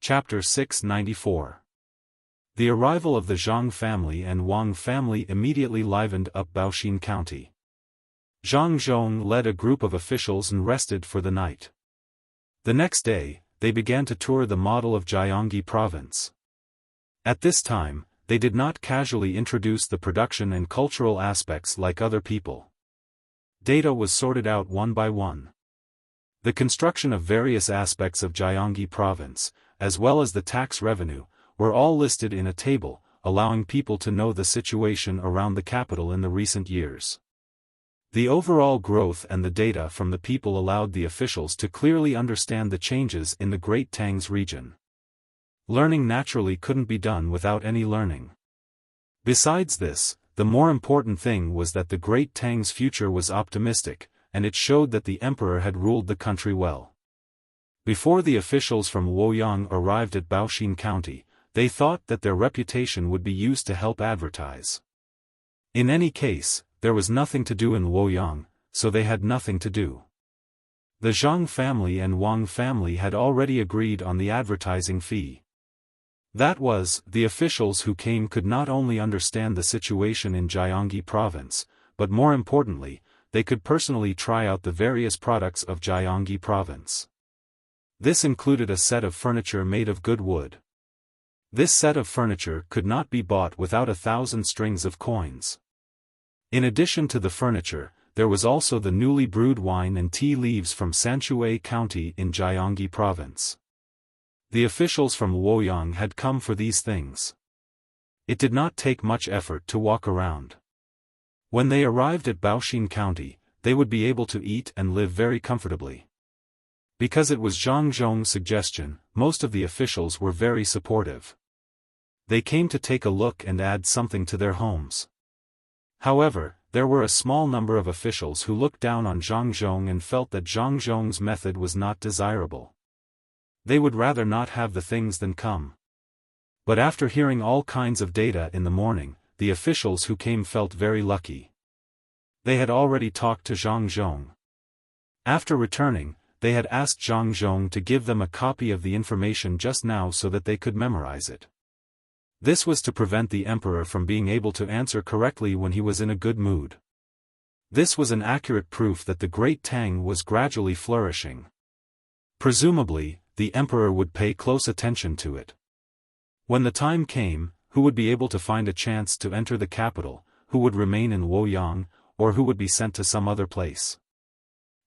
Chapter 694. The arrival of the Zhang family and Wang family immediately livened up Baoxin County. Zhang Zhong led a group of officials and rested for the night. The next day, they began to tour the model of Jiangxi province. At this time, they did not casually introduce the production and cultural aspects like other people. Data was sorted out one by one. The construction of various aspects of Jiangxi province, as well as the tax revenue, were all listed in a table, allowing people to know the situation around the capital in the recent years. The overall growth and the data from the people allowed the officials to clearly understand the changes in the Great Tang's region. Learning naturally couldn't be done without any learning. Besides this, the more important thing was that the Great Tang's future was optimistic, and it showed that the emperor had ruled the country well. Before the officials from Luoyang arrived at Baoxin County, they thought that their reputation would be used to help advertise. In any case, there was nothing to do in Luoyang, so they had nothing to do. The Zhang family and Wang family had already agreed on the advertising fee. That was, the officials who came could not only understand the situation in Jiangxi province, but more importantly, they could personally try out the various products of Jiangxi province. This included a set of furniture made of good wood. This set of furniture could not be bought without 1,000 strings of coins. In addition to the furniture, there was also the newly brewed wine and tea leaves from Sanshui County in Jiangxi province. The officials from Luoyang had come for these things. It did not take much effort to walk around. When they arrived at Baoxin County, they would be able to eat and live very comfortably. Because it was Zhang Zhong's suggestion, most of the officials were very supportive. They came to take a look and add something to their homes. However, there were a small number of officials who looked down on Zhang Zhong and felt that Zhang Zhong's method was not desirable. They would rather not have the things than come. But after hearing all kinds of data in the morning, the officials who came felt very lucky. They had already talked to Zhang Zhong. After returning, they had asked Zhang Zhong to give them a copy of the information just now so that they could memorize it. This was to prevent the emperor from being able to answer correctly when he was in a good mood. This was an accurate proof that the Great Tang was gradually flourishing. Presumably, the emperor would pay close attention to it. When the time came, who would be able to find a chance to enter the capital, who would remain in Luoyang, or who would be sent to some other place?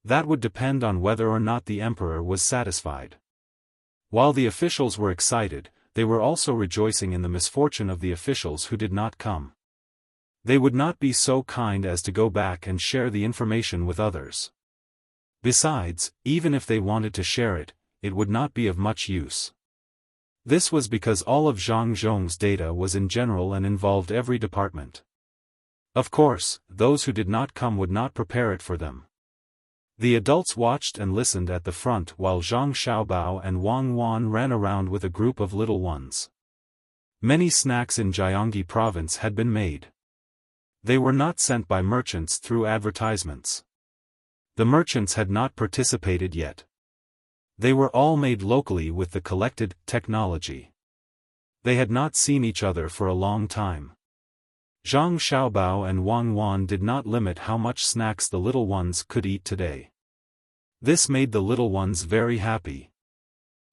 That would depend on whether or not the emperor was satisfied. While the officials were excited, they were also rejoicing in the misfortune of the officials who did not come. They would not be so kind as to go back and share the information with others. Besides, even if they wanted to share it, it would not be of much use. This was because all of Zhang Zhong's data was in general and involved every department. Of course, those who did not come would not prepare it for them. The adults watched and listened at the front while Zhang Xiaobao and Wang Wan ran around with a group of little ones. Many snacks in Jiangxi province had been made. They were not sent by merchants through advertisements. The merchants had not participated yet. They were all made locally with the collected technology. They had not seen each other for a long time. Zhang Xiaobao and Wang Wan did not limit how much snacks the little ones could eat today. This made the little ones very happy.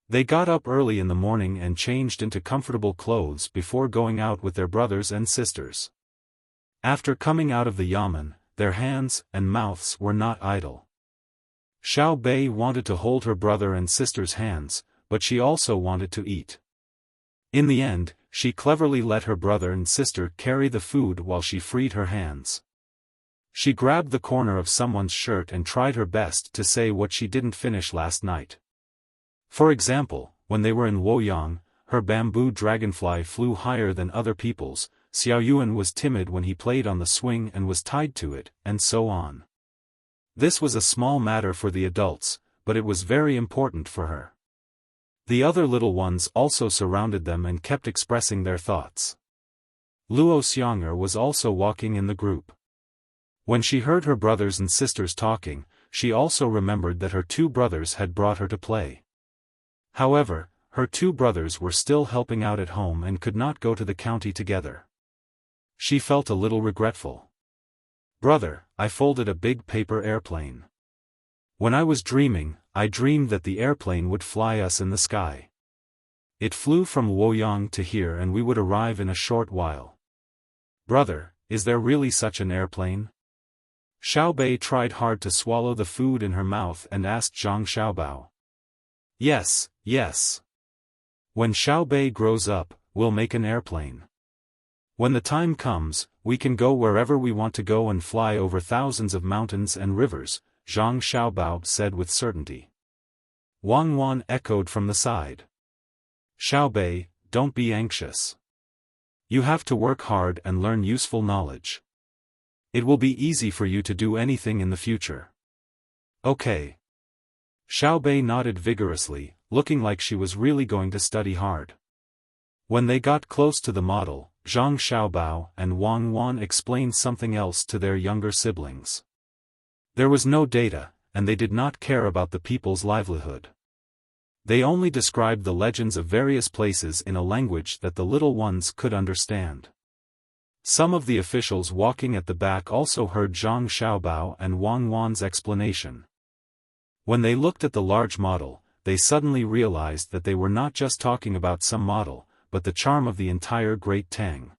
They got up early in the morning and changed into comfortable clothes before going out with their brothers and sisters. After coming out of the yamen, their hands and mouths were not idle. Xiao Bei wanted to hold her brother and sister's hands, but she also wanted to eat. In the end, she cleverly let her brother and sister carry the food while she freed her hands. She grabbed the corner of someone's shirt and tried her best to say what she didn't finish last night. For example, when they were in Luoyang, her bamboo dragonfly flew higher than other people's, Xiao Yuan was timid when he played on the swing and was tied to it, and so on. This was a small matter for the adults, but it was very important for her. The other little ones also surrounded them and kept expressing their thoughts. Luo Xianger was also walking in the group. When she heard her brothers and sisters talking, she also remembered that her two brothers had brought her to play. However, her two brothers were still helping out at home and could not go to the county together. She felt a little regretful. "Brother, I folded a big paper airplane. When I was dreaming, I dreamed that the airplane would fly us in the sky. It flew from Luoyang to here and we would arrive in a short while." "Brother, is there really such an airplane?" Xiaobei tried hard to swallow the food in her mouth and asked Zhang Xiaobao. "Yes, yes. When Xiaobei grows up, we'll make an airplane. When the time comes, we can go wherever we want to go and fly over thousands of mountains and rivers," Zhang Xiaobao said with certainty. Wang Wan echoed from the side. "Xiaobei, don't be anxious. You have to work hard and learn useful knowledge. It will be easy for you to do anything in the future." "Okay." Xiaobei nodded vigorously, looking like she was really going to study hard. When they got close to the model, Zhang Xiaobao and Wang Wan explained something else to their younger siblings. There was no data, and they did not care about the people's livelihood. They only described the legends of various places in a language that the little ones could understand. Some of the officials walking at the back also heard Zhang Xiaobao and Wang Wan's explanation. When they looked at the large model, they suddenly realized that they were not just talking about some model, but the charm of the entire Great Tang.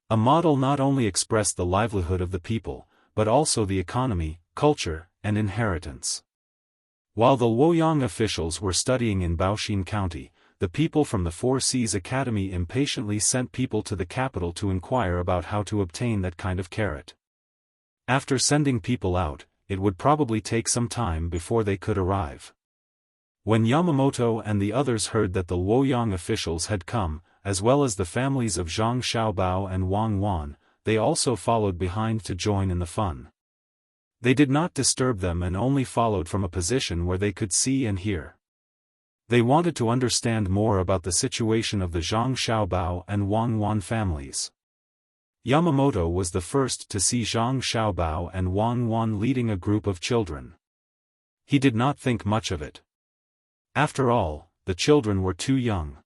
A model not only expressed the livelihood of the people, but also the economy, culture, and inheritance. While the Luoyang officials were studying in Baoxin County, the people from the Four Seas Academy impatiently sent people to the capital to inquire about how to obtain that kind of carrot. After sending people out, it would probably take some time before they could arrive. When Yamamoto and the others heard that the Luoyang officials had come, as well as the families of Zhang Xiaobao and Wang Wan, they also followed behind to join in the fun. They did not disturb them and only followed from a position where they could see and hear. They wanted to understand more about the situation of the Zhang Xiaobao and Wang Wan families. Yamamoto was the first to see Zhang Xiaobao and Wang Wan leading a group of children. He did not think much of it. After all, the children were too young.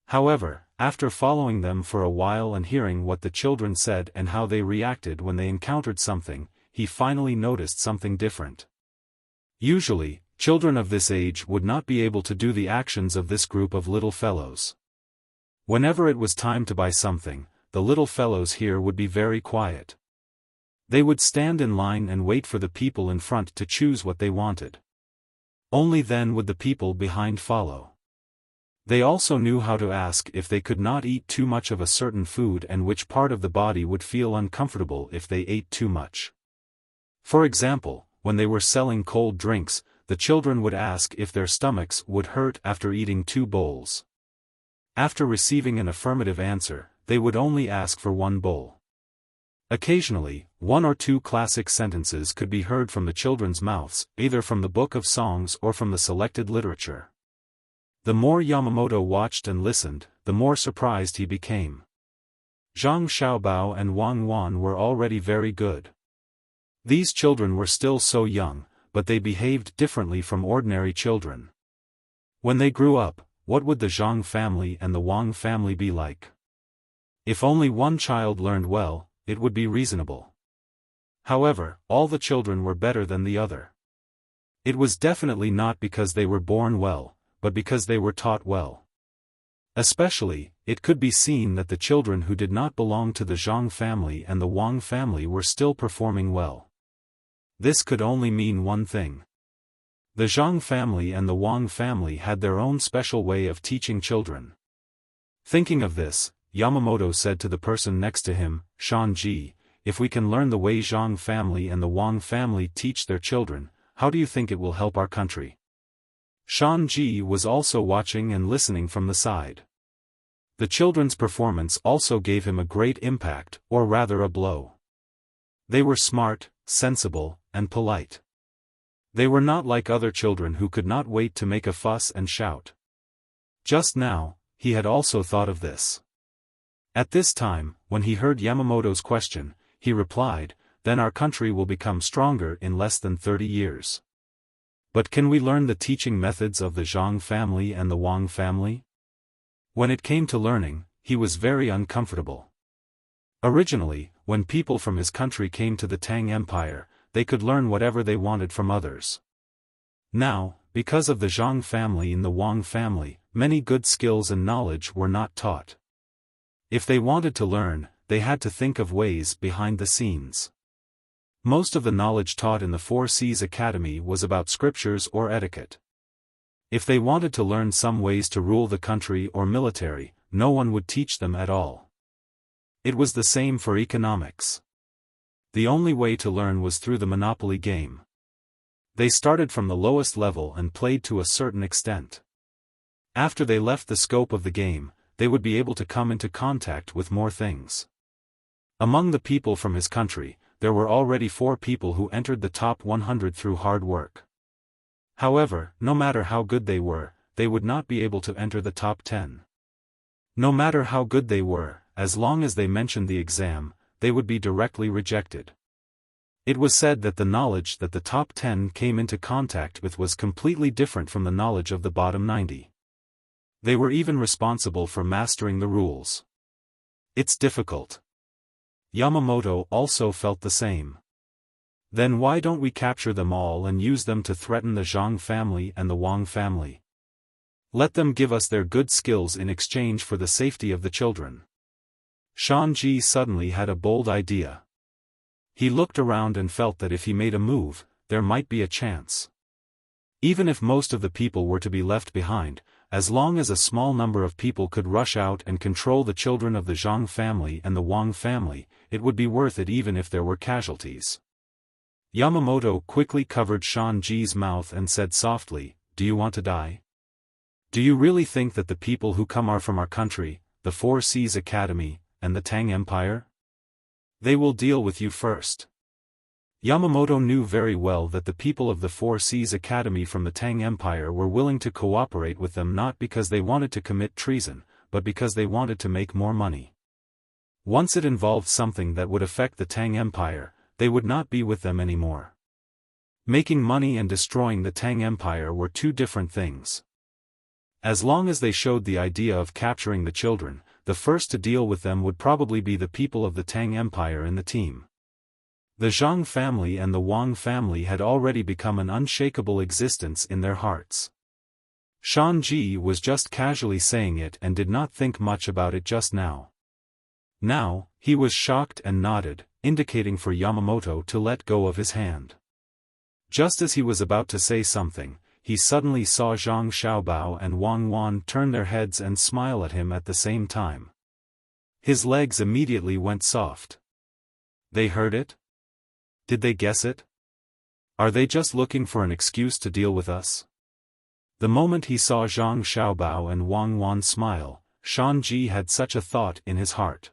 However, after following them for a while and hearing what the children said and how they reacted when they encountered something, he finally noticed something different. Usually, children of this age would not be able to do the actions of this group of little fellows. Whenever it was time to buy something, the little fellows here would be very quiet. They would stand in line and wait for the people in front to choose what they wanted. Only then would the people behind follow. They also knew how to ask if they could not eat too much of a certain food and which part of the body would feel uncomfortable if they ate too much. For example, when they were selling cold drinks, the children would ask if their stomachs would hurt after eating 2 bowls. After receiving an affirmative answer, they would only ask for 1 bowl. Occasionally, 1 or 2 classic sentences could be heard from the children's mouths, either from the book of songs or from the selected literature. The more Yamamoto watched and listened, the more surprised he became. Zhang Xiaobao and Wang Wan were already very good. These children were still so young, but they behaved differently from ordinary children. When they grew up, what would the Zhang family and the Wang family be like? If only one child learned well, it would be reasonable. However, all the children were better than the other. It was definitely not because they were born well, but because they were taught well. Especially, it could be seen that the children who did not belong to the Zhang family and the Wang family were still performing well. This could only mean one thing. The Zhang family and the Wang family had their own special way of teaching children. Thinking of this, Yamamoto said to the person next to him, "Shanji, if we can learn the way Zhang family and the Wang family teach their children, how do you think it will help our country?" Shanji was also watching and listening from the side. The children's performance also gave him a great impact, or rather a blow. They were smart, sensible, and polite. They were not like other children who could not wait to make a fuss and shout. Just now, he had also thought of this. At this time, when he heard Yamamoto's question, he replied, "Then our country will become stronger in less than 30 years. But can we learn the teaching methods of the Zhang family and the Wang family? When it came to learning, he was very uncomfortable. Originally, when people from his country came to the Tang Empire, they could learn whatever they wanted from others. Now, because of the Zhang family and the Wang family, many good skills and knowledge were not taught. If they wanted to learn, they had to think of ways behind the scenes. Most of the knowledge taught in the Four Seas Academy was about scriptures or etiquette. If they wanted to learn some ways to rule the country or military, no one would teach them at all. It was the same for economics. The only way to learn was through the Monopoly game. They started from the lowest level and played to a certain extent. After they left the scope of the game, they would be able to come into contact with more things. Among the people from his country, there were already 4 people who entered the top 100 through hard work. However, no matter how good they were, they would not be able to enter the top 10. No matter how good they were, as long as they mentioned the exam, they would be directly rejected. It was said that the knowledge that the top 10 came into contact with was completely different from the knowledge of the bottom 90. They were even responsible for mastering the rules. It's difficult. Yamamoto also felt the same. Then why don't we capture them all and use them to threaten the Zhang family and the Wang family? Let them give us their good skills in exchange for the safety of the children. Shanji suddenly had a bold idea. He looked around and felt that if he made a move, there might be a chance. Even if most of the people were to be left behind, as long as a small number of people could rush out and control the children of the Zhang family and the Wang family, it would be worth it even if there were casualties. Yamamoto quickly covered Shanji's mouth and said softly, "Do you want to die? Do you really think that the people who come are from our country, the Four Seas Academy, and the Tang Empire? They will deal with you first." Yamamoto knew very well that the people of the Four Seas Academy from the Tang Empire were willing to cooperate with them not because they wanted to commit treason, but because they wanted to make more money. Once it involved something that would affect the Tang Empire, they would not be with them anymore. Making money and destroying the Tang Empire were two different things. As long as they showed the idea of capturing the children, the first to deal with them would probably be the people of the Tang Empire in the team. The Zhang family and the Wang family had already become an unshakable existence in their hearts. Shanji was just casually saying it and did not think much about it just now. Now, he was shocked and nodded, indicating for Yamamoto to let go of his hand. Just as he was about to say something, he suddenly saw Zhang Xiaobao and Wang Wan turn their heads and smile at him at the same time. His legs immediately went soft. They heard it? Did they guess it? Are they just looking for an excuse to deal with us? The moment he saw Zhang Xiaobao and Wang Wan smile, Shanji had such a thought in his heart.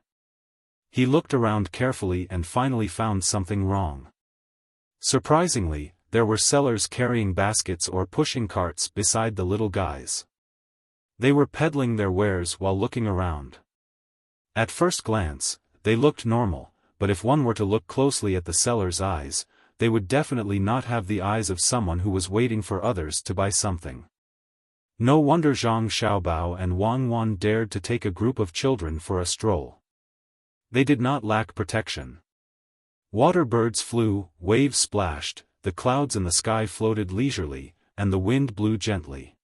He looked around carefully and finally found something wrong. Surprisingly, there were sellers carrying baskets or pushing carts beside the little guys. They were peddling their wares while looking around. At first glance, they looked normal, but if one were to look closely at the seller's eyes, they would definitely not have the eyes of someone who was waiting for others to buy something. No wonder Zhang Xiaobao and Wang Wan dared to take a group of children for a stroll. They did not lack protection. Water birds flew, waves splashed, the clouds in the sky floated leisurely, and the wind blew gently.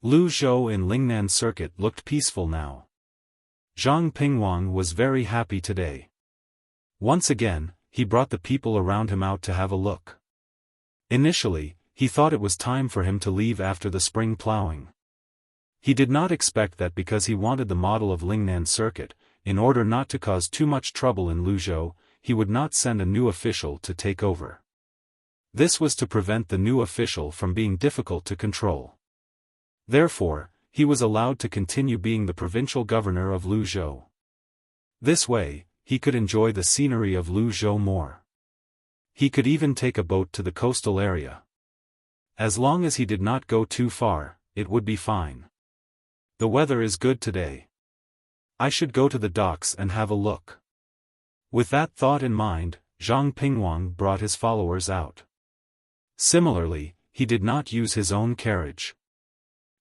Lu Zhou in Lingnan Circuit looked peaceful now. Zhang Pingwang was very happy today. Once again, he brought the people around him out to have a look. Initially, he thought it was time for him to leave after the spring plowing. He did not expect that because he wanted the model of Lingnan Circuit, in order not to cause too much trouble in Luzhou, he would not send a new official to take over. This was to prevent the new official from being difficult to control. Therefore, he was allowed to continue being the provincial governor of Luzhou. This way, he could enjoy the scenery of Luzhou more. He could even take a boat to the coastal area. As long as he did not go too far, it would be fine. The weather is good today. I should go to the docks and have a look. With that thought in mind, Zhang Pingwang brought his followers out. Similarly, he did not use his own carriage.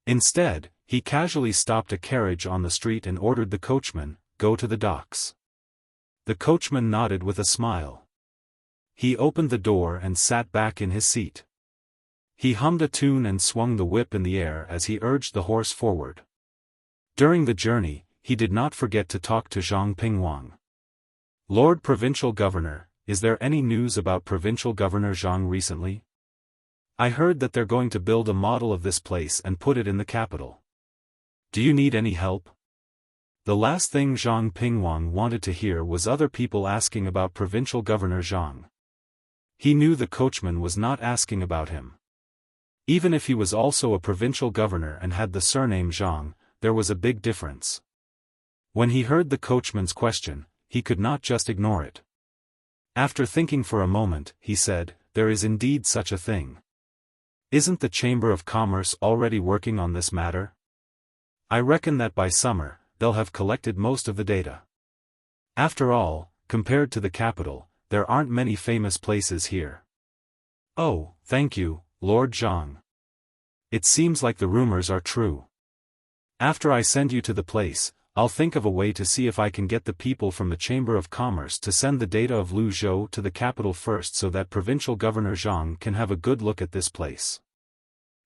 Instead, he casually stopped a carriage on the street and ordered the coachman, "Go to the docks." The coachman nodded with a smile. He opened the door and sat back in his seat. He hummed a tune and swung the whip in the air as he urged the horse forward. During the journey, he did not forget to talk to Zhang Pingwang. "Lord Provincial Governor, is there any news about Provincial Governor Zhang recently? I heard that they're going to build a model of this place and put it in the capital. Do you need any help?" The last thing Zhang Pingwang wanted to hear was other people asking about Provincial Governor Zhang. He knew the coachman was not asking about him. Even if he was also a provincial governor and had the surname Zhang, there was a big difference. When he heard the coachman's question, he could not just ignore it. After thinking for a moment, he said, "There is indeed such a thing. Isn't the Chamber of Commerce already working on this matter? I reckon that by summer, they'll have collected most of the data. After all, compared to the capital, there aren't many famous places here." "Oh, thank you, Lord Zhang. It seems like the rumors are true. After I send you to the place, I'll think of a way to see if I can get the people from the Chamber of Commerce to send the data of Luzhou to the capital first so that Provincial Governor Zhang can have a good look at this place.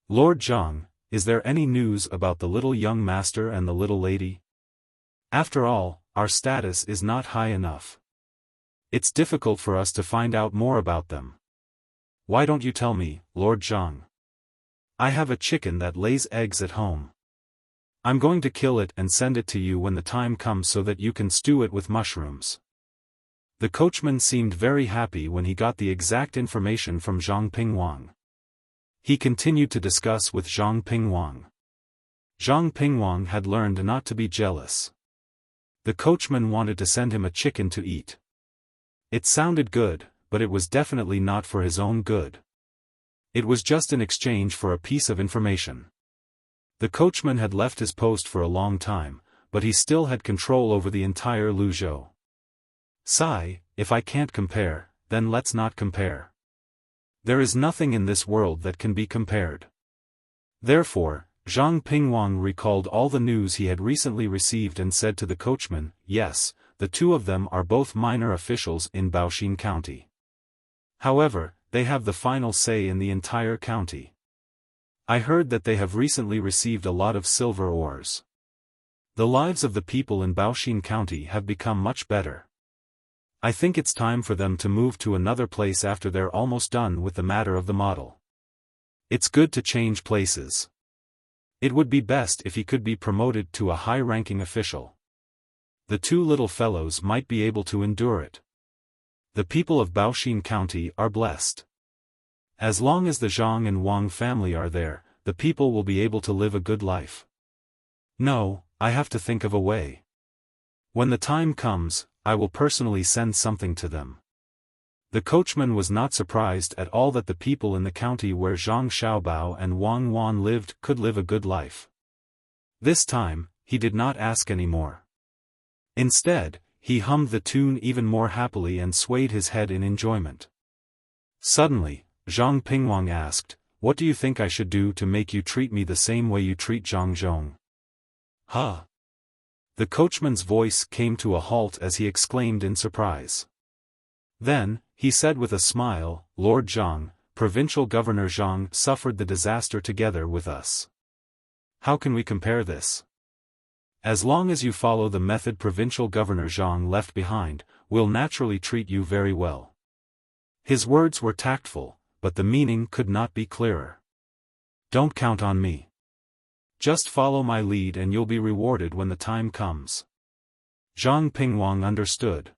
Lord Zhang, is there any news about the little young master and the little lady? After all, our status is not high enough. It's difficult for us to find out more about them. Why don't you tell me, Lord Zhang? I have a chicken that lays eggs at home. I'm going to kill it and send it to you when the time comes so that you can stew it with mushrooms." The coachman seemed very happy when he got the exact information from Zhang Pingwang. He continued to discuss with Zhang Pingwang. Zhang Pingwang had learned not to be jealous. The coachman wanted to send him a chicken to eat. It sounded good, but it was definitely not for his own good. It was just in exchange for a piece of information. The coachman had left his post for a long time, but he still had control over the entire Luzhou. Sigh, if I can't compare, then let's not compare. There is nothing in this world that can be compared. Therefore, Zhang Pingwang recalled all the news he had recently received and said to the coachman, "Yes, the two of them are both minor officials in Baoxin County. However, they have the final say in the entire county. I heard that they have recently received a lot of silver ores. The lives of the people in Baoxin County have become much better. I think it's time for them to move to another place after they're almost done with the matter of the model. It's good to change places. It would be best if he could be promoted to a high-ranking official. The two little fellows might be able to endure it. The people of Baoxin County are blessed. As long as the Zhang and Wang family are there, the people will be able to live a good life. No, I have to think of a way. When the time comes, I will personally send something to them." The coachman was not surprised at all that the people in the county where Zhang Xiaobao and Wang Wan lived could live a good life. This time, he did not ask any more. Instead, he hummed the tune even more happily and swayed his head in enjoyment. Suddenly, Zhang Pingwang asked, "What do you think I should do to make you treat me the same way you treat Zhang Zhong?" "Huh?" The coachman's voice came to a halt as he exclaimed in surprise. Then, he said with a smile, "Lord Zhang, Provincial Governor Zhang suffered the disaster together with us. How can we compare this? As long as you follow the method Provincial Governor Zhang left behind, we'll naturally treat you very well." His words were tactful, but the meaning could not be clearer. "Don't count on me. Just follow my lead and you'll be rewarded when the time comes." Zhang Pingwang understood.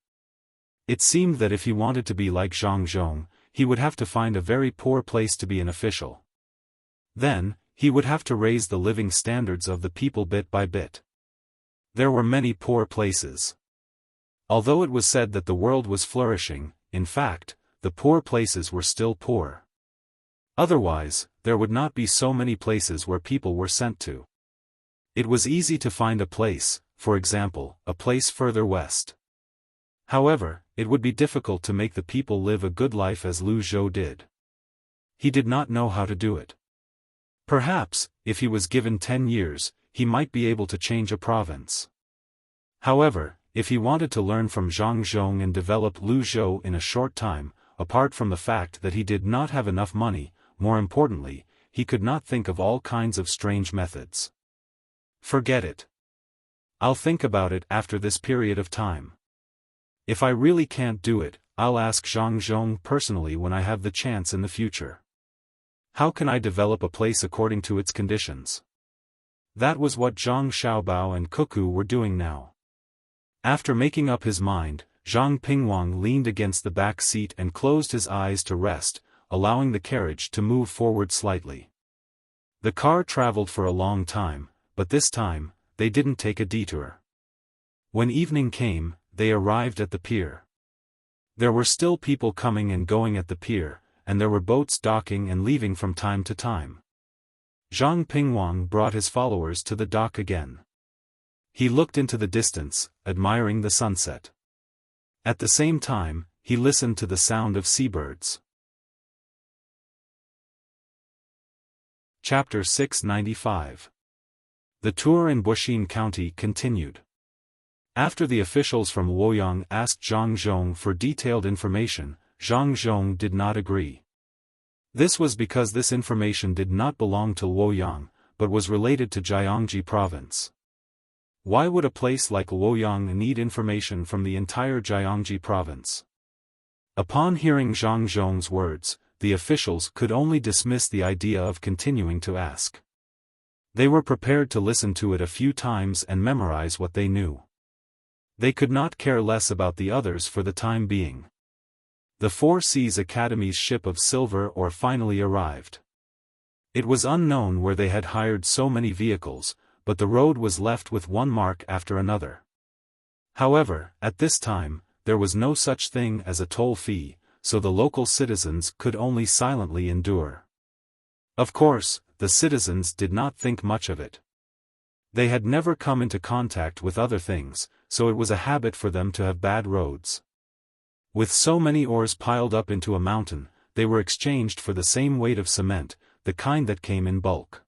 It seemed that if he wanted to be like Zhang Zhong, he would have to find a very poor place to be an official. Then, he would have to raise the living standards of the people bit by bit. There were many poor places. Although it was said that the world was flourishing, in fact, the poor places were still poor. Otherwise, there would not be so many places where people were sent to. It was easy to find a place, for example, a place further west. However, it would be difficult to make the people live a good life as Lu Zhou did. He did not know how to do it. Perhaps, if he was given 10 years, he might be able to change a province. However, if he wanted to learn from Zhang Zhong and develop Lu Zhou in a short time, apart from the fact that he did not have enough money, more importantly, he could not think of all kinds of strange methods. Forget it. I'll think about it after this period of time. If I really can't do it, I'll ask Zhang Zhong personally when I have the chance in the future. How can I develop a place according to its conditions? That was what Zhang Xiaobao and Cuckoo were doing now. After making up his mind, Zhang Pingwang leaned against the back seat and closed his eyes to rest, allowing the carriage to move forward slightly. The car traveled for a long time, but this time, they didn't take a detour. When evening came, they arrived at the pier. There were still people coming and going at the pier, and there were boats docking and leaving from time to time. Zhang Pingwang brought his followers to the dock again. He looked into the distance, admiring the sunset. At the same time, he listened to the sound of seabirds. Chapter 695. The tour in Buxin County continued. After the officials from Luoyang asked Zhang Zhong for detailed information, Zhang Zhong did not agree. This was because this information did not belong to Luoyang, but was related to Jiangji province. Why would a place like Luoyang need information from the entire Jiangji province? Upon hearing Zhang Zhong's words, the officials could only dismiss the idea of continuing to ask. They were prepared to listen to it a few times and memorize what they knew. They could not care less about the others for the time being. The Four Seas Academy's ship of silver ore finally arrived. It was unknown where they had hired so many vehicles, but the road was left with one mark after another. However, at this time, there was no such thing as a toll fee, so the local citizens could only silently endure. Of course, the citizens did not think much of it. They had never come into contact with other things, so it was a habit for them to have bad roads. With so many ores piled up into a mountain, they were exchanged for the same weight of cement, the kind that came in bulk.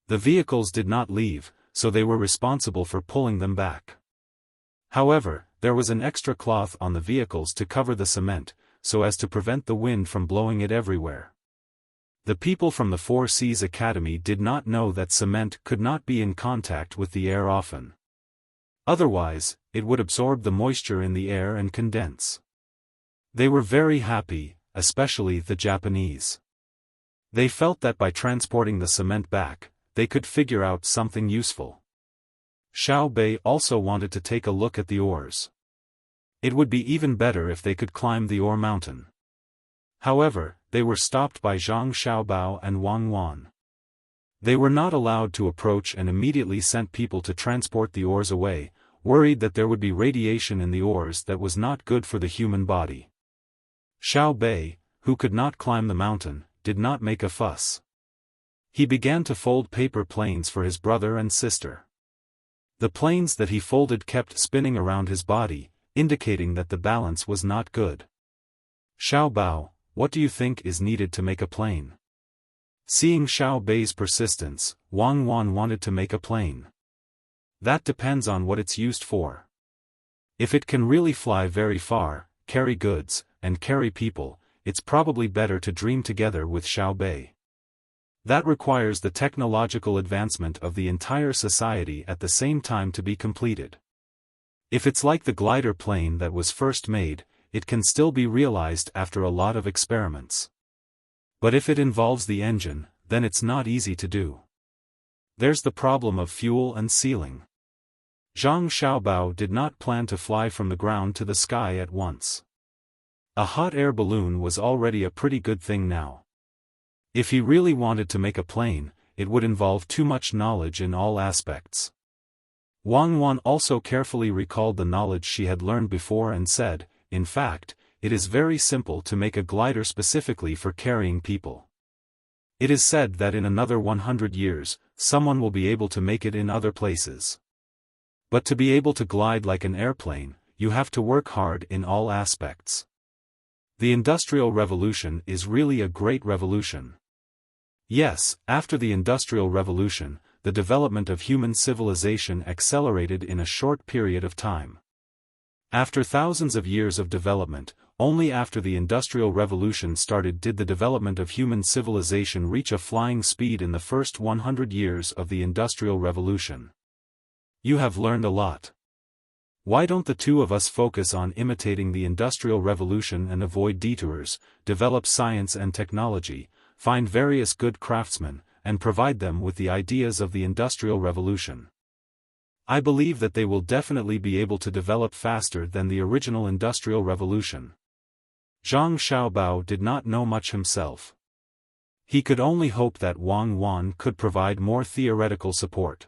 The vehicles did not leave, so they were responsible for pulling them back. However, there was an extra cloth on the vehicles to cover the cement, so as to prevent the wind from blowing it everywhere. The people from the Four Seas Academy did not know that cement could not be in contact with the air often. Otherwise, it would absorb the moisture in the air and condense. They were very happy, especially the Japanese. They felt that by transporting the cement back, they could figure out something useful. Xiao Bei also wanted to take a look at the ores. It would be even better if they could climb the ore mountain. However, they were stopped by Zhang Xiaobao and Wang Wan. They were not allowed to approach and immediately sent people to transport the ores away, worried that there would be radiation in the ores that was not good for the human body. Xiao Bei, who could not climb the mountain, did not make a fuss. He began to fold paper planes for his brother and sister. The planes that he folded kept spinning around his body, indicating that the balance was not good. Xiao Bao, what do you think is needed to make a plane? Seeing Xiao Bei's persistence, Wang Wan wanted to make a plane. That depends on what it's used for. If it can really fly very far, carry goods, and carry people, it's probably better to dream together with Xiao Bei. That requires the technological advancement of the entire society at the same time to be completed. If it's like the glider plane that was first made, it can still be realized after a lot of experiments. But if it involves the engine, then it's not easy to do. There's the problem of fuel and sealing. Zhang Xiaobao did not plan to fly from the ground to the sky at once. A hot air balloon was already a pretty good thing now. If he really wanted to make a plane, it would involve too much knowledge in all aspects. Wang Wan also carefully recalled the knowledge she had learned before and said, in fact, it is very simple to make a glider specifically for carrying people. It is said that in another 100 years, someone will be able to make it in other places. But to be able to glide like an airplane, you have to work hard in all aspects. The Industrial Revolution is really a great revolution. Yes, after the Industrial Revolution, the development of human civilization accelerated in a short period of time. After thousands of years of development, only after the Industrial Revolution started did the development of human civilization reach a flying speed in the first 100 years of the Industrial Revolution. You have learned a lot. Why don't the two of us focus on imitating the Industrial Revolution and avoid detours, develop science and technology, find various good craftsmen, and provide them with the ideas of the Industrial Revolution? I believe that they will definitely be able to develop faster than the original Industrial Revolution. Zhang Xiaobao did not know much himself. He could only hope that Wang Wan could provide more theoretical support.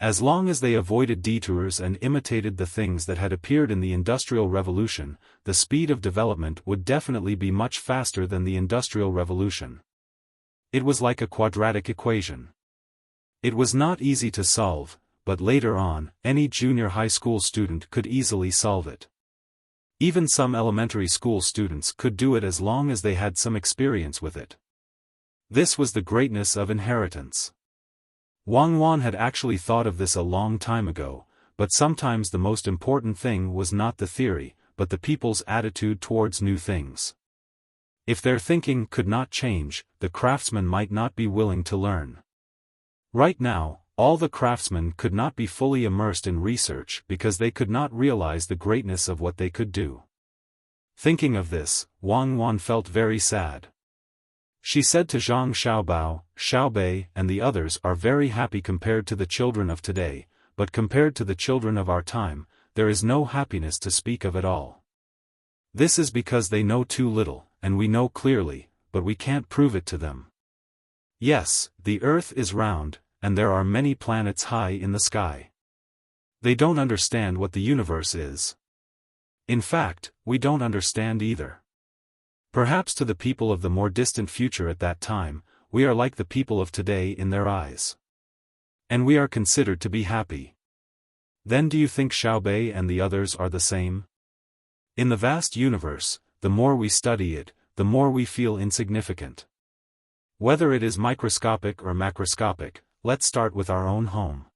As long as they avoided detours and imitated the things that had appeared in the Industrial Revolution, the speed of development would definitely be much faster than the Industrial Revolution. It was like a quadratic equation. It was not easy to solve, but later on, any junior high school student could easily solve it. Even some elementary school students could do it as long as they had some experience with it. This was the greatness of inheritance. Wang Wan had actually thought of this a long time ago, but sometimes the most important thing was not the theory, but the people's attitude towards new things. If their thinking could not change, the craftsmen might not be willing to learn. Right now, all the craftsmen could not be fully immersed in research because they could not realize the greatness of what they could do. Thinking of this, Wang Wan felt very sad. She said to Zhang Xiaobao, Xiaobei and the others are very happy compared to the children of today, but compared to the children of our time, there is no happiness to speak of at all. This is because they know too little, and we know clearly, but we can't prove it to them. Yes, the earth is round, and there are many planets high in the sky. They don't understand what the universe is. In fact, we don't understand either. Perhaps to the people of the more distant future at that time, we are like the people of today in their eyes. And we are considered to be happy. Then do you think Xiaobei and the others are the same? In the vast universe, the more we study it, the more we feel insignificant. Whether it is microscopic or macroscopic, let's start with our own home.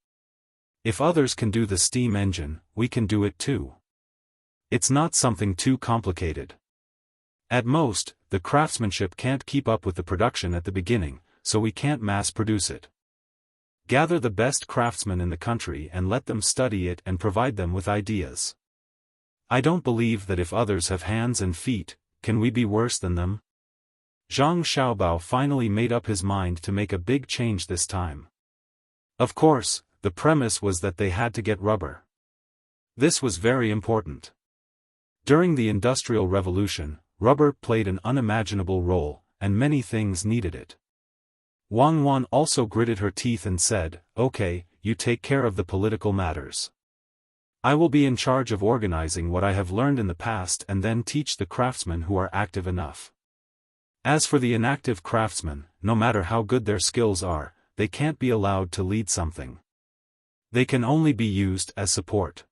If others can do the steam engine, we can do it too. It's not something too complicated. At most, the craftsmanship can't keep up with the production at the beginning, so we can't mass produce it. Gather the best craftsmen in the country and let them study it and provide them with ideas. I don't believe that if others have hands and feet, can we be worse than them? Zhang Xiaobao finally made up his mind to make a big change this time. Of course, the premise was that they had to get rubber. This was very important. During the Industrial Revolution, rubber played an unimaginable role, and many things needed it. Wang Wan also gritted her teeth and said, "Okay, you take care of the political matters. I will be in charge of organizing what I have learned in the past and then teach the craftsmen who are active enough. As for the inactive craftsmen, no matter how good their skills are, they can't be allowed to lead something. They can only be used as support."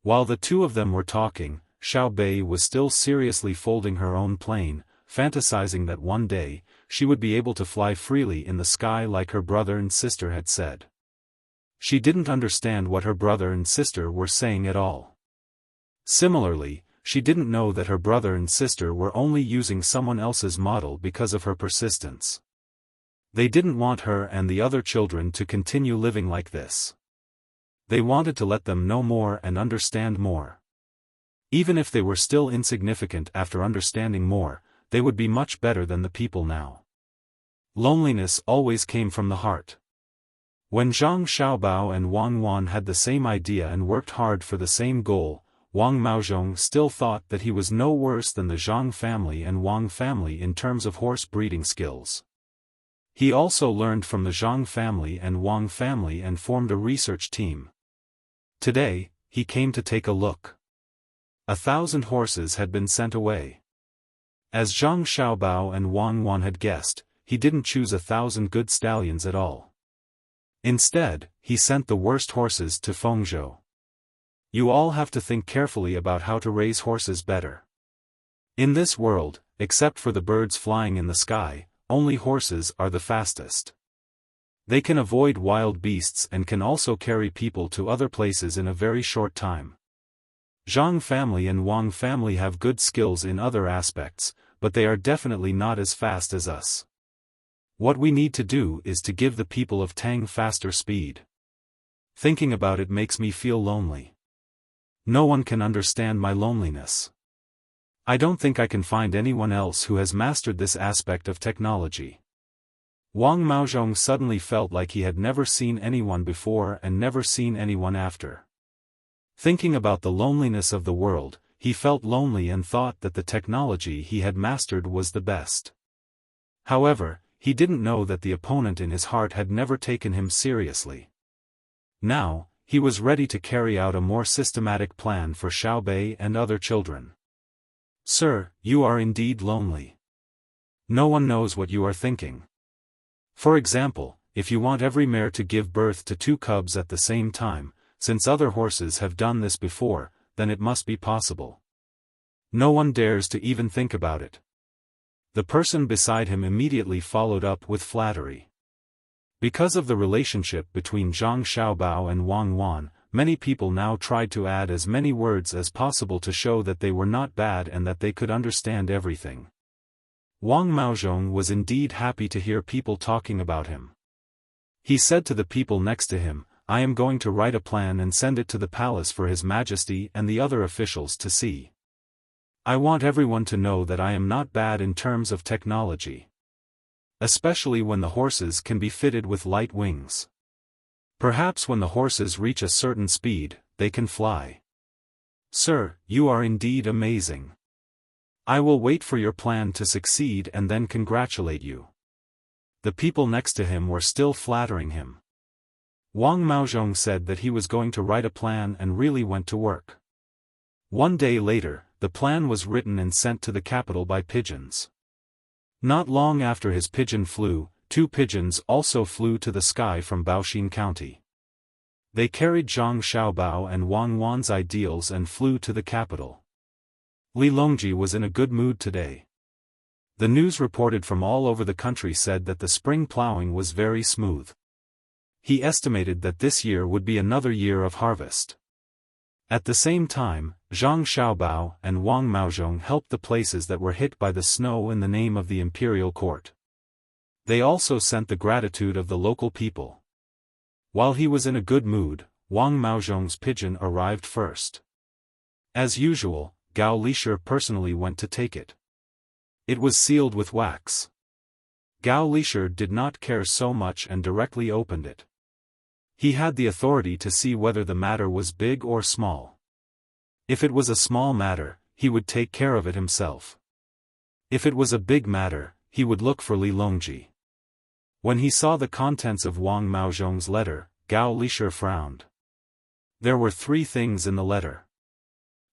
While the two of them were talking, Xiaobei was still seriously folding her own plane, fantasizing that one day, she would be able to fly freely in the sky like her brother and sister had said. She didn't understand what her brother and sister were saying at all. Similarly, she didn't know that her brother and sister were only using someone else's model because of her persistence. They didn't want her and the other children to continue living like this. They wanted to let them know more and understand more. Even if they were still insignificant after understanding more, they would be much better than the people now. Loneliness always came from the heart. When Zhang Xiaobao and Wang Wan had the same idea and worked hard for the same goal, Wang Maozhong still thought that he was no worse than the Zhang family and Wang family in terms of horse breeding skills. He also learned from the Zhang family and Wang family and formed a research team. Today, he came to take a look. 1,000 horses had been sent away. As Zhang Xiaobao and Wang Wan had guessed, he didn't choose 1,000 good stallions at all. Instead, he sent the worst horses to Fengzhou. You all have to think carefully about how to raise horses better. In this world, except for the birds flying in the sky, only horses are the fastest. They can avoid wild beasts and can also carry people to other places in a very short time. Zhang family and Wang family have good skills in other aspects, but they are definitely not as fast as us. What we need to do is to give the people of Tang faster speed. Thinking about it makes me feel lonely. No one can understand my loneliness. I don't think I can find anyone else who has mastered this aspect of technology. Wang Maozhong suddenly felt like he had never seen anyone before and never seen anyone after. Thinking about the loneliness of the world, he felt lonely and thought that the technology he had mastered was the best. However, he didn't know that the opponent in his heart had never taken him seriously. Now, he was ready to carry out a more systematic plan for Xiaobei and other children. Sir, you are indeed lonely. No one knows what you are thinking. For example, if you want every mare to give birth to 2 cubs at the same time, since other horses have done this before, then it must be possible. No one dares to even think about it. The person beside him immediately followed up with flattery. Because of the relationship between Zhang Xiaobao and Wang Wan, many people now tried to add as many words as possible to show that they were not bad and that they could understand everything. Wang Maozhong was indeed happy to hear people talking about him. He said to the people next to him, "I am going to write a plan and send it to the palace for His Majesty and the other officials to see. I want everyone to know that I am not bad in terms of technology. Especially when the horses can be fitted with light wings. Perhaps when the horses reach a certain speed, they can fly. Sir, you are indeed amazing. I will wait for your plan to succeed and then congratulate you." The people next to him were still flattering him. Wang Maozhong said that he was going to write a plan and really went to work. One day later, the plan was written and sent to the capital by pigeons. Not long after his pigeon flew, 2 pigeons also flew to the sky from Baoxin County. They carried Zhang Xiaobao and Wang Wan's ideals and flew to the capital. Li Longji was in a good mood today. The news reported from all over the country said that the spring plowing was very smooth. He estimated that this year would be another year of harvest. At the same time, Zhang Xiaobao and Wang Maozhong helped the places that were hit by the snow in the name of the imperial court. They also sent the gratitude of the local people. While he was in a good mood, Wang Maozhong's pigeon arrived first. As usual, Gao Lishir personally went to take it. It was sealed with wax. Gao Lishir did not care so much and directly opened it. He had the authority to see whether the matter was big or small. If it was a small matter, he would take care of it himself. If it was a big matter, he would look for Li Longji. When he saw the contents of Wang Maozhong's letter, Gao Lishir frowned. There were 3 things in the letter.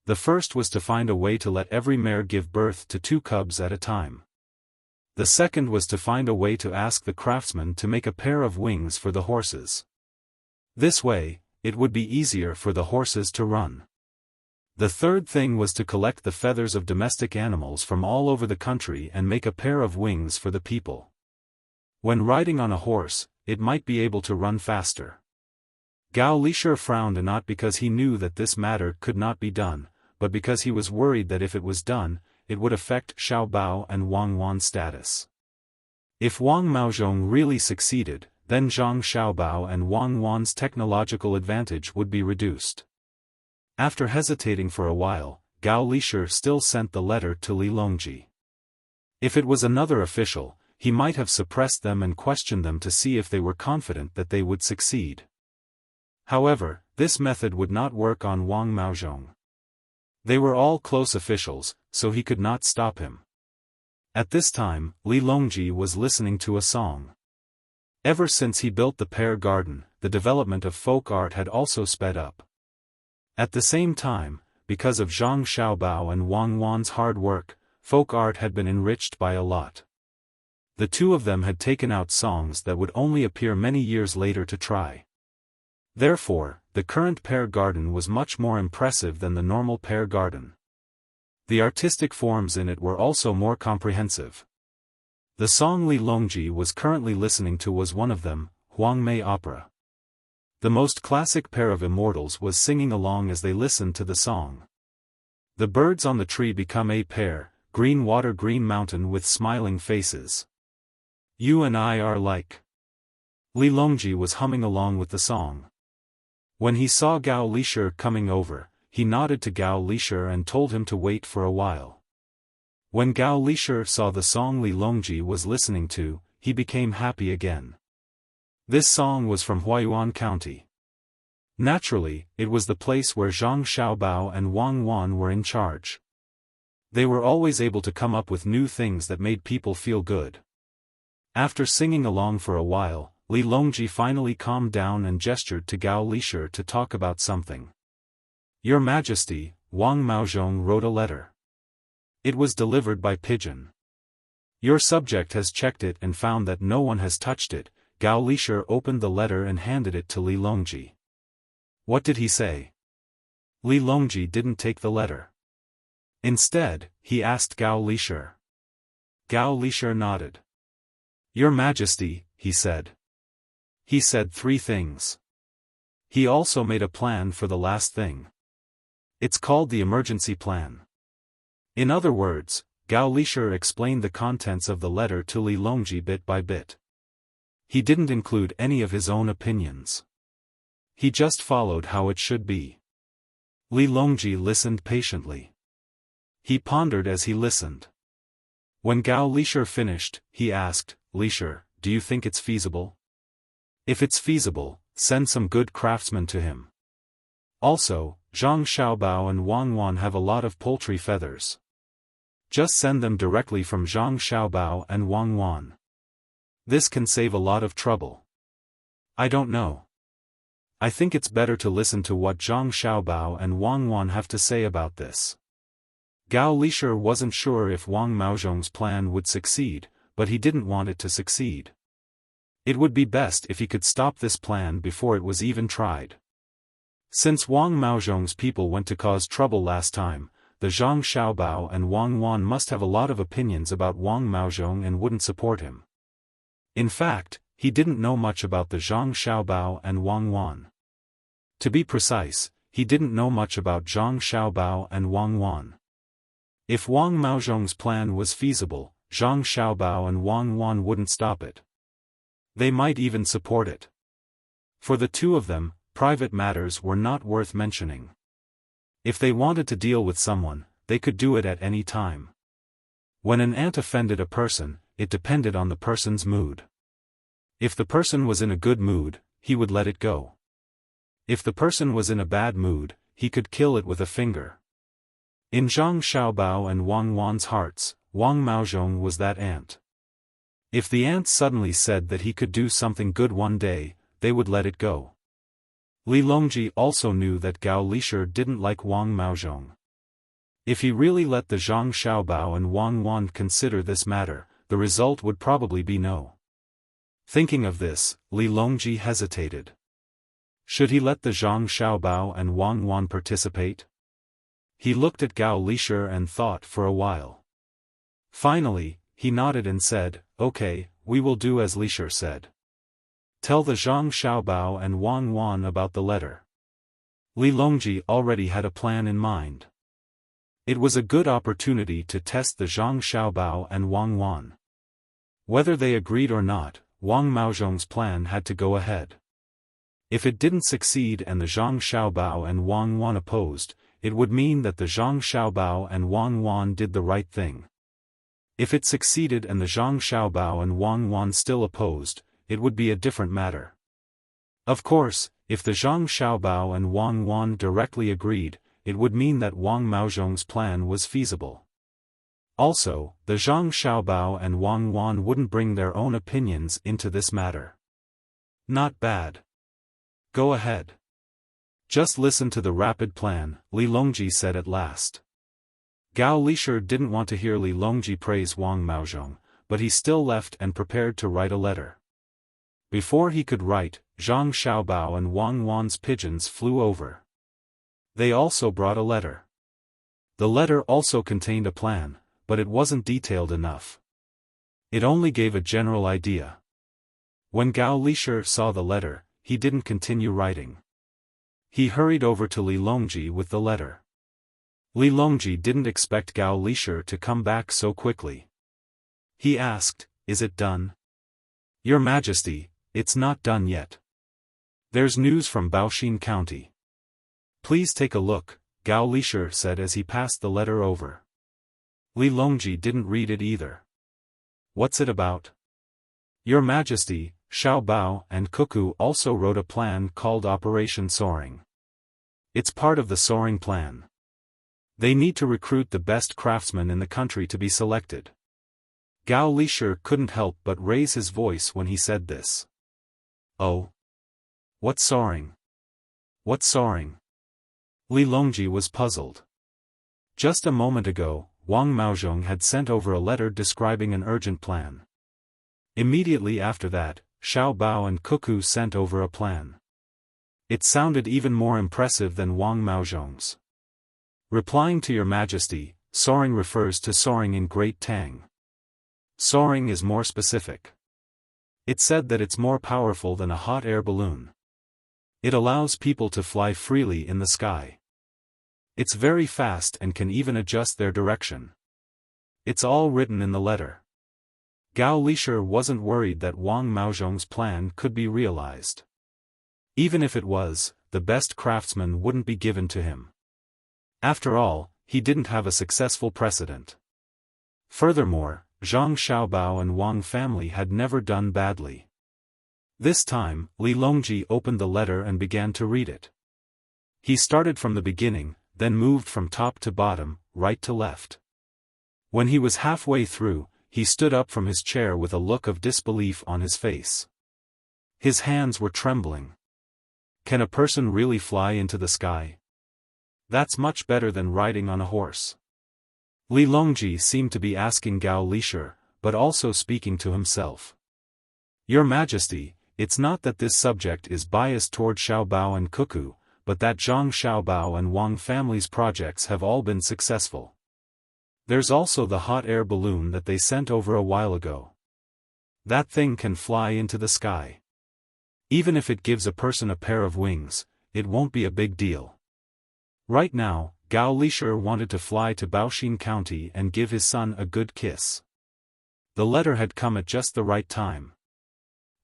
The first was to find a way to let every mare give birth to 2 cubs at a time. The second was to find a way to ask the craftsman to make a pair of wings for the horses. This way, it would be easier for the horses to run. The third thing was to collect the feathers of domestic animals from all over the country and make a pair of wings for the people. When riding on a horse, it might be able to run faster. Gao Lishir frowned not because he knew that this matter could not be done, but because he was worried that if it was done, it would affect Xiaobao and Wang Wan's status. If Wang Maozhong really succeeded, then Zhang Xiaobao and Wang Wan's technological advantage would be reduced. After hesitating for a while, Gao Lishir still sent the letter to Li Longji. If it was another official, he might have suppressed them and questioned them to see if they were confident that they would succeed. However, this method would not work on Wang Maozhong. They were all close officials, so he could not stop him. At this time, Li Longji was listening to a song. Ever since he built the pear garden, the development of folk art had also sped up. At the same time, because of Zhang Xiaobao and Wang Wan's hard work, folk art had been enriched by a lot. The 2 of them had taken out songs that would only appear many years later to try. Therefore, the current pear garden was much more impressive than the normal pear garden. The artistic forms in it were also more comprehensive. The song Li Longji was currently listening to was one of them, Huang Mei Opera. The most classic pair of immortals was singing along as they listened to the song. The birds on the tree become a pair, green water green mountain with smiling faces. You and I are like. Li Longji was humming along with the song. When he saw Gao Lishir coming over, he nodded to Gao Lishir and told him to wait for a while. When Gao Lishir saw the song Li Longji was listening to, he became happy again. This song was from Huayuan County. Naturally, it was the place where Zhang Xiaobao and Wang Wan were in charge. They were always able to come up with new things that made people feel good. After singing along for a while, Li Longji finally calmed down and gestured to Gao Lishir to talk about something. Your Majesty, Wang Maozhong wrote a letter. It was delivered by pigeon. Your subject has checked it and found that no one has touched it. Gao Lishir opened the letter and handed it to Li Longji. What did he say? Li Longji didn't take the letter. Instead, he asked Gao Lishir. Gao Lishir nodded. Your Majesty, he said. He said 3 things. He also made a plan for the last thing. It's called the emergency plan. In other words, Gao Lishir explained the contents of the letter to Li Longji bit by bit. He didn't include any of his own opinions. He just followed how it should be. Li Longji listened patiently. He pondered as he listened. When Gao Lishir finished, he asked, Lishir, do you think it's feasible? If it's feasible, send some good craftsmen to him. Also, Zhang Xiaobao and Wang Wan have a lot of poultry feathers. Just send them directly from Zhang Xiaobao and Wang Wan. This can save a lot of trouble. I don't know. I think it's better to listen to what Zhang Xiaobao and Wang Wan have to say about this. Gao Lishir wasn't sure if Wang Maozhong's plan would succeed, but he didn't want it to succeed. It would be best if he could stop this plan before it was even tried. Since Wang Maozhong's people went to cause trouble last time, the Zhang Xiaobao and Wang Wan must have a lot of opinions about Wang Maozhong and wouldn't support him. In fact, he didn't know much about the Zhang Xiaobao and Wang Wan. To be precise, he didn't know much about Zhang Xiaobao and Wang Wan. If Wang Maozhong's plan was feasible, Zhang Xiaobao and Wang Wan wouldn't stop it. They might even support it. For the two of them, private matters were not worth mentioning. If they wanted to deal with someone, they could do it at any time. When an ant offended a person, it depended on the person's mood. If the person was in a good mood, he would let it go. If the person was in a bad mood, he could kill it with a finger. In Zhang Xiaobao and Wang Wan's hearts, Wang Maozhong was that ant. If the ant suddenly said that he could do something good one day, they would let it go. Li Longji also knew that Gao Lishir didn't like Wang Maozhong. If he really let the Zhang Xiaobao and Wang Wan consider this matter, the result would probably be no. Thinking of this, Li Longji hesitated. Should he let the Zhang Xiaobao and Wang Wan participate? He looked at Gao Lishir and thought for a while. Finally, he nodded and said, okay, we will do as Lishir said. Tell the Zhang Xiaobao and Wang Wan about the letter. Li Longji already had a plan in mind. It was a good opportunity to test the Zhang Xiaobao and Wang Wan. Whether they agreed or not, Wang Maozhong's plan had to go ahead. If it didn't succeed and the Zhang Xiaobao and Wang Wan opposed, it would mean that the Zhang Xiaobao and Wang Wan did the right thing. If it succeeded and the Zhang Xiaobao and Wang Wan still opposed, it would be a different matter. Of course, if the Zhang Xiaobao and Wang Wan directly agreed, it would mean that Wang Maozhong's plan was feasible. Also, the Zhang Xiaobao and Wang Wan wouldn't bring their own opinions into this matter. Not bad. Go ahead. Just listen to the rapid plan, Li Longji said at last. Gao Lishir didn't want to hear Li Longji praise Wang Maozhong, but he still left and prepared to write a letter. Before he could write, Zhang Xiaobao and Wang Wan's pigeons flew over. They also brought a letter. The letter also contained a plan, but it wasn't detailed enough. It only gave a general idea. When Gao Lisher saw the letter, he didn't continue writing. He hurried over to Li Longji with the letter. Li Longji didn't expect Gao Lisher to come back so quickly. He asked, "Is it done?" "Your Majesty, it's not done yet. There's news from Baoxin County." "Please take a look," Gao Lisher said as he passed the letter over. Li Longji didn't read it either. "What's it about?" "Your Majesty, Xiao Bao and Cuckoo also wrote a plan called Operation Soaring. It's part of the Soaring Plan. They need to recruit the best craftsmen in the country to be selected." Gao Lisher couldn't help but raise his voice when he said this. "Oh? What's soaring? What's soaring?" Li Longji was puzzled. Just a moment ago, Wang Maozhong had sent over a letter describing an urgent plan. Immediately after that, Xiao Bao and Cuckoo sent over a plan. It sounded even more impressive than Wang Maozhong's. "Replying to Your Majesty, soaring refers to soaring in Great Tang. Soaring is more specific. It said that it's more powerful than a hot air balloon. It allows people to fly freely in the sky. It's very fast and can even adjust their direction. It's all written in the letter." Gao Lisher wasn't worried that Wang Maozhong's plan could be realized. Even if it was, the best craftsman wouldn't be given to him. After all, he didn't have a successful precedent. Furthermore, Zhang Xiaobao and Wang family had never done badly. This time, Li Longji opened the letter and began to read it. He started from the beginning, then moved from top to bottom, right to left. When he was halfway through, he stood up from his chair with a look of disbelief on his face. His hands were trembling. Can a person really fly into the sky? That's much better than riding on a horse. Li Longji seemed to be asking Gao Lisher, but also speaking to himself. "Your Majesty, it's not that this subject is biased toward Xiao Bao and Cuckoo, but that Zhang Xiaobao and Wang family's projects have all been successful. There's also the hot air balloon that they sent over a while ago. That thing can fly into the sky. Even if it gives a person a pair of wings, it won't be a big deal." Right now, Gao Lisher wanted to fly to Baoxin County and give his son a good kiss. The letter had come at just the right time.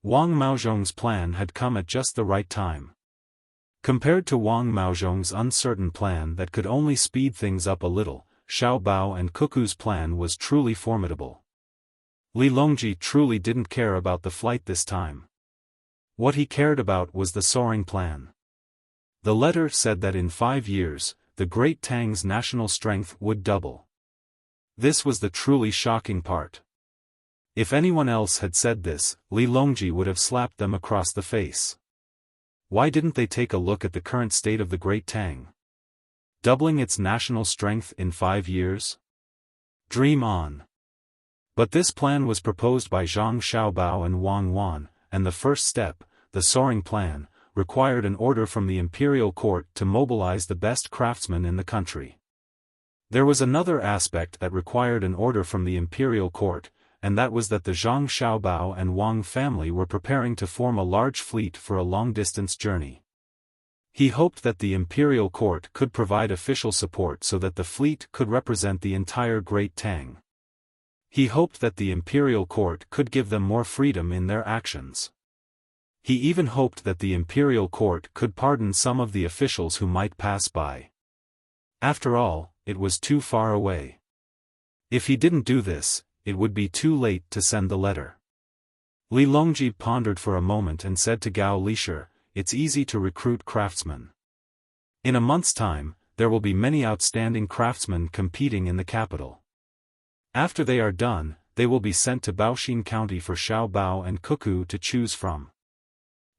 Wang Maozhong's plan had come at just the right time. Compared to Wang Maozhong's uncertain plan that could only speed things up a little, Xiao Bao and Cuckoo's plan was truly formidable. Li Longji truly didn't care about the flight this time. What he cared about was the soaring plan. The letter said that in 5 years, the Great Tang's national strength would double. This was the truly shocking part. If anyone else had said this, Li Longji would have slapped them across the face. Why didn't they take a look at the current state of the Great Tang? Doubling its national strength in 5 years? Dream on. But this plan was proposed by Zhang Xiaobao and Wang Wan, and the first step, the soaring plan, required an order from the imperial court to mobilize the best craftsmen in the country. There was another aspect that required an order from the imperial court, and that was that the Zhang Xiaobao and Wang family were preparing to form a large fleet for a long-distance journey. He hoped that the imperial court could provide official support so that the fleet could represent the entire Great Tang. He hoped that the imperial court could give them more freedom in their actions. He even hoped that the imperial court could pardon some of the officials who might pass by. After all, it was too far away. If he didn't do this, it would be too late to send the letter. Li Longji pondered for a moment and said to Gao Lisher, "It's easy to recruit craftsmen. In a month's time, there will be many outstanding craftsmen competing in the capital. After they are done, they will be sent to Baoxin County for Xiao Bao and Cuckoo to choose from."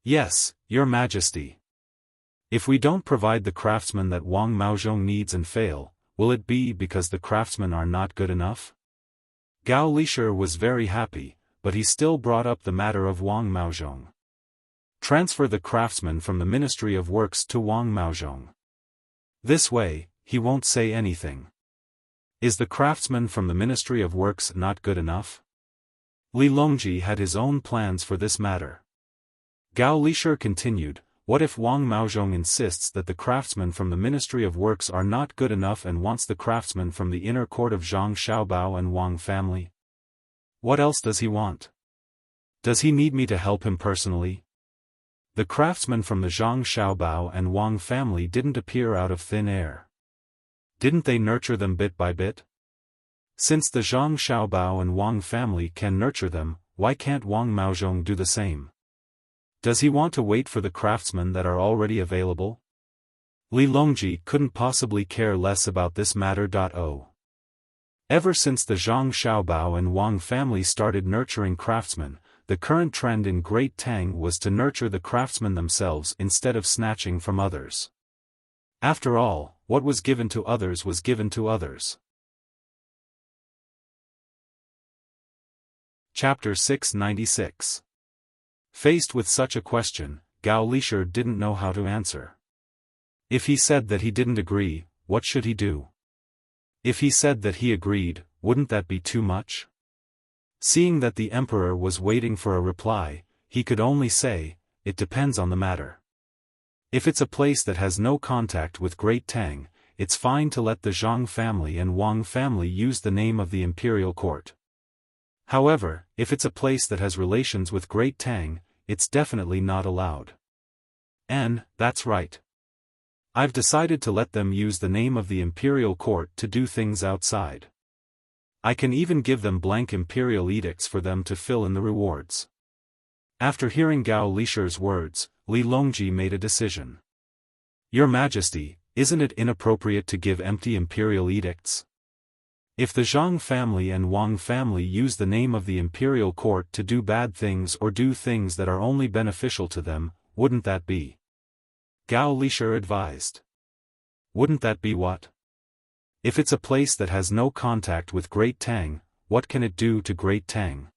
"Yes, Your Majesty. If we don't provide the craftsmen that Wang Maozhong needs and fail, will it be because the craftsmen are not good enough?" Gao Lisher was very happy, but he still brought up the matter of Wang Maozhong. Transfer the craftsmen from the Ministry of Works to Wang Maozhong. This way, he won't say anything. Is the craftsman from the Ministry of Works not good enough? Li Longji had his own plans for this matter. Gao Lishur continued, what if Wang Maozhong insists that the craftsmen from the Ministry of Works are not good enough and wants the craftsmen from the inner court of Zhang Xiaobao and Wang family? What else does he want? Does he need me to help him personally? The craftsmen from the Zhang Xiaobao and Wang family didn't appear out of thin air. Didn't they nurture them bit by bit? Since the Zhang Xiaobao and Wang family can nurture them, why can't Wang Maozhong do the same? Does he want to wait for the craftsmen that are already available? Li Longji couldn't possibly care less about this matter. Ever since the Zhang Xiaobao and Wang family started nurturing craftsmen, the current trend in Great Tang was to nurture the craftsmen themselves instead of snatching from others. After all, what was given to others was given to others. Chapter 696. Faced with such a question, Gao Lishur didn't know how to answer. If he said that he didn't agree, what should he do? If he said that he agreed, wouldn't that be too much? Seeing that the emperor was waiting for a reply, he could only say, it depends on the matter. If it's a place that has no contact with Great Tang, it's fine to let the Zhang family and Wang family use the name of the imperial court. However, if it's a place that has relations with Great Tang, it's definitely not allowed. And, that's right. I've decided to let them use the name of the imperial court to do things outside. I can even give them blank imperial edicts for them to fill in the rewards. After hearing Gao Lishur's words, Li Longji made a decision. Your Majesty, isn't it inappropriate to give empty imperial edicts? If the Zhang family and Wang family use the name of the imperial court to do bad things or do things that are only beneficial to them, wouldn't that be? Gao Lishur advised. Wouldn't that be what? If it's a place that has no contact with Great Tang, what can it do to Great Tang?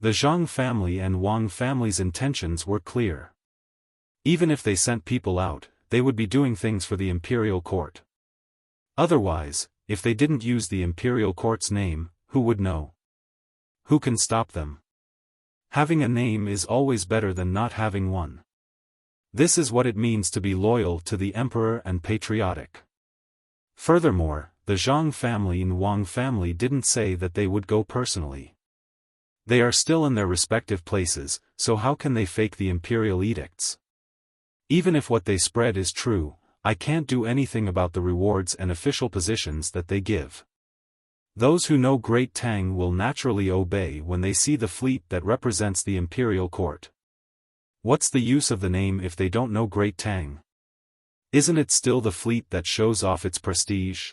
The Zhang family and Wang family's intentions were clear. Even if they sent people out, they would be doing things for the imperial court. Otherwise, if they didn't use the imperial court's name, who would know? Who can stop them? Having a name is always better than not having one. This is what it means to be loyal to the emperor and patriotic. Furthermore, the Zhang family and Wang family didn't say that they would go personally. They are still in their respective places, so how can they fake the imperial edicts? Even if what they spread is true, I can't do anything about the rewards and official positions that they give. Those who know Great Tang will naturally obey when they see the fleet that represents the imperial court. What's the use of the name if they don't know Great Tang? Isn't it still the fleet that shows off its prestige?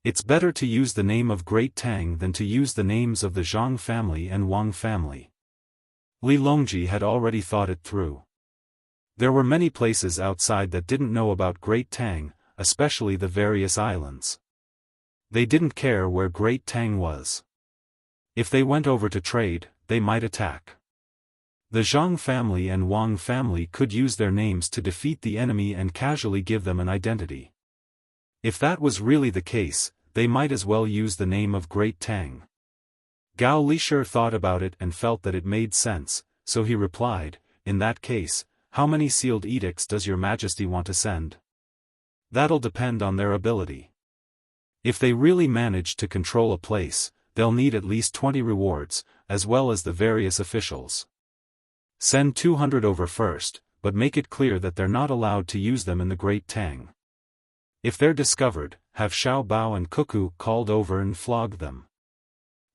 It's better to use the name of Great Tang than to use the names of the Zhang family and Wang family. Li Longji had already thought it through. There were many places outside that didn't know about Great Tang, especially the various islands. They didn't care where Great Tang was. If they went over to trade, they might attack. The Zhang family and Wang family could use their names to defeat the enemy and casually give them an identity. If that was really the case, they might as well use the name of Great Tang. Gao Lishur thought about it and felt that it made sense, so he replied, in that case, how many sealed edicts does your Majesty want to send? That'll depend on their ability. If they really manage to control a place, they'll need at least 20 rewards, as well as the various officials. Send 200 over first, but make it clear that they're not allowed to use them in the Great Tang. If they're discovered, have Xiao Bao and Cuckoo called over and flog them.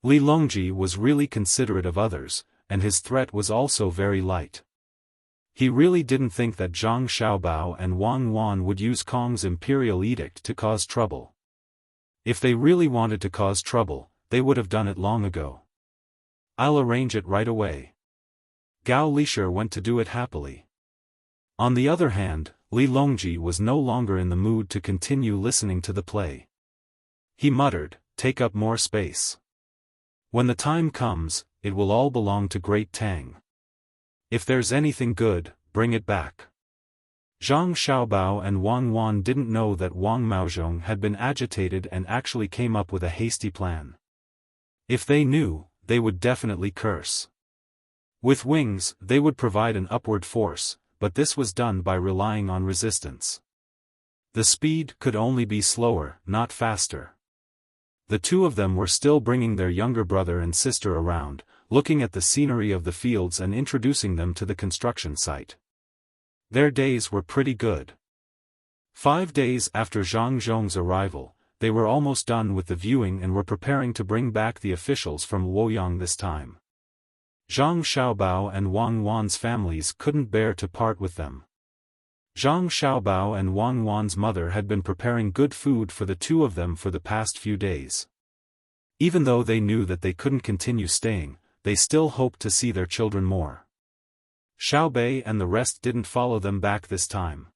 Li Longji was really considerate of others, and his threat was also very light. He really didn't think that Zhang Xiaobao and Wang Wan would use Kong's imperial edict to cause trouble. If they really wanted to cause trouble, they would have done it long ago. I'll arrange it right away. Gao Lishur went to do it happily. On the other hand, Li Longji was no longer in the mood to continue listening to the play. He muttered, take up more space. When the time comes, it will all belong to Great Tang. If there's anything good, bring it back. Zhang Xiaobao and Wang Wan didn't know that Wang Maozhong had been agitated and actually came up with a hasty plan. If they knew, they would definitely curse. With wings, they would provide an upward force, but this was done by relying on resistance. The speed could only be slower, not faster. The two of them were still bringing their younger brother and sister around, looking at the scenery of the fields and introducing them to the construction site. Their days were pretty good. 5 days after Zhang Zhong's arrival, they were almost done with the viewing and were preparing to bring back the officials from Luoyang this time. Zhang Xiaobao and Wang Wan's families couldn't bear to part with them. Zhang Xiaobao and Wang Wan's mother had been preparing good food for the two of them for the past few days. Even though they knew that they couldn't continue staying, they still hoped to see their children more. Xiaobei and the rest didn't follow them back this time.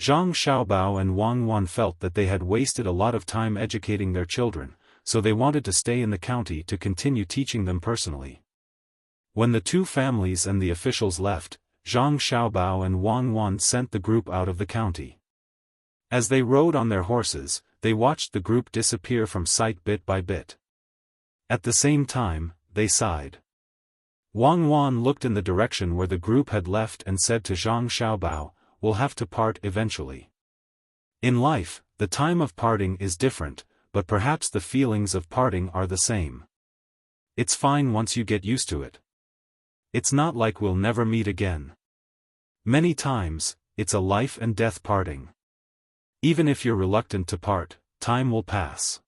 Zhang Xiaobao and Wang Wan felt that they had wasted a lot of time educating their children, so they wanted to stay in the county to continue teaching them personally. When the two families and the officials left, Zhang Xiaobao and Wang Wan sent the group out of the county. As they rode on their horses, they watched the group disappear from sight bit by bit. At the same time, they sighed. Wang Wan looked in the direction where the group had left and said to Zhang Xiaobao, "We'll have to part eventually. In life, the time of parting is different, but perhaps the feelings of parting are the same. It's fine once you get used to it. It's not like we'll never meet again. Many times, it's a life and death parting. Even if you're reluctant to part, time will pass.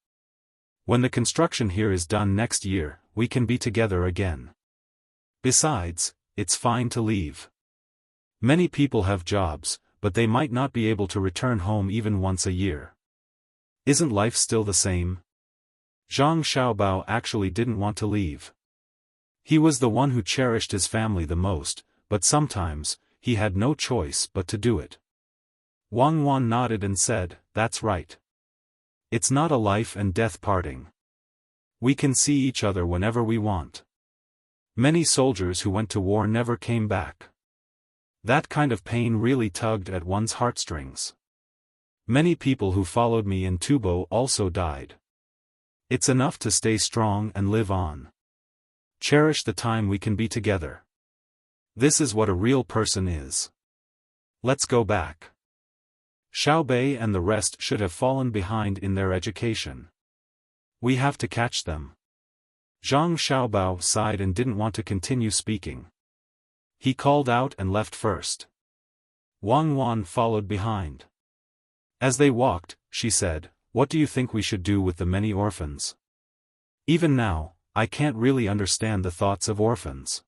When the construction here is done next year, we can be together again. Besides, it's fine to leave. Many people have jobs, but they might not be able to return home even once a year. Isn't life still the same?" Zhang Xiaobao actually didn't want to leave. He was the one who cherished his family the most, but sometimes, he had no choice but to do it. Wang Wan nodded and said, "That's right. It's not a life and death parting. We can see each other whenever we want. Many soldiers who went to war never came back. That kind of pain really tugged at one's heartstrings. Many people who followed me in Tubo also died. It's enough to stay strong and live on. Cherish the time we can be together. This is what a real person is. Let's go back." Xiaobei and the rest should have fallen behind in their education. We have to catch them. Zhang Xiaobao sighed and didn't want to continue speaking. He called out and left first. Wang Wan followed behind. As they walked, she said, "What do you think we should do with the many orphans? Even now, I can't really understand the thoughts of orphans.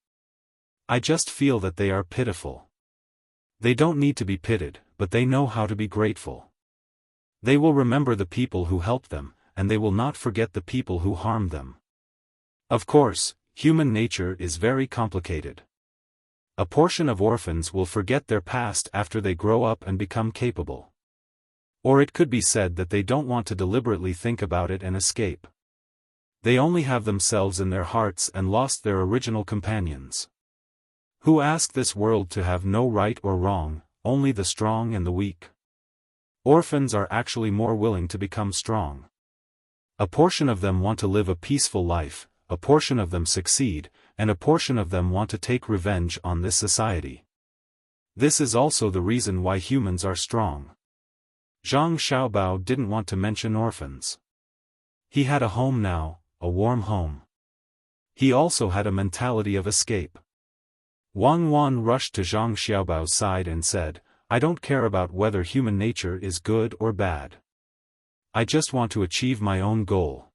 I just feel that they are pitiful. They don't need to be pitied, but they know how to be grateful. They will remember the people who helped them, and they will not forget the people who harmed them. Of course, human nature is very complicated. A portion of orphans will forget their past after they grow up and become capable. Or it could be said that they don't want to deliberately think about it and escape. They only have themselves in their hearts and lost their original companions. Who ask this world to have no right or wrong, only the strong and the weak. Orphans are actually more willing to become strong. A portion of them want to live a peaceful life, a portion of them succeed, and a portion of them want to take revenge on this society. This is also the reason why humans are strong. Zhang Xiaobao didn't want to mention orphans. He had a home now, a warm home. He also had a mentality of escape. Wang Wan rushed to Zhang Xiaobao's side and said, "I don't care about whether human nature is good or bad. I just want to achieve my own goal.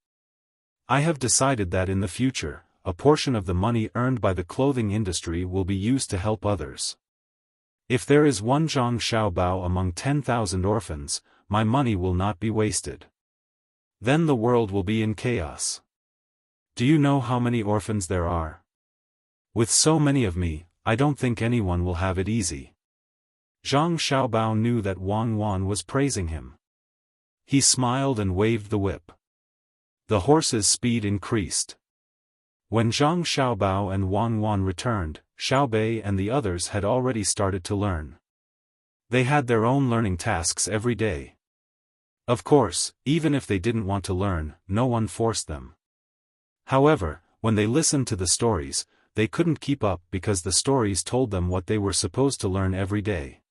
I have decided that in the future, a portion of the money earned by the clothing industry will be used to help others. If there is one Zhang Xiaobao among 10,000 orphans, my money will not be wasted. Then the world will be in chaos. Do you know how many orphans there are? With so many of me, I don't think anyone will have it easy." Zhang Xiaobao knew that Wang Wan was praising him. He smiled and waved the whip. The horse's speed increased. When Zhang Xiaobao and Wang Wan returned, Xiaobei and the others had already started to learn. They had their own learning tasks every day. Of course, even if they didn't want to learn, no one forced them. However, when they listened to the stories, they couldn't keep up because the stories told them what they were supposed to learn every day.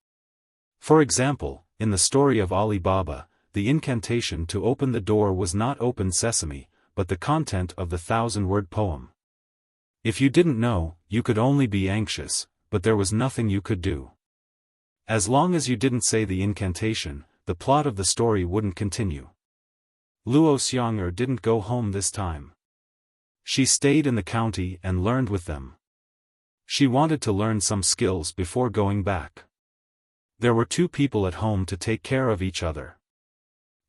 For example, in the story of Ali Baba, the incantation to open the door was not "Open Sesame," but the content of the 1,000-word poem. If you didn't know, you could only be anxious, but there was nothing you could do. As long as you didn't say the incantation, the plot of the story wouldn't continue. Luo Xiang'er didn't go home this time. She stayed in the county and learned with them. She wanted to learn some skills before going back. There were 2 people at home to take care of each other.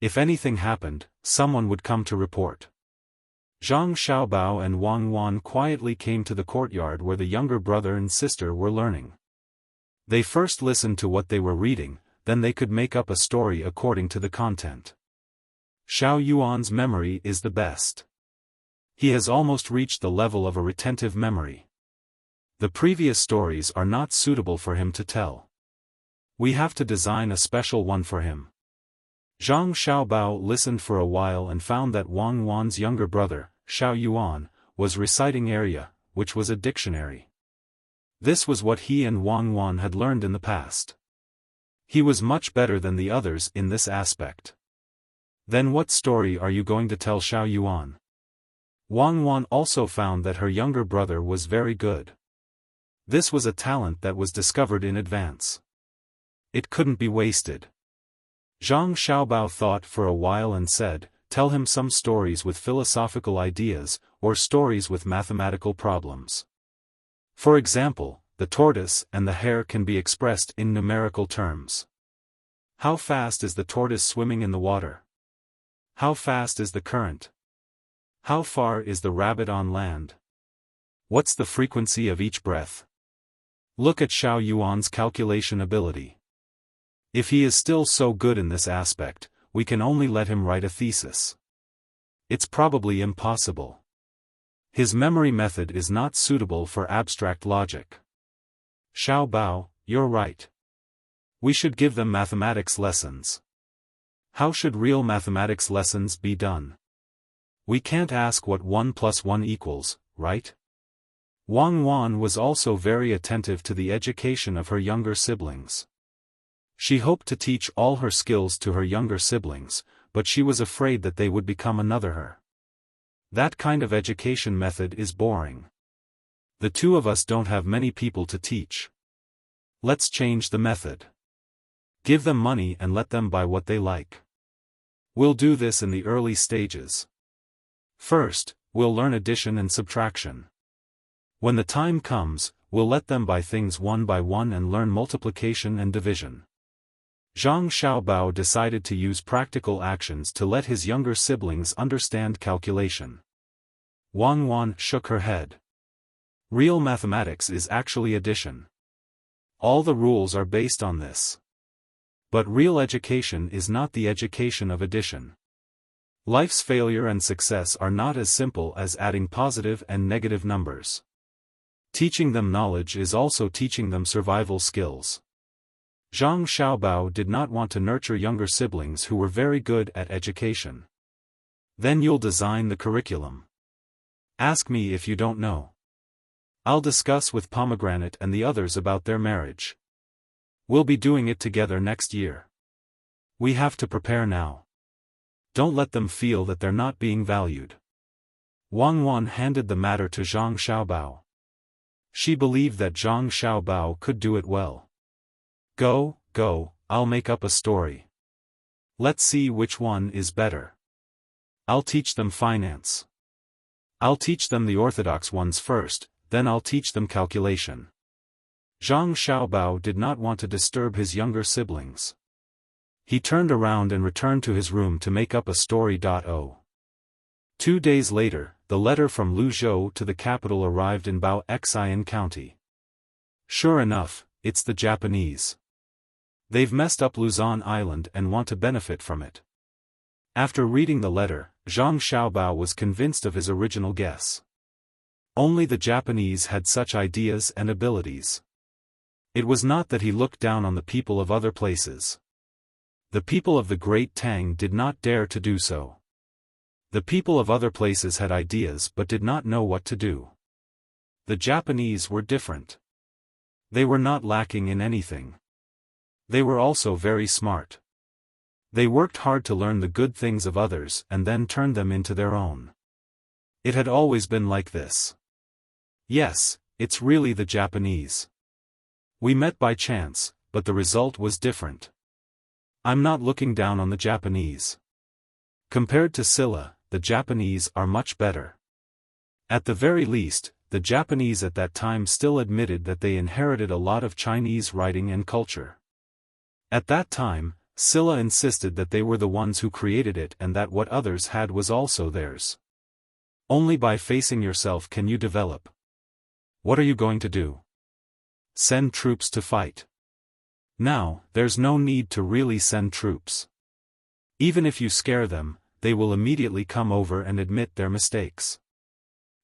If anything happened, someone would come to report. Zhang Xiaobao and Wang Wan quietly came to the courtyard where the younger brother and sister were learning. They first listened to what they were reading, then they could make up a story according to the content. Xiao Yuan's memory is the best. He has almost reached the level of a retentive memory. The previous stories are not suitable for him to tell. We have to design a special one for him. Zhang Xiaobao listened for a while and found that Wang Wan's younger brother, Xiao Yuan, was reciting Arya, which was a dictionary. This was what he and Wang Wan had learned in the past. He was much better than the others in this aspect. Then what story are you going to tell Xiao Yuan? Wang Wan also found that her younger brother was very good. This was a talent that was discovered in advance. It couldn't be wasted. Zhang Xiaobao thought for a while and said, "Tell him some stories with philosophical ideas, or stories with mathematical problems. For example, the tortoise and the hare can be expressed in numerical terms. How fast is the tortoise swimming in the water? How fast is the current? How far is the rabbit on land? What's the frequency of each breath?" Look at Xiao Yuan's calculation ability. If he is still so good in this aspect, we can only let him write a thesis. It's probably impossible. His memory method is not suitable for abstract logic. Xiao Bao, you're right. We should give them mathematics lessons. How should real mathematics lessons be done? We can't ask what 1 + 1 equals, right? Wang Wan was also very attentive to the education of her younger siblings. She hoped to teach all her skills to her younger siblings, but she was afraid that they would become another her. That kind of education method is boring. The 2 of us don't have many people to teach. Let's change the method. Give them money and let them buy what they like. We'll do this in the early stages. First, we'll learn addition and subtraction. When the time comes, we'll let them buy things one by one and learn multiplication and division. Zhang Xiaobao decided to use practical actions to let his younger siblings understand calculation. Wang Wan shook her head. Real mathematics is actually addition. All the rules are based on this. But real education is not the education of addition. Life's failure and success are not as simple as adding positive and negative numbers. Teaching them knowledge is also teaching them survival skills. Zhang Xiaobao did not want to nurture younger siblings who were very good at education. Then you'll design the curriculum. Ask me if you don't know. I'll discuss with Pomegranate and the others about their marriage. We'll be doing it together next year. We have to prepare now. Don't let them feel that they're not being valued. Wang Wan handed the matter to Zhang Xiaobao. She believed that Zhang Xiaobao could do it well. Go, I'll make up a story. Let's see which one is better. I'll teach them finance. I'll teach them the orthodox ones first, then I'll teach them calculation. Zhang Xiaobao did not want to disturb his younger siblings. He turned around and returned to his room to make up a story. 2 days later, the letter from Lu Zhou to the capital arrived in Bao Xian County. Sure enough, it's the Japanese. They've messed up Luzon Island and want to benefit from it. After reading the letter, Zhang Xiaobao was convinced of his original guess. Only the Japanese had such ideas and abilities. It was not that he looked down on the people of other places. The people of the great Tang did not dare to do so. The people of other places had ideas but did not know what to do. The Japanese were different. They were not lacking in anything. They were also very smart. They worked hard to learn the good things of others and then turned them into their own. It had always been like this. Yes, it's really the Japanese. We met by chance, but the result was different. I'm not looking down on the Japanese. Compared to Silla, the Japanese are much better. At the very least, the Japanese at that time still admitted that they inherited a lot of Chinese writing and culture. At that time, Silla insisted that they were the ones who created it and that what others had was also theirs. Only by facing yourself can you develop. What are you going to do? Send troops to fight. Now, there's no need to really send troops. Even if you scare them, they will immediately come over and admit their mistakes.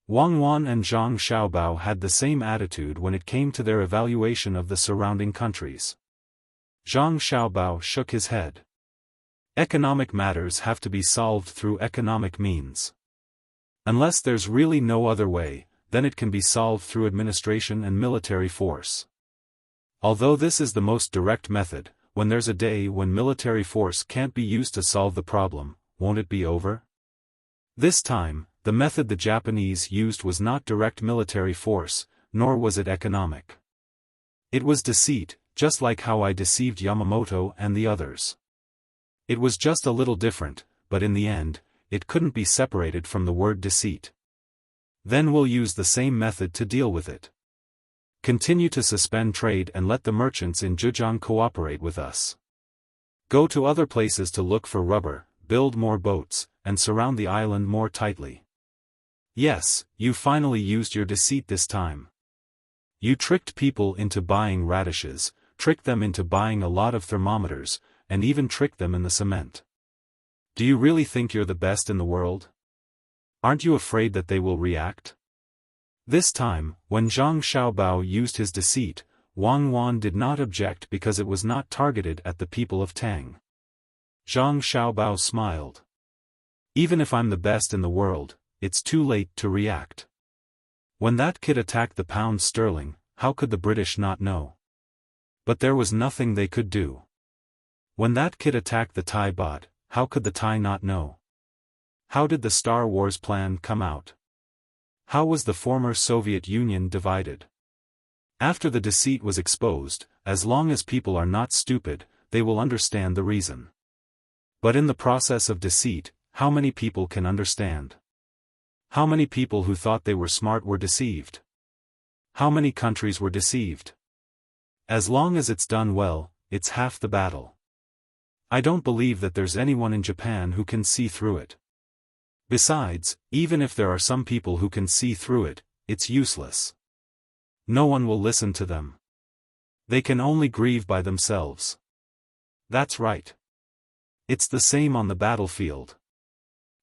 Wang Wan and Zhang Xiaobao had the same attitude when it came to their evaluation of the surrounding countries. Zhang Xiaobao shook his head. Economic matters have to be solved through economic means. Unless there's really no other way, then it can be solved through administration and military force. Although this is the most direct method, when there's a day when military force can't be used to solve the problem, won't it be over? This time, the method the Japanese used was not direct military force, nor was it economic. It was deceit, just like how I deceived Yamamoto and the others. It was just a little different, but in the end, it couldn't be separated from the word deceit. Then we'll use the same method to deal with it. Continue to suspend trade and let the merchants in Zhejiang cooperate with us. Go to other places to look for rubber, build more boats, and surround the island more tightly. Yes, you finally used your deceit this time. You tricked people into buying radishes, tricked them into buying a lot of thermometers, and even tricked them in the cement. Do you really think you're the best in the world? Aren't you afraid that they will react? This time, when Zhang Xiaobao used his deceit, Wang Wan did not object because it was not targeted at the people of Tang. Zhang Xiaobao smiled. Even if I'm the best in the world, it's too late to react. When that kid attacked the pound sterling, how could the British not know? But there was nothing they could do. When that kid attacked the Thai baht, how could the Thai not know? How did the Star Wars plan come out? How was the former Soviet Union divided? After the deceit was exposed, as long as people are not stupid, they will understand the reason. But in the process of deceit, how many people can understand? How many people who thought they were smart were deceived? How many countries were deceived? As long as it's done well, it's half the battle. I don't believe that there's anyone in Japan who can see through it. Besides, even if there are some people who can see through it, it's useless. No one will listen to them. They can only grieve by themselves. That's right. It's the same on the battlefield.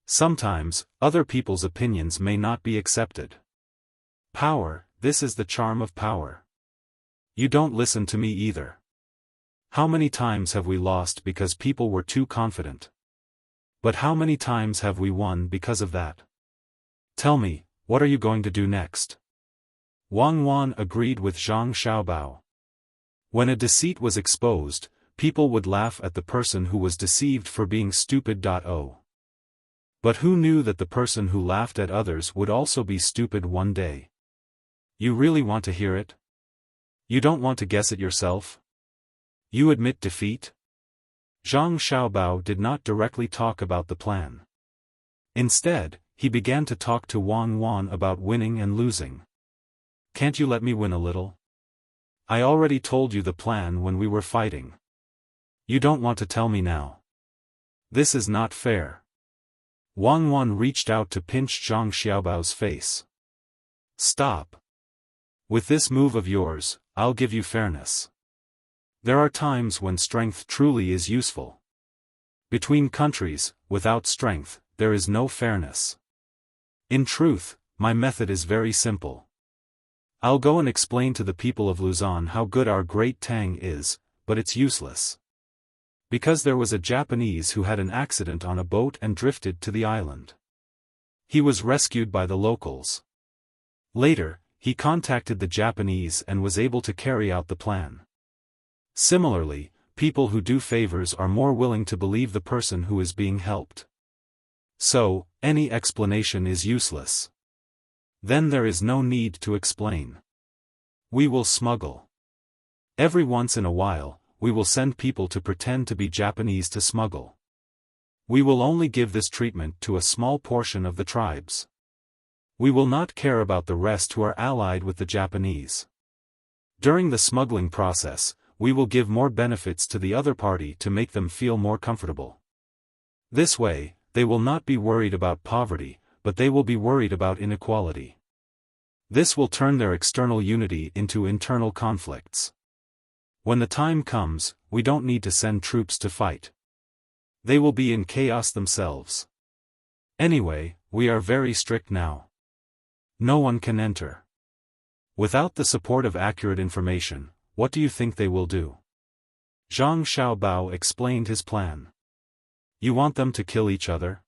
Sometimes, other people's opinions may not be accepted. Power, this is the charm of power. You don't listen to me either. How many times have we lost because people were too confident? But how many times have we won because of that? Tell me, what are you going to do next? Wang Wan agreed with Zhang Xiaobao. When a deceit was exposed, people would laugh at the person who was deceived for being stupid. But who knew that the person who laughed at others would also be stupid one day? You really want to hear it? You don't want to guess it yourself? You admit defeat? Zhang Xiaobao did not directly talk about the plan. Instead, he began to talk to Wang Wan about winning and losing. Can't you let me win a little? I already told you the plan when we were fighting. You don't want to tell me now. This is not fair. Wang Wan reached out to pinch Zhang Xiaobao's face. Stop. With this move of yours, I'll give you fairness. There are times when strength truly is useful. Between countries, without strength, there is no fairness. In truth, my method is very simple. I'll go and explain to the people of Luzon how good our great Tang is, but it's useless. Because there was a Japanese who had an accident on a boat and drifted to the island. He was rescued by the locals. Later, he contacted the Japanese and was able to carry out the plan. Similarly, people who do favors are more willing to believe the person who is being helped. So, any explanation is useless. Then there is no need to explain. We will smuggle. Every once in a while, we will send people to pretend to be Japanese to smuggle. We will only give this treatment to a small portion of the tribes. We will not care about the rest who are allied with the Japanese. During the smuggling process, we will give more benefits to the other party to make them feel more comfortable. This way, they will not be worried about poverty, but they will be worried about inequality. This will turn their external unity into internal conflicts. When the time comes, we don't need to send troops to fight. They will be in chaos themselves. Anyway, we are very strict now. No one can enter. Without the support of accurate information, what do you think they will do? Zhang Xiaobao explained his plan. You want them to kill each other?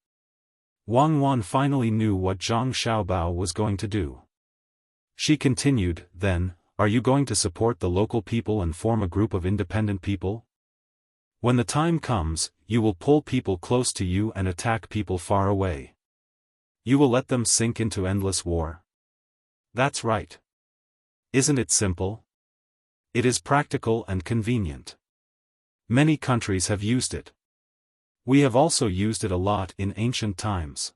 Wang Wan finally knew what Zhang Xiaobao was going to do. She continued, then, are you going to support the local people and form a group of independent people? When the time comes, you will pull people close to you and attack people far away. You will let them sink into endless war? That's right. Isn't it simple? It is practical and convenient. Many countries have used it. We have also used it a lot in ancient times.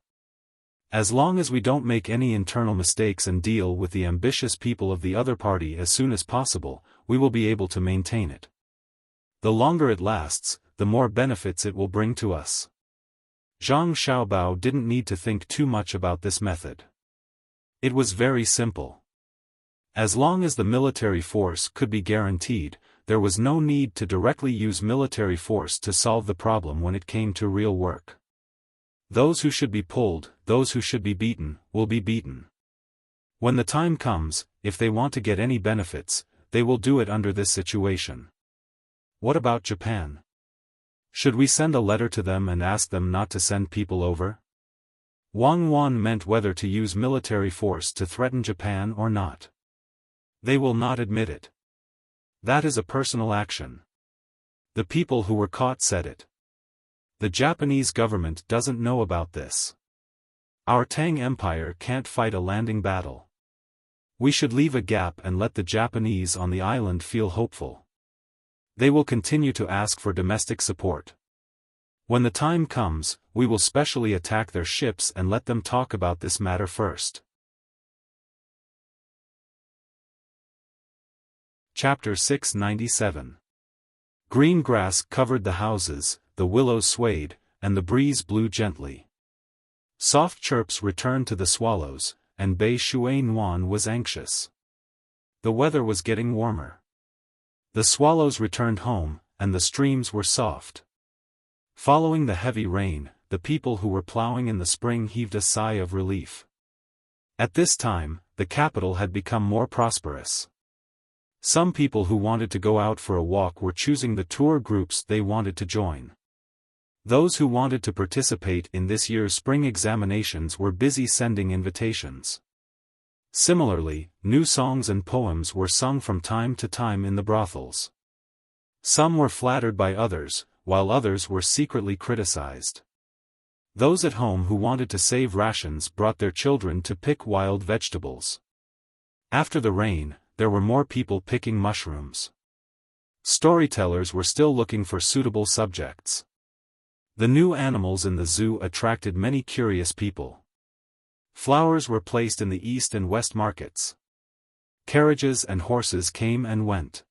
As long as we don't make any internal mistakes and deal with the ambitious people of the other party as soon as possible, we will be able to maintain it. The longer it lasts, the more benefits it will bring to us. Zhang Xiaobao didn't need to think too much about this method. It was very simple. As long as the military force could be guaranteed, there was no need to directly use military force to solve the problem when it came to real work. Those who should be pulled, those who should be beaten, will be beaten. When the time comes, if they want to get any benefits, they will do it under this situation. What about Japan? Should we send a letter to them and ask them not to send people over? Wang Wan meant whether to use military force to threaten Japan or not. They will not admit it. That is a personal action. The people who were caught said it. The Japanese government doesn't know about this. Our Tang Empire can't fight a landing battle. We should leave a gap and let the Japanese on the island feel hopeful. They will continue to ask for domestic support. When the time comes, we will specially attack their ships and let them talk about this matter first. Chapter 697. Green grass covered the houses, the willows swayed, and the breeze blew gently. Soft chirps returned to the swallows, and Bei Xuan was anxious. The weather was getting warmer. The swallows returned home, and the streams were soft. Following the heavy rain, the people who were plowing in the spring heaved a sigh of relief. At this time, the capital had become more prosperous. Some people who wanted to go out for a walk were choosing the tour groups they wanted to join. Those who wanted to participate in this year's spring examinations were busy sending invitations. Similarly, new songs and poems were sung from time to time in the brothels. Some were flattered by others, while others were secretly criticized. Those at home who wanted to save rations brought their children to pick wild vegetables. After the rain, there were more people picking mushrooms. Storytellers were still looking for suitable subjects. The new animals in the zoo attracted many curious people. Flowers were placed in the east and west markets. Carriages and horses came and went.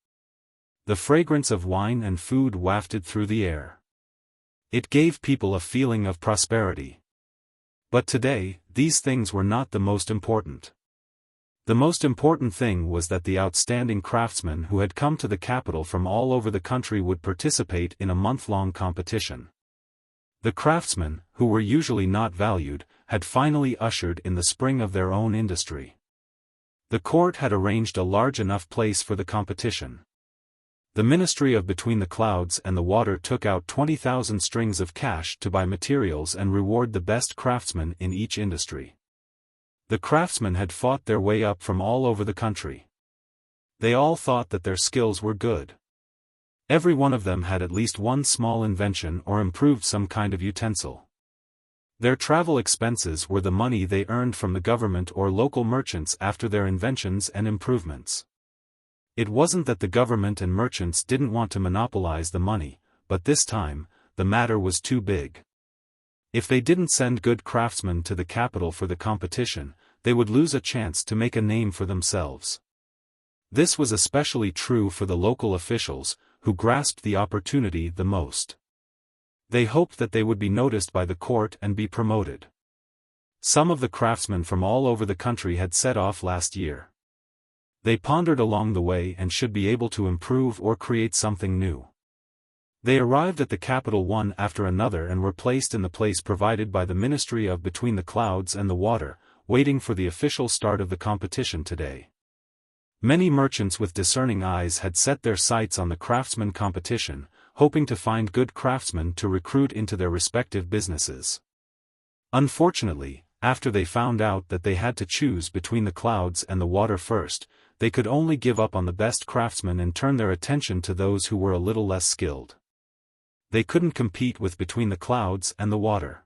The fragrance of wine and food wafted through the air. It gave people a feeling of prosperity. But today, these things were not the most important. The most important thing was that the outstanding craftsmen who had come to the capital from all over the country would participate in a month-long competition. The craftsmen, who were usually not valued, had finally ushered in the spring of their own industry. The court had arranged a large enough place for the competition. The Ministry of Between the Clouds and the Water took out 20,000 strings of cash to buy materials and reward the best craftsmen in each industry. The craftsmen had fought their way up from all over the country. They all thought that their skills were good. Every one of them had at least one small invention or improved some kind of utensil. Their travel expenses were the money they earned from the government or local merchants after their inventions and improvements. It wasn't that the government and merchants didn't want to monopolize the money, but this time, the matter was too big. If they didn't send good craftsmen to the capital for the competition, they would lose a chance to make a name for themselves. This was especially true for the local officials, who grasped the opportunity the most. They hoped that they would be noticed by the court and be promoted. Some of the craftsmen from all over the country had set off last year. They pondered along the way and should be able to improve or create something new. They arrived at the capital one after another and were placed in the place provided by the Ministry of Between the Clouds and the Water, waiting for the official start of the competition today. Many merchants with discerning eyes had set their sights on the craftsman competition, hoping to find good craftsmen to recruit into their respective businesses. Unfortunately, after they found out that they had to choose between the clouds and the water first, they could only give up on the best craftsmen and turn their attention to those who were a little less skilled. They couldn't compete with Between the Clouds and the Water.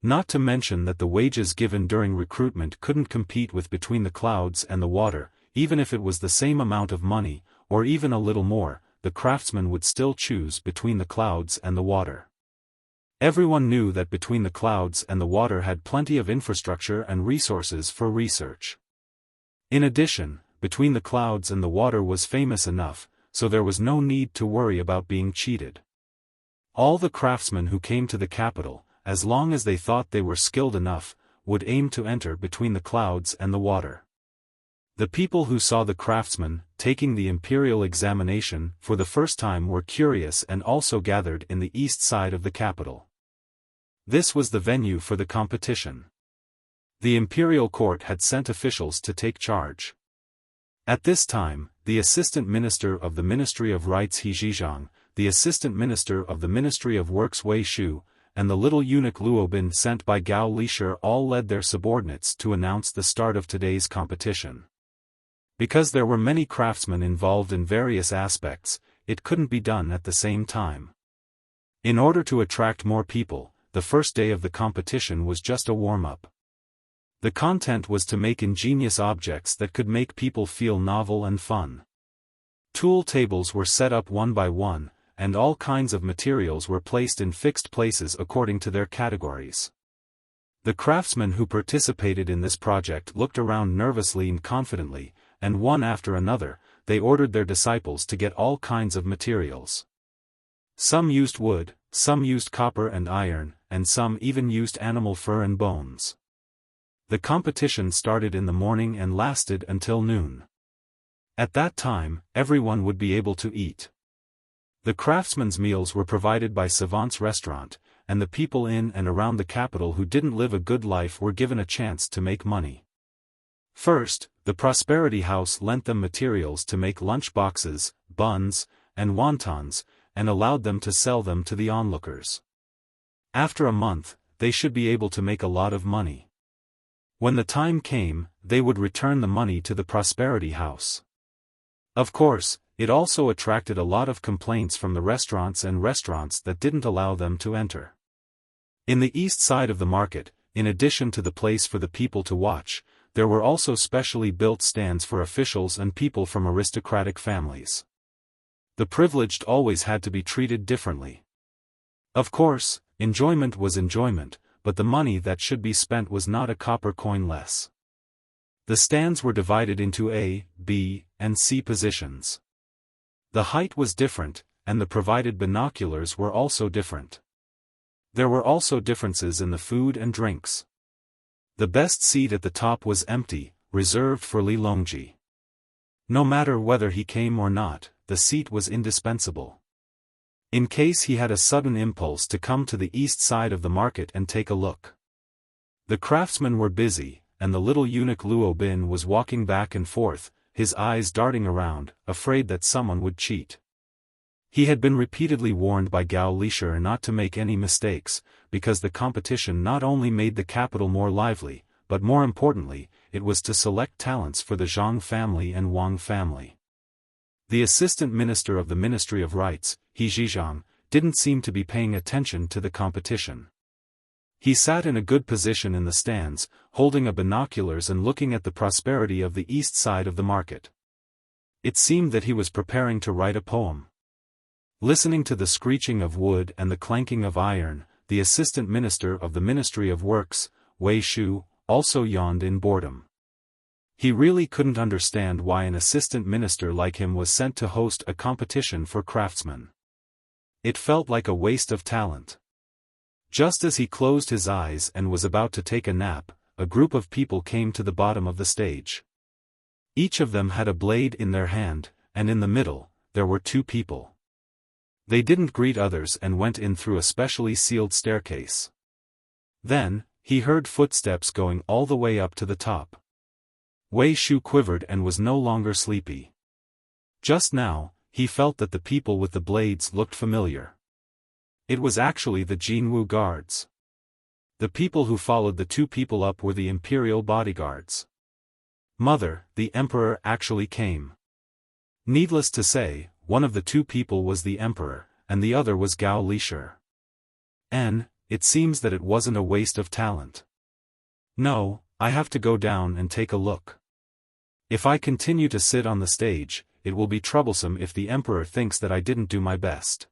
Not to mention that the wages given during recruitment couldn't compete with Between the Clouds and the Water. Even if it was the same amount of money, or even a little more, the craftsmen would still choose Between the Clouds and the Water. Everyone knew that Between the Clouds and the Water had plenty of infrastructure and resources for research. In addition, Between the Clouds and the Water was famous enough, so there was no need to worry about being cheated. All the craftsmen who came to the capital, as long as they thought they were skilled enough, would aim to enter Between the Clouds and the Water. The people who saw the craftsmen taking the imperial examination for the first time were curious and also gathered in the east side of the capital. This was the venue for the competition. The imperial court had sent officials to take charge. At this time, the assistant minister of the Ministry of Rites He Zhizhang, the assistant minister of the Ministry of Works Wei Shu, and the little eunuch Luobin sent by Gao Lisher all led their subordinates to announce the start of today's competition. Because there were many craftsmen involved in various aspects, it couldn't be done at the same time. In order to attract more people, the first day of the competition was just a warm-up. The content was to make ingenious objects that could make people feel novel and fun. Tool tables were set up one by one, and all kinds of materials were placed in fixed places according to their categories. The craftsmen who participated in this project looked around nervously and confidently, and one after another, they ordered their disciples to get all kinds of materials. Some used wood, some used copper and iron, and some even used animal fur and bones. The competition started in the morning and lasted until noon. At that time, everyone would be able to eat. The craftsmen's meals were provided by Savant's restaurant, and the people in and around the capital who didn't live a good life were given a chance to make money. First, the Prosperity House lent them materials to make lunch boxes, buns, and wontons, and allowed them to sell them to the onlookers. After a month, they should be able to make a lot of money. When the time came, they would return the money to the Prosperity House. Of course, it also attracted a lot of complaints from the restaurants that didn't allow them to enter. In the east side of the market, in addition to the place for the people to watch, there were also specially built stands for officials and people from aristocratic families. The privileged always had to be treated differently. Of course, enjoyment was enjoyment, but the money that should be spent was not a copper coin less. The stands were divided into A, B, and C positions. The height was different, and the provided binoculars were also different. There were also differences in the food and drinks. The best seat at the top was empty, reserved for Li Longji. No matter whether he came or not, the seat was indispensable. In case he had a sudden impulse to come to the east side of the market and take a look. The craftsmen were busy, and the little eunuch Luo Bin was walking back and forth, his eyes darting around, afraid that someone would cheat. He had been repeatedly warned by Gao Lisher not to make any mistakes, because the competition not only made the capital more lively, but more importantly, it was to select talents for the Zhang family and Wang family. The assistant minister of the Ministry of Rites, He Zhizhang, didn't seem to be paying attention to the competition. He sat in a good position in the stands, holding a binoculars and looking at the prosperity of the east side of the market. It seemed that he was preparing to write a poem. Listening to the screeching of wood and the clanking of iron, the assistant minister of the Ministry of Works, Wei Shu, also yawned in boredom. He really couldn't understand why an assistant minister like him was sent to host a competition for craftsmen. It felt like a waste of talent. Just as he closed his eyes and was about to take a nap, a group of people came to the bottom of the stage. Each of them had a blade in their hand, and in the middle, there were two people. They didn't greet others and went in through a specially sealed staircase. Then, he heard footsteps going all the way up to the top. Wei Shu quivered and was no longer sleepy. Just now, he felt that the people with the blades looked familiar. It was actually the Jinwu guards. The people who followed the two people up were the imperial bodyguards. Mother, the emperor actually came. Needless to say, one of the two people was the emperor, and the other was Gao Lisher. And, it seems that it wasn't a waste of talent. No, I have to go down and take a look. If I continue to sit on the stage, it will be troublesome if the emperor thinks that I didn't do my best.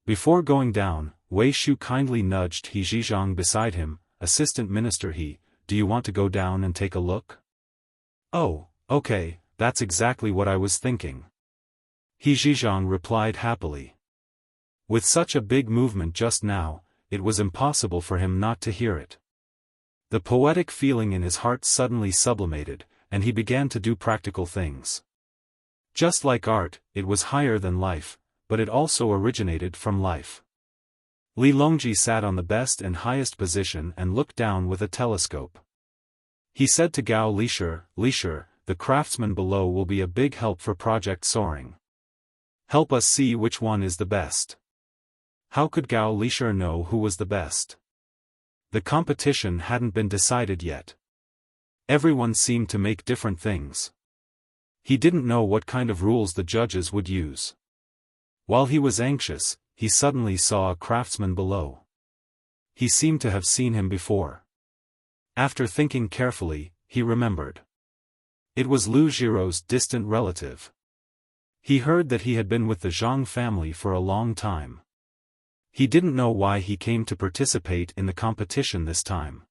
Before going down, Wei Shu kindly nudged He Zhizhang beside him. Assistant Minister He, do you want to go down and take a look? Oh, okay, that's exactly what I was thinking. He Zhizhang replied happily. With such a big movement just now, it was impossible for him not to hear it. The poetic feeling in his heart suddenly sublimated, and he began to do practical things. Just like art, it was higher than life, but it also originated from life. Li Longji sat on the best and highest position and looked down with a telescope. He said to Gao Lisher, Lisher, the craftsman below will be a big help for Project Soaring. Help us see which one is the best. How could Gao Lisher know who was the best? The competition hadn't been decided yet. Everyone seemed to make different things. He didn't know what kind of rules the judges would use. While he was anxious, he suddenly saw a craftsman below. He seemed to have seen him before. After thinking carefully, he remembered. It was Lu Jiro's distant relative. He heard that he had been with the Zhang family for a long time. He didn't know why he came to participate in the competition this time.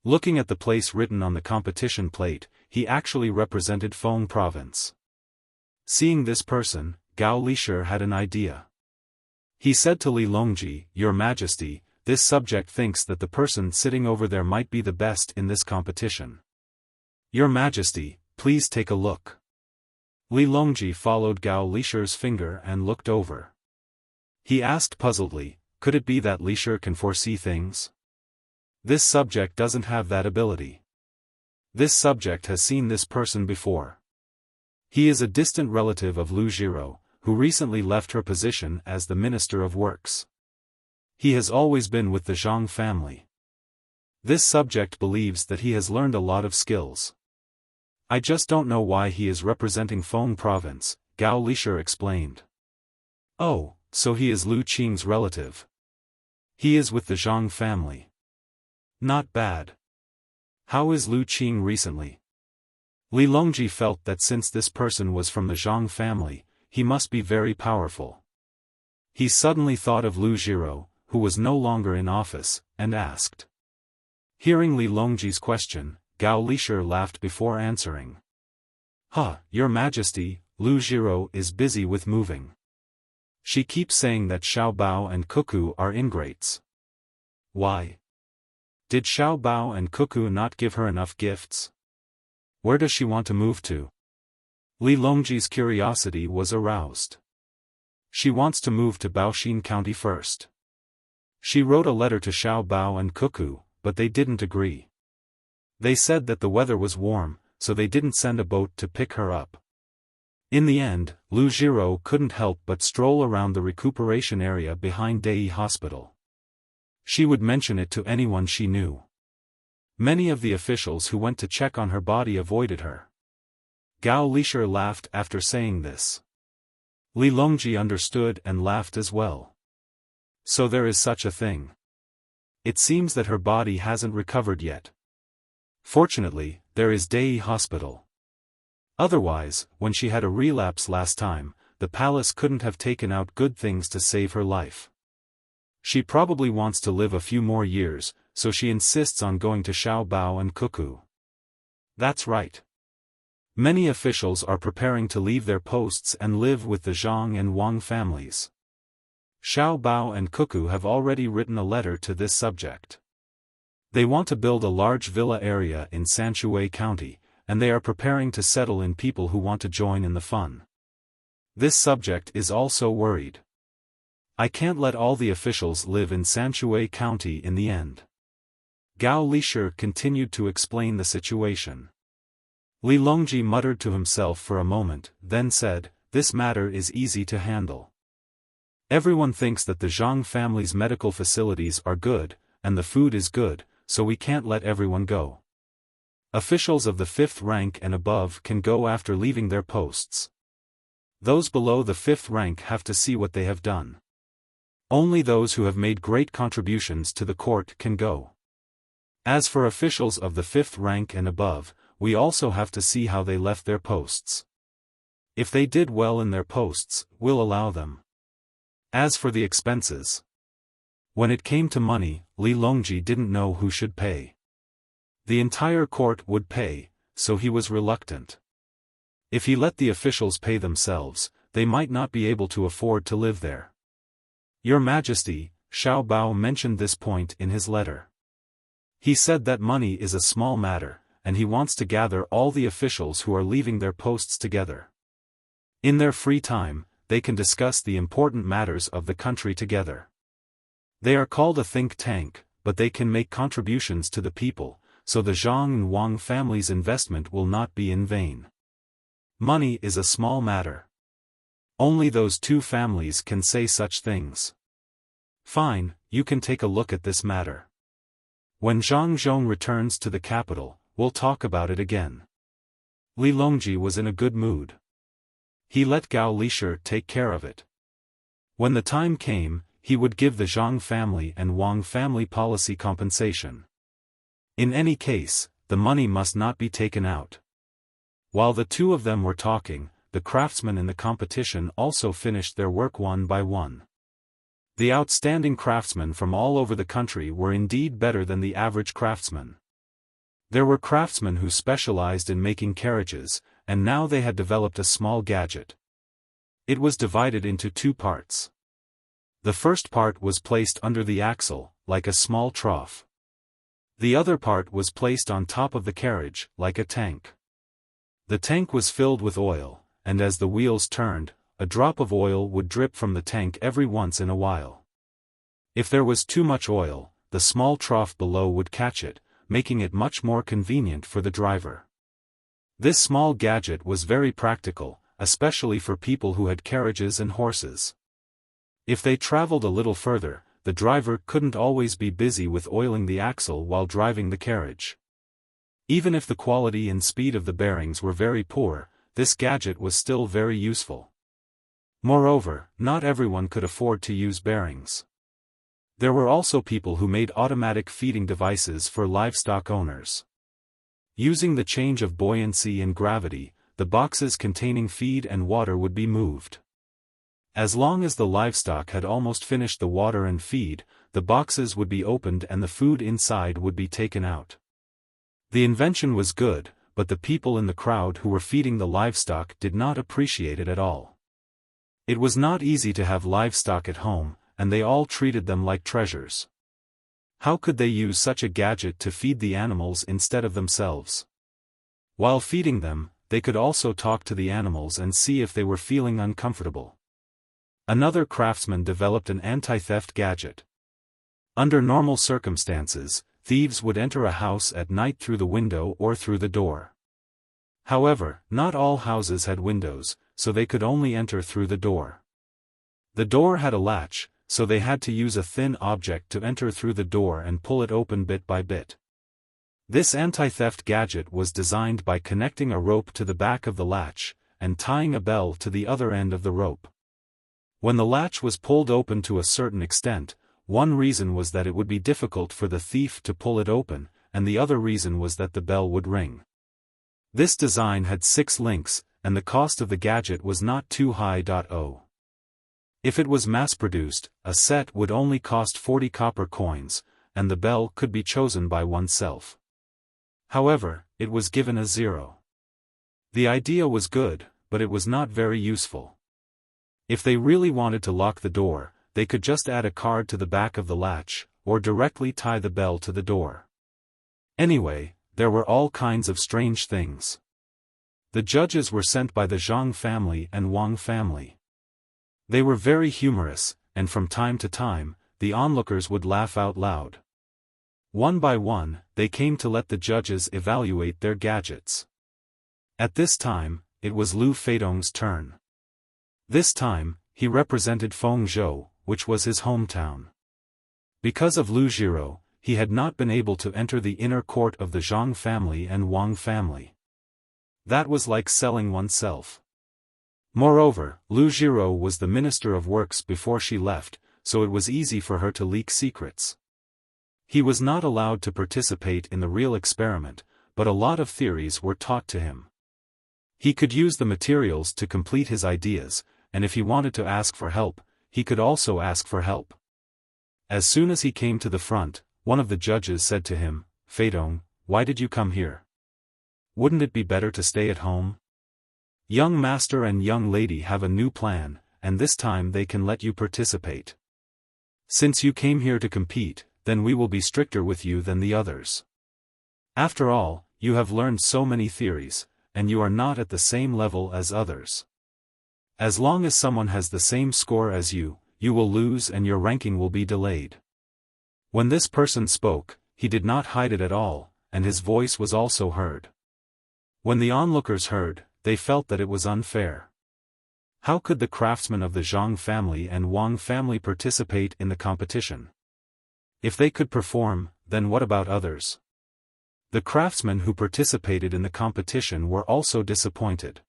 Looking at the place written on the competition plate, he actually represented Feng Province. Seeing this person, Gao Lisher had an idea. He said to Li Longji, Your Majesty, this subject thinks that the person sitting over there might be the best in this competition. Your Majesty, please take a look. Li Longji followed Gao Lisher's finger and looked over. He asked puzzledly, could it be that Lisher can foresee things? This subject doesn't have that ability. This subject has seen this person before. He is a distant relative of Lu Jiro, who recently left her position as the Minister of Works. He has always been with the Zhang family. This subject believes that he has learned a lot of skills. I just don't know why he is representing Feng Province, Gao Lisher explained. Oh, so he is Lu Qing's relative. He is with the Zhang family. Not bad. How is Lu Qing recently? Li Longji felt that since this person was from the Zhang family, he must be very powerful. He suddenly thought of Lu Jiro, who was no longer in office, and asked. Hearing Li Longji's question, Gao Lisher laughed before answering. Your Majesty, Lu Jiro is busy with moving. She keeps saying that Xiao Bao and Cuckoo are ingrates. Why? Did Xiao Bao and Cuckoo not give her enough gifts? Where does she want to move to? Li Longji's curiosity was aroused. She wants to move to Baoxin County first. She wrote a letter to Xiao Bao and Cuckoo, but they didn't agree. They said that the weather was warm, so they didn't send a boat to pick her up. In the end, Lu Jiro couldn't help but stroll around the recuperation area behind Dei Hospital. She would mention it to anyone she knew. Many of the officials who went to check on her body avoided her. Gao Lishir laughed after saying this. Li Longji understood and laughed as well. So there is such a thing. It seems that her body hasn't recovered yet. Fortunately, there is Dei Hospital. Otherwise, when she had a relapse last time, the palace couldn't have taken out good things to save her life. She probably wants to live a few more years, so she insists on going to Xiaobao and Cuckoo. That's right. Many officials are preparing to leave their posts and live with the Zhang and Wang families. Xiaobao and Cuckoo have already written a letter to this subject. They want to build a large villa area in Sanshui County, and they are preparing to settle in people who want to join in the fun. This subject is also worried. I can't let all the officials live in Sanshui County in the end. Gao Lishir continued to explain the situation. Li Longji muttered to himself for a moment, then said, "This matter is easy to handle. Everyone thinks that the Zhang family's medical facilities are good, and the food is good, so we can't let everyone go. Officials of the 5th rank and above can go after leaving their posts. Those below the 5th rank have to see what they have done. Only those who have made great contributions to the court can go. As for officials of the 5th rank and above, we also have to see how they left their posts. If they did well in their posts, we'll allow them. As for the expenses." When it came to money, Li Longji didn't know who should pay. The entire court would pay, so he was reluctant. If he let the officials pay themselves, they might not be able to afford to live there. "Your Majesty," Xiao Bao mentioned this point in his letter. He said that money is a small matter, and he wants to gather all the officials who are leaving their posts together. In their free time, they can discuss the important matters of the country together. They are called a think tank, but they can make contributions to the people, so the Zhang and Wang family's investment will not be in vain. Money is a small matter. Only those two families can say such things. Fine, you can take a look at this matter. When Zhang Zhong returns to the capital, we'll talk about it again. Li Longji was in a good mood. He let Gao Lishir take care of it. When the time came, he would give the Zhang family and Wang family policy compensation. In any case, the money must not be taken out. While the two of them were talking, the craftsmen in the competition also finished their work one by one. The outstanding craftsmen from all over the country were indeed better than the average craftsman. There were craftsmen who specialized in making carriages, and now they had developed a small gadget. It was divided into two parts. The first part was placed under the axle, like a small trough. The other part was placed on top of the carriage, like a tank. The tank was filled with oil, and as the wheels turned, a drop of oil would drip from the tank every once in a while. If there was too much oil, the small trough below would catch it, making it much more convenient for the driver. This small gadget was very practical, especially for people who had carriages and horses. If they traveled a little further, the driver couldn't always be busy with oiling the axle while driving the carriage. Even if the quality and speed of the bearings were very poor, this gadget was still very useful. Moreover, not everyone could afford to use bearings. There were also people who made automatic feeding devices for livestock owners. Using the change of buoyancy and gravity, the boxes containing feed and water would be moved. As long as the livestock had almost finished the water and feed, the boxes would be opened and the food inside would be taken out. The invention was good, but the people in the crowd who were feeding the livestock did not appreciate it at all. It was not easy to have livestock at home, and they all treated them like treasures. How could they use such a gadget to feed the animals instead of themselves? While feeding them, they could also talk to the animals and see if they were feeling uncomfortable. Another craftsman developed an anti-theft gadget. Under normal circumstances, thieves would enter a house at night through the window or through the door. However, not all houses had windows, so they could only enter through the door. The door had a latch, so they had to use a thin object to enter through the door and pull it open bit by bit. This anti-theft gadget was designed by connecting a rope to the back of the latch, and tying a bell to the other end of the rope. When the latch was pulled open to a certain extent, one reason was that it would be difficult for the thief to pull it open, and the other reason was that the bell would ring. This design had 6 links, and the cost of the gadget was not too high. If it was mass-produced, a set would only cost 40 copper coins, and the bell could be chosen by oneself. However, it was given a 0. The idea was good, but it was not very useful. If they really wanted to lock the door, they could just add a card to the back of the latch, or directly tie the bell to the door. Anyway, there were all kinds of strange things. The judges were sent by the Zhang family and Wang family. They were very humorous, and from time to time, the onlookers would laugh out loud. One by one, they came to let the judges evaluate their gadgets. At this time, it was Lu Feidong's turn. This time, he represented Fengzhou, which was his hometown. Because of Lu Jiro, he had not been able to enter the inner court of the Zhang family and Wang family. That was like selling oneself. Moreover, Lu Jiro was the Minister of Works before she left, so it was easy for her to leak secrets. He was not allowed to participate in the real experiment, but a lot of theories were taught to him. He could use the materials to complete his ideas, and if he wanted to ask for help, he could also ask for help. As soon as he came to the front, one of the judges said to him, "Feidong, why did you come here? Wouldn't it be better to stay at home? Young master and young lady have a new plan, and this time they can let you participate. Since you came here to compete, then we will be stricter with you than the others. After all, you have learned so many theories, and you are not at the same level as others. As long as someone has the same score as you, you will lose and your ranking will be delayed." When this person spoke, he did not hide it at all, and his voice was also heard. When the onlookers heard, they felt that it was unfair. How could the craftsmen of the Zhang family and Wang family participate in the competition? If they could perform, then what about others? The craftsmen who participated in the competition were also disappointed.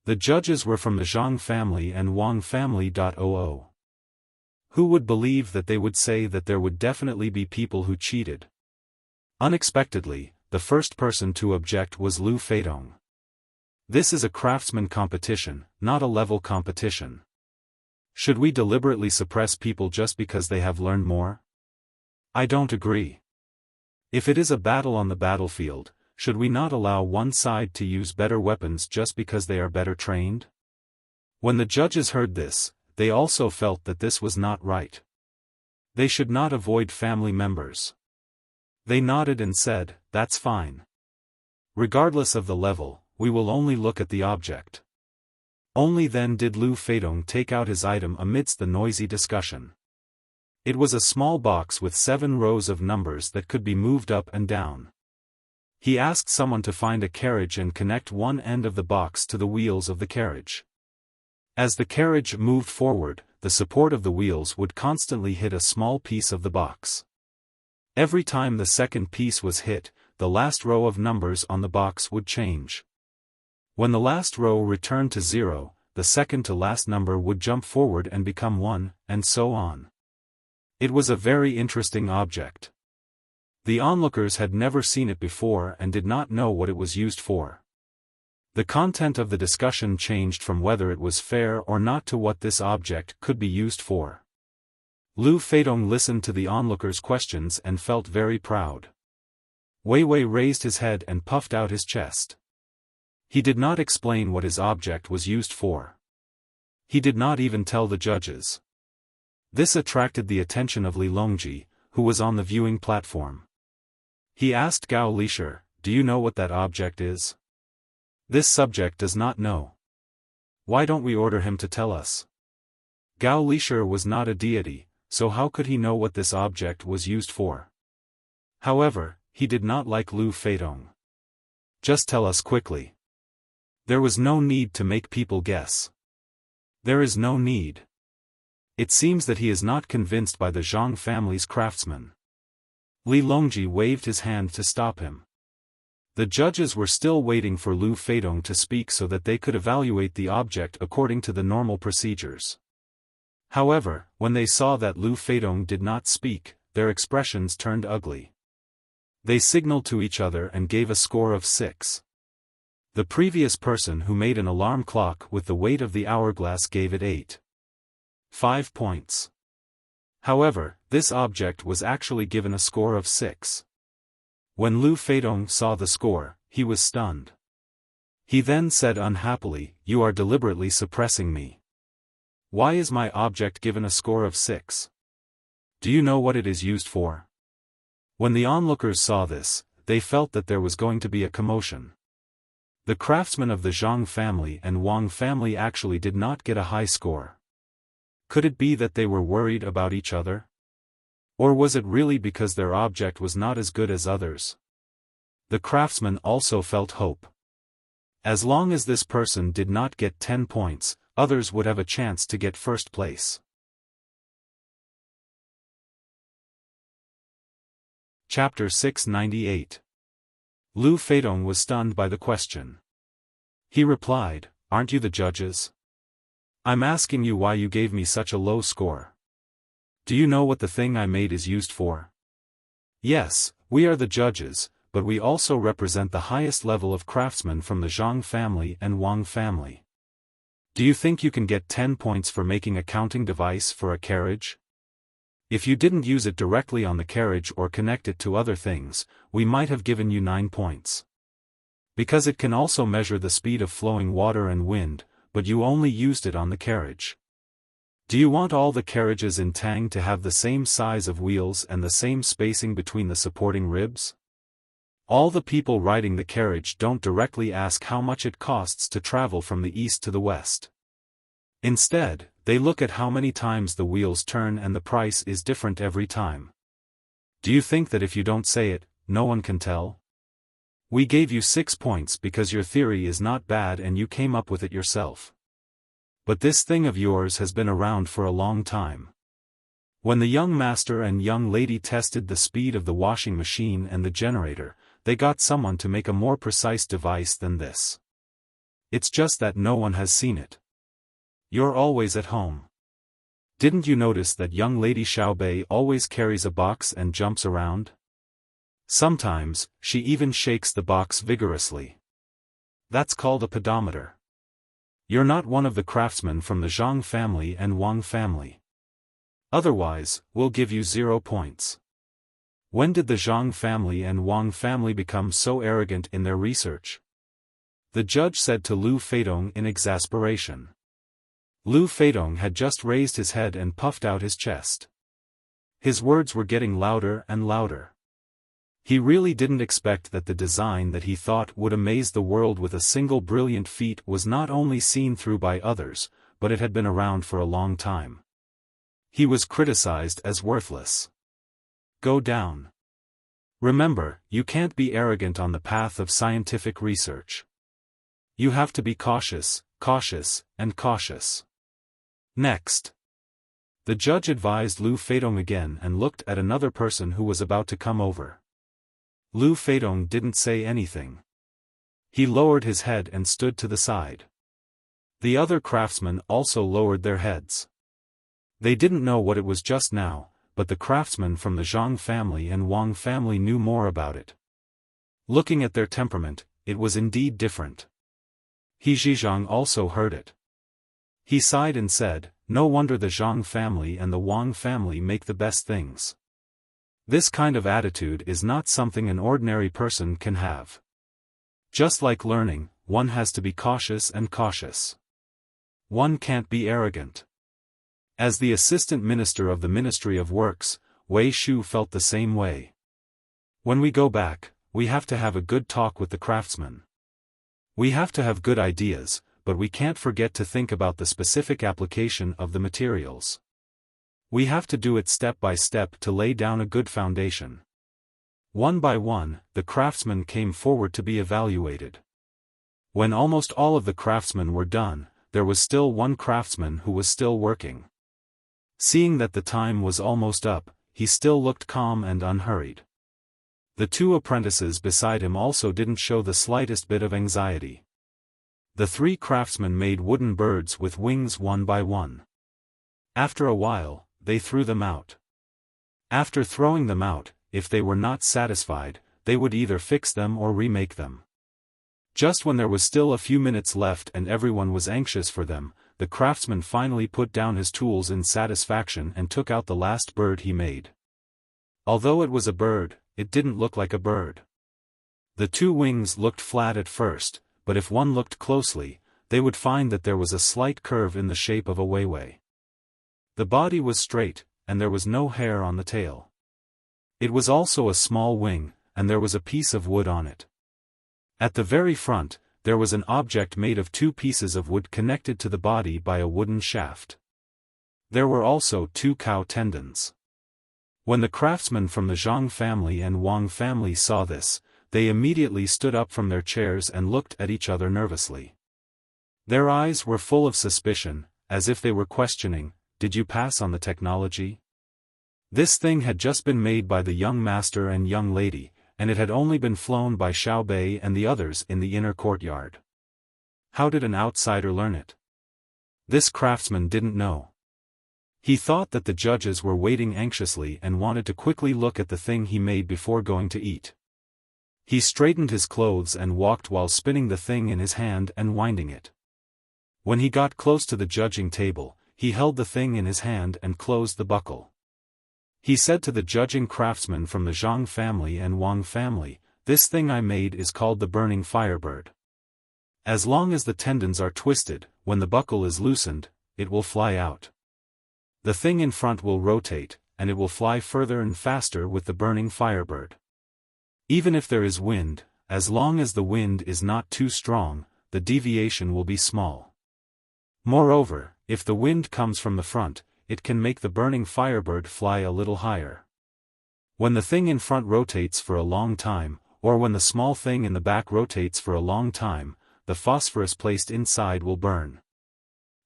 The judges were from the Zhang family and Wang family. Who would believe that they would say that there would definitely be people who cheated? Unexpectedly, the first person to object was Lu Feidong. This is a craftsman competition, not a level competition. Should we deliberately suppress people just because they have learned more? I don't agree. If it is a battle on the battlefield, should we not allow one side to use better weapons just because they are better trained? When the judges heard this, they also felt that this was not right. They should not avoid family members. They nodded and said, "That's fine. Regardless of the level, we will only look at the object." Only then did Lu Feidong take out his item amidst the noisy discussion. It was a small box with 7 rows of numbers that could be moved up and down. He asked someone to find a carriage and connect one end of the box to the wheels of the carriage. As the carriage moved forward, the support of the wheels would constantly hit a small piece of the box. Every time the second piece was hit, the last row of numbers on the box would change. When the last row returned to 0, the second to last number would jump forward and become 1, and so on. It was a very interesting object. The onlookers had never seen it before and did not know what it was used for. The content of the discussion changed from whether it was fair or not to what this object could be used for. Lu Feidong listened to the onlookers' questions and felt very proud. Wei Wei raised his head and puffed out his chest. He did not explain what his object was used for. He did not even tell the judges. This attracted the attention of Li Longji, who was on the viewing platform. He asked Gao Lisher, "Do you know what that object is?" This subject does not know. Why don't we order him to tell us? Gao Lisher was not a deity, so how could he know what this object was used for? However, he did not like Lu Feidong. Just tell us quickly. There was no need to make people guess. There is no need. It seems that he is not convinced by the Zhang family's craftsmen. Li Longji waved his hand to stop him. The judges were still waiting for Lu Feidong to speak so that they could evaluate the object according to the normal procedures. However, when they saw that Lu Feidong did not speak, their expressions turned ugly. They signaled to each other and gave a score of 6. The previous person who made an alarm clock with the weight of the hourglass gave it 8. 5 points. However, this object was actually given a score of 6. When Lu Feidong saw the score, he was stunned. He then said unhappily, "You are deliberately suppressing me. Why is my object given a score of 6? Do you know what it is used for?" When the onlookers saw this, they felt that there was going to be a commotion. The craftsmen of the Zhang family and Wang family actually did not get a high score. Could it be that they were worried about each other? Or was it really because their object was not as good as others? The craftsmen also felt hope. As long as this person did not get 10 points, others would have a chance to get first place. Chapter 698. Lu Feidong was stunned by the question. He replied, "Aren't you the judges? I'm asking you why you gave me such a low score. Do you know what the thing I made is used for?" "Yes, we are the judges, but we also represent the highest level of craftsmen from the Zhang family and Wang family. Do you think you can get 10 points for making a counting device for a carriage? If you didn't use it directly on the carriage or connect it to other things, we might have given you 9 points. Because it can also measure the speed of flowing water and wind, but you only used it on the carriage. Do you want all the carriages in Tang to have the same size of wheels and the same spacing between the supporting ribs? All the people riding the carriage don't directly ask how much it costs to travel from the east to the west. Instead, they look at how many times the wheels turn, and the price is different every time. Do you think that if you don't say it, no one can tell? We gave you 6 points because your theory is not bad and you came up with it yourself. But this thing of yours has been around for a long time. When the young master and young lady tested the speed of the washing machine and the generator, they got someone to make a more precise device than this. It's just that no one has seen it. You're always at home. Didn't you notice that young lady Xiaobei always carries a box and jumps around? Sometimes, she even shakes the box vigorously. That's called a pedometer. You're not one of the craftsmen from the Zhang family and Wang family. Otherwise, we'll give you 0 points. When did the Zhang family and Wang family become so arrogant in their research? The judge said to Lu Feidong in exasperation. Lu Feidong had just raised his head and puffed out his chest. His words were getting louder and louder. He really didn't expect that the design that he thought would amaze the world with a single brilliant feat was not only seen through by others, but it had been around for a long time. He was criticized as worthless. Go down. Remember, you can't be arrogant on the path of scientific research. You have to be cautious, cautious, and cautious. Next. The judge advised Lu Feidong again and looked at another person who was about to come over. Lu Feidong didn't say anything. He lowered his head and stood to the side. The other craftsmen also lowered their heads. They didn't know what it was just now, but the craftsmen from the Zhang family and Wang family knew more about it. Looking at their temperament, it was indeed different. He Zhizhang also heard it. He sighed and said, "No wonder the Zhang family and the Wang family make the best things. This kind of attitude is not something an ordinary person can have. Just like learning, one has to be cautious and cautious. One can't be arrogant." As the assistant minister of the Ministry of Works, Wei Shu felt the same way. When we go back, we have to have a good talk with the craftsmen. We have to have good ideas, but we can't forget to think about the specific application of the materials. We have to do it step by step to lay down a good foundation. One by one, the craftsmen came forward to be evaluated. When almost all of the craftsmen were done, there was still one craftsman who was still working. Seeing that the time was almost up, he still looked calm and unhurried. The two apprentices beside him also didn't show the slightest bit of anxiety. The three craftsmen made wooden birds with wings one by one. After a while, they threw them out. After throwing them out, if they were not satisfied, they would either fix them or remake them. Just when there was still a few minutes left and everyone was anxious for them, the craftsman finally put down his tools in satisfaction and took out the last bird he made. Although it was a bird, it didn't look like a bird. The two wings looked flat at first, but if one looked closely, they would find that there was a slight curve in the shape of a weiwei. The body was straight, and there was no hair on the tail. It was also a small wing, and there was a piece of wood on it. At the very front, there was an object made of two pieces of wood connected to the body by a wooden shaft. There were also two cow tendons. When the craftsmen from the Zhang family and Wang family saw this, they immediately stood up from their chairs and looked at each other nervously. Their eyes were full of suspicion, as if they were questioning, "Did you pass on the technology?" This thing had just been made by the young master and young lady, and it had only been flown by Xiao Bei and the others in the inner courtyard. How did an outsider learn it? This craftsman didn't know. He thought that the judges were waiting anxiously and wanted to quickly look at the thing he made before going to eat. He straightened his clothes and walked while spinning the thing in his hand and winding it. When he got close to the judging table, he held the thing in his hand and closed the buckle. He said to the judging craftsmen from the Zhang family and Wang family, "This thing I made is called the burning firebird. As long as the tendons are twisted, when the buckle is loosened, it will fly out. The thing in front will rotate, and it will fly further and faster with the burning firebird. Even if there is wind, as long as the wind is not too strong, the deviation will be small. Moreover, if the wind comes from the front, it can make the burning firebird fly a little higher. When the thing in front rotates for a long time, or when the small thing in the back rotates for a long time, the phosphorus placed inside will burn.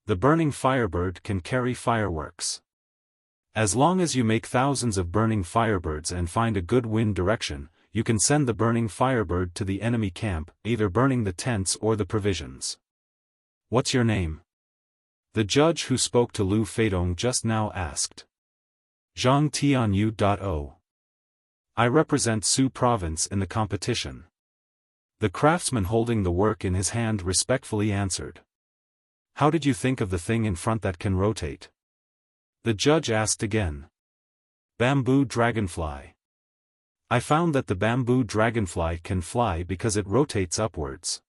The burning firebird can carry fireworks. As long as you make thousands of burning firebirds and find a good wind direction, you can send the burning firebird to the enemy camp, either burning the tents or the provisions. What's your name?" The judge who spoke to Lu Feidong just now asked. "Zhang Tianyu.O. I represent Su province in the competition." The craftsman holding the work in his hand respectfully answered. "How did you think of the thing in front that can rotate?" The judge asked again. "Bamboo dragonfly. I found that the bamboo dragonfly can fly because it rotates upwards.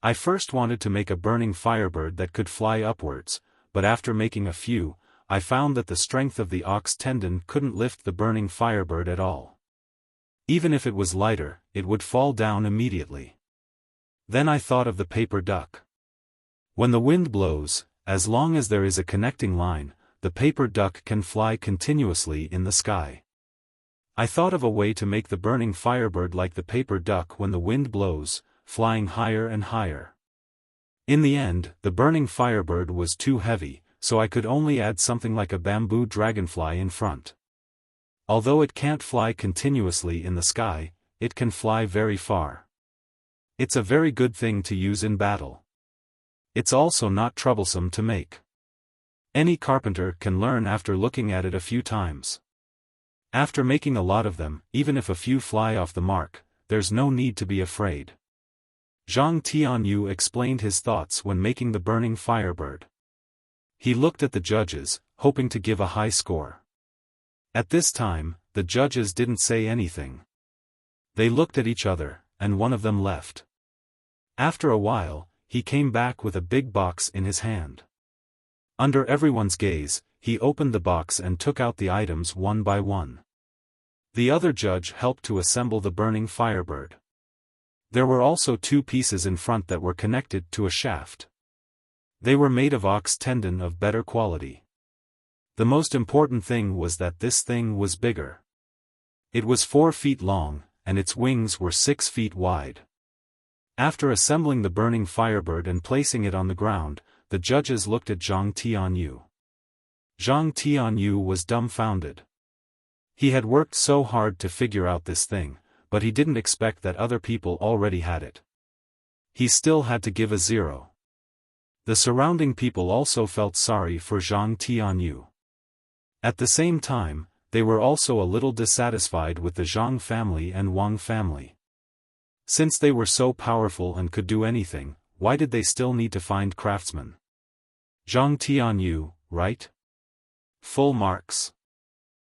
I first wanted to make a burning firebird that could fly upwards, but after making a few, I found that the strength of the ox tendon couldn't lift the burning firebird at all. Even if it was lighter, it would fall down immediately. Then I thought of the paper duck. When the wind blows, as long as there is a connecting line, the paper duck can fly continuously in the sky. I thought of a way to make the burning firebird like the paper duck when the wind blows, flying higher and higher. In the end, the burning firebird was too heavy, so I could only add something like a bamboo dragonfly in front. Although it can't fly continuously in the sky, it can fly very far. It's a very good thing to use in battle. It's also not troublesome to make. Any carpenter can learn after looking at it a few times. After making a lot of them, even if a few fly off the mark, there's no need to be afraid." Zhang Tianyu explained his thoughts when making the burning firebird. He looked at the judges, hoping to give a high score. At this time, the judges didn't say anything. They looked at each other, and one of them left. After a while, he came back with a big box in his hand. Under everyone's gaze, he opened the box and took out the items one by one. The other judge helped to assemble the burning firebird. There were also two pieces in front that were connected to a shaft. They were made of ox tendon of better quality. The most important thing was that this thing was bigger. It was 4 feet long, and its wings were 6 feet wide. After assembling the burning firebird and placing it on the ground, the judges looked at Zhang Tianyu. Zhang Tianyu was dumbfounded. He had worked so hard to figure out this thing, but he didn't expect that other people already had it. He still had to give a 0. The surrounding people also felt sorry for Zhang Tianyu. At the same time, they were also a little dissatisfied with the Zhang family and Wang family. Since they were so powerful and could do anything, why did they still need to find craftsmen? Zhang Tianyu, right? Full marks.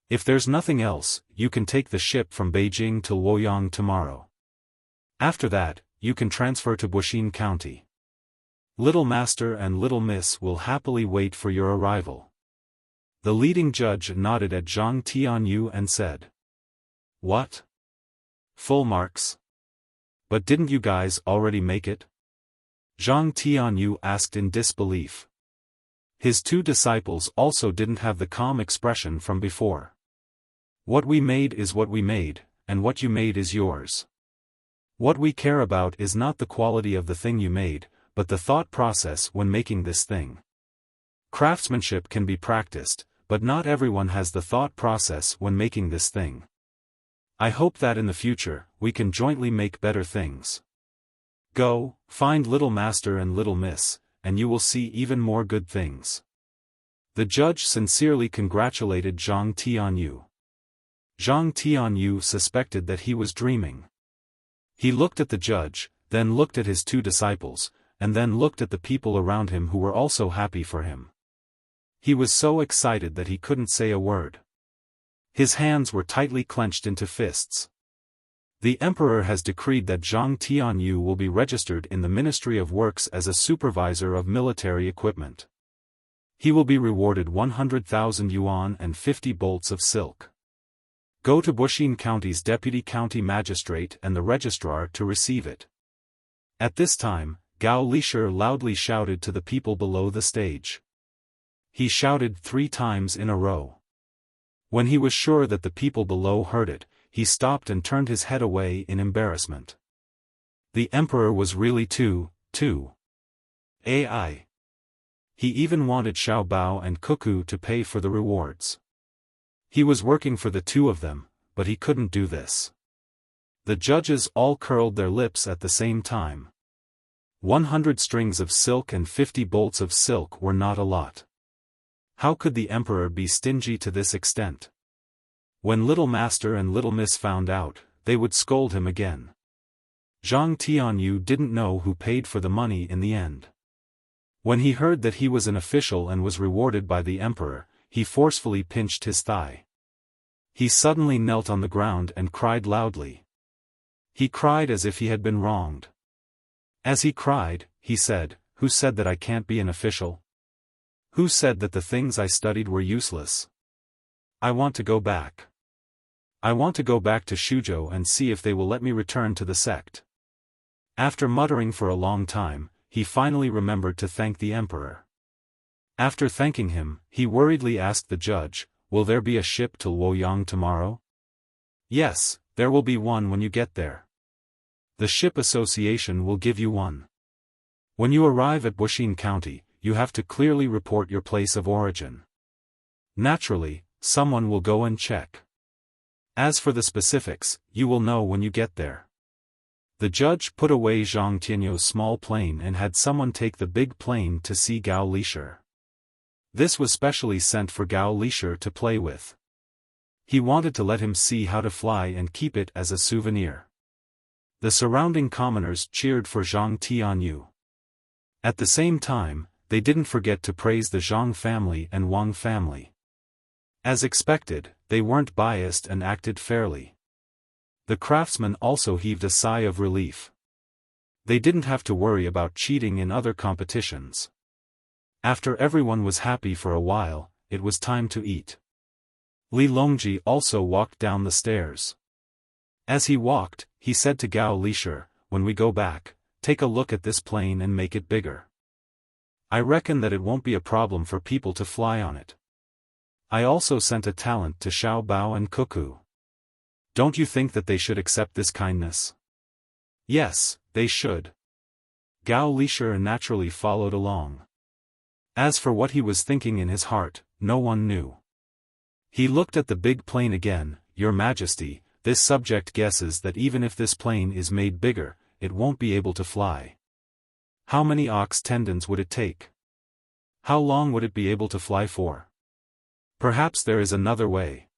If there's nothing else, you can take the ship from Beijing to Luoyang tomorrow. After that, you can transfer to Wuxia County. Little Master and Little Miss will happily wait for your arrival. The leading judge nodded at Zhang Tianyu and said, "What? Full marks? But didn't you guys already make it?" Zhang Tianyu asked in disbelief. His 2 disciples also didn't have the calm expression from before. What we made is what we made, and what you made is yours. What we care about is not the quality of the thing you made, but the thought process when making this thing. Craftsmanship can be practiced, but not everyone has the thought process when making this thing. I hope that in the future, we can jointly make better things. Go, find Little Master and Little Miss, and you will see even more good things. The judge sincerely congratulated Zhang Tianyu. Zhang Tianyu suspected that he was dreaming. He looked at the judge, then looked at his 2 disciples, and then looked at the people around him who were also happy for him. He was so excited that he couldn't say a word. His hands were tightly clenched into fists. The emperor has decreed that Zhang Tianyu will be registered in the Ministry of Works as a supervisor of military equipment. He will be rewarded 100,000 yuan and 50 bolts of silk. Go to Wuxia County's deputy county magistrate and the registrar to receive it. At this time, Gao Lisher loudly shouted to the people below the stage. He shouted 3 times in a row. When he was sure that the people below heard it, he stopped and turned his head away in embarrassment. The emperor was really too AI. He even wanted Xiao Bao and Cuckoo to pay for the rewards. He was working for the 2 of them, but he couldn't do this. The judges all curled their lips at the same time. 100 strings of silk and 50 bolts of silk were not a lot. How could the emperor be stingy to this extent? When Little Master and Little Miss found out, they would scold him again. Zhang Tianyu didn't know who paid for the money in the end. When he heard that he was an official and was rewarded by the emperor, he forcefully pinched his thigh. He suddenly knelt on the ground and cried loudly. He cried as if he had been wronged. As he cried, he said, "Who said that I can't be an official? Who said that the things I studied were useless? I want to go back. I want to go back to Shuzhou and see if they will let me return to the sect." After muttering for a long time, he finally remembered to thank the emperor. After thanking him, he worriedly asked the judge, "Will there be a ship to Luoyang tomorrow?" "Yes, there will be one when you get there. The ship association will give you one. When you arrive at Wuxia County, you have to clearly report your place of origin. Naturally, someone will go and check. As for the specifics, you will know when you get there." The judge put away Zhang Tianyu's small plane and had someone take the big plane to see Gao Lisher. This was specially sent for Gao Lisher to play with. He wanted to let him see how to fly and keep it as a souvenir. The surrounding commoners cheered for Zhang Tianyu. At the same time, they didn't forget to praise the Zhang family and Wang family. As expected, they weren't biased and acted fairly. The craftsmen also heaved a sigh of relief. They didn't have to worry about cheating in other competitions. After everyone was happy for a while, it was time to eat. Li Longji also walked down the stairs. As he walked, he said to Gao Lisher, "When we go back, take a look at this plane and make it bigger. I reckon that it won't be a problem for people to fly on it." I also sent a talent to Xiao Bao and Cuckoo. Don't you think that they should accept this kindness? Yes, they should. Gao Lisher naturally followed along. As for what he was thinking in his heart, no one knew. He looked at the big plane again. Your Majesty, this subject guesses that even if this plane is made bigger, it won't be able to fly. How many ox tendons would it take? How long would it be able to fly for? Perhaps there is another way.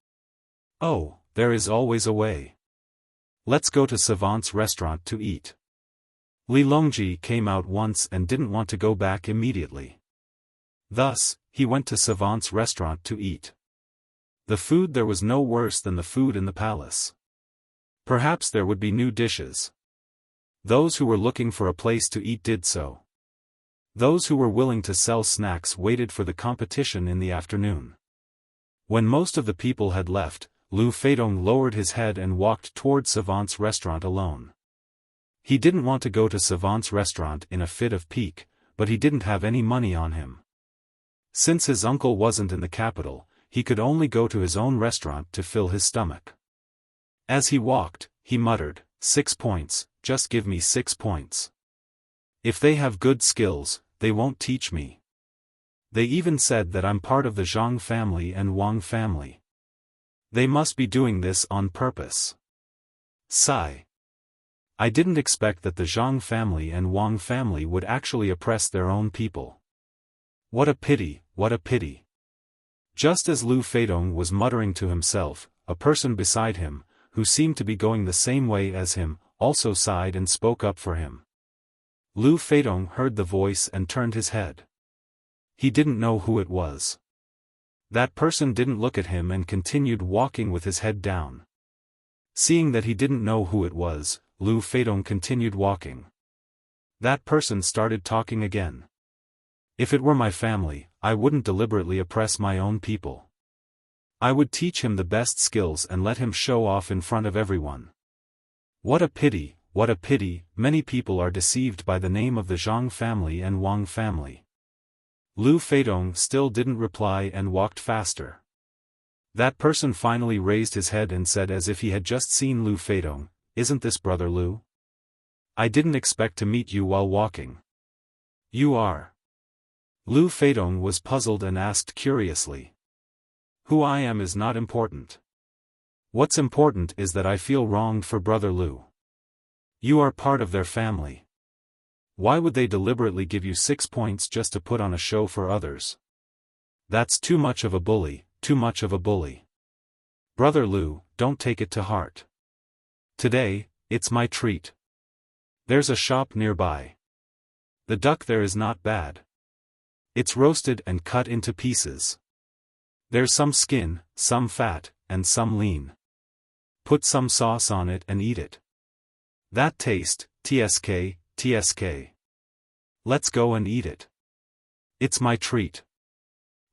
Oh, there is always a way. Let's go to Savant's restaurant to eat. Li Longji came out once and didn't want to go back immediately. Thus, he went to Savant's restaurant to eat. The food there was no worse than the food in the palace. Perhaps there would be new dishes. Those who were looking for a place to eat did so. Those who were willing to sell snacks waited for the competition in the afternoon. When most of the people had left, Lu Feidong lowered his head and walked toward Savant's restaurant alone. He didn't want to go to Savant's restaurant in a fit of pique, but he didn't have any money on him. Since his uncle wasn't in the capital, he could only go to his own restaurant to fill his stomach. As he walked, he muttered, 6 points, just give me 6 points. If they have good skills, they won't teach me. They even said that I'm part of the Zhang family and Wang family. They must be doing this on purpose. Sigh. I didn't expect that the Zhang family and Wang family would actually oppress their own people. What a pity, what a pity. Just as Lu Feidong was muttering to himself, a person beside him, who seemed to be going the same way as him, also sighed and spoke up for him. Lu Feidong heard the voice and turned his head. He didn't know who it was. That person didn't look at him and continued walking with his head down. Seeing that he didn't know who it was, Lu Feidong continued walking. That person started talking again. If it were my family, I wouldn't deliberately oppress my own people. I would teach him the best skills and let him show off in front of everyone. What a pity, what a pity, many people are deceived by the name of the Zhang family and Wang family. Lu Feidong still didn't reply and walked faster. That person finally raised his head and said as if he had just seen Lu Feidong, "Isn't this brother Lu? I didn't expect to meet you while walking." "You are." Lu Feidong was puzzled and asked curiously. "Who I am is not important. What's important is that I feel wronged for brother Lu. You are part of their family. Why would they deliberately give you 6 points just to put on a show for others? That's too much of a bully, too much of a bully. Brother Lu, don't take it to heart. Today, it's my treat. There's a shop nearby. The duck there is not bad. It's roasted and cut into pieces. There's some skin, some fat, and some lean. Put some sauce on it and eat it. That taste, TSK, TSK. Let's go and eat it. It's my treat."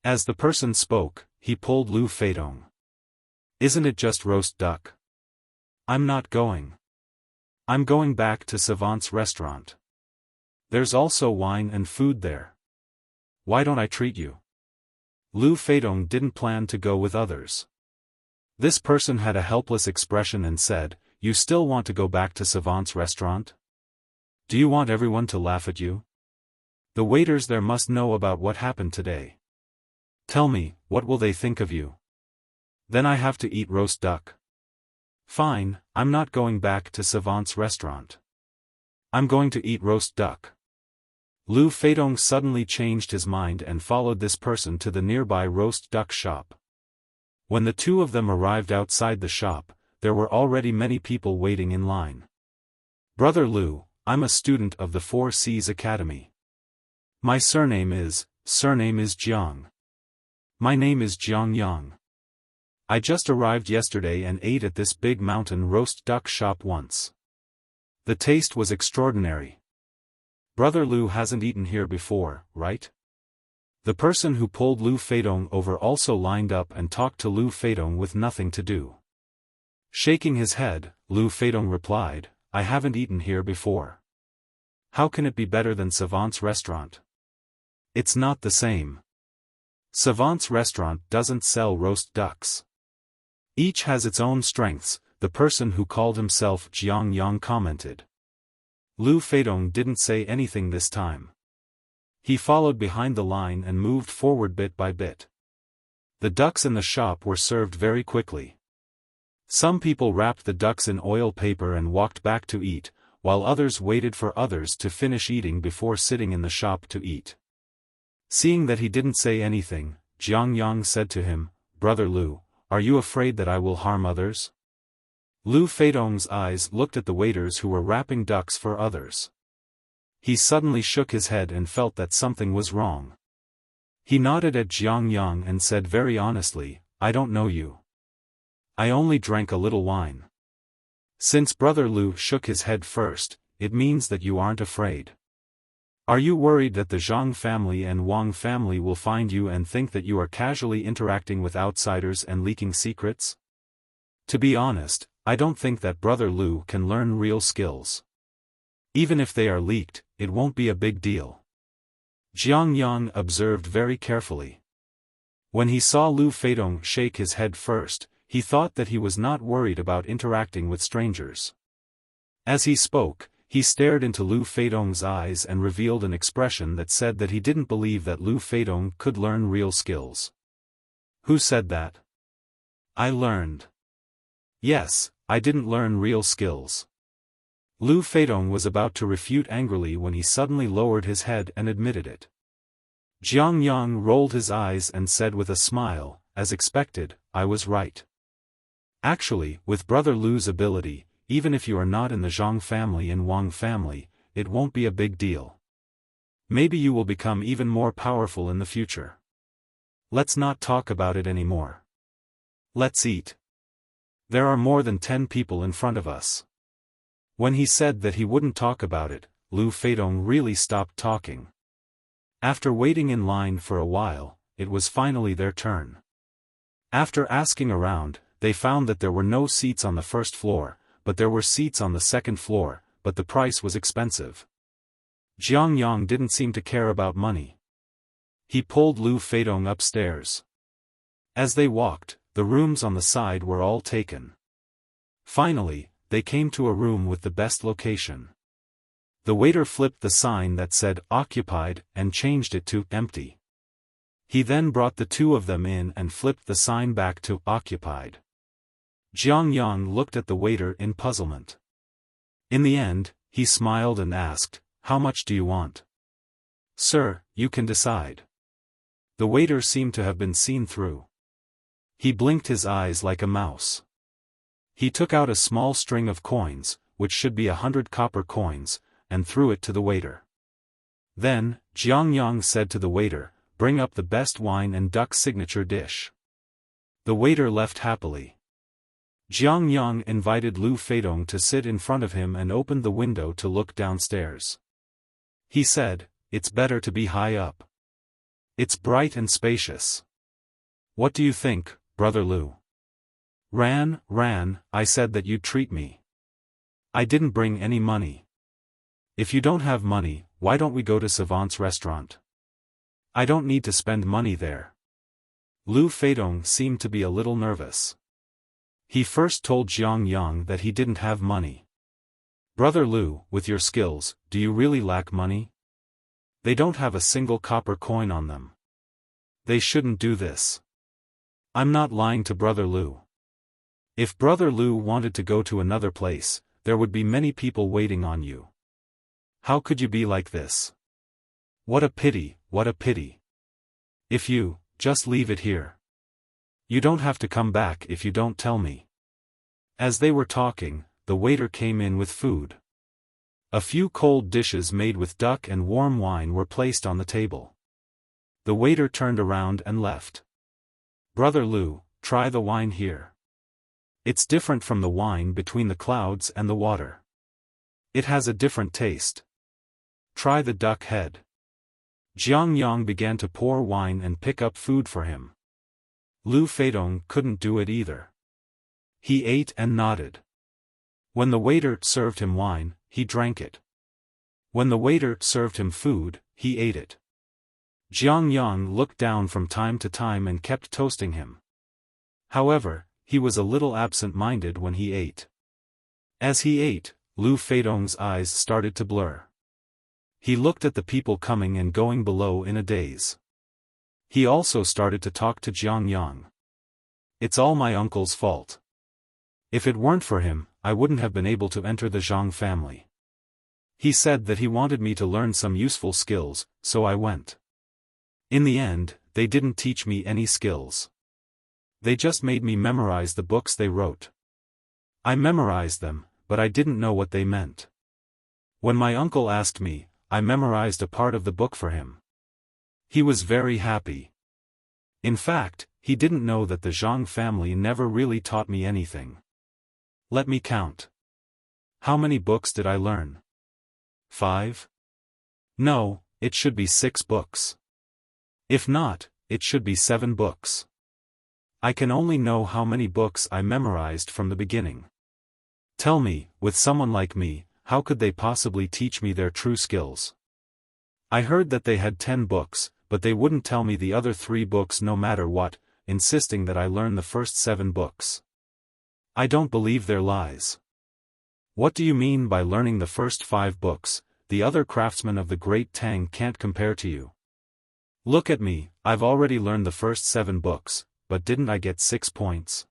As the person spoke, he pulled Lu Feidong. "Isn't it just roast duck? I'm not going. I'm going back to Savant's restaurant. There's also wine and food there. Why don't I treat you?" Lu Feidong didn't plan to go with others. This person had a helpless expression and said, "You still want to go back to Savant's restaurant? Do you want everyone to laugh at you? The waiters there must know about what happened today. Tell me, what will they think of you? Then I have to eat roast duck. Fine, I'm not going back to Savant's restaurant. I'm going to eat roast duck." Lu Feidong suddenly changed his mind and followed this person to the nearby roast duck shop. When the two of them arrived outside the shop, there were already many people waiting in line. "Brother Lu, I'm a student of the Four Seas Academy. My surname is Jiang. My name is Jiang Yang. I just arrived yesterday and ate at this big mountain roast duck shop once. The taste was extraordinary. Brother Lu hasn't eaten here before, right?" The person who pulled Lu Feidong over also lined up and talked to Lu Feidong with nothing to do. Shaking his head, Lu Feidong replied, "I haven't eaten here before. How can it be better than Savant's restaurant? It's not the same. Savant's restaurant doesn't sell roast ducks. Each has its own strengths, the person who called himself Jiang Yang commented. Lu Feidong didn't say anything this time. He followed behind the line and moved forward bit by bit. The ducks in the shop were served very quickly. Some people wrapped the ducks in oil paper and walked back to eat, while others waited for others to finish eating before sitting in the shop to eat. Seeing that he didn't say anything, Jiang Yang said to him, "Brother Lu, are you afraid that I will harm others?" Lu Feidong's eyes looked at the waiters who were wrapping ducks for others. He suddenly shook his head and felt that something was wrong. He nodded at Jiang Yang and said very honestly, "I don't know you. I only drank a little wine." Since Brother Lu shook his head first, it means that you aren't afraid. Are you worried that the Zhang family and Wang family will find you and think that you are casually interacting with outsiders and leaking secrets? To be honest, I don't think that Brother Lu can learn real skills. Even if they are leaked, it won't be a big deal. Jiang Yang observed very carefully. When he saw Lu Feidong shake his head first, he thought that he was not worried about interacting with strangers. As he spoke, he stared into Lu Feidong's eyes and revealed an expression that said that he didn't believe that Lu Feidong could learn real skills. Who said that? I learned. Yes, I didn't learn real skills. Lu Feidong was about to refute angrily when he suddenly lowered his head and admitted it. Jiang Yang rolled his eyes and said with a smile, "As expected, I was right. Actually, with Brother Lu's ability, even if you are not in the Zhang family and Wang family, it won't be a big deal. Maybe you will become even more powerful in the future. Let's not talk about it anymore. Let's eat. There are more than 10 people in front of us." When he said that he wouldn't talk about it, Lu Feidong really stopped talking. After waiting in line for a while, it was finally their turn. After asking around, they found that there were no seats on the first floor, but there were seats on the second floor, but the price was expensive. Jiang Yang didn't seem to care about money. He pulled Lu Feidong upstairs. As they walked, the rooms on the side were all taken. Finally, they came to a room with the best location. The waiter flipped the sign that said "occupied" and changed it to "empty." He then brought the two of them in and flipped the sign back to "occupied." Jiang Yang looked at the waiter in puzzlement. In the end, he smiled and asked, "How much do you want?" "Sir, you can decide." The waiter seemed to have been seen through. He blinked his eyes like a mouse. He took out a small string of coins, which should be 100 copper coins, and threw it to the waiter. Then, Jiang Yang said to the waiter, "Bring up the best wine and duck signature dish." The waiter left happily. Jiang Yang invited Lu Feidong to sit in front of him and opened the window to look downstairs. He said, "It's better to be high up. It's bright and spacious. What do you think, Brother Lu?" Ran, I said that you'd treat me. I didn't bring any money. If you don't have money, why don't we go to Savant's restaurant? I don't need to spend money there. Lu Feidong seemed to be a little nervous. He first told Jiang Yang that he didn't have money. "Brother Lu, with your skills, do you really lack money? They don't have a single copper coin on them. They shouldn't do this." "I'm not lying to Brother Lu. If Brother Lu wanted to go to another place, there would be many people waiting on you. How could you be like this? What a pity, what a pity. If you, just leave it here. You don't have to come back if you don't tell me." As they were talking, the waiter came in with food. A few cold dishes made with duck and warm wine were placed on the table. The waiter turned around and left. "Brother Lu, try the wine here. It's different from the wine between the clouds and the water. It has a different taste. Try the duck head." Jiang Yang began to pour wine and pick up food for him. Lu Feidong couldn't do it either. He ate and nodded. When the waiter served him wine, he drank it. When the waiter served him food, he ate it. Jiang Yang looked down from time to time and kept toasting him. However, he was a little absent-minded when he ate. As he ate, Lu Feidong's eyes started to blur. He looked at the people coming and going below in a daze. He also started to talk to Jiang Yang. "It's all my uncle's fault. If it weren't for him, I wouldn't have been able to enter the Zhang family. He said that he wanted me to learn some useful skills, so I went. In the end, they didn't teach me any skills. They just made me memorize the books they wrote. I memorized them, but I didn't know what they meant. When my uncle asked me, I memorized a part of the book for him. He was very happy. In fact, he didn't know that the Zhang family never really taught me anything. Let me count. How many books did I learn? 5? No, it should be 6 books. If not, it should be 7 books. I can only know how many books I memorized from the beginning. Tell me, with someone like me, how could they possibly teach me their true skills? I heard that they had 10 books, but they wouldn't tell me the other 3 books no matter what, insisting that I learn the first 7 books. I don't believe their lies. What do you mean by learning the first 5 books? The other craftsmen of the great Tang can't compare to you. Look at me, I've already learned the first 7 books, but didn't I get 6 points?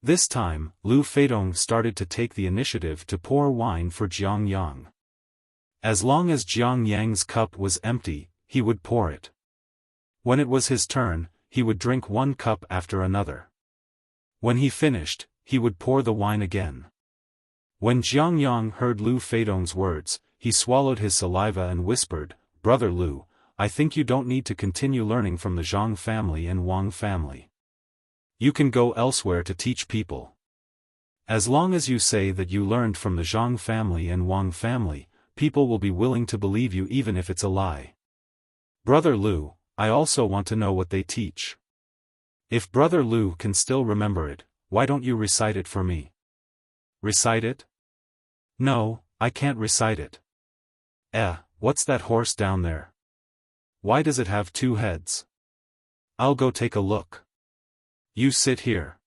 This time, Lu Feidong started to take the initiative to pour wine for Jiang Yang. As long as Jiang Yang's cup was empty, he would pour it. When it was his turn, he would drink 1 cup after another. When he finished, he would pour the wine again. When Jiang Yang heard Lu Feidong's words, he swallowed his saliva and whispered, "Brother Lu, I think you don't need to continue learning from the Zhang family and Wang family. You can go elsewhere to teach people. As long as you say that you learned from the Zhang family and Wang family, people will be willing to believe you even if it's a lie. Brother Lu, I also want to know what they teach. If Brother Lu can still remember it, why don't you recite it for me?" "Recite it? No, I can't recite it." What's that horse down there? Why does it have 2 heads? I'll go take a look. You sit here."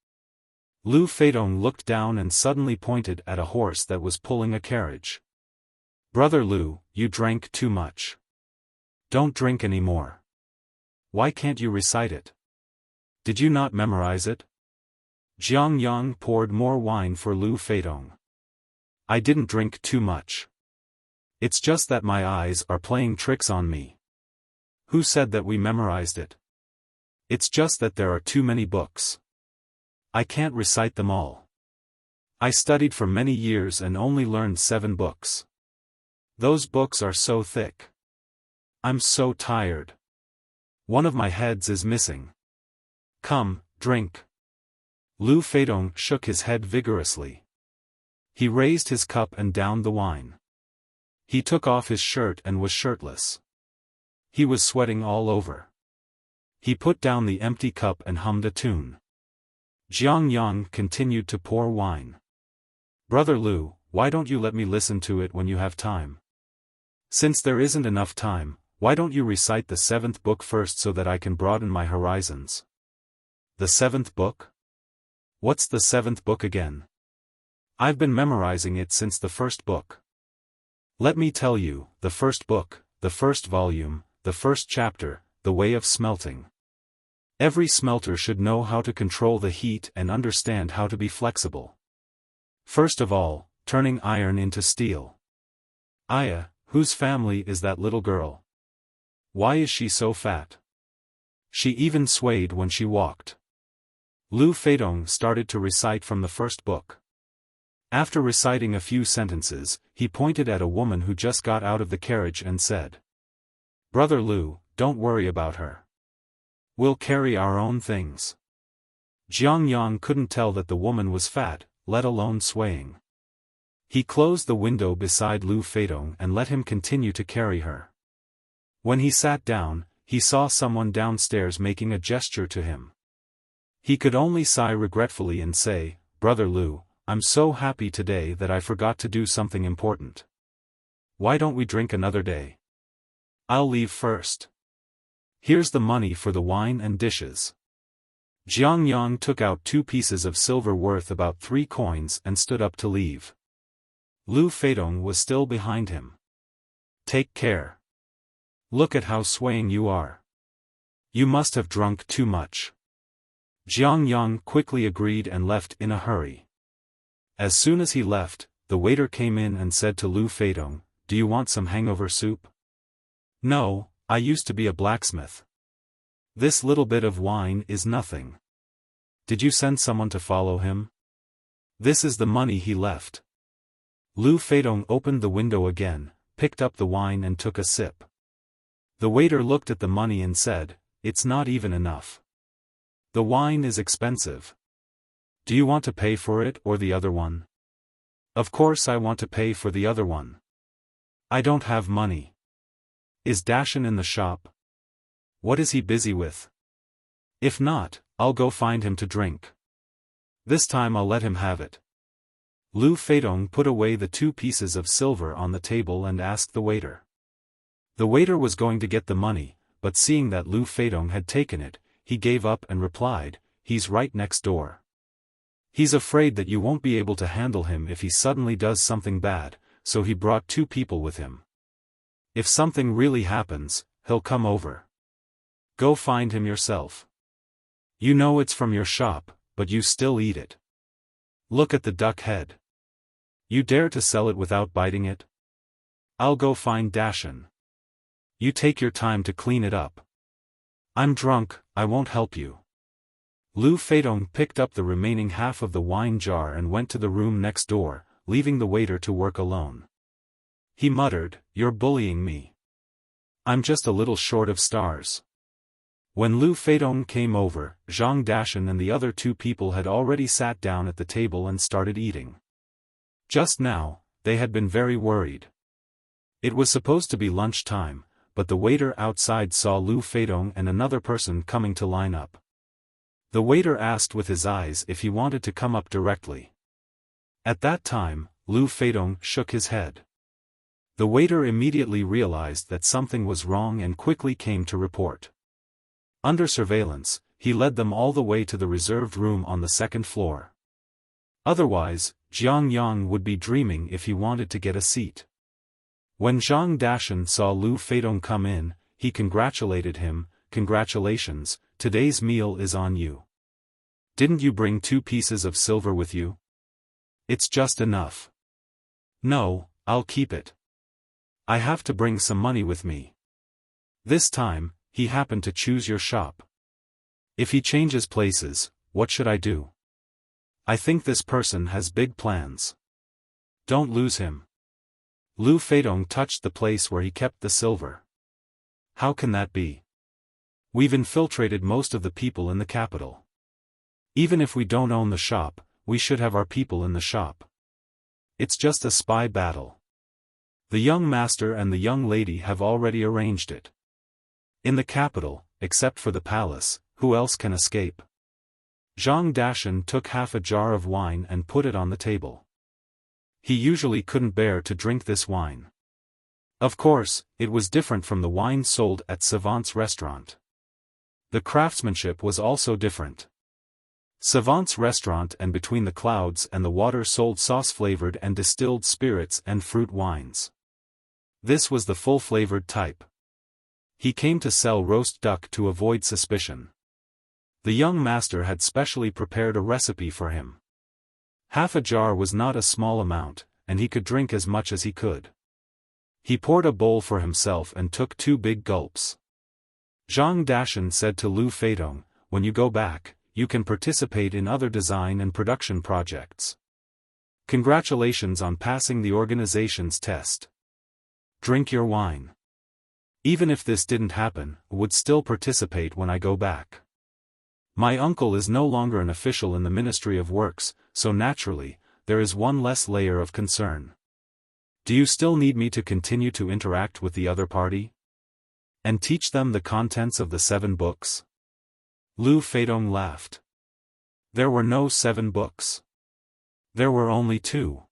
Lu Feidong looked down and suddenly pointed at a horse that was pulling a carriage. "Brother Lu, you drank too much. Don't drink any more. Why can't you recite it? Did you not memorize it?" Jiang Yang poured more wine for Lu Feidong. "I didn't drink too much. It's just that my eyes are playing tricks on me." "Who said that we memorized it? It's just that there are too many books. I can't recite them all. I studied for many years and only learned 7 books. Those books are so thick. I'm so tired. One of my heads is missing. Come, drink." Lu Feidong shook his head vigorously. He raised his cup and downed the wine. He took off his shirt and was shirtless. He was sweating all over. He put down the empty cup and hummed a tune. Jiang Yang continued to pour wine. "Brother Lu, why don't you let me listen to it when you have time? Since there isn't enough time, why don't you recite the 7th book first so that I can broaden my horizons?" "The 7th book? What's the 7th book again? I've been memorizing it since the 1st book." "Let me tell you, the 1st book, the 1st volume, the 1st chapter, the way of smelting. Every smelter should know how to control the heat and understand how to be flexible. First of all, turning iron into steel. Whose family is that little girl? Why is she so fat? She even swayed when she walked." Lu Feidong started to recite from the 1st book. After reciting a few sentences, he pointed at a woman who just got out of the carriage and said, "Brother Lu, don't worry about her. We'll carry our own things." Jiang Yang couldn't tell that the woman was fat, let alone swaying. He closed the window beside Lu Feidong and let him continue to carry her. When he sat down, he saw someone downstairs making a gesture to him. He could only sigh regretfully and say, "Brother Lu, I'm so happy today that I forgot to do something important. Why don't we drink another day? I'll leave first. Here's the money for the wine and dishes." Jiang Yang took out 2 pieces of silver worth about 3 coins and stood up to leave. Lu Feidong was still behind him. Take care. Look at how swaying you are. You must have drunk too much. Jiang Yang quickly agreed and left in a hurry. As soon as he left, the waiter came in and said to Lu Feidong, "Do you want some hangover soup?" "No, I used to be a blacksmith. This little bit of wine is nothing." "Did you send someone to follow him?" "This is the money he left." Lu Feidong opened the window again, picked up the wine and took a sip. The waiter looked at the money and said, "It's not even enough. The wine is expensive. Do you want to pay for it or the other one?" "Of course I want to pay for the other one. I don't have money." "Is Dashan in the shop? What is he busy with? If not, I'll go find him to drink. This time I'll let him have it." Lu Feidong put away the 2 pieces of silver on the table and asked the waiter. The waiter was going to get the money, but seeing that Lu Feidong had taken it, he gave up and replied, "He's right next door. He's afraid that you won't be able to handle him if he suddenly does something bad, so he brought 2 people with him. If something really happens, he'll come over. Go find him yourself. You know it's from your shop, but you still eat it. Look at the duck head. You dare to sell it without biting it? I'll go find Dashan. You take your time to clean it up. I'm drunk, I won't help you." Lu Feidong picked up the remaining half of the wine jar and went to the room next door, leaving the waiter to work alone. He muttered, "You're bullying me. I'm just a little short of stars." When Lu Feidong came over, Zhang Dashan and the other 2 people had already sat down at the table and started eating. Just now, they had been very worried. It was supposed to be lunch time, but the waiter outside saw Lu Feidong and another person coming to line up. The waiter asked with his eyes if he wanted to come up directly. At that time, Lu Feidong shook his head. The waiter immediately realized that something was wrong and quickly came to report. Under surveillance, he led them all the way to the reserved room on the 2nd floor. Otherwise, Jiang Yang would be dreaming if he wanted to get a seat. When Zhang Dashan saw Lu Feidong come in, he congratulated him, "Congratulations, today's meal is on you. Didn't you bring 2 pieces of silver with you? It's just enough." "No, I'll keep it. I have to bring some money with me. This time, he happened to choose your shop. If he changes places, what should I do? I think this person has big plans. Don't lose him." Lu Feidong touched the place where he kept the silver. "How can that be? We've infiltrated most of the people in the capital. Even if we don't own the shop, we should have our people in the shop. It's just a spy battle. The young master and the young lady have already arranged it. In the capital, except for the palace, who else can escape?" Zhang Dashan took half a jar of wine and put it on the table. He usually couldn't bear to drink this wine. Of course, it was different from the wine sold at Savant's restaurant. The craftsmanship was also different. Savant's restaurant and Between the Clouds and the Water sold sauce-flavored and distilled spirits and fruit wines. This was the full-flavored type. He came to sell roast duck to avoid suspicion. The young master had specially prepared a recipe for him. Half a jar was not a small amount, and he could drink as much as he could. He poured a bowl for himself and took 2 big gulps. Zhang Dashan said to Lu Feidong, "When you go back, you can participate in other design and production projects. Congratulations on passing the organization's test. Drink your wine. Even if this didn't happen, would still participate when I go back. My uncle is no longer an official in the Ministry of Works, so naturally, there is one less layer of concern. Do you still need me to continue to interact with the other party? And teach them the contents of the 7 books? Lu Feidong laughed. There were no 7 books. There were only 2.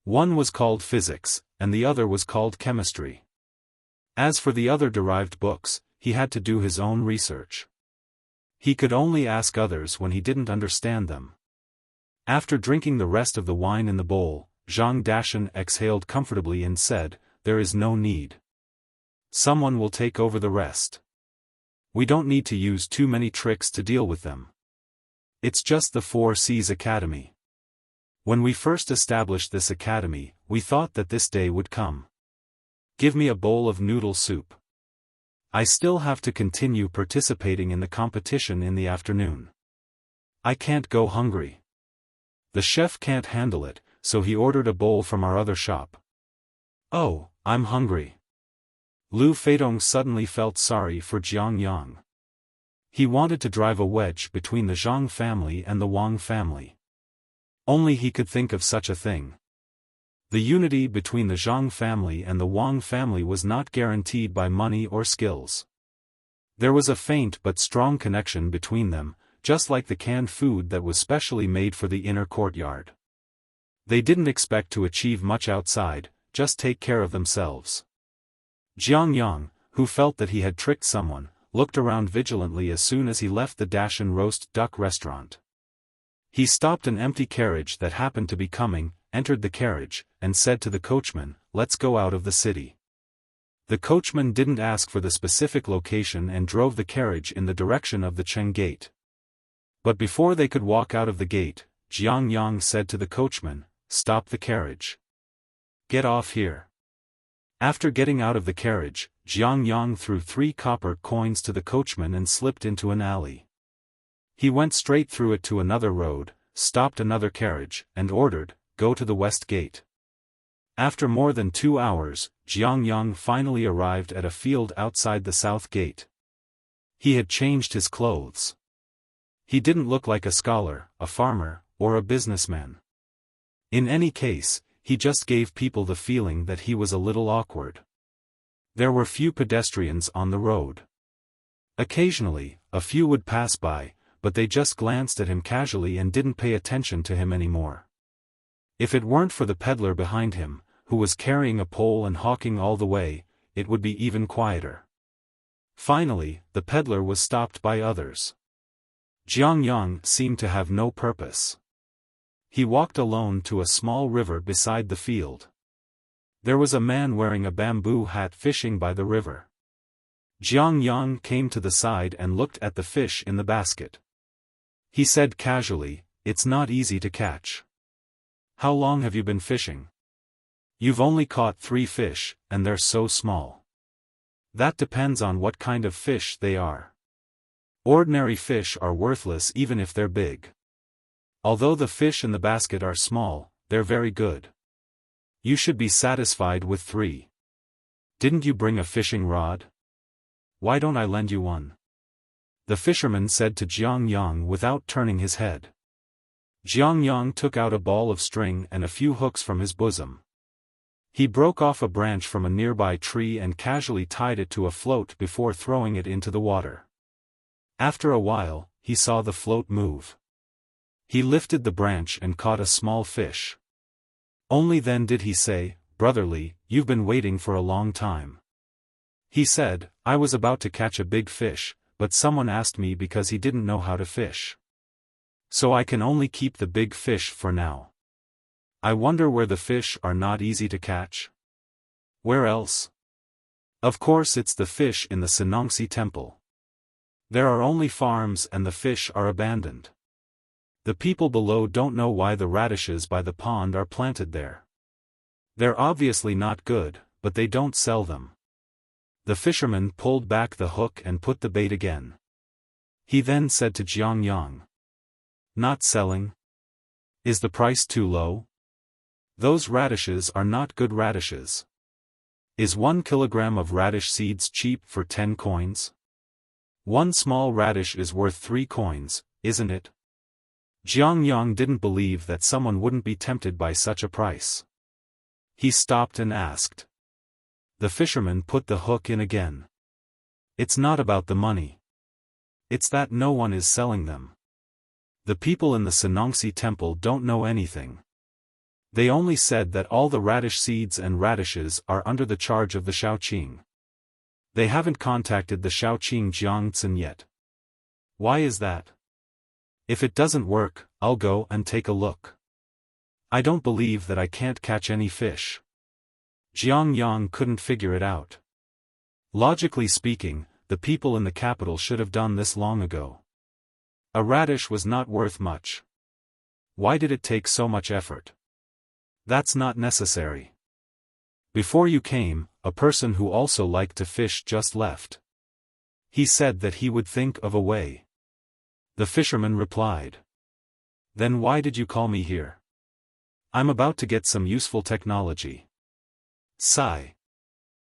One was called Physics, and the other was called Chemistry. As for the other derived books, he had to do his own research. He could only ask others when he didn't understand them. After drinking the rest of the wine in the bowl, Zhang Dashan exhaled comfortably and said, "There is no need. Someone will take over the rest. We don't need to use too many tricks to deal with them. It's just the Four Seas Academy. When we first established this academy, we thought that this day would come. Give me a bowl of noodle soup. I still have to continue participating in the competition in the afternoon. I can't go hungry. The chef can't handle it, so he ordered a bowl from our other shop. Oh, I'm hungry." Lu Feidong suddenly felt sorry for Jiang Yang. He wanted to drive a wedge between the Zhang family and the Wang family. Only he could think of such a thing. The unity between the Zhang family and the Wang family was not guaranteed by money or skills. There was a faint but strong connection between them, just like the canned food that was specially made for the inner courtyard. They didn't expect to achieve much outside, just take care of themselves. Jiang Yang, who felt that he had tricked someone, looked around vigilantly as soon as he left the Dashan roast duck restaurant. He stopped an empty carriage that happened to be coming, entered the carriage, and said to the coachman, "Let's go out of the city." The coachman didn't ask for the specific location and drove the carriage in the direction of the Cheng Gate. But before they could walk out of the gate, Jiang Yang said to the coachman, "Stop the carriage. Get off here." After getting out of the carriage, Jiang Yang threw 3 copper coins to the coachman and slipped into an alley. He went straight through it to another road, stopped another carriage, and ordered, "Go to the west gate." After more than 2 hours, Jiang Yang finally arrived at a field outside the south gate. He had changed his clothes. He didn't look like a scholar, a farmer, or a businessman. In any case, he just gave people the feeling that he was a little awkward. There were few pedestrians on the road. Occasionally, a few would pass by, but they just glanced at him casually and didn't pay attention to him anymore. If it weren't for the peddler behind him, who was carrying a pole and hawking all the way, it would be even quieter. Finally, the peddler was stopped by others. Jiang Yang seemed to have no purpose. He walked alone to a small river beside the field. There was a man wearing a bamboo hat fishing by the river. Jiang Yang came to the side and looked at the fish in the basket. He said casually, "It's not easy to catch. How long have you been fishing? You've only caught 3 fish, and they're so small." "That depends on what kind of fish they are. Ordinary fish are worthless even if they're big. Although the fish in the basket are small, they're very good. You should be satisfied with 3. Didn't you bring a fishing rod? Why don't I lend you one?" The fisherman said to Jiang Yang without turning his head. Jiang Yang took out a ball of string and a few hooks from his bosom. He broke off a branch from a nearby tree and casually tied it to a float before throwing it into the water. After a while, he saw the float move. He lifted the branch and caught a small fish. Only then did he say, "Brotherly, you've been waiting for a long time." He said, "I was about to catch a big fish, but someone asked me because he didn't know how to fish. So I can only keep the big fish for now. I wonder where the fish are not easy to catch? Where else? Of course it's the fish in the Sinongxi temple. There are only farms and the fish are abandoned. The people below don't know why the radishes by the pond are planted there. They're obviously not good, but they don't sell them." The fisherman pulled back the hook and put the bait again. He then said to Jiang Yang, "Not selling? Is the price too low? Those radishes are not good radishes. Is 1 kilogram of radish seeds cheap for 10 coins? 1 small radish is worth 3 coins, isn't it?" Jiang Yang didn't believe that someone wouldn't be tempted by such a price. He stopped and asked. The fisherman put the hook in again. "It's not about the money. It's that no one is selling them. The people in the Sinongxi temple don't know anything. They only said that all the radish seeds and radishes are under the charge of the Shaoqing. They haven't contacted the Shaoqing Jiangcun yet. Why is that? If it doesn't work, I'll go and take a look. I don't believe that I can't catch any fish. Jiang Yang couldn't figure it out. Logically speaking, the people in the capital should have done this long ago. A radish was not worth much. Why did it take so much effort? That's not necessary. Before you came, a person who also liked to fish just left. He said that he would think of a way. The fisherman replied. Then why did you call me here? I'm about to get some useful technology. Sigh.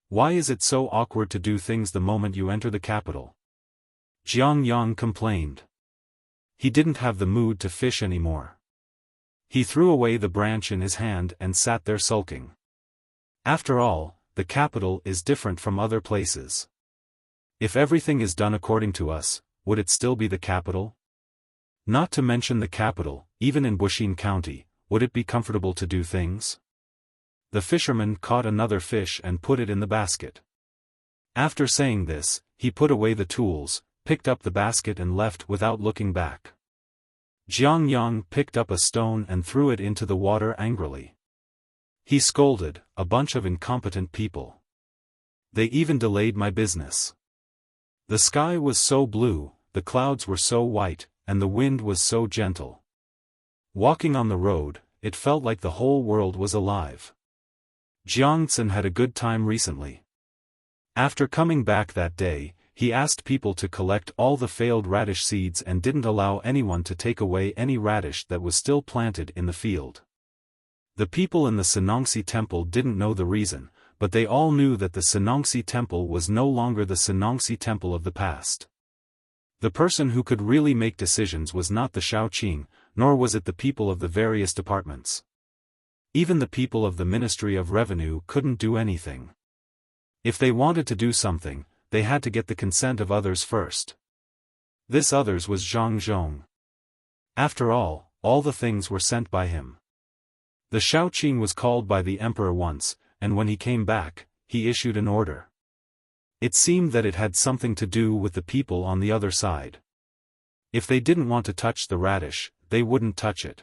Why is it so awkward to do things the moment you enter the capital? Jiang Yang complained. He didn't have the mood to fish anymore. He threw away the branch in his hand and sat there sulking. After all, the capital is different from other places. If everything is done according to us, would it still be the capital? Not to mention the capital, even in Wuxia County, would it be comfortable to do things? The fisherman caught another fish and put it in the basket. After saying this, he put away the tools, picked up the basket and left without looking back. Jiang Yang picked up a stone and threw it into the water angrily. He scolded, "A bunch of incompetent people. They even delayed my business." The sky was so blue, the clouds were so white, and the wind was so gentle. Walking on the road, it felt like the whole world was alive. Jiangtsen had a good time recently. After coming back that day, he asked people to collect all the failed radish seeds and didn't allow anyone to take away any radish that was still planted in the field. The people in the Sanongxi temple didn't know the reason, but they all knew that the Sanongxi temple was no longer the Sanongxi temple of the past. The person who could really make decisions was not the Shaoqing, nor was it the people of the various departments. Even the people of the Ministry of Revenue couldn't do anything. If they wanted to do something, they had to get the consent of others first. This others was Zhang Zhong. After all the things were sent by him. The Shaoqing was called by the emperor once, and when he came back, he issued an order. It seemed that it had something to do with the people on the other side. If they didn't want to touch the radish, they wouldn't touch it.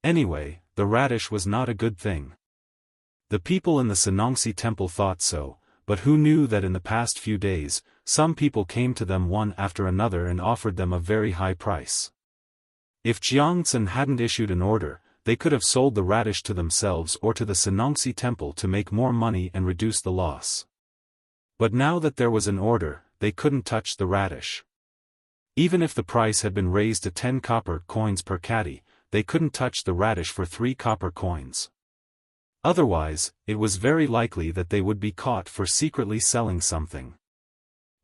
Anyway, the radish was not a good thing. The people in the Sanongxi temple thought so, but who knew that in the past few days, some people came to them one after another and offered them a very high price. If Jiangtsen hadn't issued an order, they could have sold the radish to themselves or to the Sanongxi temple to make more money and reduce the loss. But now that there was an order, they couldn't touch the radish. Even if the price had been raised to 10 copper coins per caddy, they couldn't touch the radish for 3 copper coins. Otherwise, it was very likely that they would be caught for secretly selling something.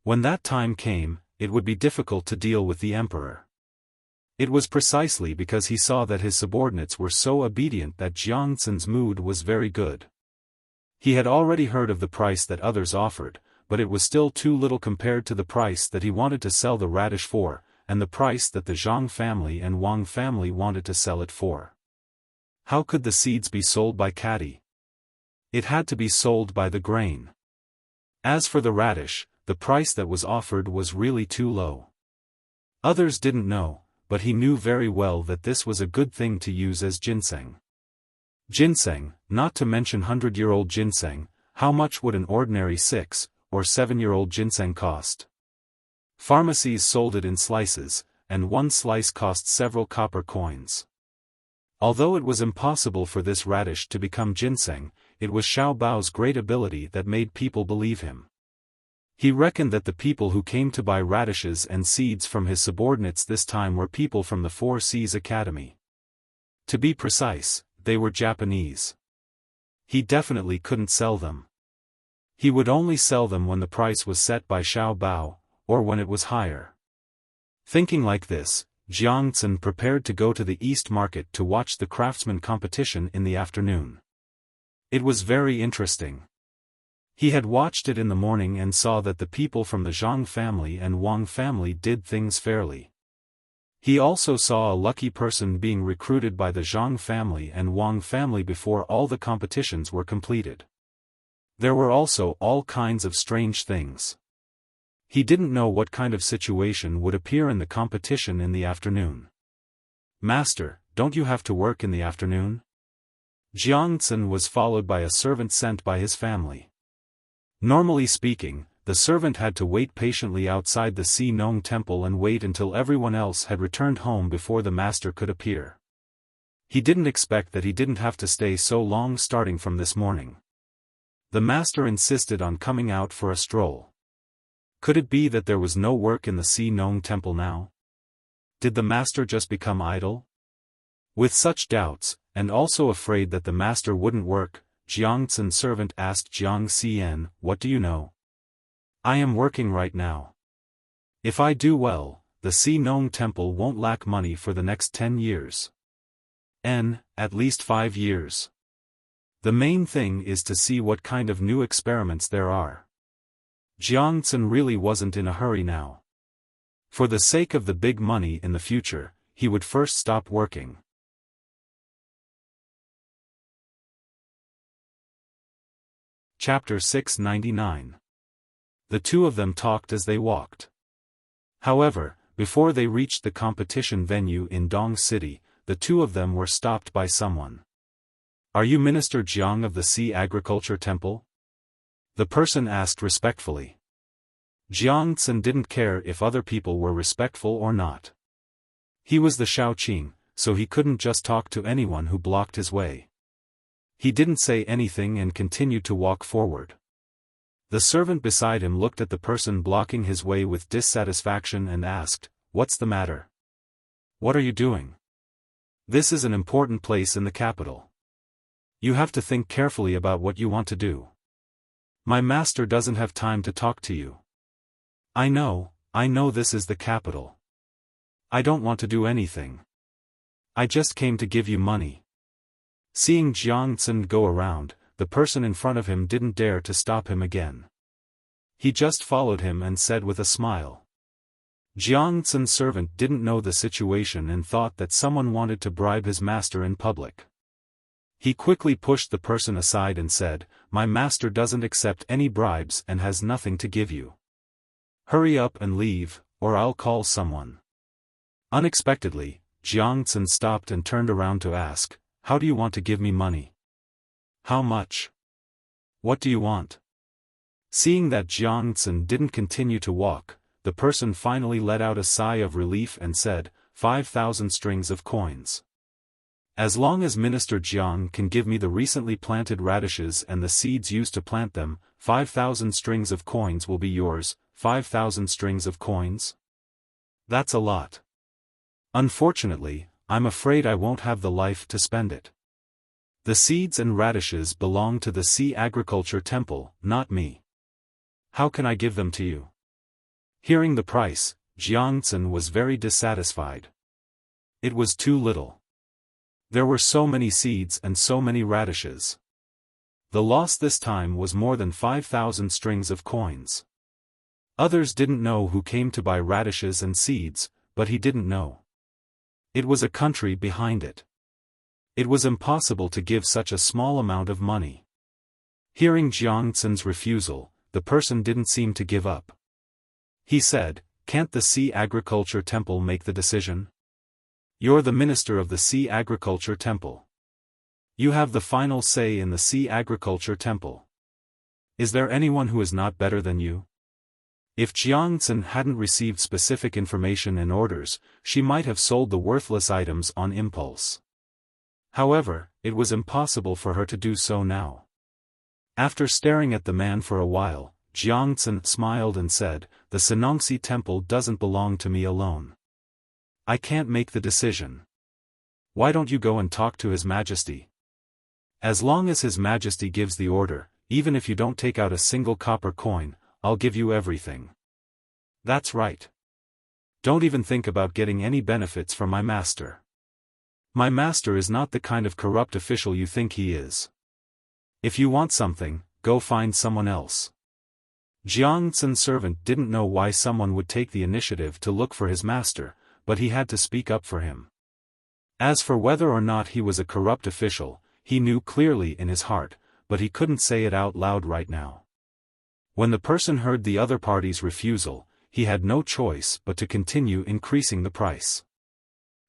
When that time came, it would be difficult to deal with the emperor. It was precisely because he saw that his subordinates were so obedient that Jiangtsen's mood was very good. He had already heard of the price that others offered, but it was still too little compared to the price that he wanted to sell the radish for, and the price that the Zhang family and Wang family wanted to sell it for. How could the seeds be sold by caddy? It had to be sold by the grain. As for the radish, the price that was offered was really too low. Others didn't know, but he knew very well that this was a good thing to use as ginseng. Ginseng, not to mention 100-year-old ginseng, how much would an ordinary 6 or 7-year-old ginseng cost? Pharmacies sold it in slices, and one slice cost several copper coins. Although it was impossible for this radish to become ginseng, it was Xiao Bao's great ability that made people believe him. He reckoned that the people who came to buy radishes and seeds from his subordinates this time were people from the Four Seas Academy. To be precise, they were Japanese. He definitely couldn't sell them. He would only sell them when the price was set by Xiao Bao, or when it was higher. Thinking like this, Jiangtsen prepared to go to the East Market to watch the craftsman competition in the afternoon. It was very interesting. He had watched it in the morning and saw that the people from the Zhang family and Wang family did things fairly. He also saw a lucky person being recruited by the Zhang family and Wang family before all the competitions were completed. There were also all kinds of strange things. He didn't know what kind of situation would appear in the competition in the afternoon. "Master, don't you have to work in the afternoon?" Jiangtsen was followed by a servant sent by his family. Normally speaking, the servant had to wait patiently outside the Si Nong temple and wait until everyone else had returned home before the master could appear. He didn't expect that he didn't have to stay so long starting from this morning. The master insisted on coming out for a stroll. Could it be that there was no work in the Si Nong temple now? Did the master just become idle? With such doubts, and also afraid that the master wouldn't work, Jiangtsen's servant asked Jiang Xian, "What do you know?" "I am working right now. If I do well, the Si Nong temple won't lack money for the next 10 years. At least 5 years. The main thing is to see what kind of new experiments there are." Jiangtsen really wasn't in a hurry now. For the sake of the big money in the future, he would first stop working. Chapter 699. The two of them talked as they walked. However, before they reached the competition venue in Dong City, the two of them were stopped by someone. "Are you Minister Jiang of the Sea Agriculture Temple?" the person asked respectfully. Jiangtsen didn't care if other people were respectful or not. He was the Shaoqing, so he couldn't just talk to anyone who blocked his way. He didn't say anything and continued to walk forward. The servant beside him looked at the person blocking his way with dissatisfaction and asked, "What's the matter? What are you doing? This is an important place in the capital. You have to think carefully about what you want to do. My master doesn't have time to talk to you." I know this is the capital. I don't want to do anything. I just came to give you money." Seeing Jiangtsen go around, the person in front of him didn't dare to stop him again. He just followed him and said with a smile. Jiangtsen's servant didn't know the situation and thought that someone wanted to bribe his master in public. He quickly pushed the person aside and said, "My master doesn't accept any bribes and has nothing to give you. Hurry up and leave, or I'll call someone." Unexpectedly, Jiangtsen stopped and turned around to ask, "How do you want to give me money? How much? What do you want?" Seeing that Jiangtsen didn't continue to walk, the person finally let out a sigh of relief and said, 5,000 strings of coins. "As long as Minister Jiang can give me the recently planted radishes and the seeds used to plant them, 5,000 strings of coins will be yours." 5,000 strings of coins? That's a lot. Unfortunately, I'm afraid I won't have the life to spend it. The seeds and radishes belong to the Sea Agriculture Temple, not me. How can I give them to you? Hearing the price, Jiangtsen was very dissatisfied. It was too little. There were so many seeds and so many radishes. The loss this time was more than 5,000 strings of coins. Others didn't know who came to buy radishes and seeds, but he didn't know. It was a country behind it. It was impossible to give such a small amount of money. Hearing Jiangtsen's refusal, the person didn't seem to give up. He said, "Can't the Sea Agriculture Temple make the decision? You're the minister of the Sea Agriculture Temple. You have the final say in the Sea Agriculture Temple. Is there anyone who is not better than you?" If Jiangtsen hadn't received specific information and orders, she might have sold the worthless items on impulse. However, it was impossible for her to do so now. After staring at the man for a while, Jiangtsen smiled and said, "The Senongsi temple doesn't belong to me alone. I can't make the decision. Why don't you go and talk to His Majesty? As long as His Majesty gives the order, even if you don't take out a single copper coin, I'll give you everything." "That's right. Don't even think about getting any benefits from my master. My master is not the kind of corrupt official you think he is. If you want something, go find someone else." Jiangtsen's servant didn't know why someone would take the initiative to look for his master, but he had to speak up for him. As for whether or not he was a corrupt official, he knew clearly in his heart, but he couldn't say it out loud right now. When the person heard the other party's refusal, he had no choice but to continue increasing the price.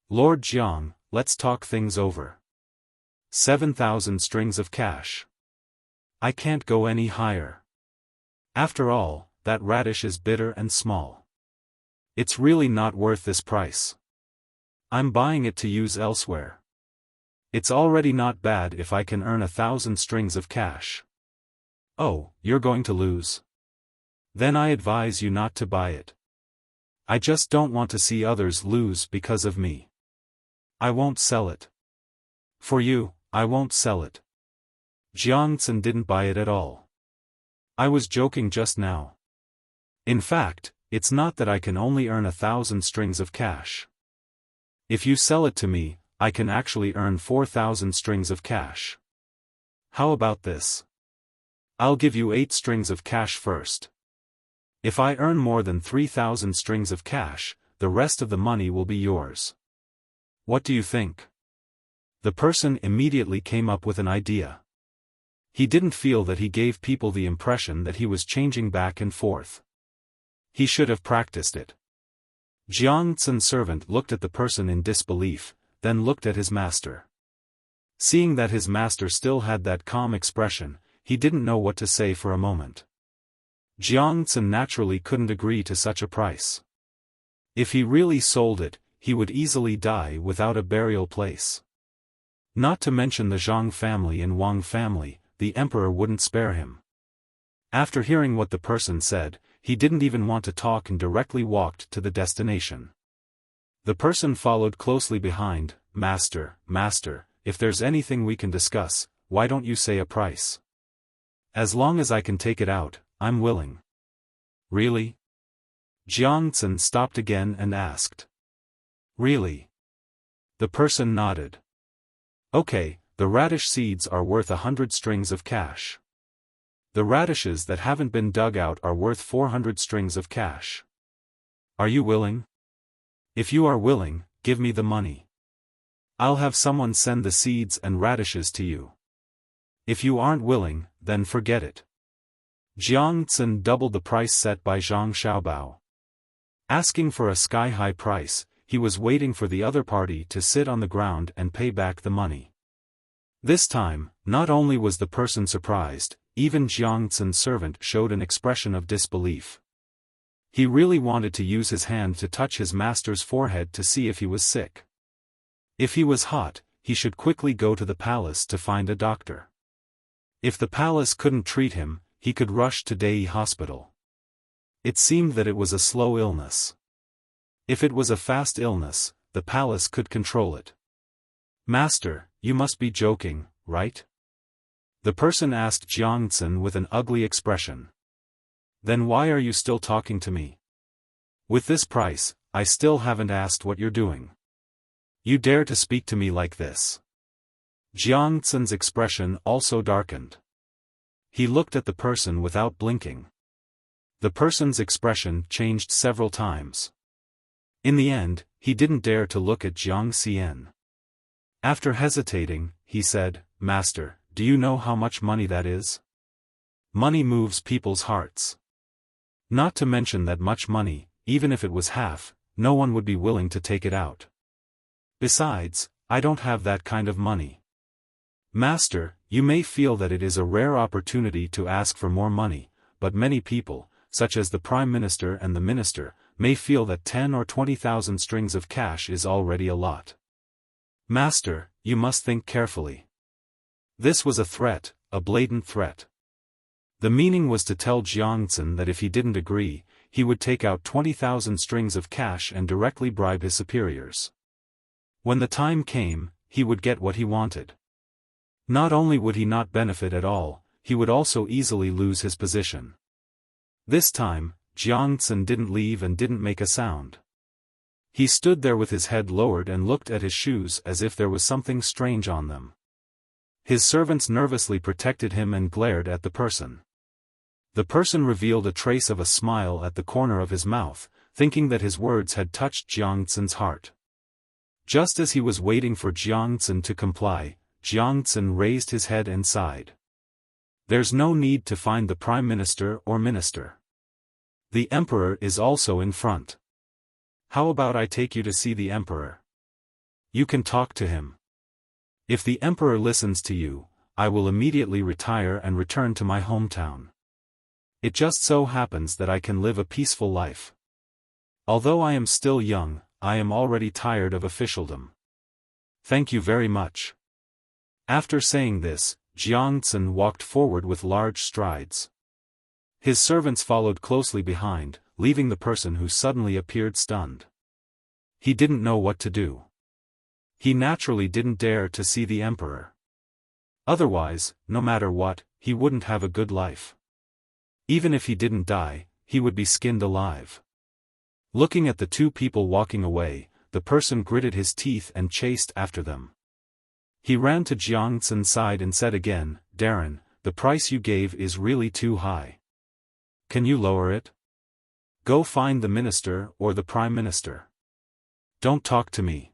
"Lord Jiang, let's talk things over. 7,000 strings of cash. I can't go any higher. After all, that radish is bitter and small. It's really not worth this price. I'm buying it to use elsewhere. It's already not bad if I can earn 1,000 strings of cash." "Oh, you're going to lose? Then I advise you not to buy it. I just don't want to see others lose because of me. I won't sell it. For you, I won't sell it." Jiangtsen didn't buy it at all. "I was joking just now. In fact, it's not that I can only earn 1,000 strings of cash. If you sell it to me, I can actually earn 4,000 strings of cash. How about this? I'll give you 8 strings of cash first. If I earn more than 3,000 strings of cash, the rest of the money will be yours. What do you think?" The person immediately came up with an idea. He didn't feel that he gave people the impression that he was changing back and forth. He should have practiced it. Jiangtsen's servant looked at the person in disbelief, then looked at his master. Seeing that his master still had that calm expression, he didn't know what to say for a moment. Jiangtsen naturally couldn't agree to such a price. If he really sold it, he would easily die without a burial place. Not to mention the Zhang family and Wang family, the emperor wouldn't spare him. After hearing what the person said, he didn't even want to talk and directly walked to the destination. The person followed closely behind. Master, if there's anything we can discuss, why don't you say a price? As long as I can take it out, I'm willing." "Really?" Jiangtsen stopped again and asked. "Really?" The person nodded. "Okay, the radish seeds are worth 100 strings of cash. The radishes that haven't been dug out are worth 400 strings of cash. Are you willing? If you are willing, give me the money. I'll have someone send the seeds and radishes to you. If you aren't willing, then forget it." Jiangtsen doubled the price set by Zhang Xiaobao. Asking for a sky-high price, he was waiting for the other party to sit on the ground and pay back the money. This time, not only was the person surprised, even Jiangtsen's servant showed an expression of disbelief. He really wanted to use his hand to touch his master's forehead to see if he was sick. If he was hot, he should quickly go to the palace to find a doctor. If the palace couldn't treat him, he could rush to Dei Hospital. It seemed that it was a slow illness. If it was a fast illness, the palace could control it. "Master, you must be joking, right?" the person asked Jiangtsen with an ugly expression. "Then why are you still talking to me? With this price, I still haven't asked what you're doing. You dare to speak to me like this?" Jiangtsen's expression also darkened. He looked at the person without blinking. The person's expression changed several times. In the end, he didn't dare to look at Jiang Xian. After hesitating, he said, "Master, do you know how much money that is? Money moves people's hearts. Not to mention that much money, even if it was half, no one would be willing to take it out. Besides, I don't have that kind of money. Master, you may feel that it is a rare opportunity to ask for more money, but many people, such as the Prime Minister and the Minister, may feel that 10 or 20,000 strings of cash is already a lot. Master, you must think carefully." This was a threat, a blatant threat. The meaning was to tell Jiangtsen that if he didn't agree, he would take out 20,000 strings of cash and directly bribe his superiors. When the time came, he would get what he wanted. Not only would he not benefit at all, he would also easily lose his position. This time, Jiangtsen didn't leave and didn't make a sound. He stood there with his head lowered and looked at his shoes as if there was something strange on them. His servants nervously protected him and glared at the person. The person revealed a trace of a smile at the corner of his mouth, thinking that his words had touched Jiangtsen's heart. Just as he was waiting for Jiangtsen to comply, Jiangtsen raised his head and sighed. "There's no need to find the Prime Minister or Minister. The emperor is also in front. How about I take you to see the emperor? You can talk to him. If the emperor listens to you, I will immediately retire and return to my hometown. It just so happens that I can live a peaceful life. Although I am still young, I am already tired of officialdom. Thank you very much. After saying this, Jiangcun walked forward with large strides. His servants followed closely behind, leaving the person who suddenly appeared stunned. He didn't know what to do. He naturally didn't dare to see the emperor. Otherwise, no matter what, he wouldn't have a good life. Even if he didn't die, he would be skinned alive. Looking at the two people walking away, the person gritted his teeth and chased after them. He ran to Jiangcun's side and said again, "Darren, the price you gave is really too high. Can you lower it? Go find the minister or the prime minister. Don't talk to me.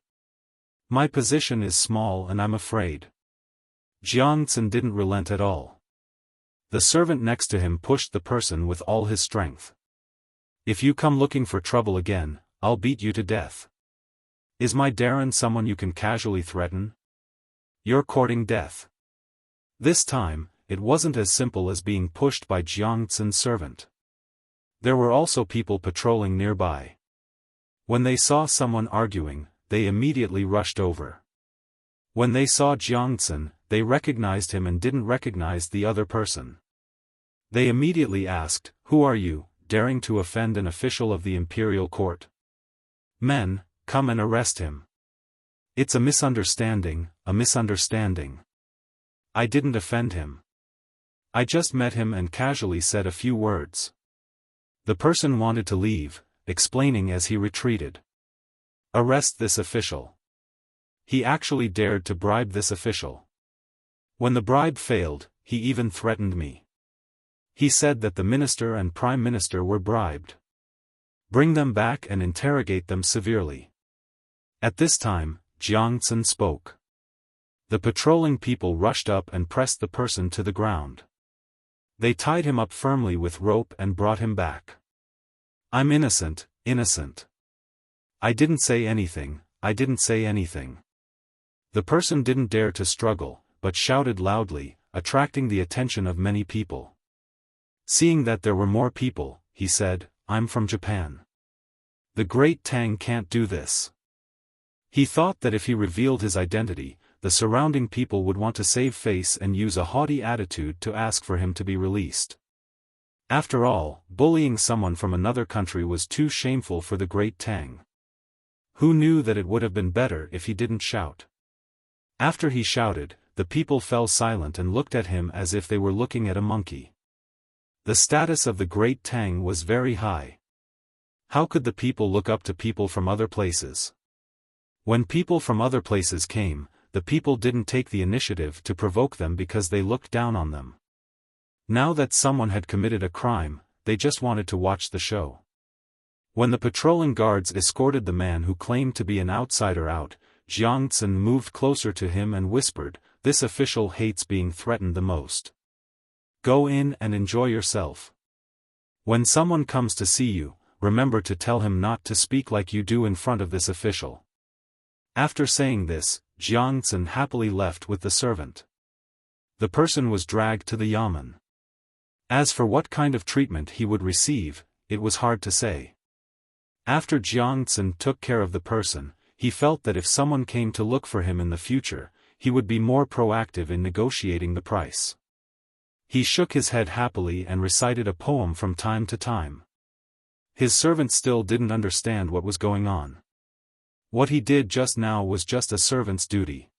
My position is small and I'm afraid." Jiangcun didn't relent at all. The servant next to him pushed the person with all his strength. "If you come looking for trouble again, I'll beat you to death. Is my Darren someone you can casually threaten? You're courting death." This time, it wasn't as simple as being pushed by Jiangcun's servant. There were also people patrolling nearby. When they saw someone arguing, they immediately rushed over. When they saw Jiangcun, they recognized him and didn't recognize the other person. They immediately asked, "Who are you, daring to offend an official of the imperial court? Men, come and arrest him. It's a misunderstanding, a misunderstanding. I didn't offend him. I just met him and casually said a few words." The person wanted to leave, explaining as he retreated. "Arrest this official. He actually dared to bribe this official. When the bribe failed, he even threatened me. He said that the minister and prime minister were bribed. Bring them back and interrogate them severely." At this time, Jiangcun spoke. The patrolling people rushed up and pressed the person to the ground. They tied him up firmly with rope and brought him back. "I'm innocent, innocent. I didn't say anything, I didn't say anything." The person didn't dare to struggle, but shouted loudly, attracting the attention of many people. Seeing that there were more people, he said, "I'm from Japan. The great Tang can't do this." He thought that if he revealed his identity, the surrounding people would want to save face and use a haughty attitude to ask for him to be released. After all, bullying someone from another country was too shameful for the great Tang. Who knew that it would have been better if he didn't shout? After he shouted, the people fell silent and looked at him as if they were looking at a monkey. The status of the great Tang was very high. How could the people look up to people from other places? When people from other places came, the people didn't take the initiative to provoke them because they looked down on them. Now that someone had committed a crime, they just wanted to watch the show. When the patrolling guards escorted the man who claimed to be an outsider out, Jiangcun moved closer to him and whispered, "This official hates being threatened the most. Go in and enjoy yourself. When someone comes to see you, remember to tell him not to speak like you do in front of this official." After saying this, Jiangcun happily left with the servant. The person was dragged to the yamen. As for what kind of treatment he would receive, it was hard to say. After Jiangcun took care of the person, he felt that if someone came to look for him in the future, he would be more proactive in negotiating the price. He shook his head happily and recited a poem from time to time. His servant still didn't understand what was going on. What he did just now was just a servant's duty.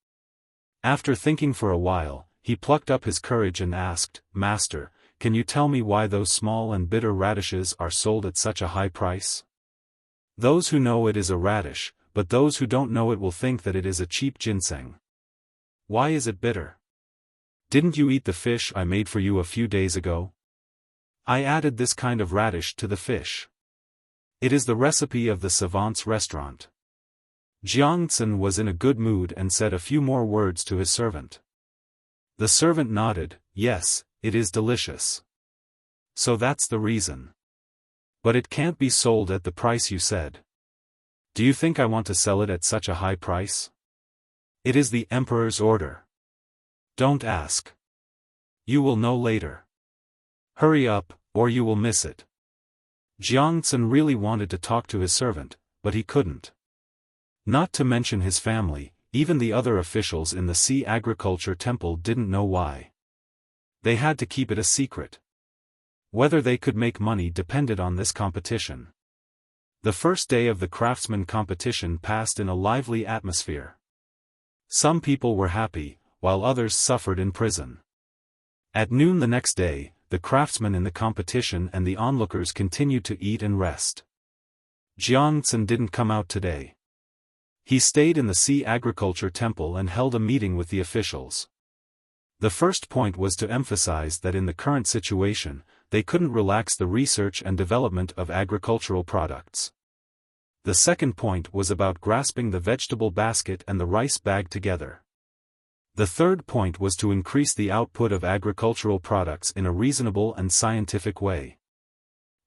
After thinking for a while, he plucked up his courage and asked, "Master, can you tell me why those small and bitter radishes are sold at such a high price? Those who know it is a radish, but those who don't know it will think that it is a cheap ginseng. Why is it bitter? Didn't you eat the fish I made for you a few days ago? I added this kind of radish to the fish. It is the recipe of the savant's restaurant." Jiangcun was in a good mood and said a few more words to his servant. The servant nodded, "Yes, it is delicious. So that's the reason. But it can't be sold at the price you said. Do you think I want to sell it at such a high price? It is the emperor's order. Don't ask. You will know later. Hurry up, or you will miss it. Jiangcun really wanted to talk to his servant, but he couldn't. Not to mention his family, even the other officials in the Sea Agriculture Temple didn't know why. They had to keep it a secret. Whether they could make money depended on this competition. The first day of the craftsman competition passed in a lively atmosphere. Some people were happy, while others suffered in prison. At noon the next day, the craftsmen in the competition and the onlookers continued to eat and rest. Jiangcun didn't come out today. He stayed in the Sea Agriculture Temple and held a meeting with the officials. The first point was to emphasize that in the current situation, they couldn't relax the research and development of agricultural products. The second point was about grasping the vegetable basket and the rice bag together. The third point was to increase the output of agricultural products in a reasonable and scientific way.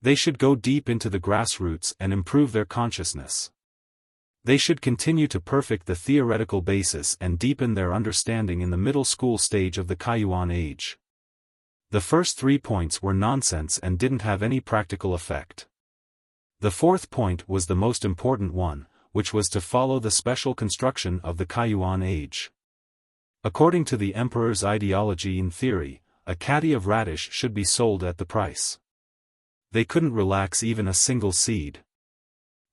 They should go deep into the grassroots and improve their consciousness. They should continue to perfect the theoretical basis and deepen their understanding in the middle school stage of the Kaiyuan age. The first 3 points were nonsense and didn't have any practical effect. The fourth point was the most important one, which was to follow the special construction of the Kaiyuan age. According to the emperor's ideology and theory, a caddy of radish should be sold at the price. They couldn't relax even a single seed.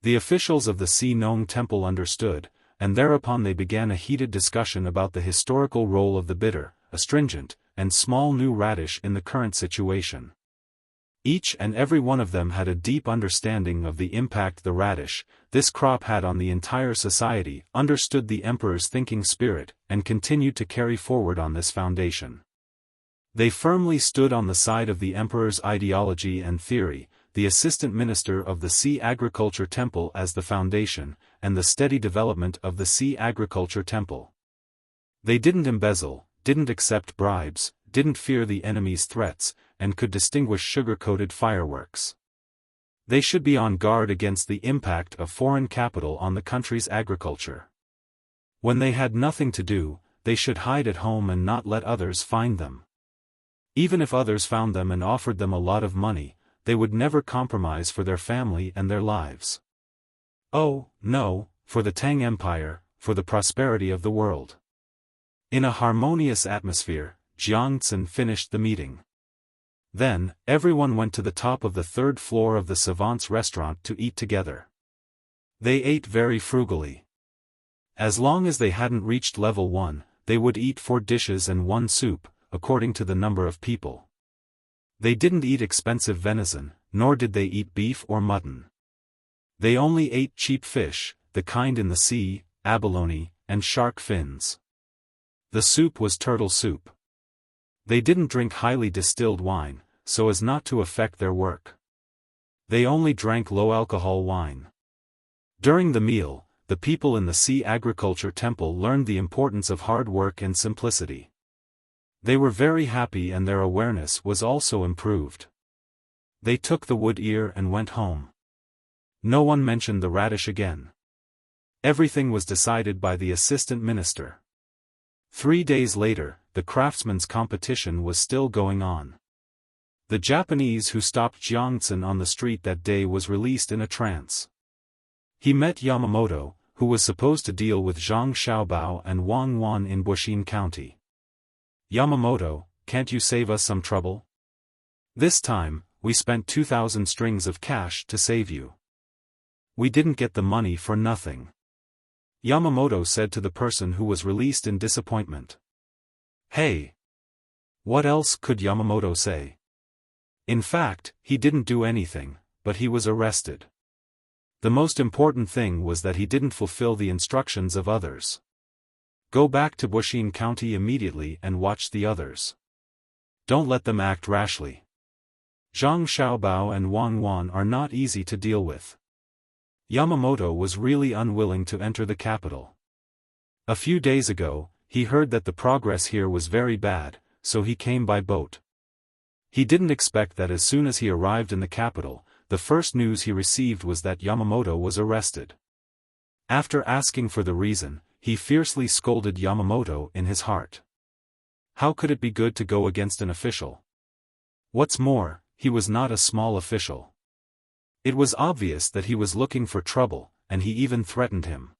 The officials of the Si Nong Temple understood, and thereupon they began a heated discussion about the historical role of the bitter, astringent, and small new radish in the current situation. Each and every one of them had a deep understanding of the impact the radish, this crop had on the entire society, understood the emperor's thinking spirit, and continued to carry forward on this foundation. They firmly stood on the side of the emperor's ideology and theory, the assistant minister of the Sea Agriculture Temple as the foundation, and the steady development of the Sea Agriculture Temple. They didn't embezzle, didn't accept bribes, didn't fear the enemy's threats, and could distinguish sugar-coated fireworks. They should be on guard against the impact of foreign capital on the country's agriculture. When they had nothing to do, they should hide at home and not let others find them. Even if others found them and offered them a lot of money, they would never compromise for their family and their lives. Oh, no, for the Tang Empire, for the prosperity of the world. In a harmonious atmosphere, Jiangcun finished the meeting. Then, everyone went to the top of the third floor of the savant's restaurant to eat together. They ate very frugally. As long as they hadn't reached level 1, they would eat 4 dishes and 1 soup, according to the number of people. They didn't eat expensive venison, nor did they eat beef or mutton. They only ate cheap fish, the kind in the sea, abalone, and shark fins. The soup was turtle soup. They didn't drink highly distilled wine, so as not to affect their work. They only drank low-alcohol wine. During the meal, the people in the Sea Agriculture Temple learned the importance of hard work and simplicity. They were very happy and their awareness was also improved. They took the wood ear and went home. No one mentioned the radish again. Everything was decided by the assistant minister. 3 days later, the craftsmen's competition was still going on. The Japanese who stopped Jiangcun on the street that day was released in a trance. He met Yamamoto, who was supposed to deal with Zhang Xiaobao and Wang Wan in Wuxia County. Yamamoto, can't you save us some trouble? This time, we spent 2,000 strings of cash to save you. We didn't get the money for nothing. Yamamoto said to the person who was released in disappointment. Hey! What else could Yamamoto say? In fact, he didn't do anything, but he was arrested. The most important thing was that he didn't fulfill the instructions of others. Go back to Wuxia County immediately and watch the others. Don't let them act rashly. Zhang Xiaobao and Wang Wan are not easy to deal with. Yamamoto was really unwilling to enter the capital. A few days ago, he heard that the progress here was very bad, so he came by boat. He didn't expect that as soon as he arrived in the capital, the first news he received was that Yamamoto was arrested. After asking for the reason, he fiercely scolded Yamamoto in his heart. How could it be good to go against an official? What's more, he was not a small official. It was obvious that he was looking for trouble, and he even threatened him.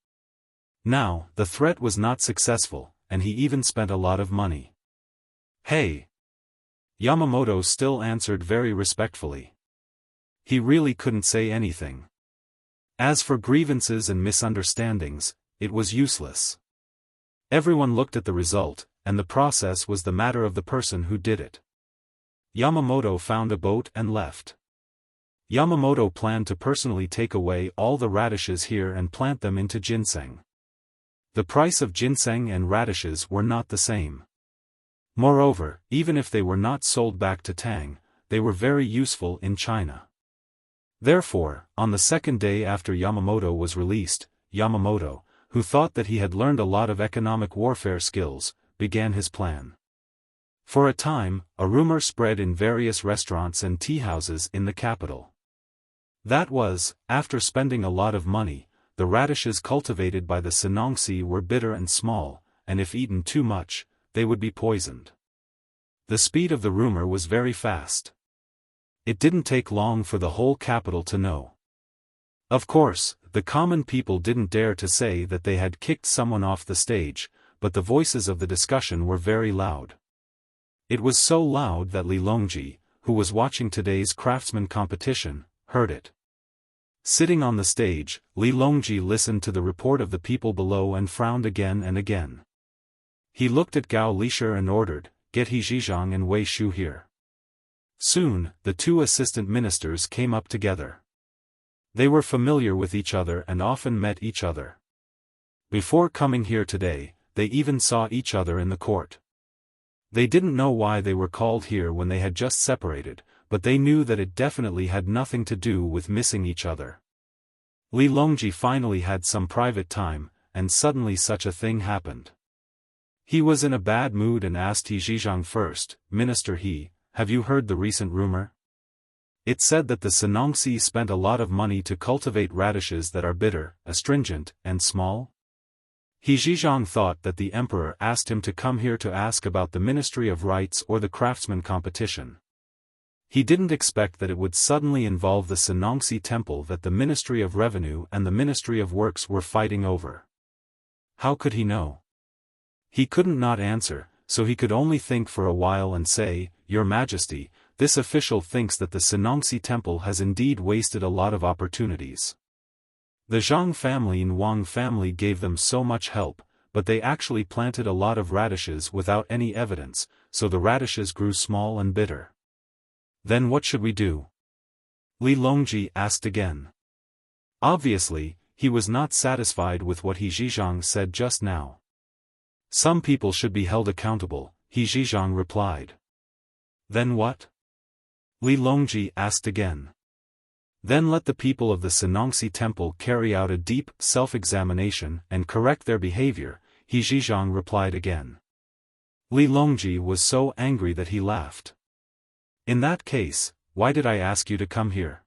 Now, the threat was not successful, and he even spent a lot of money. Hey! Yamamoto still answered very respectfully. He really couldn't say anything. As for grievances and misunderstandings, it was useless. Everyone looked at the result, and the process was the matter of the person who did it. Yamamoto found a boat and left. Yamamoto planned to personally take away all the radishes here and plant them into ginseng. The price of ginseng and radishes were not the same. Moreover, even if they were not sold back to Tang, they were very useful in China. Therefore, on the second day after Yamamoto was released, Yamamoto, who thought that he had learned a lot of economic warfare skills, began his plan. For a time, a rumor spread in various restaurants and teahouses in the capital. That was, after spending a lot of money, the radishes cultivated by the Sinongsi were bitter and small, and if eaten too much, they would be poisoned. The speed of the rumor was very fast. It didn't take long for the whole capital to know. Of course, the common people didn't dare to say that they had kicked someone off the stage, but the voices of the discussion were very loud. It was so loud that Li Longji, who was watching today's craftsman competition, heard it. Sitting on the stage, Li Longji listened to the report of the people below and frowned again and again. He looked at Gao Lisher and ordered, "Get He Zhizhang and Wei Shu here." Soon, the two assistant ministers came up together. They were familiar with each other and often met each other. Before coming here today, they even saw each other in the court. They didn't know why they were called here when they had just separated, but they knew that it definitely had nothing to do with missing each other. Li Longji finally had some private time, and suddenly such a thing happened. He was in a bad mood and asked He Zhizhang first, "Minister He, have you heard the recent rumor? It said that the Sinongsi spent a lot of money to cultivate radishes that are bitter, astringent, and small?" He Zhizhang thought that the emperor asked him to come here to ask about the Ministry of Rights or the craftsman competition. He didn't expect that it would suddenly involve the Sinongsi temple that the Ministry of Revenue and the Ministry of Works were fighting over. How could he know? He couldn't not answer, so he could only think for a while and say, "Your Majesty, this official thinks that the Sinongsi temple has indeed wasted a lot of opportunities. The Zhang family and Wang family gave them so much help, but they actually planted a lot of radishes without any evidence, so the radishes grew small and bitter. Then what should we do?" Li Longji asked again. Obviously, he was not satisfied with what He Zhizhang said just now. "Some people should be held accountable," He Zhizhang replied. "Then what?" Li Longji asked again. "Then let the people of the Sinongsi temple carry out a deep self-examination and correct their behavior," He Zhizhang replied again. Li Longji was so angry that he laughed. "In that case, why did I ask you to come here?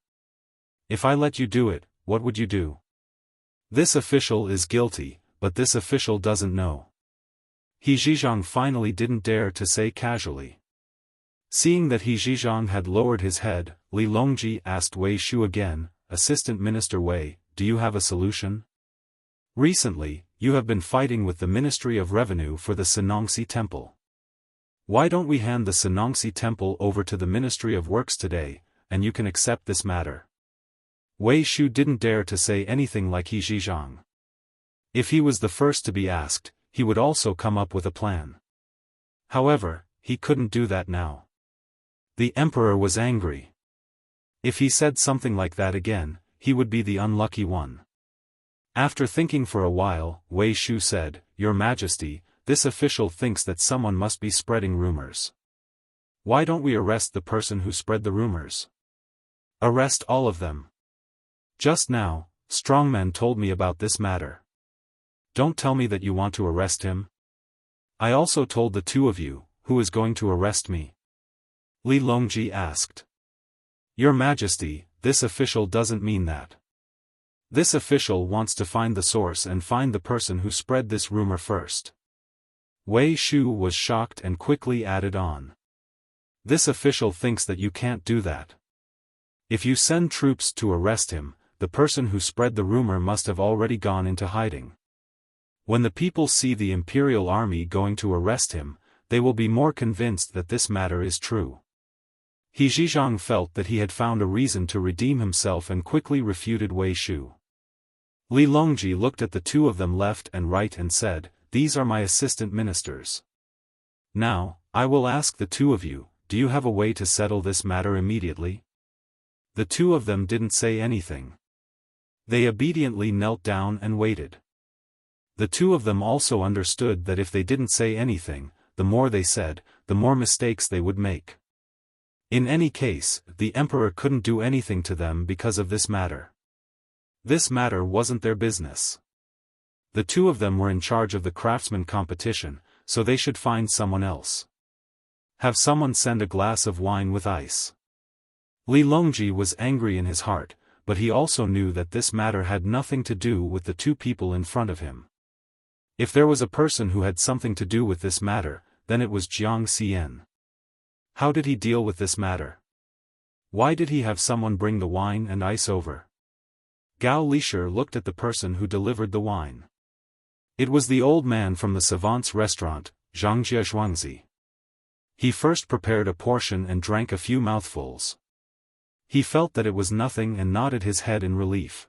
If I let you do it, what would you do? This official is guilty, but this official doesn't know." He Zhizhang finally didn't dare to say casually. Seeing that He Zhizhang had lowered his head, Li Longji asked Wei Shu again, "Assistant Minister Wei, do you have a solution? Recently, you have been fighting with the Ministry of Revenue for the Sinongsi temple. Why don't we hand the Sinongsi temple over to the Ministry of Works today, and you can accept this matter?" Wei Shu didn't dare to say anything like He Zhizhang. If he was the first to be asked, he would also come up with a plan. However, he couldn't do that now. The emperor was angry. If he said something like that again, he would be the unlucky one. After thinking for a while, Wei Shu said, "Your Majesty, this official thinks that someone must be spreading rumors. Why don't we arrest the person who spread the rumors? Arrest all of them. Just now, strongmen told me about this matter. Don't tell me that you want to arrest him. I also told the two of you, who is going to arrest me?" Li Longji asked. "Your Majesty, this official doesn't mean that. This official wants to find the source and find the person who spread this rumor first. Wei Shu was shocked and quickly added on. This official thinks that you can't do that. If you send troops to arrest him, the person who spread the rumor must have already gone into hiding. When the people see the imperial army going to arrest him, they will be more convinced that this matter is true. He Zhizhang felt that he had found a reason to redeem himself and quickly refuted Wei Shu. Li Longji looked at the two of them left and right and said, "These are my assistant ministers. Now, I will ask the two of you, do you have a way to settle this matter immediately?" The two of them didn't say anything. They obediently knelt down and waited. The two of them also understood that if they didn't say anything, the more they said, the more mistakes they would make. In any case, the emperor couldn't do anything to them because of this matter. This matter wasn't their business. The two of them were in charge of the craftsman competition, so they should find someone else. Have someone send a glass of wine with ice. Li Longji was angry in his heart, but he also knew that this matter had nothing to do with the two people in front of him. If there was a person who had something to do with this matter, then it was Jiang Xian. How did he deal with this matter? Why did he have someone bring the wine and ice over? Gao Lisher looked at the person who delivered the wine. It was the old man from the savant's restaurant, Zhangjie Zhuangzi. He first prepared a portion and drank a few mouthfuls. He felt that it was nothing and nodded his head in relief.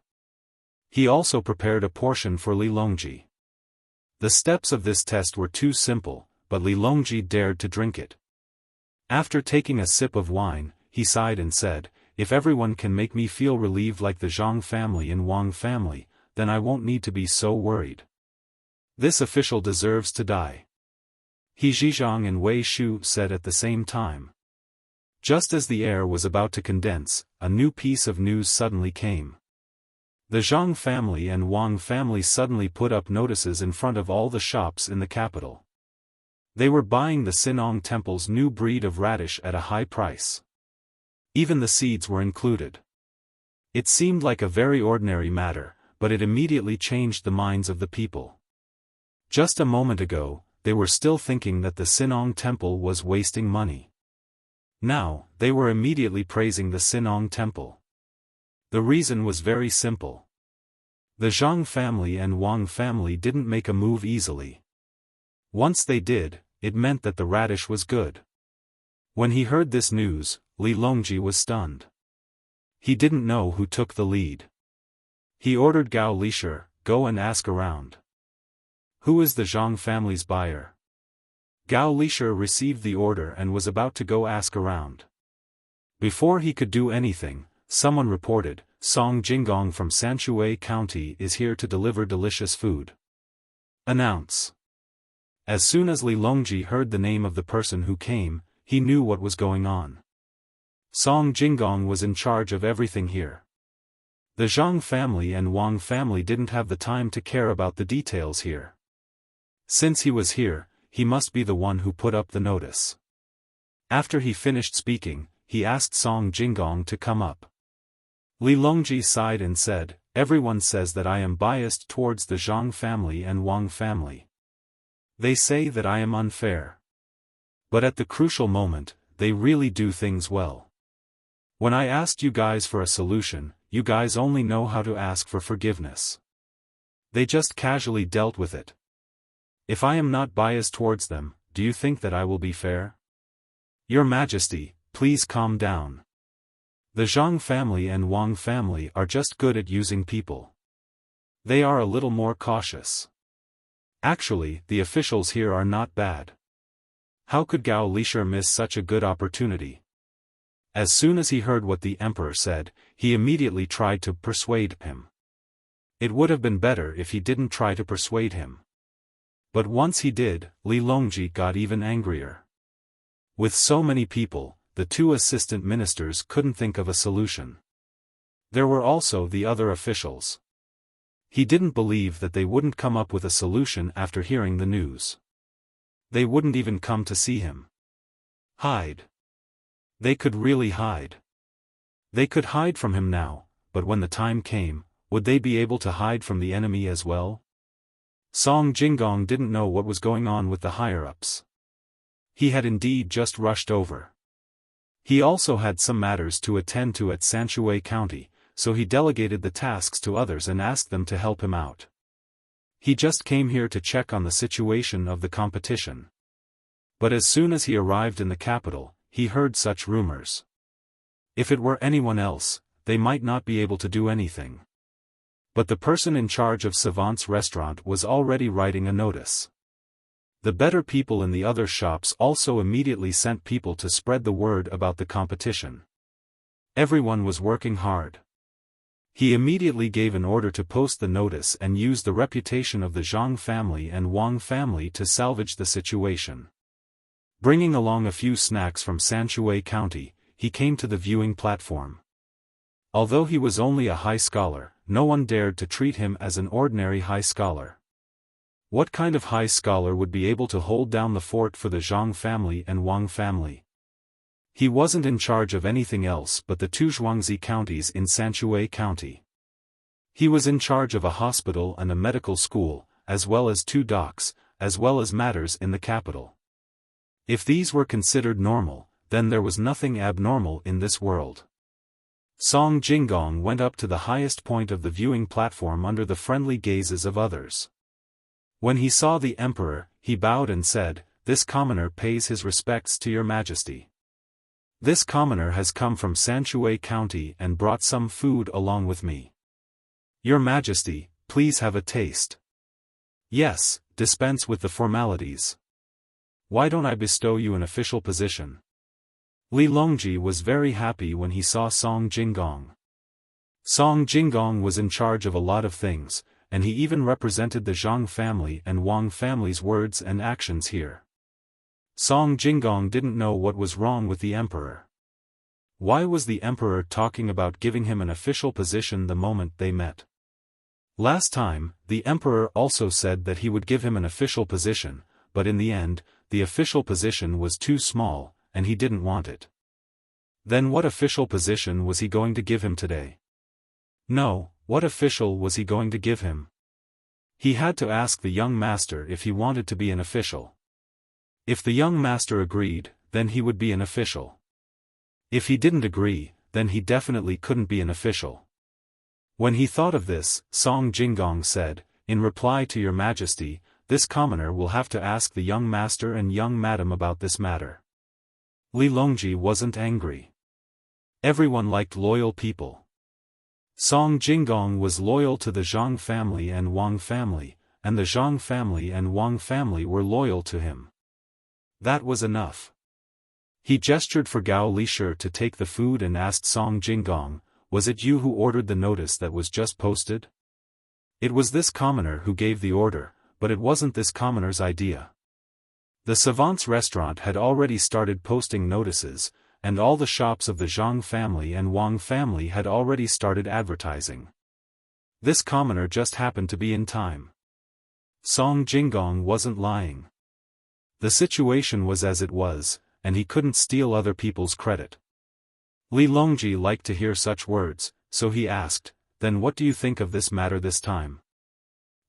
He also prepared a portion for Li Longji. The steps of this test were too simple, but Li Longji dared to drink it. After taking a sip of wine, he sighed and said, "If everyone can make me feel relieved like the Zhang family and Wang family, then I won't need to be so worried. This official deserves to die." He Zhizhang and Wei Shu said at the same time. Just as the air was about to condense, a new piece of news suddenly came. The Zhang family and Wang family suddenly put up notices in front of all the shops in the capital. They were buying the Sinong Temple's new breed of radish at a high price. Even the seeds were included. It seemed like a very ordinary matter, but it immediately changed the minds of the people. Just a moment ago, they were still thinking that the Sinong Temple was wasting money. Now, they were immediately praising the Sinong Temple. The reason was very simple. The Zhang family and Wang family didn't make a move easily. Once they did, it meant that the radish was good. When he heard this news, Li Longji was stunned. He didn't know who took the lead. He ordered Gao Lisher, "Go and ask around. Who is the Zhang family's buyer?" Gao Lisher received the order and was about to go ask around. Before he could do anything, someone reported, "Song Jinggong from Sanshui County is here to deliver delicious food. Announce." As soon as Li Longji heard the name of the person who came, he knew what was going on. Song Jinggong was in charge of everything here. The Zhang family and Wang family didn't have the time to care about the details here. Since he was here, he must be the one who put up the notice. After he finished speaking, he asked Song Jinggong to come up. Li Longji sighed and said, "Everyone says that I am biased towards the Zhang family and Wang family. They say that I am unfair. But at the crucial moment, they really do things well. When I asked you guys for a solution, you guys only know how to ask for forgiveness. They just casually dealt with it. If I am not biased towards them, do you think that I will be fair? Your Majesty, please calm down. The Zhang family and Wang family are just good at using people. They are a little more cautious. Actually, the officials here are not bad. How could Gao Lisher miss such a good opportunity?" As soon as he heard what the emperor said, he immediately tried to persuade him. It would have been better if he didn't try to persuade him. But once he did, Li Longji got even angrier. With so many people, the two assistant ministers couldn't think of a solution. There were also the other officials. He didn't believe that they wouldn't come up with a solution after hearing the news. They wouldn't even come to see him. Hide. They could really hide. They could hide from him now, but when the time came, would they be able to hide from the enemy as well? Song Jinggong didn't know what was going on with the higher-ups. He had indeed just rushed over. He also had some matters to attend to at Sanshui County, so he delegated the tasks to others and asked them to help him out. He just came here to check on the situation of the competition. But as soon as he arrived in the capital, he heard such rumors. If it were anyone else, they might not be able to do anything. But the person in charge of Savant's restaurant was already writing a notice. The better people in the other shops also immediately sent people to spread the word about the competition. Everyone was working hard. He immediately gave an order to post the notice and used the reputation of the Zhang family and Wang family to salvage the situation. Bringing along a few snacks from Sanshui County, he came to the viewing platform. Although he was only a high scholar, no one dared to treat him as an ordinary high scholar. What kind of high scholar would be able to hold down the fort for the Zhang family and Wang family? He wasn't in charge of anything else but the two Zhuangzi counties in Sanshui County. He was in charge of a hospital and a medical school, as well as 2 docks, as well as matters in the capital. If these were considered normal, then there was nothing abnormal in this world. Song Jinggong went up to the highest point of the viewing platform under the friendly gazes of others. When he saw the emperor, he bowed and said, "This commoner pays his respects to your majesty. This commoner has come from Sanshui County and brought some food along with me. Your majesty, please have a taste." "Yes, dispense with the formalities. Why don't I bestow you an official position?" Li Longji was very happy when he saw Song Jinggong. Song Jinggong was in charge of a lot of things, and he even represented the Zhang family and Wang family's words and actions here. Song Jinggong didn't know what was wrong with the emperor. Why was the emperor talking about giving him an official position the moment they met? Last time, the emperor also said that he would give him an official position, but in the end, the official position was too small, and he didn't want it. Then what official position was he going to give him today? No, what official was he going to give him? He had to ask the young master if he wanted to be an official. If the young master agreed, then he would be an official. If he didn't agree, then he definitely couldn't be an official. When he thought of this, Song Jinggong said, "In reply to your majesty, this commoner will have to ask the young master and young madam about this matter." Li Longji wasn't angry. Everyone liked loyal people. Song Jinggong was loyal to the Zhang family and Wang family, and the Zhang family and Wang family were loyal to him. That was enough. He gestured for Gao Lishir to take the food and asked Song Jinggong, "Was it you who ordered the notice that was just posted?" It was this commoner who gave the order, but it wasn't this commoner's idea. The savant's restaurant had already started posting notices, and all the shops of the Zhang family and Wang family had already started advertising. This commoner just happened to be in time. Song Jinggong wasn't lying. The situation was as it was, and he couldn't steal other people's credit. Li Longji liked to hear such words, so he asked, "Then what do you think of this matter this time?"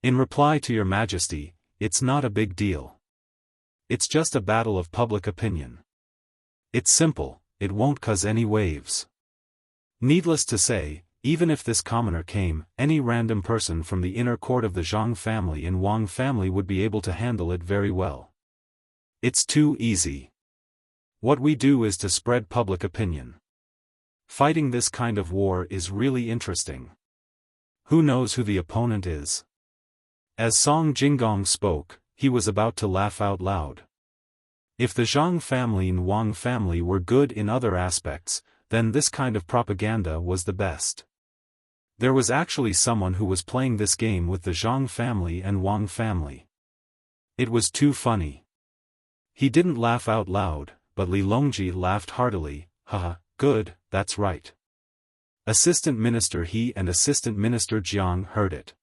"In reply to your majesty, it's not a big deal. It's just a battle of public opinion. It's simple, it won't cause any waves. Needless to say, even if this commoner came, any random person from the inner court of the Zhang family and Wang family would be able to handle it very well. It's too easy. What we do is to spread public opinion. Fighting this kind of war is really interesting. Who knows who the opponent is?" As Song Jinggong spoke, he was about to laugh out loud. If the Zhang family and Wang family were good in other aspects, then this kind of propaganda was the best. There was actually someone who was playing this game with the Zhang family and Wang family. It was too funny. He didn't laugh out loud, but Li Longji laughed heartily. "Haha, good, that's right." Assistant Minister He and Assistant Minister Jiang heard it.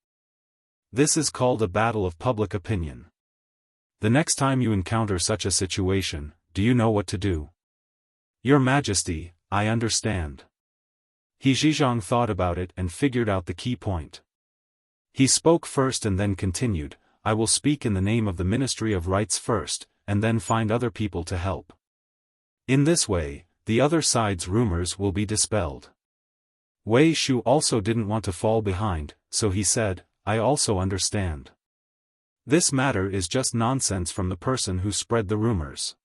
This is called a battle of public opinion. The next time you encounter such a situation, do you know what to do? "Your Majesty, I understand." He Zhizhong thought about it and figured out the key point. He spoke first and then continued, I will speak in the name of the Ministry of Rights first, and then find other people to help. In this way, the other side's rumors will be dispelled. Wei Shu also didn't want to fall behind, so he said, I also understand. This matter is just nonsense from the person who spread the rumors.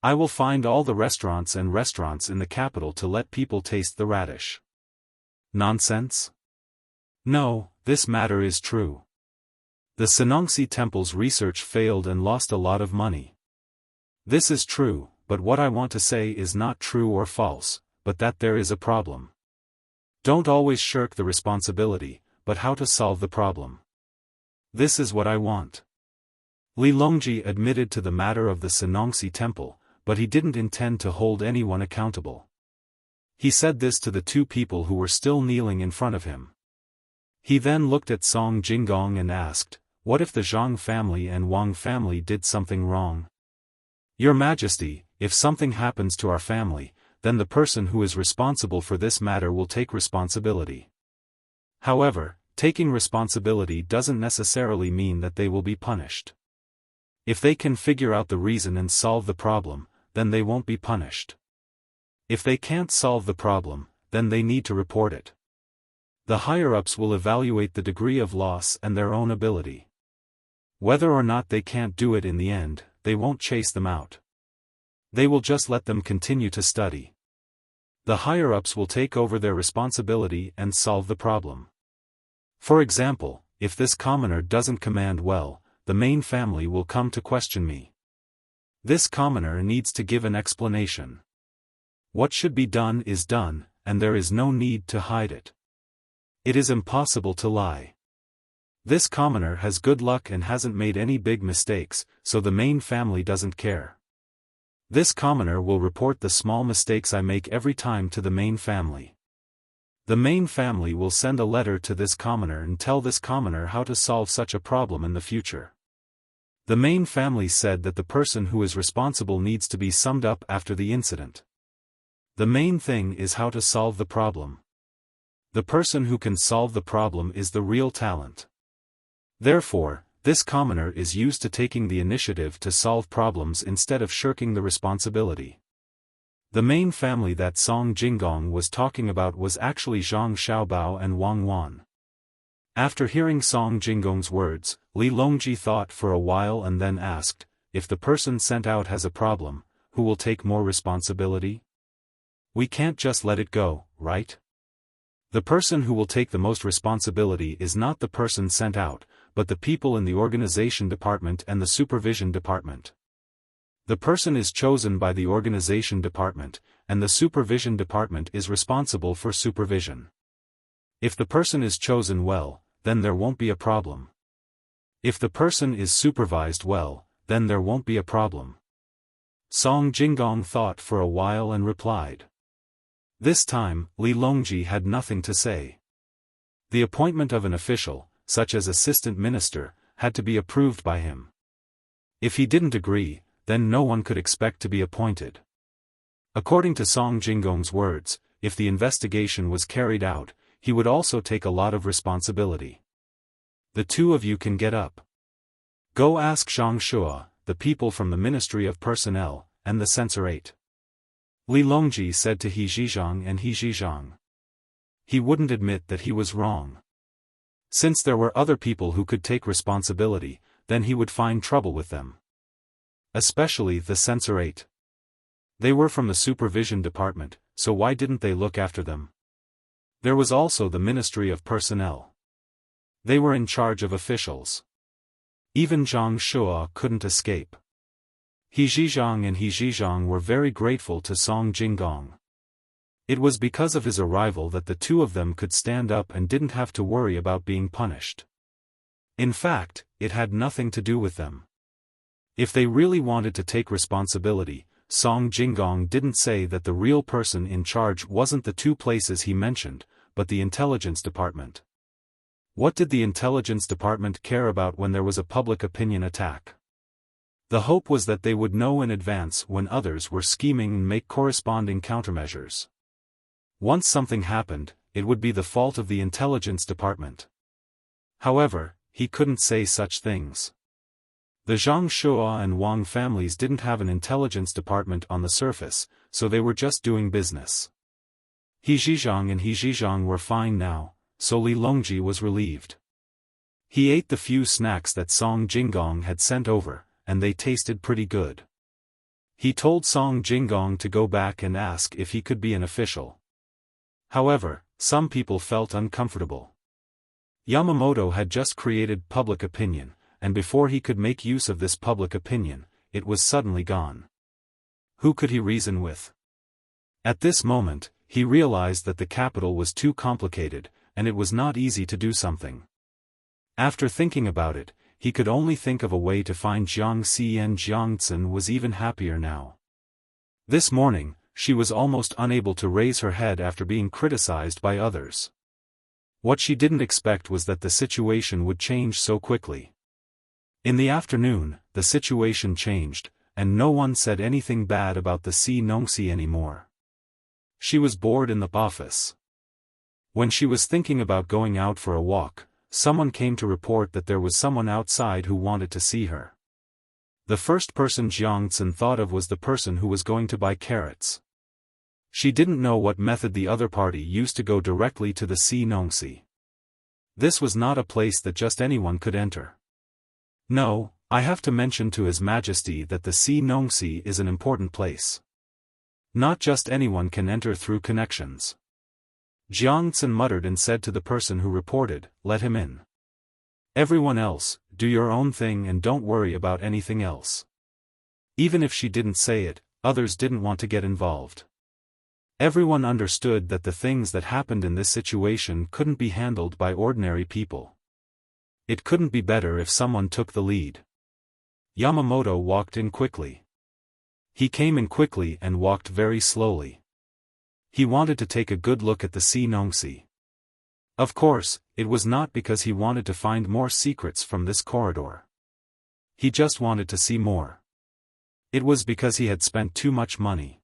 I will find all the restaurants in the capital to let people taste the radish. Nonsense? No, this matter is true. The Sanongxi temple's research failed and lost a lot of money. This is true, but what I want to say is not true or false, but that there is a problem. Don't always shirk the responsibility, but how to solve the problem. This is what I want. Li Longji admitted to the matter of the Sanongxi temple, but he didn't intend to hold anyone accountable. He said this to the two people who were still kneeling in front of him. He then looked at Song Jinggong and asked, what if the Zhang family and Wang family did something wrong? Your Majesty, if something happens to our family, then the person who is responsible for this matter will take responsibility. However, taking responsibility doesn't necessarily mean that they will be punished. If they can figure out the reason and solve the problem, then they won't be punished. If they can't solve the problem, then they need to report it. The higher-ups will evaluate the degree of loss and their own ability. Whether or not they can't do it in the end, they won't chase them out. They will just let them continue to study. The higher-ups will take over their responsibility and solve the problem. For example, if this commoner doesn't command well, the main family will come to question me. This commoner needs to give an explanation. What should be done is done, and there is no need to hide it. It is impossible to lie. This commoner has good luck and hasn't made any big mistakes, so the main family doesn't care. This commoner will report the small mistakes I make every time to the main family. The main family will send a letter to this commoner and tell this commoner how to solve such a problem in the future. The main family said that the person who is responsible needs to be summed up after the incident. The main thing is how to solve the problem. The person who can solve the problem is the real talent. Therefore, this commoner is used to taking the initiative to solve problems instead of shirking the responsibility. The main family that Song Jinggong was talking about was actually Zhang Xiaobao and Wang Wan. After hearing Song Jinggong's words, Li Longji thought for a while and then asked, if the person sent out has a problem, who will take more responsibility? We can't just let it go, right? The person who will take the most responsibility is not the person sent out, but the people in the organization department and the supervision department. The person is chosen by the organization department, and the supervision department is responsible for supervision. If the person is chosen well, then there won't be a problem. If the person is supervised well, then there won't be a problem. Song Jinggong thought for a while and replied. This time, Li Longji had nothing to say. The appointment of an official, such as assistant minister, had to be approved by him. If he didn't agree, then no one could expect to be appointed. According to Song Jinggong's words, if the investigation was carried out, he would also take a lot of responsibility. The two of you can get up. Go ask Zhang Shua, the people from the Ministry of Personnel, and the Censorate. Li Longji said to He Zhizhong and He Zhizhong. He wouldn't admit that he was wrong. Since there were other people who could take responsibility, then he would find trouble with them. Especially the Censorate. They were from the supervision department, so why didn't they look after them? There was also the Ministry of Personnel. They were in charge of officials. Even Zhang Shua couldn't escape. He Zhizhong and He Zhizhong were very grateful to Song Jinggong. It was because of his arrival that the two of them could stand up and didn't have to worry about being punished. In fact, it had nothing to do with them. If they really wanted to take responsibility, Song Jinggong didn't say that the real person in charge wasn't the two places he mentioned, but the intelligence department. What did the intelligence department care about when there was a public opinion attack? The hope was that they would know in advance when others were scheming and make corresponding countermeasures. Once something happened, it would be the fault of the intelligence department. However, he couldn't say such things. The Zhang Shua and Wang families didn't have an intelligence department on the surface, so they were just doing business. He Zhizhang and He Zhizhang were fine now, so Li Longji was relieved. He ate the few snacks that Song Jinggong had sent over, and they tasted pretty good. He told Song Jinggong to go back and ask if he could be an official. However, some people felt uncomfortable. Yamamoto had just created public opinion, and before he could make use of this public opinion, it was suddenly gone. Who could he reason with? At this moment, he realized that the capital was too complicated, and it was not easy to do something. After thinking about it, he could only think of a way to find Jiangxi, and Jiangcen was even happier now. This morning, she was almost unable to raise her head after being criticized by others. What she didn't expect was that the situation would change so quickly. In the afternoon, the situation changed, and no one said anything bad about the Si Nongxi anymore. She was bored in the office. When she was thinking about going out for a walk, someone came to report that there was someone outside who wanted to see her. The first person Jiangcen thought of was the person who was going to buy carrots. She didn't know what method the other party used to go directly to the Si Nongxi. This was not a place that just anyone could enter. No, I have to mention to His Majesty that the Si Nongxi is an important place. Not just anyone can enter through connections. Jiangcen muttered and said to the person who reported, "Let him in. Everyone else, do your own thing and don't worry about anything else." Even if she didn't say it, others didn't want to get involved. Everyone understood that the things that happened in this situation couldn't be handled by ordinary people. It couldn't be better if someone took the lead. Yamamoto walked in quickly. He came in quickly and walked very slowly. He wanted to take a good look at the Si Nongxi. Of course, it was not because he wanted to find more secrets from this corridor. He just wanted to see more. It was because he had spent too much money.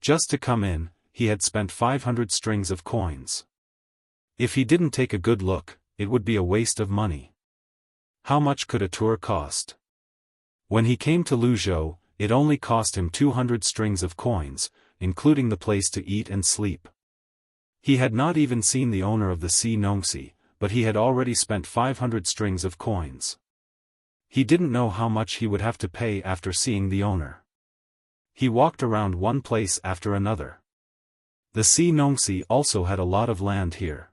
Just to come in, he had spent 500 strings of coins. If he didn't take a good look, it would be a waste of money. How much could a tour cost? When he came to Luzhou, it only cost him 200 strings of coins, including the place to eat and sleep. He had not even seen the owner of the Si Nongxi, but he had already spent 500 strings of coins. He didn't know how much he would have to pay after seeing the owner. He walked around one place after another. The Si Nongxi also had a lot of land here.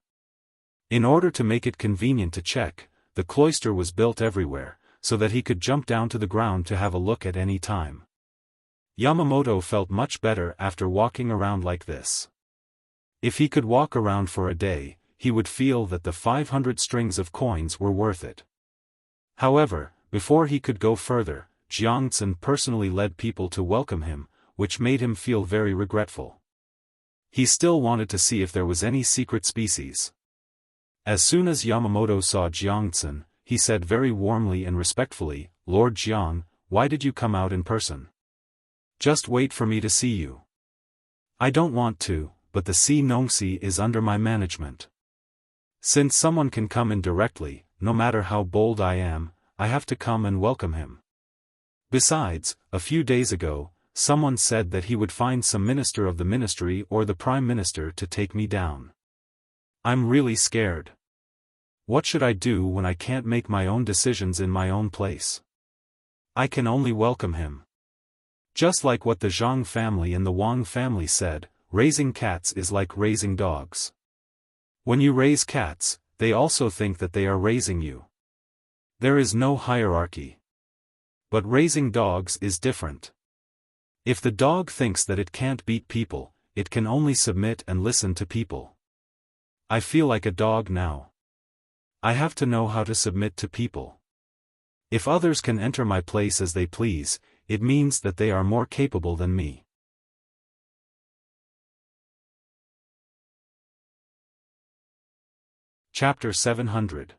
In order to make it convenient to check, the cloister was built everywhere, so that he could jump down to the ground to have a look at any time. Yamamoto felt much better after walking around like this. If he could walk around for a day, he would feel that the 500 strings of coins were worth it. However, before he could go further, Jiangcen personally led people to welcome him, which made him feel very regretful. He still wanted to see if there was any secret species. As soon as Yamamoto saw Jiangcen, he said very warmly and respectfully, "Lord Jiang, why did you come out in person? Just wait for me to see you." "I don't want to, but the Si Nongxi is under my management. Since someone can come in directly, no matter how bold I am, I have to come and welcome him. Besides, a few days ago, someone said that he would find some minister of the ministry or the prime minister to take me down. I'm really scared. What should I do when I can't make my own decisions in my own place? I can only welcome him." Just like what the Zhang family and the Wang family said, raising cats is like raising dogs. When you raise cats, they also think that they are raising you. There is no hierarchy. But raising dogs is different. If the dog thinks that it can't beat people, it can only submit and listen to people. I feel like a dog now. I have to know how to submit to people. If others can enter my place as they please, it means that they are more capable than me. Chapter 700.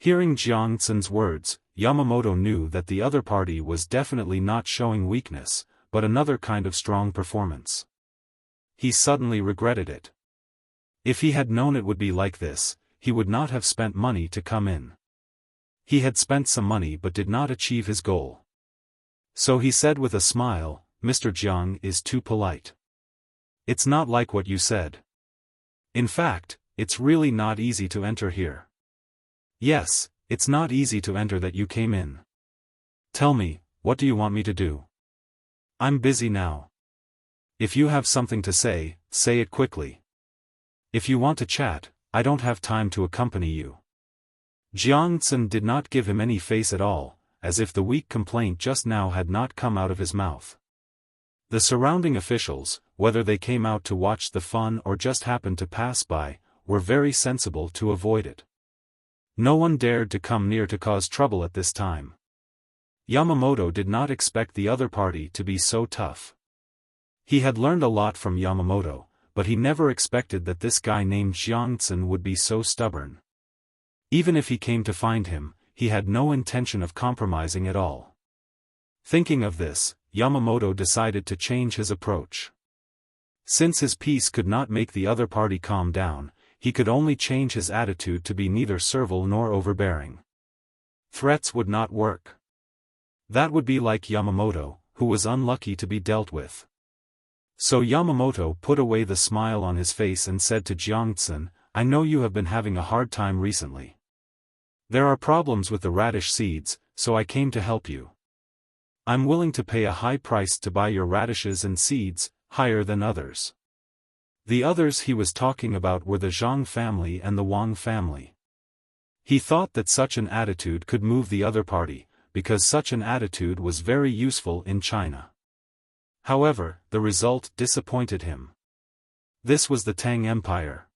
Hearing Jiangcen's words, Yamamoto knew that the other party was definitely not showing weakness, but another kind of strong performance. He suddenly regretted it. If he had known it would be like this, he would not have spent money to come in. He had spent some money but did not achieve his goal. So he said with a smile, "Mr. Jiang is too polite. It's not like what you said. In fact, it's really not easy to enter here." "Yes, it's not easy to enter that you came in. Tell me, what do you want me to do? I'm busy now. If you have something to say, say it quickly. If you want to chat, I don't have time to accompany you." Jiang Tsun did not give him any face at all, as if the weak complaint just now had not come out of his mouth. The surrounding officials, whether they came out to watch the fun or just happened to pass by, were very sensible to avoid it. No one dared to come near to cause trouble at this time. Yamamoto did not expect the other party to be so tough. He had learned a lot from Yamamoto, but he never expected that this guy named Jiang Tsun would be so stubborn. Even if he came to find him, he had no intention of compromising at all. Thinking of this, Yamamoto decided to change his approach. Since his peace could not make the other party calm down, he could only change his attitude to be neither servile nor overbearing. Threats would not work. That would be like Yamamoto, who was unlucky to be dealt with. So Yamamoto put away the smile on his face and said to Jiang Tsun, "I know you have been having a hard time recently. There are problems with the radish seeds, so I came to help you. I'm willing to pay a high price to buy your radishes and seeds, higher than others." The others he was talking about were the Zhang family and the Wang family. He thought that such an attitude could move the other party, because such an attitude was very useful in China. However, the result disappointed him. This was the Tang Empire.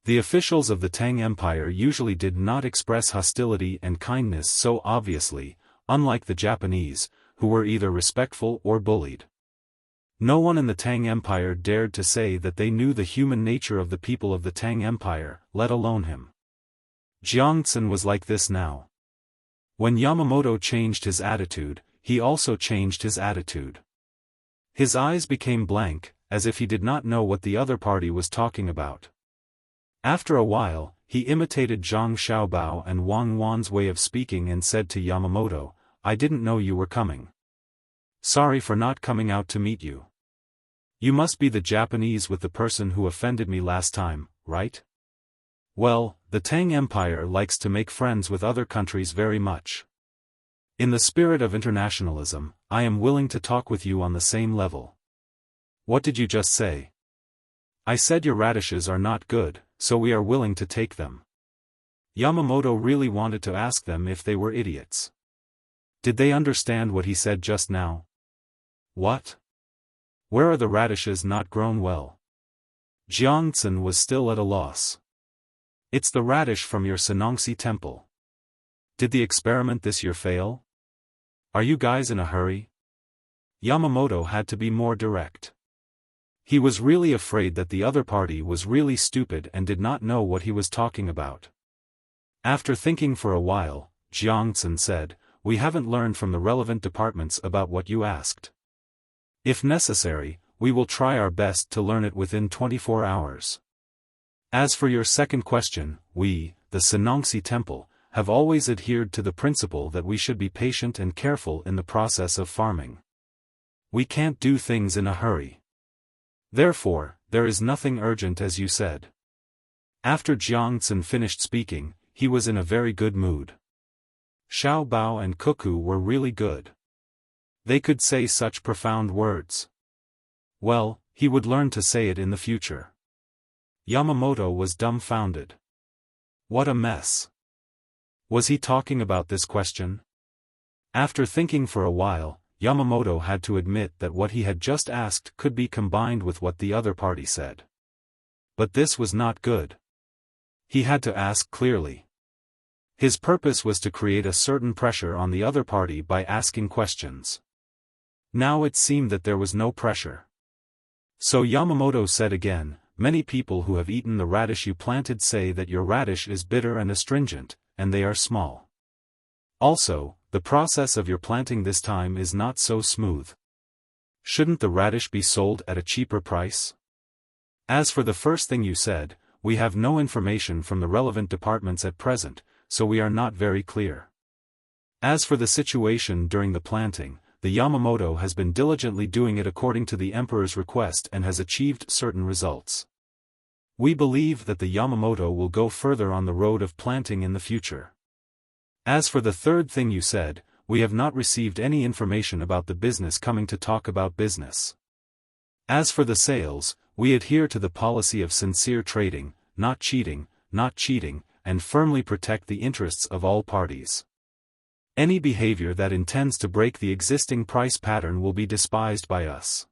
The officials of the Tang Empire usually did not express hostility and kindness so obviously, unlike the Japanese, who were either respectful or bullied. No one in the Tang Empire dared to say that they knew the human nature of the people of the Tang Empire, let alone him. Jiang Tsun was like this now. When Yamamoto changed his attitude, he also changed his attitude. His eyes became blank, as if he did not know what the other party was talking about. After a while, he imitated Zhang Xiaobao and Wang Wan's way of speaking and said to Yamamoto, "I didn't know you were coming. Sorry for not coming out to meet you. You must be the Japanese with the person who offended me last time, right? Well, the Tang Empire likes to make friends with other countries very much. In the spirit of internationalism, I am willing to talk with you on the same level." "What did you just say?" "I said your radishes are not good, so we are willing to take them." Yamamoto really wanted to ask them if they were idiots. Did they understand what he said just now? What? Where are the radishes not grown well? Jiang Tsun was still at a loss. "It's the radish from your Sanongxi temple. Did the experiment this year fail? Are you guys in a hurry?" Yamamoto had to be more direct. He was really afraid that the other party was really stupid and did not know what he was talking about. After thinking for a while, Jiang Tsun said, "We haven't learned from the relevant departments about what you asked. If necessary, we will try our best to learn it within 24 hours. As for your second question, we, the Sanongxi Temple, have always adhered to the principle that we should be patient and careful in the process of farming. We can't do things in a hurry. Therefore, there is nothing urgent as you said." After Jiang Tsun finished speaking, he was in a very good mood. Xiao Bao and Cuckoo were really good. They could say such profound words. Well, he would learn to say it in the future. Yamamoto was dumbfounded. What a mess. Was he talking about this question? After thinking for a while, Yamamoto had to admit that what he had just asked could be combined with what the other party said. But this was not good. He had to ask clearly. His purpose was to create a certain pressure on the other party by asking questions. Now it seemed that there was no pressure. So Yamamoto said again, "Many people who have eaten the radish you planted say that your radish is bitter and astringent, and they are small. Also, the process of your planting this time is not so smooth. Shouldn't the radish be sold at a cheaper price?" As for the first thing you said, we have no information from the relevant departments at present, so we are not very clear. As for the situation during the planting, the Yamamoto has been diligently doing it according to the Emperor's request and has achieved certain results. We believe that the Yamamoto will go further on the road of planting in the future. As for the third thing you said, we have not received any information about the business coming to talk about business. As for the sales, we adhere to the policy of sincere trading, not cheating, and firmly protect the interests of all parties. Any behavior that intends to break the existing price pattern will be despised by us.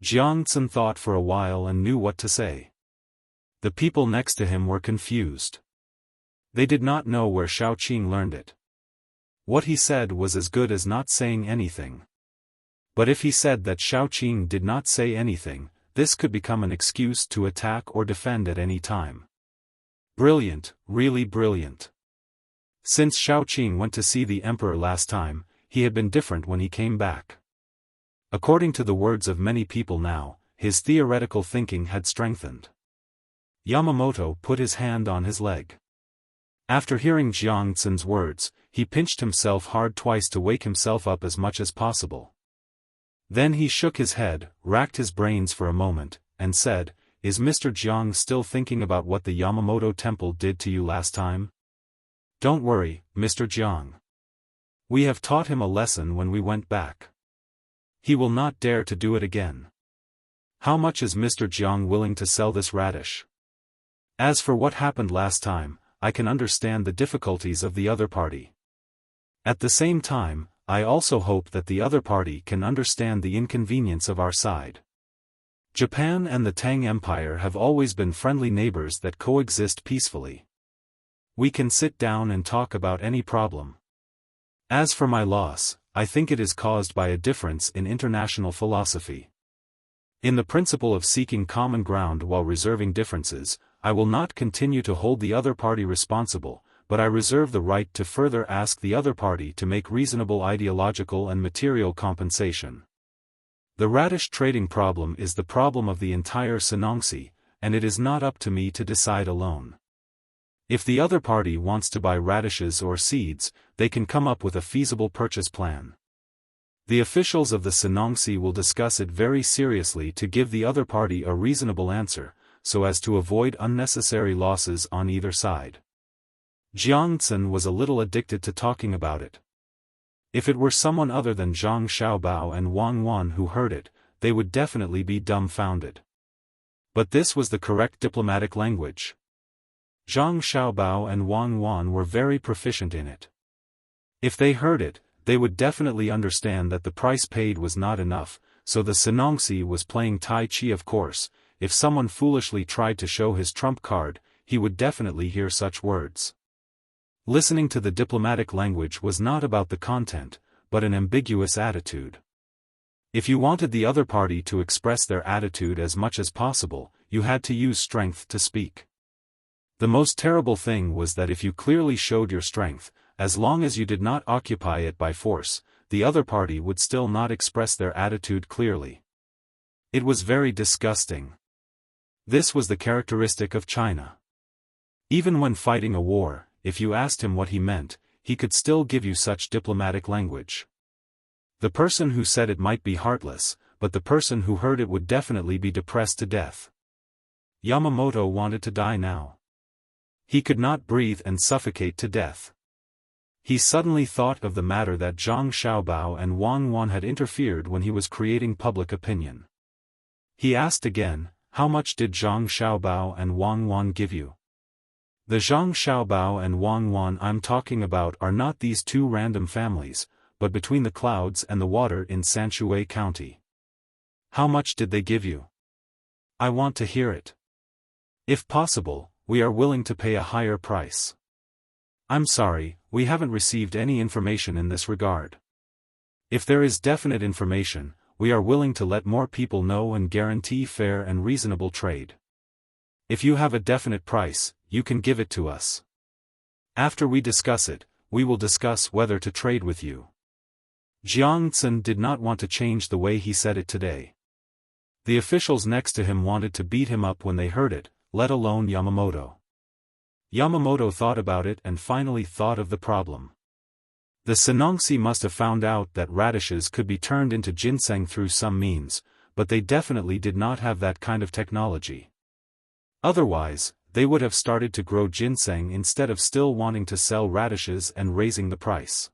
Jiang Tsun thought for a while and knew what to say. The people next to him were confused. They did not know where Xiaoqing learned it. What he said was as good as not saying anything. But if he said that Xiaoqing did not say anything, this could become an excuse to attack or defend at any time. Brilliant, really brilliant. Since Xiaoqing went to see the emperor last time, he had been different when he came back. According to the words of many people now, his theoretical thinking had strengthened. Yamamoto put his hand on his leg. After hearing Jiang Tsun's words, he pinched himself hard twice to wake himself up as much as possible. Then he shook his head, racked his brains for a moment, and said, "Is Mr. Jiang still thinking about what the Yamamoto temple did to you last time? Don't worry, Mr. Jiang. We have taught him a lesson when we went back. He will not dare to do it again. How much is Mr. Jiang willing to sell this radish? As for what happened last time, I can understand the difficulties of the other party. At the same time, I also hope that the other party can understand the inconvenience of our side. Japan and the Tang Empire have always been friendly neighbors that coexist peacefully. We can sit down and talk about any problem. As for my loss, I think it is caused by a difference in international philosophy. In the principle of seeking common ground while reserving differences, I will not continue to hold the other party responsible, but I reserve the right to further ask the other party to make reasonable ideological and material compensation. The radish trading problem is the problem of the entire Sinongsi, and it is not up to me to decide alone. If the other party wants to buy radishes or seeds, they can come up with a feasible purchase plan. The officials of the Sinongsi will discuss it very seriously to give the other party a reasonable answer, so as to avoid unnecessary losses on either side. Jiang Tsun was a little addicted to talking about it. If it were someone other than Zhang Xiaobao and Wang Wan who heard it, they would definitely be dumbfounded. But this was the correct diplomatic language. Zhang Xiaobao and Wang Wan were very proficient in it. If they heard it, they would definitely understand that the price paid was not enough, so the Sinongsi was playing Tai Chi. Of course, if someone foolishly tried to show his trump card, he would definitely hear such words. Listening to the diplomatic language was not about the content, but an ambiguous attitude. If you wanted the other party to express their attitude as much as possible, you had to use strength to speak. The most terrible thing was that if you clearly showed your strength, as long as you did not occupy it by force, the other party would still not express their attitude clearly. It was very disgusting. This was the characteristic of China. Even when fighting a war, if you asked him what he meant, he could still give you such diplomatic language. The person who said it might be heartless, but the person who heard it would definitely be depressed to death. Yamamoto wanted to die now. He could not breathe and suffocate to death. He suddenly thought of the matter that Zhang Xiaobao and Wang Wan had interfered when he was creating public opinion. He asked again, "How much did Zhang Xiaobao and Wang Wan give you?" The Zhang Xiaobao and Wang Wan I'm talking about are not these two random families, but between the clouds and the water in Sanshui County. How much did they give you? I want to hear it. If possible, we are willing to pay a higher price. I'm sorry, we haven't received any information in this regard. If there is definite information, we are willing to let more people know and guarantee fair and reasonable trade. If you have a definite price, you can give it to us. After we discuss it, we will discuss whether to trade with you. Jiang Tsun did not want to change the way he said it today. The officials next to him wanted to beat him up when they heard it, let alone Yamamoto. Yamamoto thought about it and finally thought of the problem. The Senongsi must have found out that radishes could be turned into ginseng through some means, but they definitely did not have that kind of technology. Otherwise, they would have started to grow ginseng instead of still wanting to sell radishes and raising the price.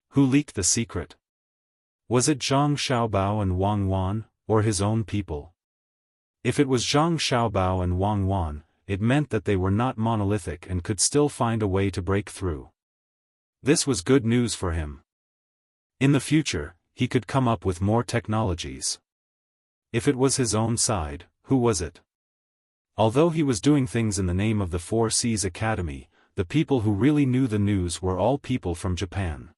Who leaked the secret? Was it Zhang Xiaobao and Wang Wan, or his own people? If it was Zhang Xiaobao and Wang Wan, it meant that they were not monolithic and could still find a way to break through. This was good news for him. In the future, he could come up with more technologies. If it was his own side, who was it? Although he was doing things in the name of the Four Seas Academy, the people who really knew the news were all people from Japan.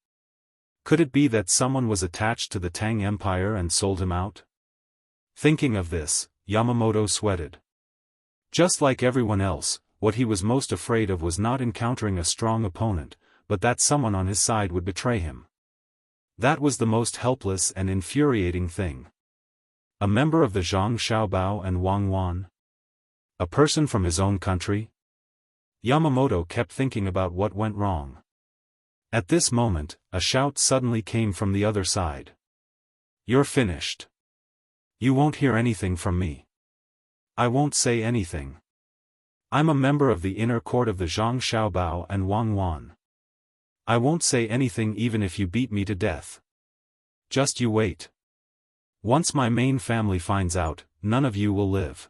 Could it be that someone was attached to the Tang Empire and sold him out? Thinking of this, Yamamoto sweated. Just like everyone else, what he was most afraid of was not encountering a strong opponent, but that someone on his side would betray him. That was the most helpless and infuriating thing. A member of the Zhang Xiaobao and Wang Wan? A person from his own country? Yamamoto kept thinking about what went wrong. At this moment, a shout suddenly came from the other side. "You're finished. You won't hear anything from me. I won't say anything. I'm a member of the inner court of the Zhang Xiaobao and Wang Wan. I won't say anything even if you beat me to death. Just you wait. Once my main family finds out, none of you will live.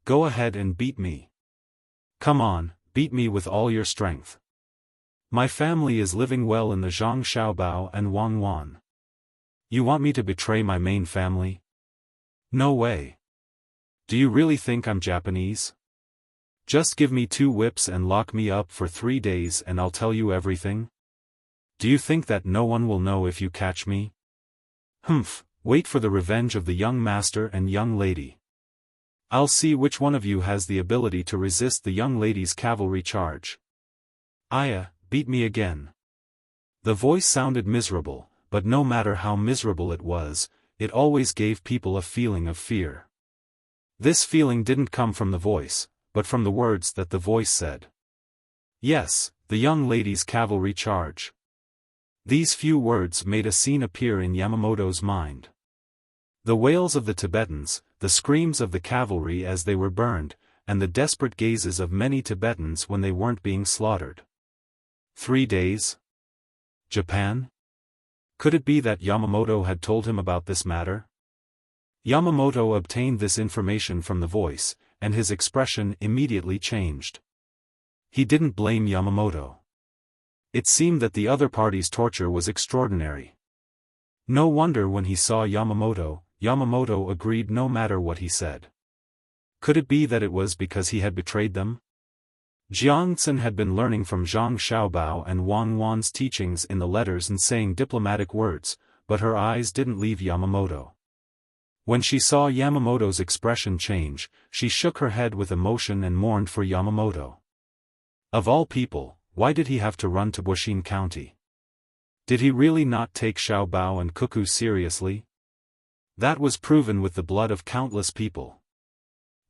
Go ahead and beat me. Come on, beat me with all your strength. My family is living well in the Zhang Xiaobao and Wang Wan. You want me to betray my main family? No way. Do you really think I'm Japanese? Just give me 2 whips and lock me up for 3 days and I'll tell you everything? Do you think that no one will know if you catch me? Humph, wait for the revenge of the young master and young lady. I'll see which one of you has the ability to resist the young lady's cavalry charge. Aya, beat me again." The voice sounded miserable, but no matter how miserable it was, it always gave people a feeling of fear. This feeling didn't come from the voice, but from the words that the voice said. Yes, the young lady's cavalry charge. These few words made a scene appear in Yamamoto's mind. The wails of the Tibetans, the screams of the cavalry as they were burned, and the desperate gazes of many Tibetans when they weren't being slaughtered. 3 days? Japan? Could it be that Yamamoto had told him about this matter? Yamamoto obtained this information from the voice, and his expression immediately changed. He didn't blame Yamamoto. It seemed that the other party's torture was extraordinary. No wonder when he saw Yamamoto, Yamamoto agreed no matter what he said. Could it be that it was because he had betrayed them? Jiangxin had been learning from Zhang Xiaobao and Wang Wan's teachings in the letters and saying diplomatic words, but her eyes didn't leave Yamamoto. When she saw Yamamoto's expression change, she shook her head with emotion and mourned for Yamamoto. Of all people, why did he have to run to Wuxia County? Did he really not take Xiaobao and Cuckoo seriously? That was proven with the blood of countless people.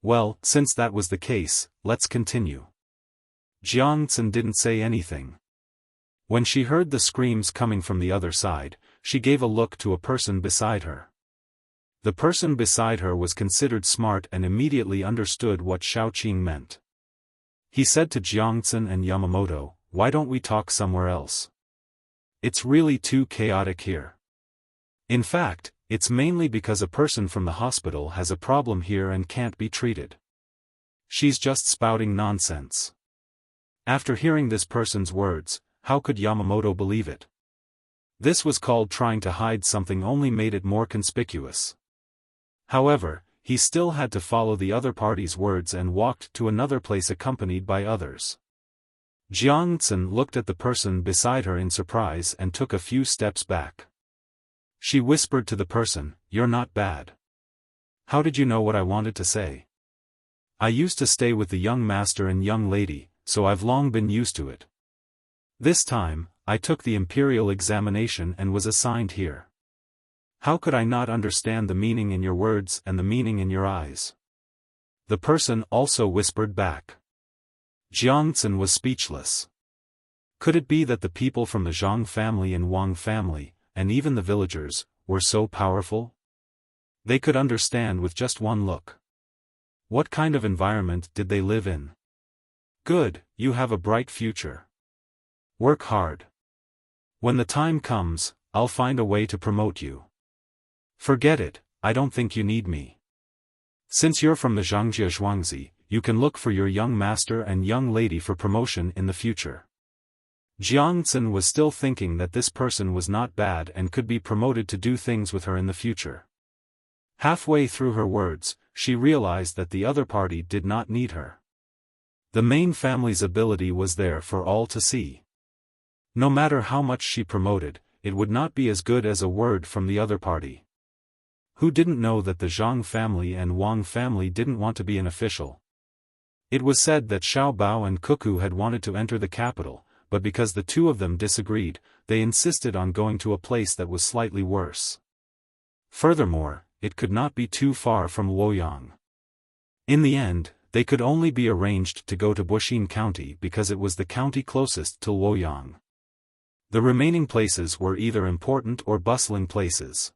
Well, since that was the case, let's continue. Jiangxin didn't say anything. When she heard the screams coming from the other side, she gave a look to a person beside her. The person beside her was considered smart and immediately understood what Xiaoqing meant. He said to Jiangxin and Yamamoto, "Why don't we talk somewhere else? It's really too chaotic here. In fact, it's mainly because a person from the hospital has a problem here and can't be treated. She's just spouting nonsense." After hearing this person's words, how could Yamamoto believe it? This was called trying to hide something only made it more conspicuous. However, he still had to follow the other party's words and walked to another place accompanied by others. Jiangxin looked at the person beside her in surprise and took a few steps back. She whispered to the person, "You're not bad. How did you know what I wanted to say? I used to stay with the young master and young lady, so I've long been used to it. This time, I took the imperial examination and was assigned here. How could I not understand the meaning in your words and the meaning in your eyes? The person also whispered back. Jiangcen was speechless. Could it be that the people from the Zhang family and Wang family, and even the villagers, were so powerful? They could understand with just one look. What kind of environment did they live in? Good, you have a bright future. Work hard. When the time comes, I'll find a way to promote you. Forget it, I don't think you need me. Since you're from the Zhangjie Zhuangzi, you can look for your young master and young lady for promotion in the future. Jiangcen was still thinking that this person was not bad and could be promoted to do things with her in the future. Halfway through her words, she realized that the other party did not need her. The main family's ability was there for all to see. No matter how much she promoted, it would not be as good as a word from the other party. Who didn't know that the Zhang family and Wang family didn't want to be an official? It was said that Xiao Bao and Cuckoo had wanted to enter the capital, but because the two of them disagreed, they insisted on going to a place that was slightly worse. Furthermore, it could not be too far from Luoyang. In the end, they could only be arranged to go to Buxin County because it was the county closest to Luoyang. The remaining places were either important or bustling places.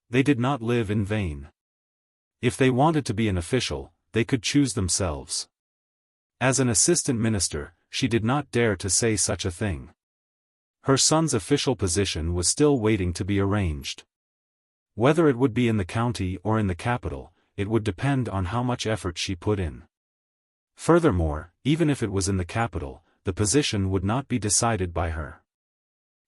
They did not live in vain. If they wanted to be an official, they could choose themselves. As an assistant minister, she did not dare to say such a thing. Her son's official position was still waiting to be arranged. Whether it would be in the county or in the capital, it would depend on how much effort she put in. Furthermore, even if it was in the capital, the position would not be decided by her.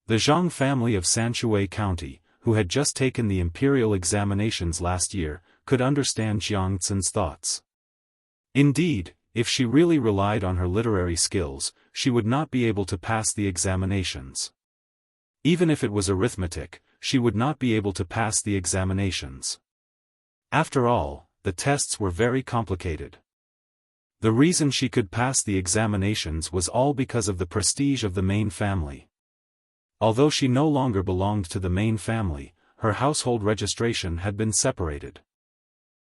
The Zhang family of Sanshui County, who had just taken the imperial examinations last year, could understand Jiangcen's thoughts. Indeed, if she really relied on her literary skills, she would not be able to pass the examinations. Even if it was arithmetic, she would not be able to pass the examinations. After all, the tests were very complicated. The reason she could pass the examinations was all because of the prestige of the main family. Although she no longer belonged to the main family, her household registration had been separated.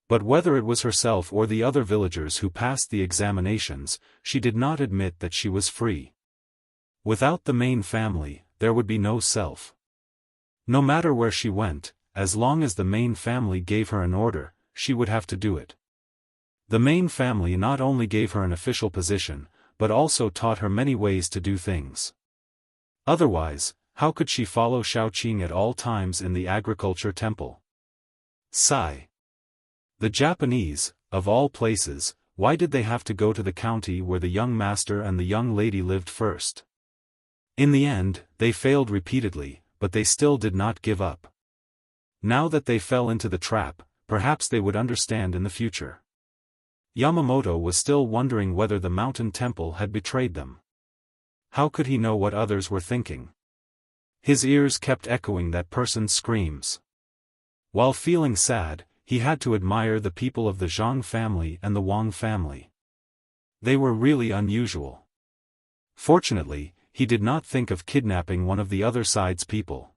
But whether it was herself or the other villagers who passed the examinations, she did not admit that she was free. Without the main family, there would be no self. No matter where she went, as long as the main family gave her an order, she would have to do it. The main family not only gave her an official position, but also taught her many ways to do things. Otherwise, how could she follow Xiaoqing at all times in the agriculture temple? Sigh. The Japanese, of all places, why did they have to go to the county where the young master and the young lady lived first? In the end, they failed repeatedly, but they still did not give up. Now that they fell into the trap, perhaps they would understand in the future. Yamamoto was still wondering whether the mountain temple had betrayed them. How could he know what others were thinking? His ears kept echoing that person's screams. While feeling sad, he had to admire the people of the Zhang family and the Wang family. They were really unusual. Fortunately, he did not think of kidnapping one of the other side's people.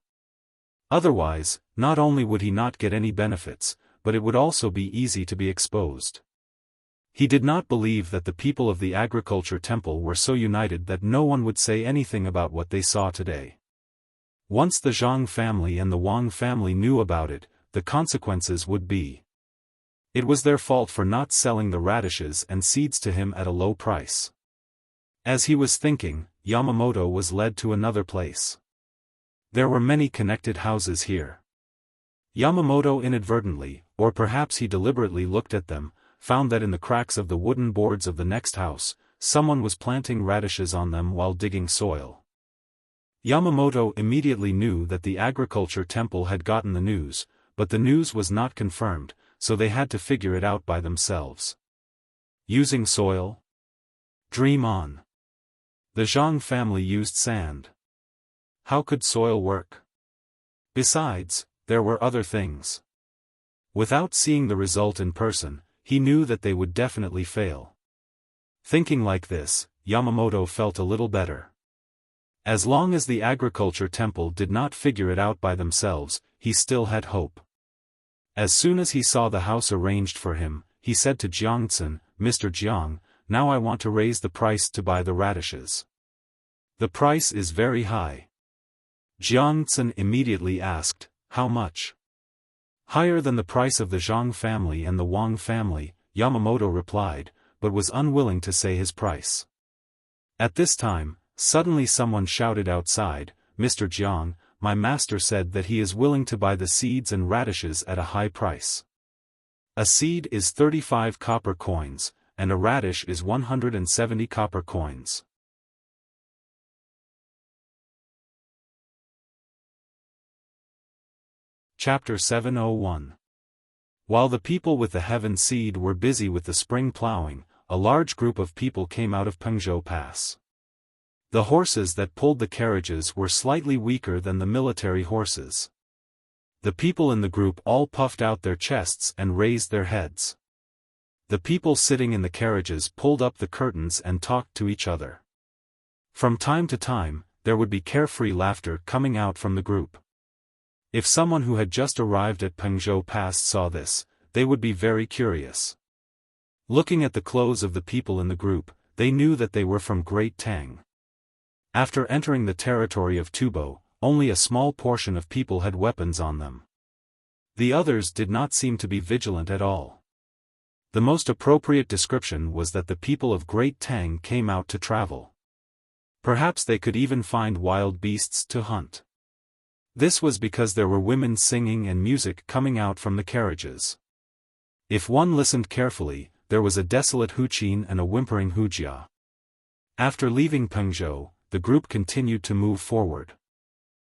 Otherwise, not only would he not get any benefits, but it would also be easy to be exposed. He did not believe that the people of the agriculture temple were so united that no one would say anything about what they saw today. Once the Zhang family and the Wang family knew about it, the consequences would be. It was their fault for not selling the radishes and seeds to him at a low price. As he was thinking, Yamamoto was led to another place. There were many connected houses here. Yamamoto inadvertently, or perhaps he deliberately looked at them, found that in the cracks of the wooden boards of the next house, someone was planting radishes on them while digging soil. Yamamoto immediately knew that the agriculture temple had gotten the news, but the news was not confirmed, so they had to figure it out by themselves. Using soil? Dream on. The Zhang family used sand. How could soil work? Besides, there were other things. Without seeing the result in person, he knew that they would definitely fail. Thinking like this, Yamamoto felt a little better. As long as the agriculture temple did not figure it out by themselves, he still had hope. As soon as he saw the house arranged for him, he said to Jiangcun, "Mr. Jiang, now I want to raise the price to buy the radishes. The price is very high." Jiangcun immediately asked, "How much?" "Higher than the price of the Zhang family and the Wang family," Yamamoto replied, but was unwilling to say his price. At this time, suddenly someone shouted outside, "Mr. Jiang, my master said that he is willing to buy the seeds and radishes at a high price. A seed is 35 copper coins, and a radish is 170 copper coins. Chapter 701. While the people with the heaven seed were busy with the spring plowing, a large group of people came out of Pengzhou Pass. The horses that pulled the carriages were slightly weaker than the military horses. The people in the group all puffed out their chests and raised their heads. The people sitting in the carriages pulled up the curtains and talked to each other. From time to time, there would be carefree laughter coming out from the group. If someone who had just arrived at Pengzhou Pass saw this, they would be very curious. Looking at the clothes of the people in the group, they knew that they were from Great Tang. After entering the territory of Tubo, only a small portion of people had weapons on them. The others did not seem to be vigilant at all. The most appropriate description was that the people of Great Tang came out to travel. Perhaps they could even find wild beasts to hunt. This was because there were women singing and music coming out from the carriages. If one listened carefully, there was a desolate Huqin and a whimpering Hujia. After leaving Pengzhou, the group continued to move forward.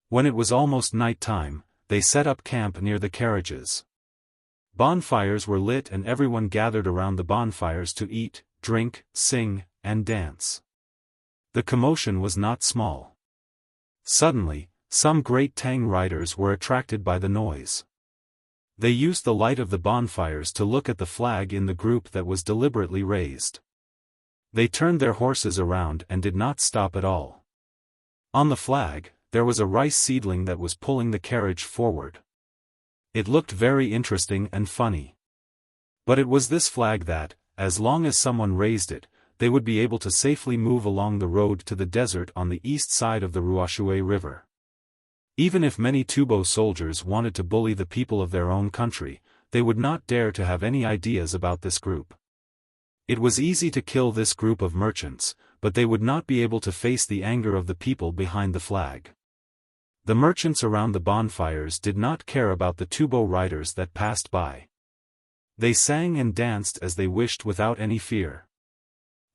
When it was almost night time, they set up camp near the carriages. Bonfires were lit and everyone gathered around the bonfires to eat, drink, sing, and dance. The commotion was not small. Suddenly, some Great Tang riders were attracted by the noise. They used the light of the bonfires to look at the flag in the group that was deliberately raised. They turned their horses around and did not stop at all. On the flag, there was a rice seedling that was pulling the carriage forward. It looked very interesting and funny. But it was this flag that, as long as someone raised it, they would be able to safely move along the road to the desert on the east side of the Ruoshui River. Even if many Tubo soldiers wanted to bully the people of their own country, they would not dare to have any ideas about this group. It was easy to kill this group of merchants, but they would not be able to face the anger of the people behind the flag. The merchants around the bonfires did not care about the Tubo riders that passed by. They sang and danced as they wished without any fear.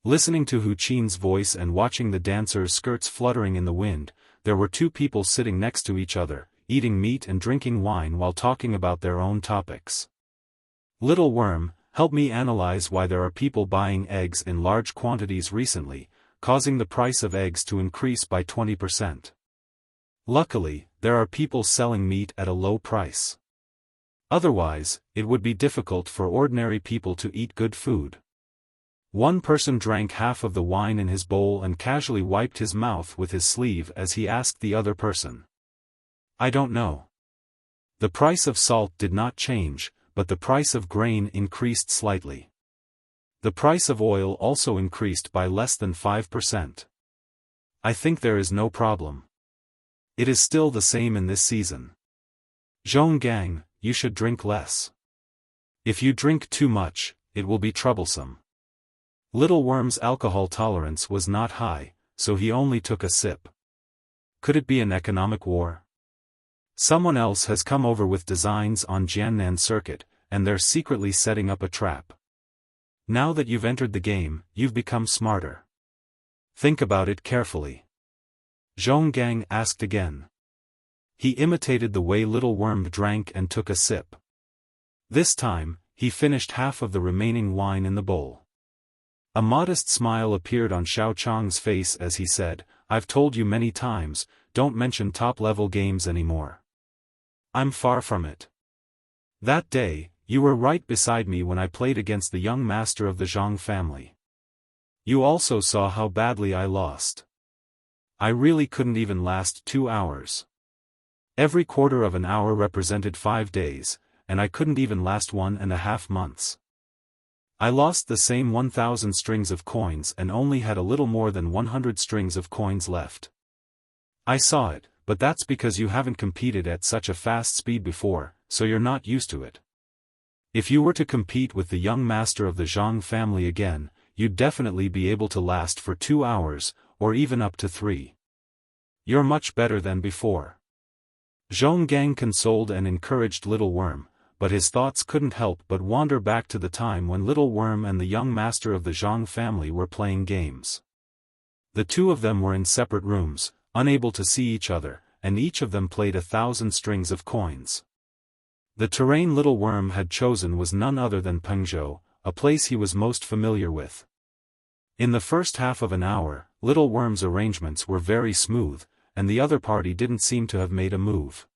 Listening to Huqin's voice and watching the dancers' skirts fluttering in the wind, there were two people sitting next to each other, eating meat and drinking wine while talking about their own topics. "Little worm, help me analyze why there are people buying eggs in large quantities recently, causing the price of eggs to increase by 20%. Luckily, there are people selling meat at a low price. Otherwise, it would be difficult for ordinary people to eat good food." One person drank half of the wine in his bowl and casually wiped his mouth with his sleeve as he asked the other person, "I don't know." The price of salt did not change, but the price of grain increased slightly. The price of oil also increased by less than 5%. "I think there is no problem. It is still the same in this season. Zhonggang, you should drink less. If you drink too much, it will be troublesome." Little Worm's alcohol tolerance was not high, so he only took a sip. Could it be an economic war? Someone else has come over with designs on Jiannan Circuit, and they're secretly setting up a trap. Now that you've entered the game, you've become smarter. Think about it carefully. Zhonggang asked again. He imitated the way Little Worm drank and took a sip. This time, he finished half of the remaining wine in the bowl. A modest smile appeared on Xiao Chang's face as he said, "I've told you many times, don't mention top-level games anymore. I'm far from it. That day, you were right beside me when I played against the young master of the Zhang family. You also saw how badly I lost. I really couldn't even last 2 hours. Every quarter of an hour represented 5 days, and I couldn't even last 1.5 months. I lost the same 1,000 strings of coins and only had a little more than 100 strings of coins left. I saw it, but that's because you haven't competed at such a fast speed before, so you're not used to it. If you were to compete with the young master of the Zhang family again, you'd definitely be able to last for 2 hours, or even up to 3. You're much better than before. Zhonggang consoled and encouraged Little Worm, but his thoughts couldn't help but wander back to the time when Little Worm and the young master of the Zhang family were playing games. The two of them were in separate rooms, unable to see each other, and each of them played 1,000 strings of coins. The terrain Little Worm had chosen was none other than Pengzhou, a place he was most familiar with. In the first half of an hour, Little Worm's arrangements were very smooth, and the other party didn't seem to have made a move.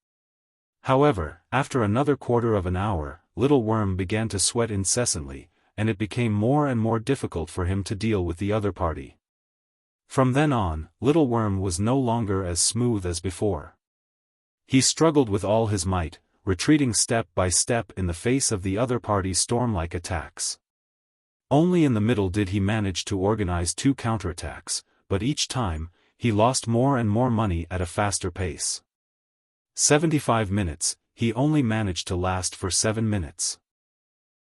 However, after another quarter of an hour, Little Worm began to sweat incessantly, and it became more and more difficult for him to deal with the other party. From then on, Little Worm was no longer as smooth as before. He struggled with all his might, retreating step by step in the face of the other party's storm-like attacks. Only in the middle did he manage to organize 2 counterattacks, but each time, he lost more and more money at a faster pace. 75 minutes, he only managed to last for 7 minutes.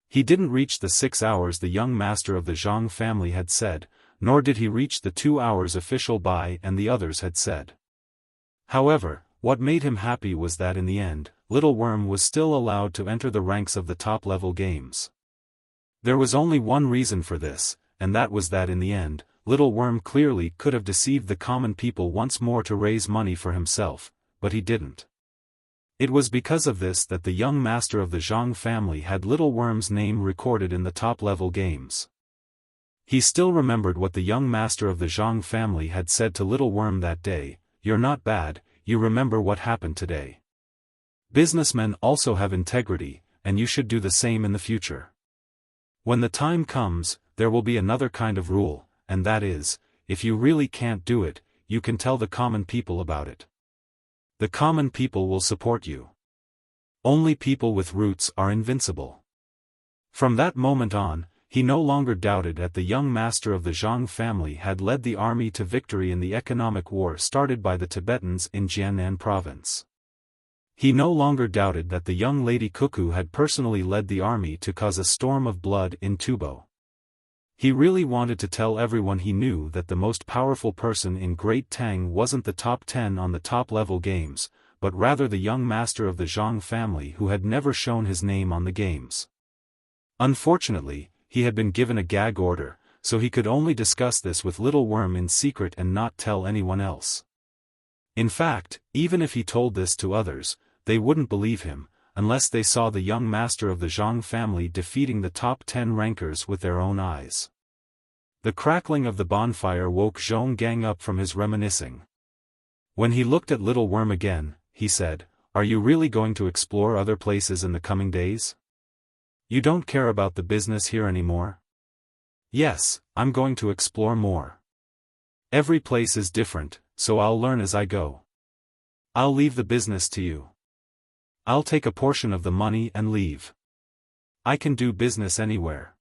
He didn't reach the 6 hours the young master of the Zhang family had said, nor did he reach the 2 hours official Bai and the others had said. However, what made him happy was that in the end, Little Worm was still allowed to enter the ranks of the top-level games. There was only one reason for this, and that was that in the end, Little Worm clearly could have deceived the common people once more to raise money for himself, but he didn't. It was because of this that the young master of the Zhang family had Little Worm's name recorded in the top-level games. He still remembered what the young master of the Zhang family had said to Little Worm that day: "You're not bad, you remember what happened today. Businessmen also have integrity, and you should do the same in the future. When the time comes, there will be another kind of rule, and that is, if you really can't do it, you can tell the common people about it. The common people will support you. Only people with roots are invincible." From that moment on, he no longer doubted that the young master of the Zhang family had led the army to victory in the economic war started by the Tibetans in Jiannan province. He no longer doubted that the young lady Cuckoo had personally led the army to cause a storm of blood in Tubo. He really wanted to tell everyone he knew that the most powerful person in Great Tang wasn't the top 10 on the top-level games, but rather the young master of the Zhang family who had never shown his name on the games. Unfortunately, he had been given a gag order, so he could only discuss this with Little Worm in secret and not tell anyone else. In fact, even if he told this to others, they wouldn't believe him, unless they saw the young master of the Zhang family defeating the top 10 rankers with their own eyes. The crackling of the bonfire woke Zhonggang up from his reminiscing. When he looked at Little Worm again, he said, "Are you really going to explore other places in the coming days? You don't care about the business here anymore?" "Yes, I'm going to explore more. Every place is different, so I'll learn as I go. I'll leave the business to you. I'll take a portion of the money and leave. I can do business anywhere."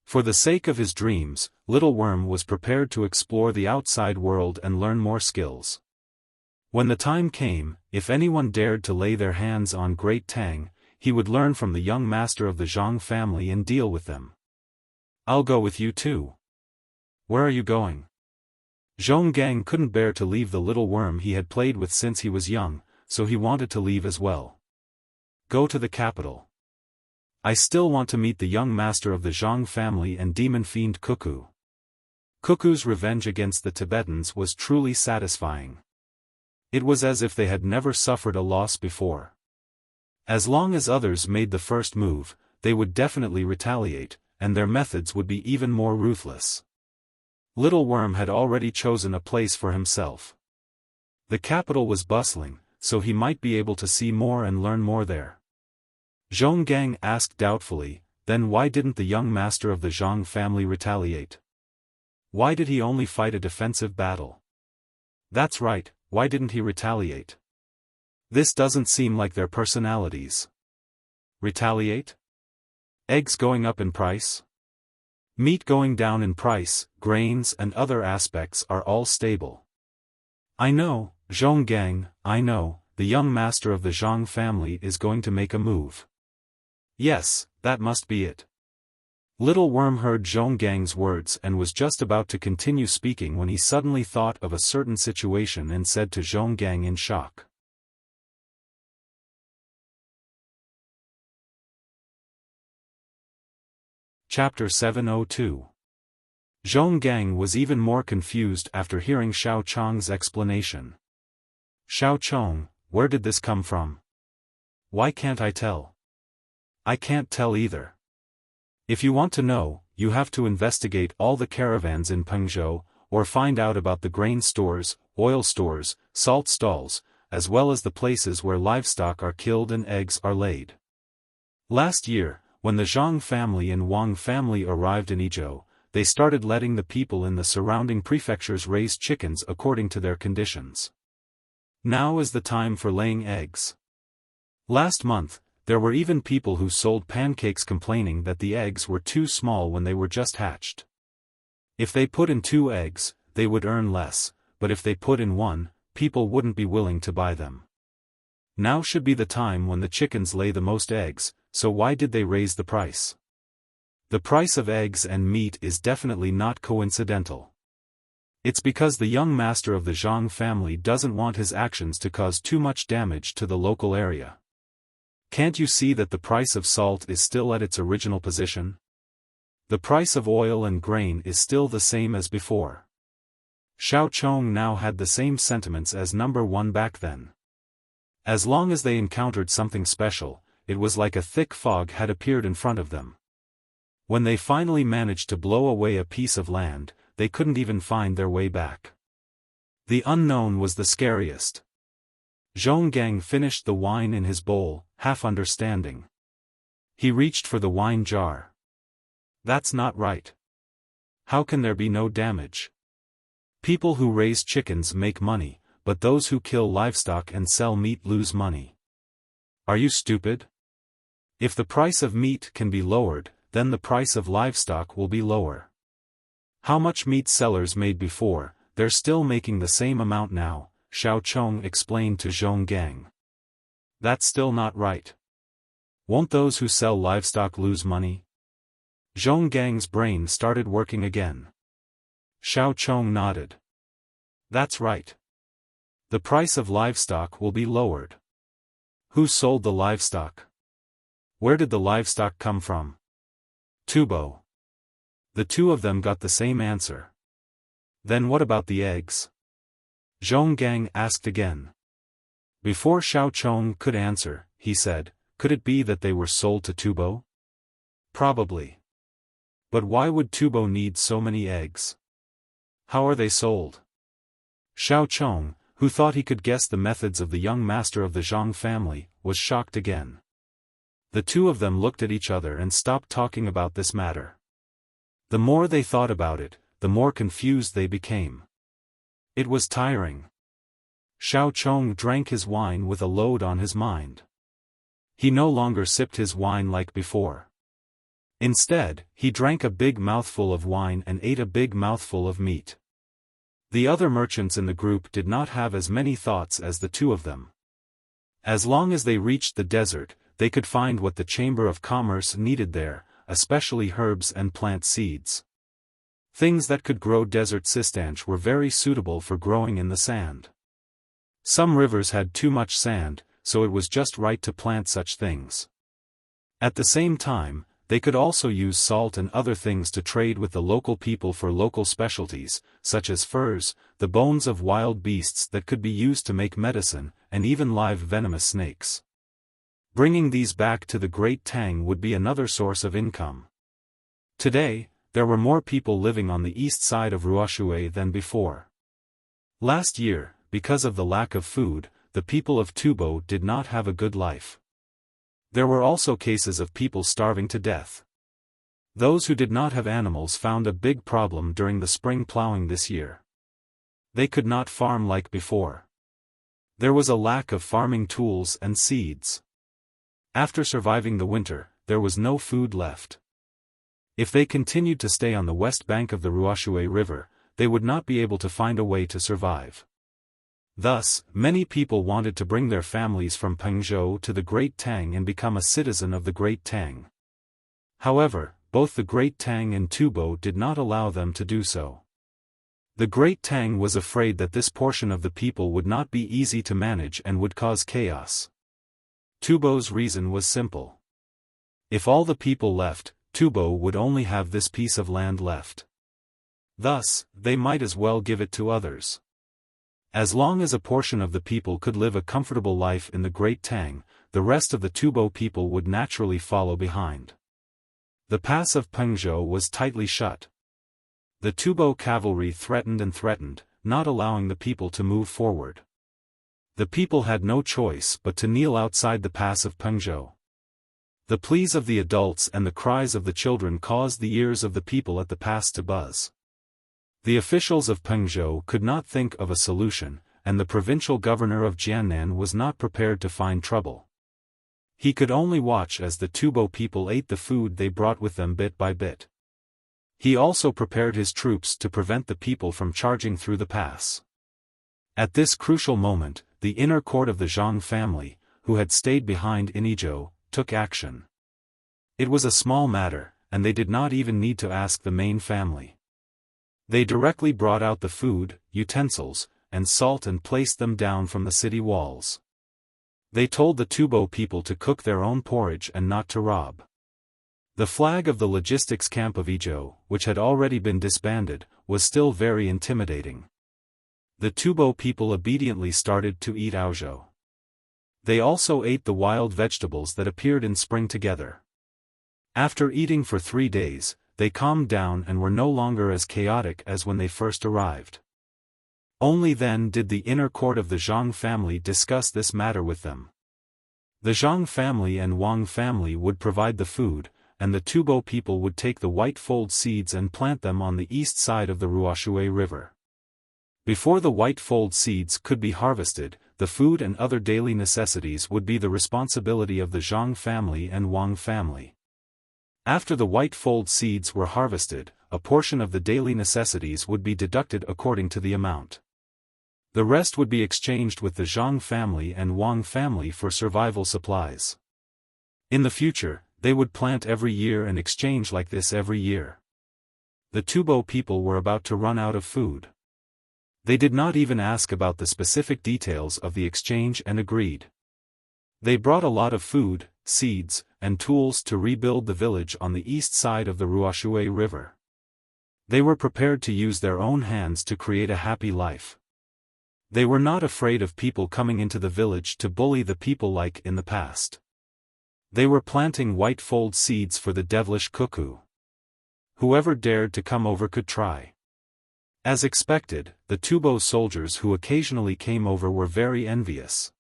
For the sake of his dreams, Little Worm was prepared to explore the outside world and learn more skills. When the time came, if anyone dared to lay their hands on Great Tang, he would learn from the young master of the Zhang family and deal with them. "I'll go with you too." "Where are you going?" Zhonggang couldn't bear to leave the Little Worm he had played with since he was young, so he wanted to leave as well. "Go to the capital. I still want to meet the young master of the Zhang family and demon fiend Cuckoo." Cuckoo's revenge against the Tibetans was truly satisfying. It was as if they had never suffered a loss before. As long as others made the first move, they would definitely retaliate, and their methods would be even more ruthless. Little Worm had already chosen a place for himself. The capital was bustling, so he might be able to see more and learn more there. Zhonggang asked doubtfully, "Then why didn't the young master of the Zhang family retaliate? Why did he only fight a defensive battle?" "That's right, why didn't he retaliate?" This doesn't seem like their personalities. Retaliate? Eggs going up in price? Meat going down in price, grains and other aspects are all stable. I know, Zhonggang, I know, the young master of the Zhang family is going to make a move. Yes, that must be it. Little Worm heard Zhonggang's words and was just about to continue speaking when he suddenly thought of a certain situation and said to Zhonggang in shock. Chapter 702. Zhonggang was even more confused after hearing Xiao Chong's explanation. Xiao Chong, where did this come from? Why can't I tell? I can't tell either. If you want to know, you have to investigate all the caravans in Pengzhou, or find out about the grain stores, oil stores, salt stalls, as well as the places where livestock are killed and eggs are laid. Last year, when the Zhang family and Wang family arrived in Yizhou, they started letting the people in the surrounding prefectures raise chickens according to their conditions. Now is the time for laying eggs. Last month, there were even people who sold pancakes complaining that the eggs were too small when they were just hatched. If they put in 2 eggs, they would earn less, but if they put in 1, people wouldn't be willing to buy them. Now should be the time when the chickens lay the most eggs, so why did they raise the price? The price of eggs and meat is definitely not coincidental. It's because the young master of the Zhang family doesn't want his actions to cause too much damage to the local area. Can't you see that the price of salt is still at its original position? The price of oil and grain is still the same as before. Xiao Chong now had the same sentiments as number 1 back then. As long as they encountered something special, it was like a thick fog had appeared in front of them. When they finally managed to blow away a piece of land, they couldn't even find their way back. The unknown was the scariest. Zhonggang finished the wine in his bowl, half understanding. He reached for the wine jar. That's not right. How can there be no damage? People who raise chickens make money, but those who kill livestock and sell meat lose money. Are you stupid? If the price of meat can be lowered, then the price of livestock will be lower. How much meat sellers made before, they're still making the same amount now, Xiao Chong explained to Zhonggang. That's still not right. Won't those who sell livestock lose money? Zhonggang's brain started working again. Xiao Chong nodded. That's right. The price of livestock will be lowered. Who sold the livestock? Where did the livestock come from? Tubo. The 2 of them got the same answer. Then what about the eggs? Zhonggang asked again. Before Xiao Chong could answer, he said, could it be that they were sold to Tubo? Probably. But why would Tubo need so many eggs? How are they sold? Xiao Chong, who thought he could guess the methods of the young master of the Zhang family, was shocked again. The 2 of them looked at each other and stopped talking about this matter. The more they thought about it, the more confused they became. It was tiring. Xiao Chong drank his wine with a load on his mind. He no longer sipped his wine like before. Instead, he drank a big mouthful of wine and ate a big mouthful of meat. The other merchants in the group did not have as many thoughts as the 2 of them. As long as they reached the desert, they could find what the Chamber of Commerce needed there, especially herbs and plant seeds. Things that could grow desert cistanche were very suitable for growing in the sand. Some rivers had too much sand, so it was just right to plant such things. At the same time, they could also use salt and other things to trade with the local people for local specialties, such as furs, the bones of wild beasts that could be used to make medicine, and even live venomous snakes. Bringing these back to the Great Tang would be another source of income. Today, there were more people living on the east side of Ruoshui than before. Last year, because of the lack of food, the people of Tubo did not have a good life. There were also cases of people starving to death. Those who did not have animals found a big problem during the spring plowing this year. They could not farm like before. There was a lack of farming tools and seeds. After surviving the winter, there was no food left. If they continued to stay on the west bank of the Ruoxue River, they would not be able to find a way to survive. Thus, many people wanted to bring their families from Pengzhou to the Great Tang and become a citizen of the Great Tang. However, both the Great Tang and Tubo did not allow them to do so. The Great Tang was afraid that this portion of the people would not be easy to manage and would cause chaos. Tubo's reason was simple. If all the people left, Tubo would only have this piece of land left. Thus, they might as well give it to others. As long as a portion of the people could live a comfortable life in the Great Tang, the rest of the Tubo people would naturally follow behind. The pass of Pengzhou was tightly shut. The Tubo cavalry threatened and threatened, not allowing the people to move forward. The people had no choice but to kneel outside the pass of Pengzhou. The pleas of the adults and the cries of the children caused the ears of the people at the pass to buzz. The officials of Pengzhou could not think of a solution, and the provincial governor of Jiannan was not prepared to find trouble. He could only watch as the Tubo people ate the food they brought with them bit by bit. He also prepared his troops to prevent the people from charging through the pass. At this crucial moment, the inner court of the Zhang family, who had stayed behind in Izhou, took action. It was a small matter, and they did not even need to ask the main family. They directly brought out the food, utensils, and salt and placed them down from the city walls. They told the Tubo people to cook their own porridge and not to rob. The flag of the logistics camp of Izhou, which had already been disbanded, was still very intimidating. The Tubo people obediently started to eat aozhou. They also ate the wild vegetables that appeared in spring together. After eating for 3 days, they calmed down and were no longer as chaotic as when they first arrived. Only then did the inner court of the Zhang family discuss this matter with them. The Zhang family and Wang family would provide the food, and the Tubo people would take the white fold seeds and plant them on the east side of the Ruoxue River. Before the white fold seeds could be harvested, the food and other daily necessities would be the responsibility of the Zhang family and Wang family. After the white fold seeds were harvested, a portion of the daily necessities would be deducted according to the amount. The rest would be exchanged with the Zhang family and Wang family for survival supplies. In the future, they would plant every year and exchange like this every year. The Tubo people were about to run out of food. They did not even ask about the specific details of the exchange and agreed. They brought a lot of food, seeds, and tools to rebuild the village on the east side of the Ruoxue River. They were prepared to use their own hands to create a happy life. They were not afraid of people coming into the village to bully the people like in the past. They were planting white fold seeds for the devilish cuckoo. Whoever dared to come over could try. As expected, the Tubo soldiers who occasionally came over were very envious.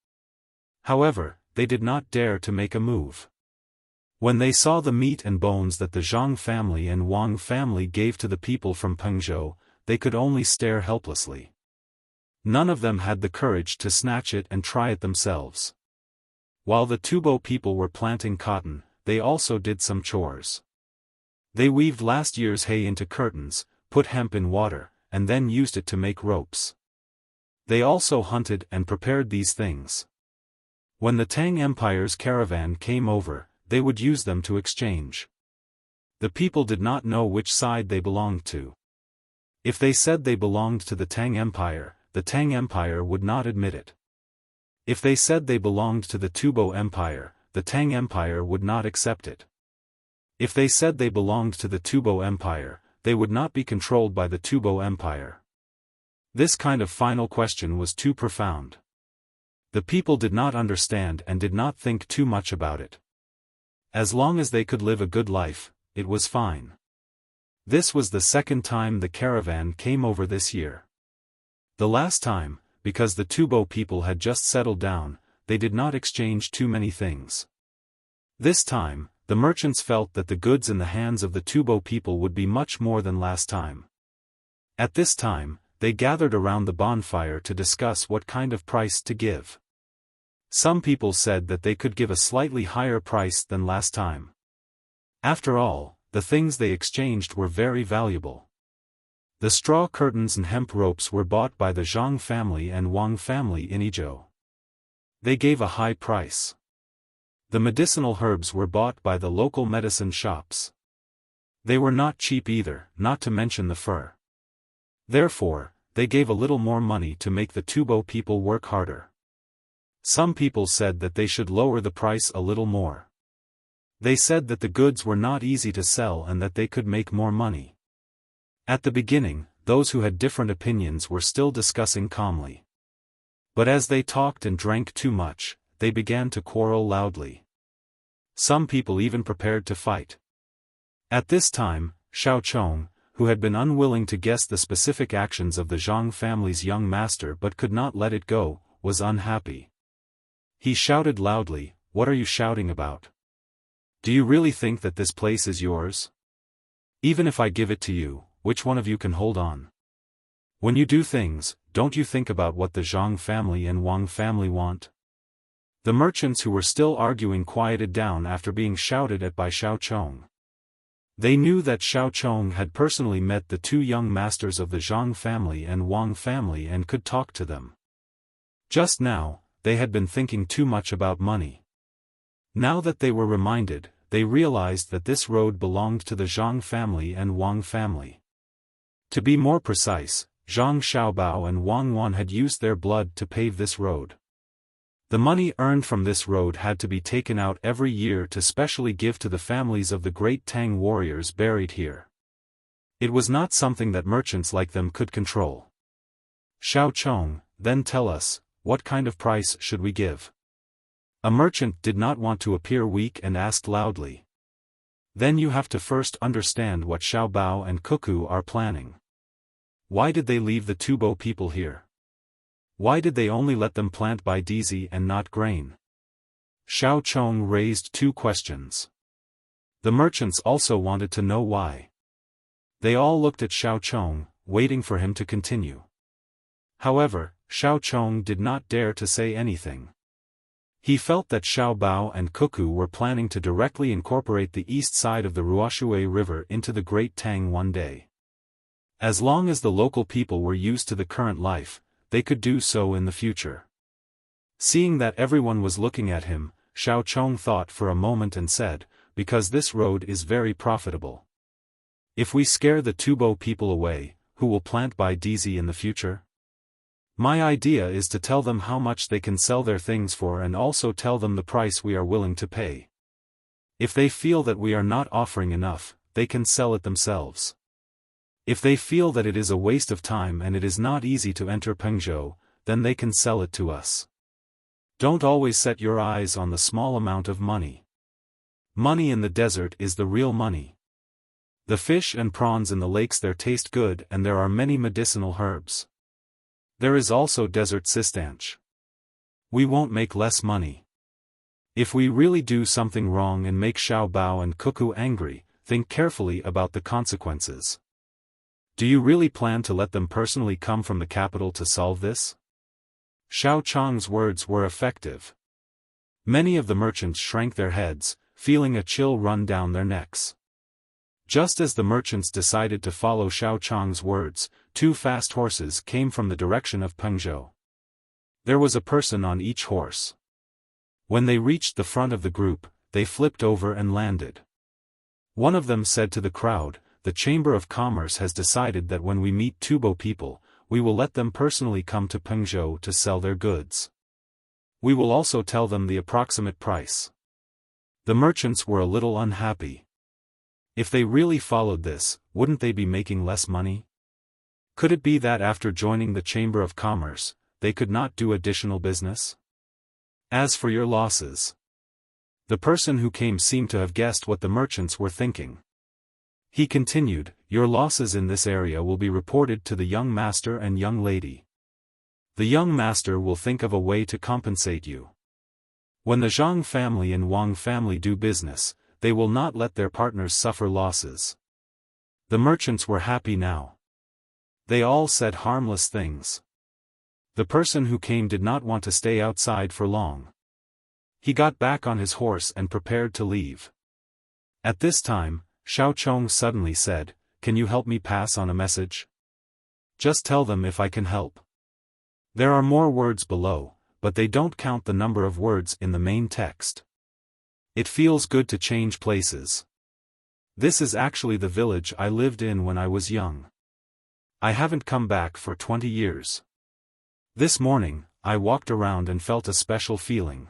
However, they did not dare to make a move. When they saw the meat and bones that the Zhang family and Wang family gave to the people from Pengzhou, they could only stare helplessly. None of them had the courage to snatch it and try it themselves. While the Tubo people were planting cotton, they also did some chores. They weaved last year's hay into curtains, put hemp in water, and then used it to make ropes. They also hunted and prepared these things. When the Tang Empire's caravan came over, they would use them to exchange. The people did not know which side they belonged to. If they said they belonged to the Tang Empire would not admit it. If they said they belonged to the Tubo Empire, the Tang Empire would not accept it. If they said they belonged to the Tubo Empire, they would not be controlled by the Tubo Empire. This kind of final question was too profound. The people did not understand and did not think too much about it. As long as they could live a good life, it was fine. This was the second time the caravan came over this year. The last time, because the Tubo people had just settled down, they did not exchange too many things. This time, the merchants felt that the goods in the hands of the Tubo people would be much more than last time. At this time, they gathered around the bonfire to discuss what kind of price to give. Some people said that they could give a slightly higher price than last time. After all, the things they exchanged were very valuable. The straw curtains and hemp ropes were bought by the Zhang family and Wang family in Izhou. They gave a high price. The medicinal herbs were bought by the local medicine shops. They were not cheap either, not to mention the fur. Therefore, they gave a little more money to make the Tubo people work harder. Some people said that they should lower the price a little more. They said that the goods were not easy to sell and that they could make more money. At the beginning, those who had different opinions were still discussing calmly. But as they talked and drank too much, they began to quarrel loudly. Some people even prepared to fight. At this time, Xiao Chong, who had been unwilling to guess the specific actions of the Zhang family's young master but could not let it go, was unhappy. He shouted loudly, "What are you shouting about? Do you really think that this place is yours? Even if I give it to you, which one of you can hold on? When you do things, don't you think about what the Zhang family and Wang family want?" The merchants who were still arguing quieted down after being shouted at by Xiao Chong. They knew that Xiao Chong had personally met the two young masters of the Zhang family and Wang family and could talk to them. Just now, they had been thinking too much about money. Now that they were reminded, they realized that this road belonged to the Zhang family and Wang family. To be more precise, Zhang Xiaobao and Wang Wan had used their blood to pave this road. The money earned from this road had to be taken out every year to specially give to the families of the great Tang warriors buried here. It was not something that merchants like them could control. "Xiao Chong, then tell us, what kind of price should we give?" A merchant did not want to appear weak and asked loudly. "Then you have to first understand what Xiao Bao and Cuckoo are planning. Why did they leave the Tubo people here? Why did they only let them plant by Dizi and not grain?" Xiao Chong raised two questions. The merchants also wanted to know why. They all looked at Xiao Chong, waiting for him to continue. However, Xiao Chong did not dare to say anything. He felt that Xiao Bao and Cuckoo were planning to directly incorporate the east side of the Ruoshui River into the Great Tang one day. As long as the local people were used to the current life, they could do so in the future. Seeing that everyone was looking at him, Xiao Chong thought for a moment and said, "Because this road is very profitable. If we scare the Tubo people away, who will plant by Dizi in the future? My idea is to tell them how much they can sell their things for and also tell them the price we are willing to pay. If they feel that we are not offering enough, they can sell it themselves. If they feel that it is a waste of time and it is not easy to enter Pengzhou, then they can sell it to us. Don't always set your eyes on the small amount of money. Money in the desert is the real money. The fish and prawns in the lakes there taste good and there are many medicinal herbs. There is also desert sistanch. We won't make less money. If we really do something wrong and make Xiao Bao and Cuckoo angry, think carefully about the consequences. Do you really plan to let them personally come from the capital to solve this?" Xiao Chong's words were effective. Many of the merchants shrank their heads, feeling a chill run down their necks. Just as the merchants decided to follow Xiao Chong's words, two fast horses came from the direction of Pengzhou. There was a person on each horse. When they reached the front of the group, they flipped over and landed. One of them said to the crowd, "The Chamber of Commerce has decided that when we meet Tubo people, we will let them personally come to Pengzhou to sell their goods. We will also tell them the approximate price." The merchants were a little unhappy. If they really followed this, wouldn't they be making less money? Could it be that after joining the Chamber of Commerce, they could not do additional business? As for your losses. The person who came seemed to have guessed what the merchants were thinking. He continued, "Your losses in this area will be reported to the young master and young lady. The young master will think of a way to compensate you. When the Zhang family and Wang family do business, they will not let their partners suffer losses." The merchants were happy now. They all said harmless things. The person who came did not want to stay outside for long. He got back on his horse and prepared to leave. At this time, Xiao Chong suddenly said, "Can you help me pass on a message? Just tell them if I can help." There are more words below, but they don't count the number of words in the main text. It feels good to change places. This is actually the village I lived in when I was young. I haven't come back for 20 years. This morning, I walked around and felt a special feeling.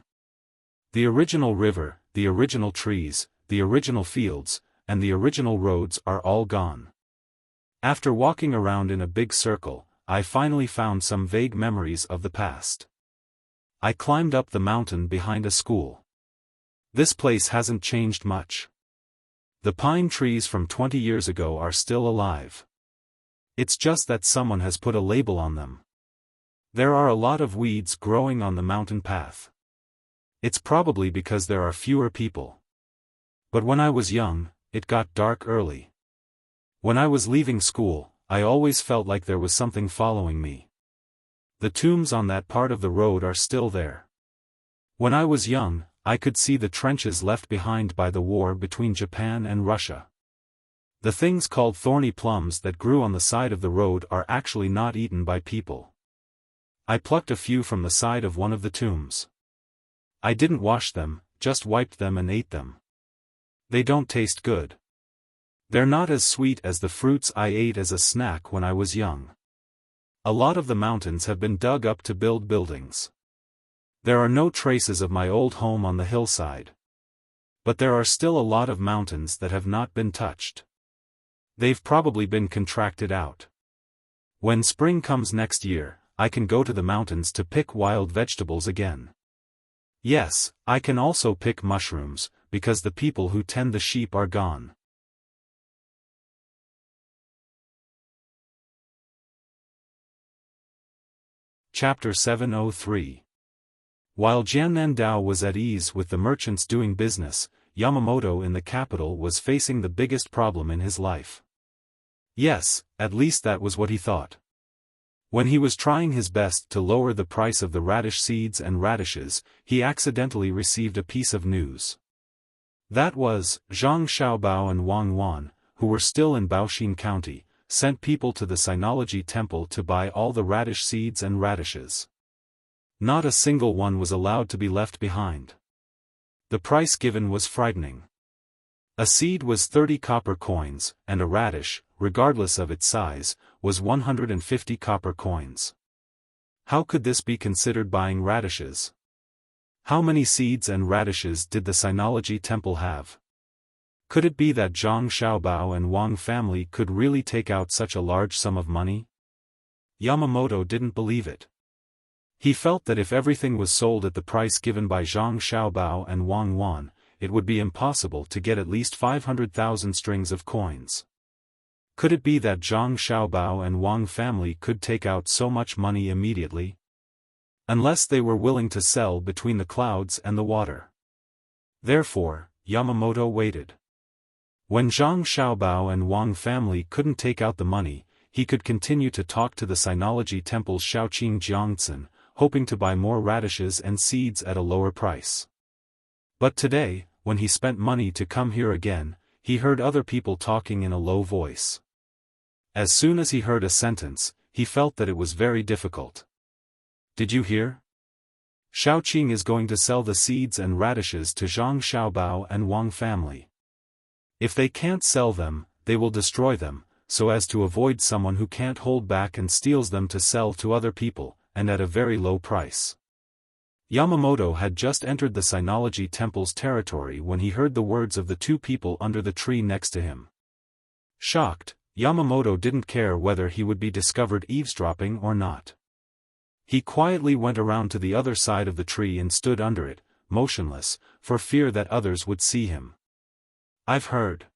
The original river, the original trees, the original fields, and the original roads are all gone. After walking around in a big circle, I finally found some vague memories of the past. I climbed up the mountain behind a school. This place hasn't changed much. The pine trees from 20 years ago are still alive. It's just that someone has put a label on them. There are a lot of weeds growing on the mountain path. It's probably because there are fewer people. But when I was young, it got dark early. When I was leaving school, I always felt like there was something following me. The tombs on that part of the road are still there. When I was young, I could see the trenches left behind by the war between Japan and Russia. The things called thorny plums that grew on the side of the road are actually not eaten by people. I plucked a few from the side of one of the tombs. I didn't wash them, just wiped them and ate them. They don't taste good. They're not as sweet as the fruits I ate as a snack when I was young. A lot of the mountains have been dug up to build buildings. There are no traces of my old home on the hillside. But there are still a lot of mountains that have not been touched. They've probably been contracted out. When spring comes next year, I can go to the mountains to pick wild vegetables again. Yes, I can also pick mushrooms, because the people who tend the sheep are gone. Chapter 703. While Jiannandao was at ease with the merchants doing business, Yamamoto in the capital was facing the biggest problem in his life. Yes, at least that was what he thought. When he was trying his best to lower the price of the radish seeds and radishes, he accidentally received a piece of news. That was, Zhang Xiaobao and Wang Wan, who were still in Baoxin County, sent people to the Sinology Temple to buy all the radish seeds and radishes. Not a single one was allowed to be left behind. The price given was frightening. A seed was 30 copper coins, and a radish, regardless of its size, was 150 copper coins. How could this be considered buying radishes? How many seeds and radishes did the Sinology Temple have? Could it be that Zhang Xiaobao and Wang family could really take out such a large sum of money? Yamamoto didn't believe it. He felt that if everything was sold at the price given by Zhang Xiaobao and Wang Wan, it would be impossible to get at least 500,000 strings of coins. Could it be that Zhang Xiaobao and Wang family could take out so much money immediately? Unless they were willing to sell between the clouds and the water. Therefore, Yamamoto waited. When Zhang Xiaobao and Wang family couldn't take out the money, he could continue to talk to the Sinology Temple's Shaoqing Jiangcen, hoping to buy more radishes and seeds at a lower price. But today, when he spent money to come here again, he heard other people talking in a low voice. As soon as he heard a sentence, he felt that it was very difficult. Did you hear? Shaoqing is going to sell the seeds and radishes to Zhang Xiaobao and Wang family. If they can't sell them, they will destroy them, so as to avoid someone who can't hold back and steals them to sell to other people, and at a very low price. Yamamoto had just entered the Sinology Temple's territory when he heard the words of the two people under the tree next to him. Shocked, Yamamoto didn't care whether he would be discovered eavesdropping or not. He quietly went around to the other side of the tree and stood under it, motionless, for fear that others would see him. I've heard.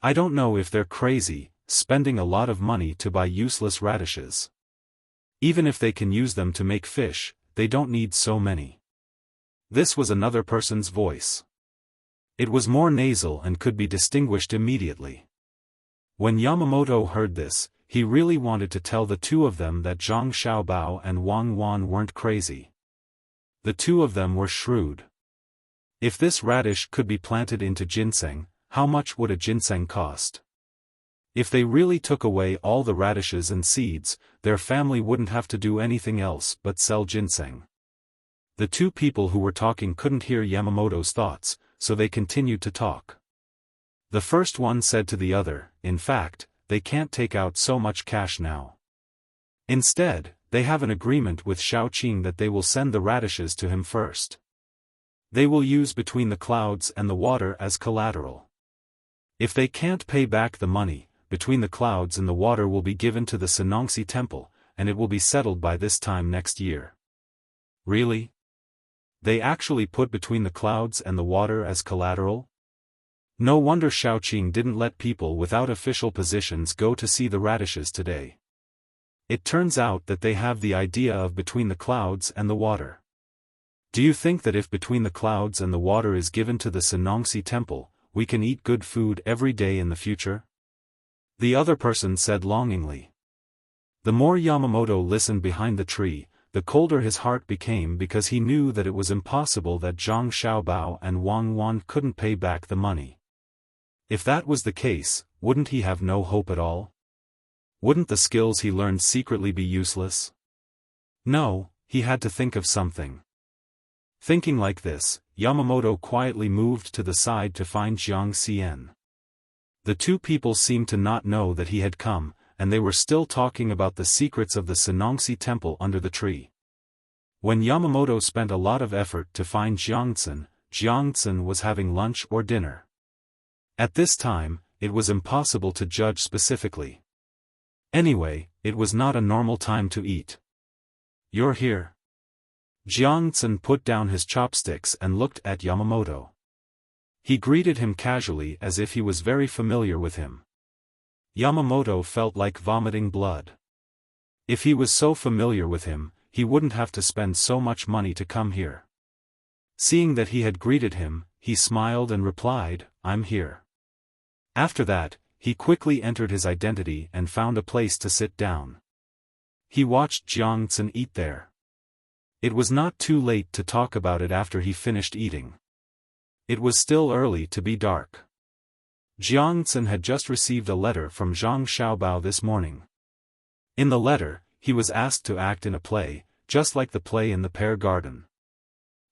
I don't know if they're crazy, spending a lot of money to buy useless radishes. Even if they can use them to make fish, they don't need so many. This was another person's voice. It was more nasal and could be distinguished immediately. When Yamamoto heard this, he really wanted to tell the two of them that Zhang Xiaobao and Wang Wan weren't crazy. The two of them were shrewd. If this radish could be planted into ginseng, how much would a ginseng cost? If they really took away all the radishes and seeds, their family wouldn't have to do anything else but sell ginseng. The two people who were talking couldn't hear Yamamoto's thoughts, so they continued to talk. The first one said to the other, in fact, they can't take out so much cash now. Instead, they have an agreement with Xiaoqing that they will send the radishes to him first. They will use between the clouds and the water as collateral. If they can't pay back the money, between the clouds and the water will be given to the Sanongxi temple, and it will be settled by this time next year. Really? They actually put between the clouds and the water as collateral? No wonder Xiaoqing didn't let people without official positions go to see the radishes today. It turns out that they have the idea of between the clouds and the water. Do you think that if between the clouds and the water is given to the Sanongxi temple, we can eat good food every day in the future? The other person said longingly. The more Yamamoto listened behind the tree, the colder his heart became because he knew that it was impossible that Zhang Xiaobao and Wang Wan couldn't pay back the money. If that was the case, wouldn't he have no hope at all? Wouldn't the skills he learned secretly be useless? No, he had to think of something. Thinking like this, Yamamoto quietly moved to the side to find Jiang Xian. The two people seemed to not know that he had come, and they were still talking about the secrets of the Sanongxi temple under the tree. When Yamamoto spent a lot of effort to find Jiangxin was having lunch or dinner. At this time, it was impossible to judge specifically. Anyway, it was not a normal time to eat. You're here. Jiangxin put down his chopsticks and looked at Yamamoto. He greeted him casually as if he was very familiar with him. Yamamoto felt like vomiting blood. If he was so familiar with him, he wouldn't have to spend so much money to come here. Seeing that he had greeted him, he smiled and replied, "I'm here." After that, he quickly entered his identity and found a place to sit down. He watched Jiangxin eat there. It was not too late to talk about it after he finished eating. It was still early to be dark. Jiangxin had just received a letter from Zhang Xiaobao this morning. In the letter, he was asked to act in a play, just like the play in the Pear Garden.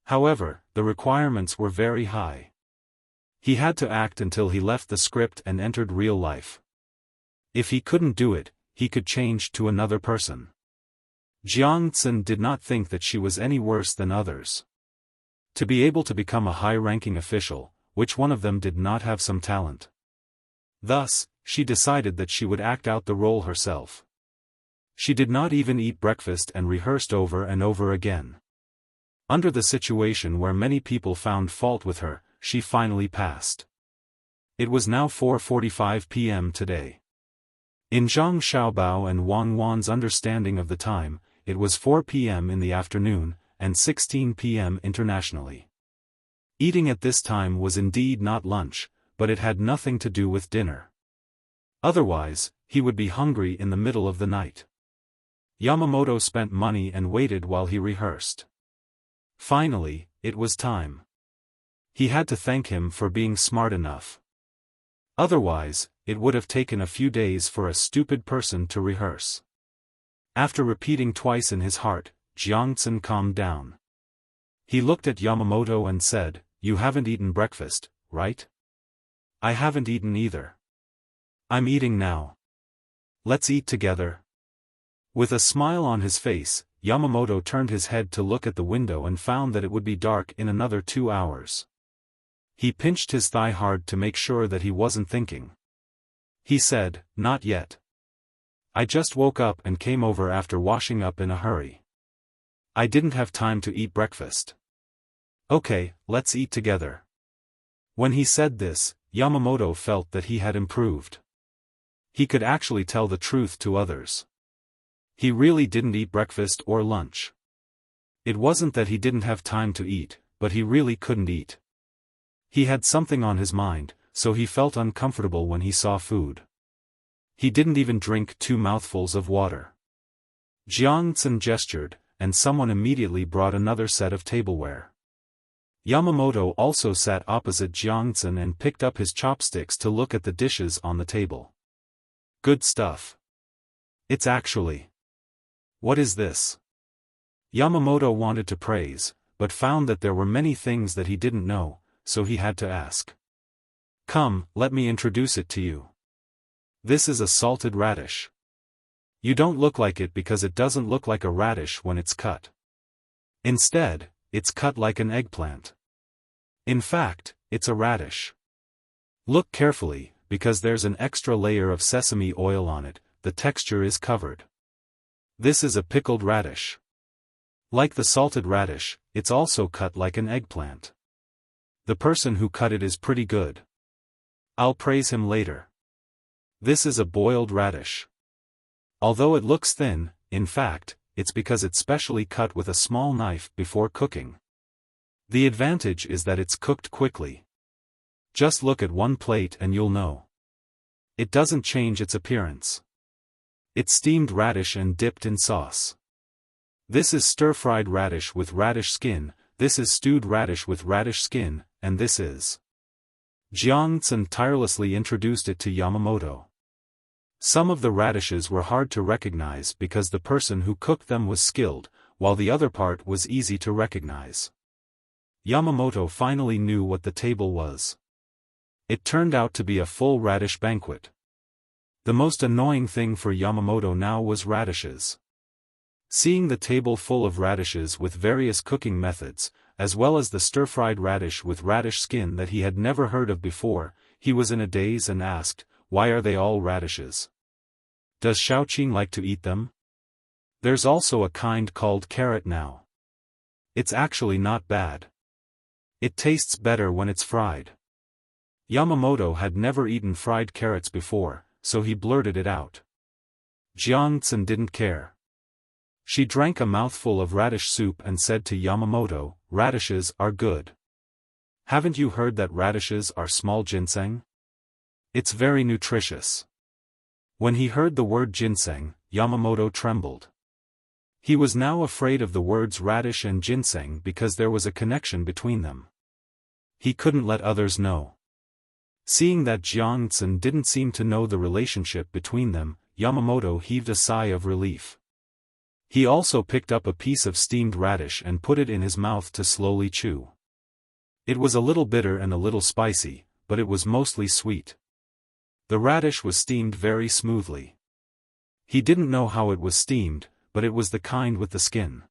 However, the requirements were very high. He had to act until he left the script and entered real life. If he couldn't do it, he could change to another person. Jiangxin did not think that she was any worse than others. To be able to become a high-ranking official, which one of them did not have some talent? Thus, she decided that she would act out the role herself. She did not even eat breakfast and rehearsed over and over again. Under the situation where many people found fault with her, she finally passed. It was now 4:45 p.m. today. In Zhang Xiaobao and Wang Wan's understanding of the time, it was 4 p.m. in the afternoon, and 16 p.m. internationally. Eating at this time was indeed not lunch, but it had nothing to do with dinner. Otherwise, he would be hungry in the middle of the night. Yamamoto spent money and waited while he rehearsed. Finally, it was time. He had to thank him for being smart enough. Otherwise, it would have taken a few days for a stupid person to rehearse. After repeating twice in his heart, Jiangxin calmed down. He looked at Yamamoto and said, "You haven't eaten breakfast, right?" "I haven't eaten either. I'm eating now. Let's eat together." With a smile on his face, Yamamoto turned his head to look at the window and found that it would be dark in another 2 hours. He pinched his thigh hard to make sure that he wasn't thinking. He said, "Not yet. I just woke up and came over after washing up in a hurry. I didn't have time to eat breakfast." "Okay, let's eat together." When he said this, Yamamoto felt that he had improved. He could actually tell the truth to others. He really didn't eat breakfast or lunch. It wasn't that he didn't have time to eat, but he really couldn't eat. He had something on his mind, so he felt uncomfortable when he saw food. He didn't even drink 2 mouthfuls of water. Jiangtsen gestured, and someone immediately brought another set of tableware. Yamamoto also sat opposite Jiangtsen and picked up his chopsticks to look at the dishes on the table. Good stuff. It's actually. What is this? Yamamoto wanted to praise, but found that there were many things that he didn't know, so he had to ask. Come, let me introduce it to you. This is a salted radish. You don't look like it because it doesn't look like a radish when it's cut. Instead, it's cut like an eggplant. In fact, it's a radish. Look carefully, because there's an extra layer of sesame oil on it, the texture is covered. This is a pickled radish. Like the salted radish, it's also cut like an eggplant. The person who cut it is pretty good. I'll praise him later. This is a boiled radish. Although it looks thin, in fact, it's because it's specially cut with a small knife before cooking. The advantage is that it's cooked quickly. Just look at one plate and you'll know. It doesn't change its appearance. It's steamed radish and dipped in sauce. This is stir-fried radish with radish skin, this is stewed radish with radish skin, and this is. Jiangtsen tirelessly introduced it to Yamamoto. Some of the radishes were hard to recognize because the person who cooked them was skilled, while the other part was easy to recognize. Yamamoto finally knew what the table was. It turned out to be a full radish banquet. The most annoying thing for Yamamoto now was radishes. Seeing the table full of radishes with various cooking methods, as well as the stir-fried radish with radish skin that he had never heard of before, he was in a daze and asked, "Why are they all radishes? Does Xiaoqing like to eat them? There's also a kind called carrot now. It's actually not bad. It tastes better when it's fried." Yamamoto had never eaten fried carrots before, so he blurted it out. Jiangtsen didn't care. She drank a mouthful of radish soup and said to Yamamoto, "Radishes are good. Haven't you heard that radishes are small ginseng? It's very nutritious." When he heard the word ginseng, Yamamoto trembled. He was now afraid of the words radish and ginseng because there was a connection between them. He couldn't let others know. Seeing that Jiangtsen didn't seem to know the relationship between them, Yamamoto heaved a sigh of relief. He also picked up a piece of steamed radish and put it in his mouth to slowly chew. It was a little bitter and a little spicy, but it was mostly sweet. The radish was steamed very smoothly. He didn't know how it was steamed, but it was the kind with the skin.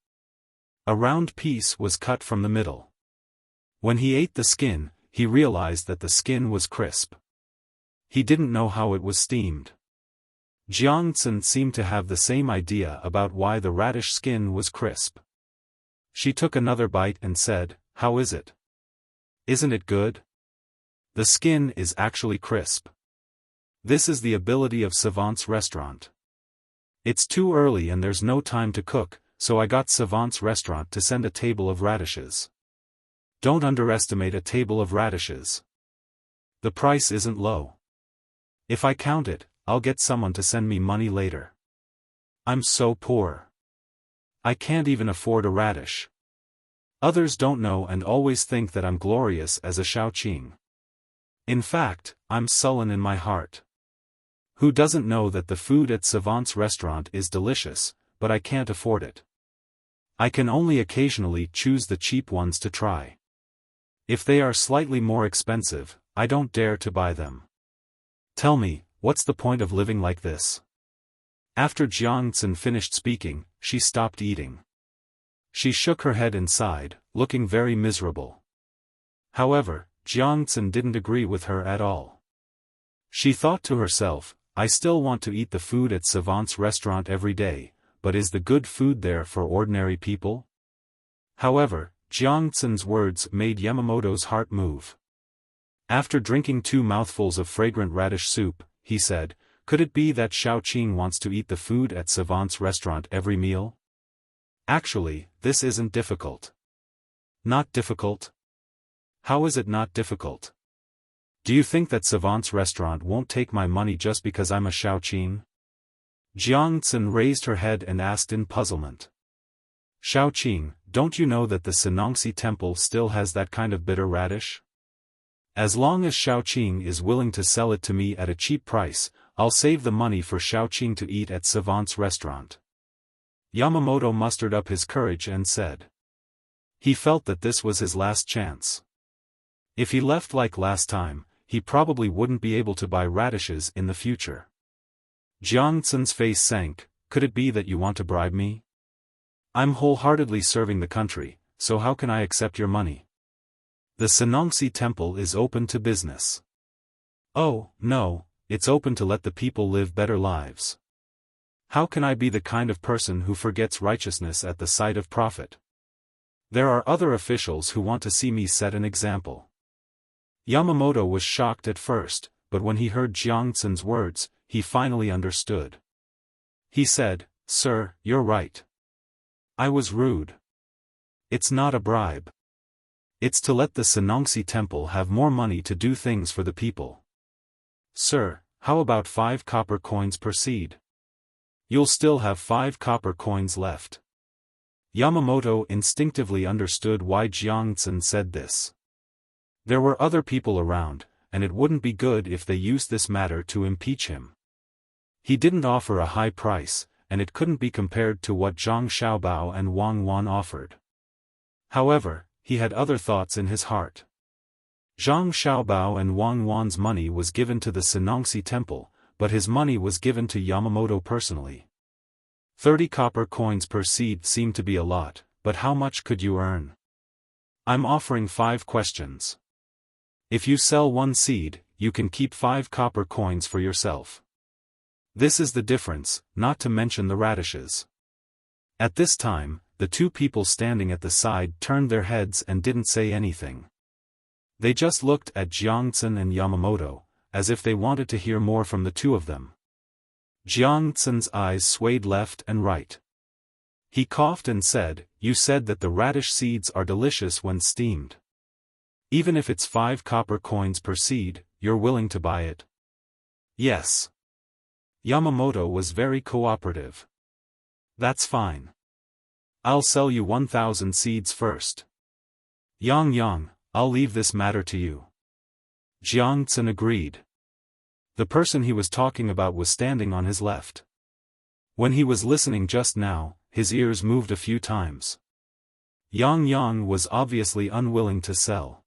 A round piece was cut from the middle. When he ate the skin, he realized that the skin was crisp. He didn't know how it was steamed. Jiangtsen seemed to have the same idea about why the radish skin was crisp. She took another bite and said, "How is it? Isn't it good? The skin is actually crisp. This is the ability of Savant's restaurant. It's too early and there's no time to cook, so I got Savant's restaurant to send a table of radishes. Don't underestimate a table of radishes. The price isn't low. If I count it, I'll get someone to send me money later. I'm so poor. I can't even afford a radish. Others don't know and always think that I'm glorious as a Xiaoqing. In fact, I'm sullen in my heart. Who doesn't know that the food at Savant's restaurant is delicious, but I can't afford it. I can only occasionally choose the cheap ones to try. If they are slightly more expensive, I don't dare to buy them. Tell me, what's the point of living like this?" After Jiangtsen finished speaking, she stopped eating. She shook her head and sighed, looking very miserable. However, Jiangtsen didn't agree with her at all. She thought to herself, "I still want to eat the food at Savant's restaurant every day, but is the good food there for ordinary people?" However, Jiangtsen's words made Yamamoto's heart move. After drinking 2 mouthfuls of fragrant radish soup, he said, "Could it be that Xiaoqing wants to eat the food at Savant's restaurant every meal? Actually, this isn't difficult." "Not difficult? How is it not difficult?" Do you think that Savant's restaurant won't take my money just because I'm a Xiaoqing? Jiang Tsun raised her head and asked in puzzlement. Xiaoqing, don't you know that the Sanongxi temple still has that kind of bitter radish? As long as Xiaoqing is willing to sell it to me at a cheap price, I'll save the money for Xiaoqing to eat at Savant's restaurant. Yamamoto mustered up his courage and said. He felt that this was his last chance. If he left like last time, he probably wouldn't be able to buy radishes in the future. Jiang Tsun's face sank. Could it be that you want to bribe me? I'm wholeheartedly serving the country, so how can I accept your money? The Sanongxi temple is open to business. Oh, no, it's open to let the people live better lives. How can I be the kind of person who forgets righteousness at the sight of profit? There are other officials who want to see me set an example. Yamamoto was shocked at first, but when he heard Jiang Tsun's words, he finally understood. He said, Sir, you're right. I was rude. It's not a bribe. It's to let the Sanongxi temple have more money to do things for the people. Sir, how about 5 copper coins per seed? You'll still have 5 copper coins left. Yamamoto instinctively understood why Jiang Tsun said this. There were other people around, and it wouldn't be good if they used this matter to impeach him. He didn't offer a high price, and it couldn't be compared to what Zhang Xiaobao and Wang Wan offered. However, he had other thoughts in his heart. Zhang Xiaobao and Wang Wan's money was given to the Sanongxi temple, but his money was given to Yamamoto personally. 30 copper coins per seed seemed to be a lot, but how much could you earn? I'm offering 5 questions. If you sell 1 seed, you can keep 5 copper coins for yourself. This is the difference, not to mention the radishes. At this time, the 2 people standing at the side turned their heads and didn't say anything. They just looked at Jiang Tsun and Yamamoto, as if they wanted to hear more from the 2 of them. Jiang Tsun's eyes swayed left and right. He coughed and said, You said that the radish seeds are delicious when steamed. Even if it's 5 copper coins per seed, you're willing to buy it? Yes. Yamamoto was very cooperative. That's fine. I'll sell you 1,000 seeds first. Yang, I'll leave this matter to you. Jiang Tsun agreed. The person he was talking about was standing on his left. When he was listening just now, his ears moved a few times. Yang was obviously unwilling to sell.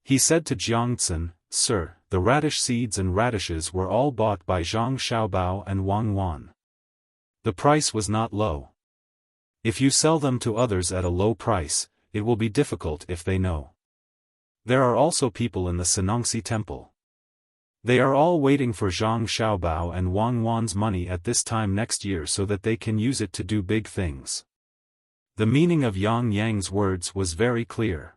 He said to Jiang Tsun, Sir, the radish seeds and radishes were all bought by Zhang Xiaobao and Wang Wan. The price was not low. If you sell them to others at a low price, it will be difficult if they know. There are also people in the Sanongxi temple. They are all waiting for Zhang Xiaobao and Wang Wan's money at this time next year so that they can use it to do big things. The meaning of Yang's words was very clear.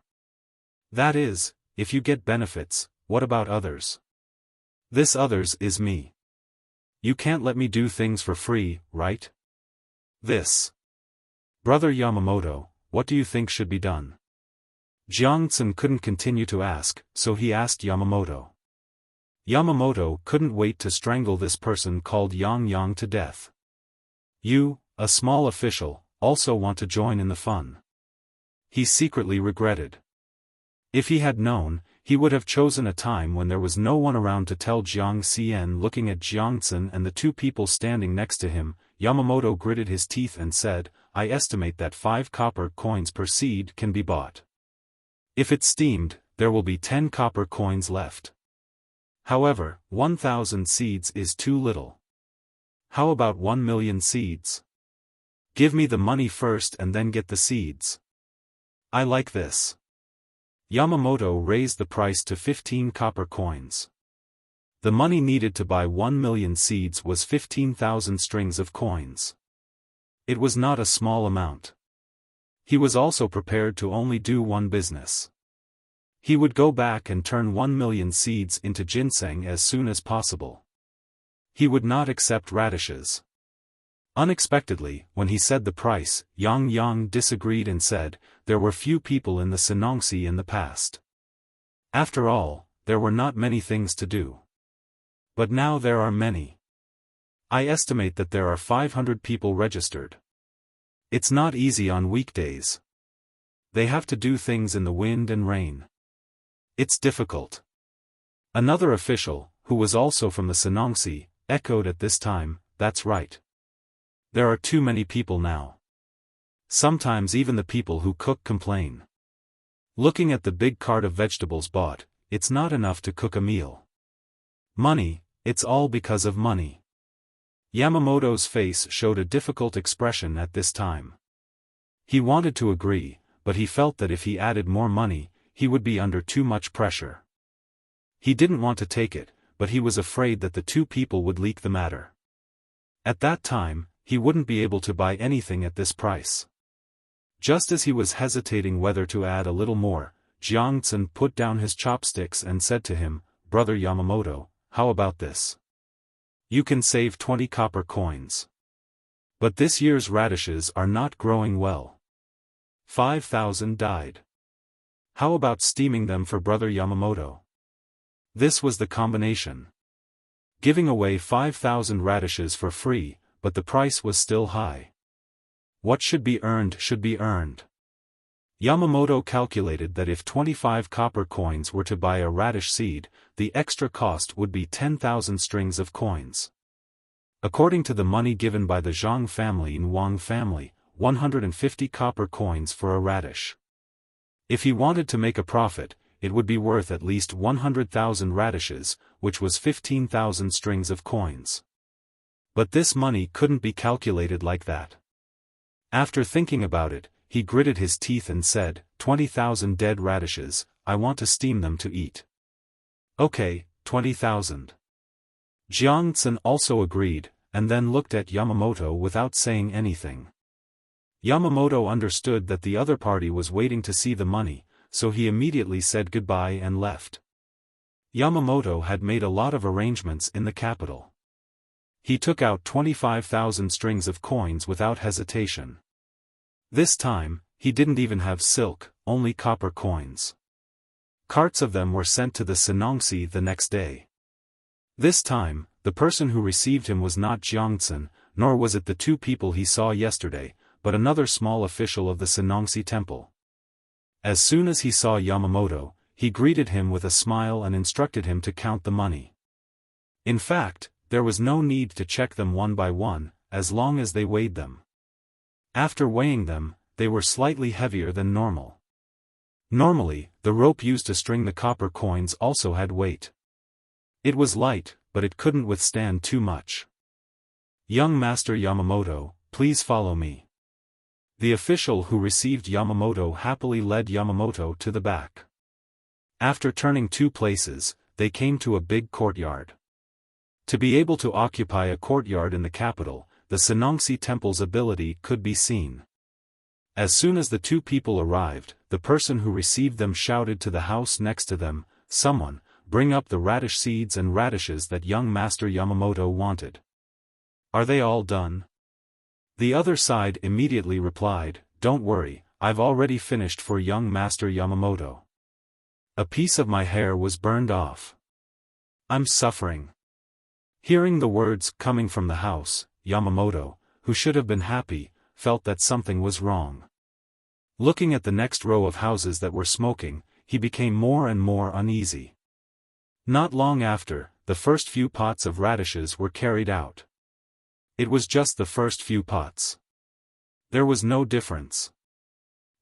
That is, if you get benefits, what about others? This others is me. You can't let me do things for free, right? This. Brother Yamamoto, what do you think should be done? Jiang Tsun couldn't continue to ask, so he asked Yamamoto. Yamamoto couldn't wait to strangle this person called Yang to death. You, a small official, also want to join in the fun. He secretly regretted. If he had known, he would have chosen a time when there was no one around to tell Jiang Xian. Looking at Jiang Tsun and the 2 people standing next to him, Yamamoto gritted his teeth and said, I estimate that 5 copper coins per seed can be bought. If it's steamed, there will be 10 copper coins left. However, 1,000 seeds is too little. How about 1 million seeds? Give me the money first and then get the seeds. I like this. Yamamoto raised the price to 15 copper coins. The money needed to buy 1 million seeds was 15,000 strings of coins. It was not a small amount. He was also prepared to only do one business. He would go back and turn 1 million seeds into ginseng as soon as possible. He would not accept radishes. Unexpectedly, when he said the price, Yang disagreed and said, there were few people in the Sanongxi in the past. After all, there were not many things to do. But now there are many. I estimate that there are 500 people registered. It's not easy on weekdays. They have to do things in the wind and rain. It's difficult. Another official, who was also from the Senongsi, echoed at this time, "That's right. There are too many people now. Sometimes even the people who cook complain. Looking at the big cart of vegetables bought, it's not enough to cook a meal. Money, it's all because of money." Yamamoto's face showed a difficult expression at this time. He wanted to agree, but he felt that if he added more money, he would be under too much pressure. He didn't want to take it, but he was afraid that the two people would leak the matter. At that time, he wouldn't be able to buy anything at this price. Just as he was hesitating whether to add a little more, Jiangtsen put down his chopsticks and said to him, "Brother Yamamoto, how about this? You can save 20 copper coins. But this year's radishes are not growing well. 5,000 died. How about steaming them for Brother Yamamoto?" This was the combination. Giving away 5,000 radishes for free, but the price was still high. What should be earned should be earned. Yamamoto calculated that if 25 copper coins were to buy a radish seed, the extra cost would be 10,000 strings of coins. According to the money given by the Zhang family and Wang family, 150 copper coins for a radish. If he wanted to make a profit, it would be worth at least 100,000 radishes, which was 15,000 strings of coins. But this money couldn't be calculated like that. After thinking about it, he gritted his teeth and said, 20,000 dead radishes, I want to steam them to eat. Okay, 20,000. Jiangtsen also agreed, and then looked at Yamamoto without saying anything. Yamamoto understood that the other party was waiting to see the money, so he immediately said goodbye and left. Yamamoto had made a lot of arrangements in the capital. He took out 25,000 strings of coins without hesitation. This time, he didn't even have silk, only copper coins. Carts of them were sent to the Senongsi the next day. This time, the person who received him was not Jiangtsen, nor was it the two people he saw yesterday, but another small official of the Senongsi temple. As soon as he saw Yamamoto, he greeted him with a smile and instructed him to count the money. In fact, there was no need to check them one by one, as long as they weighed them. After weighing them, they were slightly heavier than normal. Normally, the rope used to string the copper coins also had weight. It was light, but it couldn't withstand too much. "Young Master Yamamoto, please follow me." The official who received Yamamoto happily led Yamamoto to the back. After turning 2 places, they came to a big courtyard. To be able to occupy a courtyard in the capital, the Senongsi temple's ability could be seen. As soon as the two people arrived, the person who received them shouted to the house next to them, "Someone, bring up the radish seeds and radishes that young Master Yamamoto wanted." "Are they all done?" The other side immediately replied, "Don't worry, I've already finished for young Master Yamamoto. A piece of my hair was burned off. I'm suffering." Hearing the words coming from the house, Yamamoto, who should have been happy, felt that something was wrong. Looking at the next row of houses that were smoking, he became more and more uneasy. Not long after, the first few pots of radishes were carried out. It was just the first few pots. There was no difference.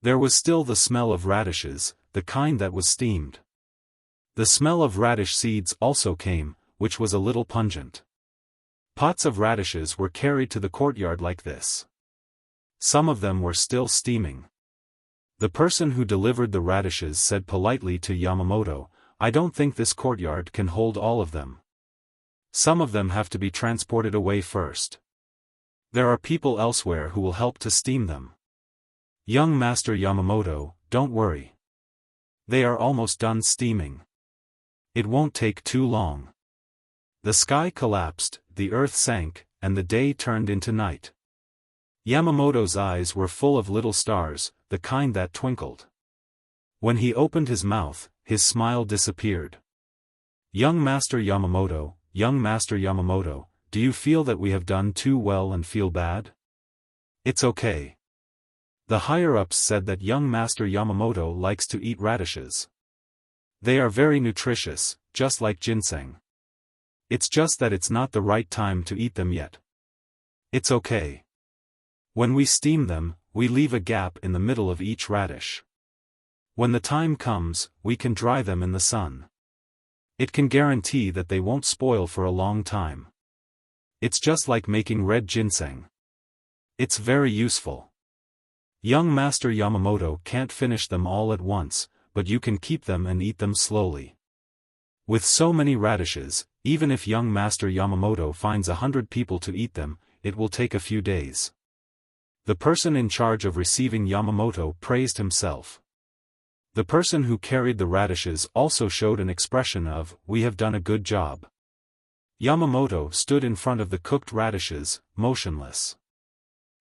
There was still the smell of radishes, the kind that was steamed. The smell of radish seeds also came, which was a little pungent. Pots of radishes were carried to the courtyard like this. Some of them were still steaming. The person who delivered the radishes said politely to Yamamoto, "I don't think this courtyard can hold all of them. Some of them have to be transported away first. There are people elsewhere who will help to steam them. Young Master Yamamoto, don't worry. They are almost done steaming. It won't take too long." The sky collapsed, the earth sank, and the day turned into night. Yamamoto's eyes were full of little stars, the kind that twinkled. When he opened his mouth, his smile disappeared. Young Master Yamamoto, do you feel that we have done too well and feel bad? It's okay. The higher-ups said that young Master Yamamoto likes to eat radishes. They are very nutritious, just like ginseng. It's just that it's not the right time to eat them yet. It's okay. When we steam them, we leave a gap in the middle of each radish. When the time comes, we can dry them in the sun. It can guarantee that they won't spoil for a long time. It's just like making red ginseng. It's very useful. Young Master Yamamoto can't finish them all at once, but you can keep them and eat them slowly. With so many radishes, even if young Master Yamamoto finds 100 people to eat them, it will take a few days. The person in charge of receiving Yamamoto praised himself. The person who carried the radishes also showed an expression of, "We have done a good job." Yamamoto stood in front of the cooked radishes, motionless.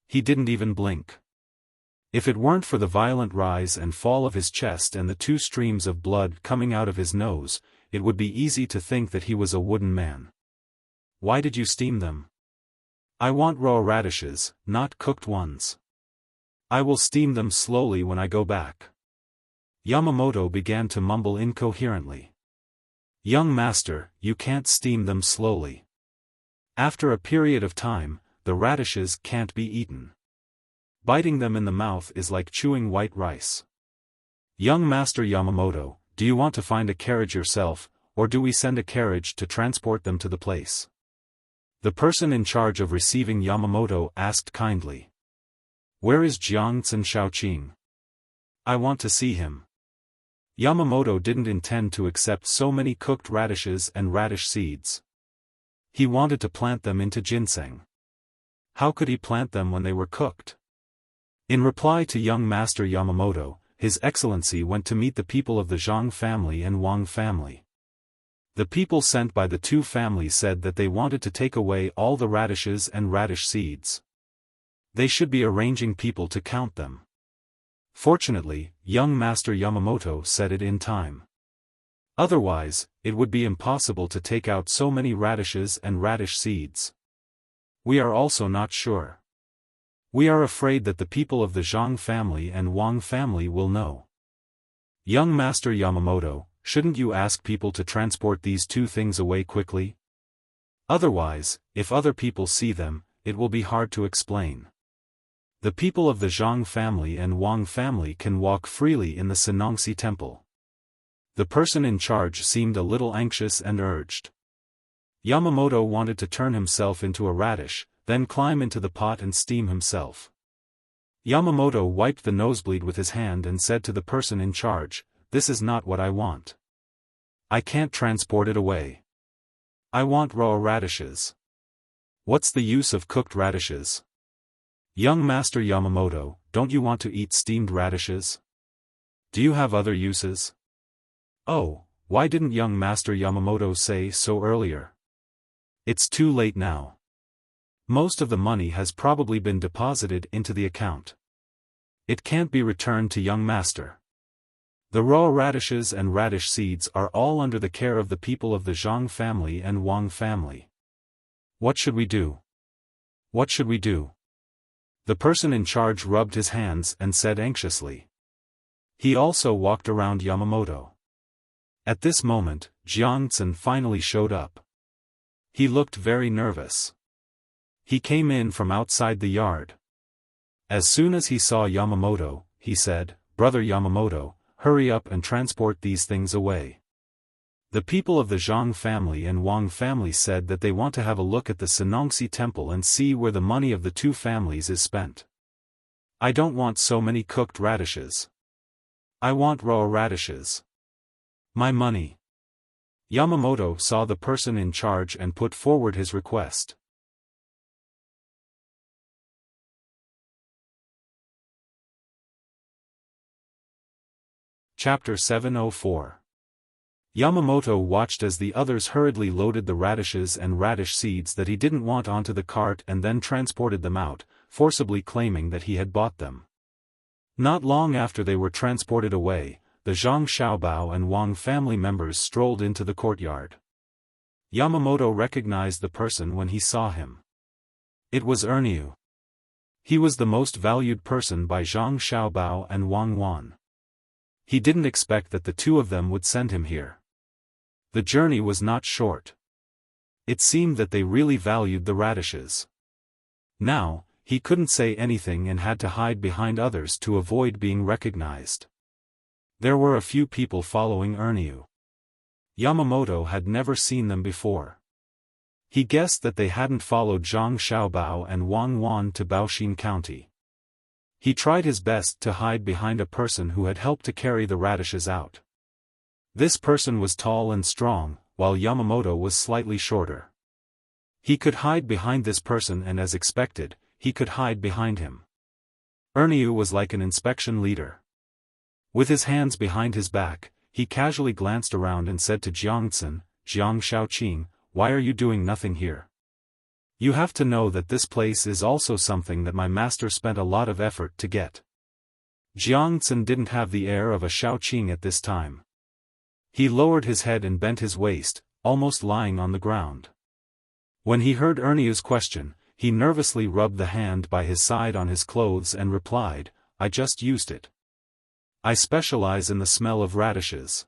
He didn't even blink. If it weren't for the violent rise and fall of his chest and the 2 streams of blood coming out of his nose, it would be easy to think that he was a wooden man. Why did you steam them? I want raw radishes, not cooked ones. I will steam them slowly when I go back. Yamamoto began to mumble incoherently. Young master, you can't steam them slowly. After a period of time, the radishes can't be eaten. Biting them in the mouth is like chewing white rice. Young Master Yamamoto, do you want to find a carriage yourself, or do we send a carriage to transport them to the place? The person in charge of receiving Yamamoto asked kindly. Where is Jiangzi Shaoqing? I want to see him. Yamamoto didn't intend to accept so many cooked radishes and radish seeds. He wanted to plant them into ginseng. How could he plant them when they were cooked? In reply to young Master Yamamoto, His Excellency went to meet the people of the Zhang family and Wang family. The people sent by the 2 families said that they wanted to take away all the radishes and radish seeds. They should be arranging people to count them. Fortunately, young Master Yamamoto said it in time. Otherwise, it would be impossible to take out so many radishes and radish seeds. We are also not sure. We are afraid that the people of the Zhang family and Wang family will know. Young Master Yamamoto, shouldn't you ask people to transport these 2 things away quickly? Otherwise, if other people see them, it will be hard to explain. The people of the Zhang family and Wang family can walk freely in the Senongsi temple. The person in charge seemed a little anxious and urged. Yamamoto wanted to turn himself into a radish, then climb into the pot and steam himself. Yamamoto wiped the nosebleed with his hand and said to the person in charge, "This is not what I want. I can't transport it away. I want raw radishes. What's the use of cooked radishes? Young Master Yamamoto, don't you want to eat steamed radishes? Do you have other uses?" Oh, why didn't young Master Yamamoto say so earlier? It's too late now. Most of the money has probably been deposited into the account. It can't be returned to young master. The raw radishes and radish seeds are all under the care of the people of the Zhang family and Wang family. What should we do? What should we do? The person in charge rubbed his hands and said anxiously. He also walked around Yamamoto. At this moment, Jiangzi finally showed up. He looked very nervous. He came in from outside the yard. As soon as he saw Yamamoto, he said, "Brother Yamamoto, hurry up and transport these things away." The people of the Zhang family and Wang family said that they want to have a look at the Senongsi temple and see where the money of the 2 families is spent. I don't want so many cooked radishes. I want raw radishes. My money. Yamamoto saw the person in charge and put forward his request. Chapter 704. Yamamoto watched as the others hurriedly loaded the radishes and radish seeds that he didn't want onto the cart and then transported them out, forcibly claiming that he had bought them. Not long after they were transported away, the Zhang Xiaobao and Wang family members strolled into the courtyard. Yamamoto recognized the person when he saw him. It was Ernyu. He was the most valued person by Zhang Xiaobao and Wang Wan. He didn't expect that the two of them would send him here. The journey was not short. It seemed that they really valued the radishes. Now, he couldn't say anything and had to hide behind others to avoid being recognized. There were a few people following Ernyu. Yamamoto had never seen them before. He guessed that they hadn't followed Zhang Xiaobao and Wang Wan to Baoxin County. He tried his best to hide behind a person who had helped to carry the radishes out. This person was tall and strong, while Yamamoto was slightly shorter. He could hide behind this person and as expected, he could hide behind him. Ernyu was like an inspection leader. With his hands behind his back, he casually glanced around and said to Jiangcin, "Jiang Shaoqing, why are you doing nothing here? You have to know that this place is also something that my master spent a lot of effort to get." Jiangcin didn't have the air of a Shaoqing at this time. He lowered his head and bent his waist, almost lying on the ground. When he heard Ernyu's question, he nervously rubbed the hand by his side on his clothes and replied, "I just used it. I specialize in the smell of radishes.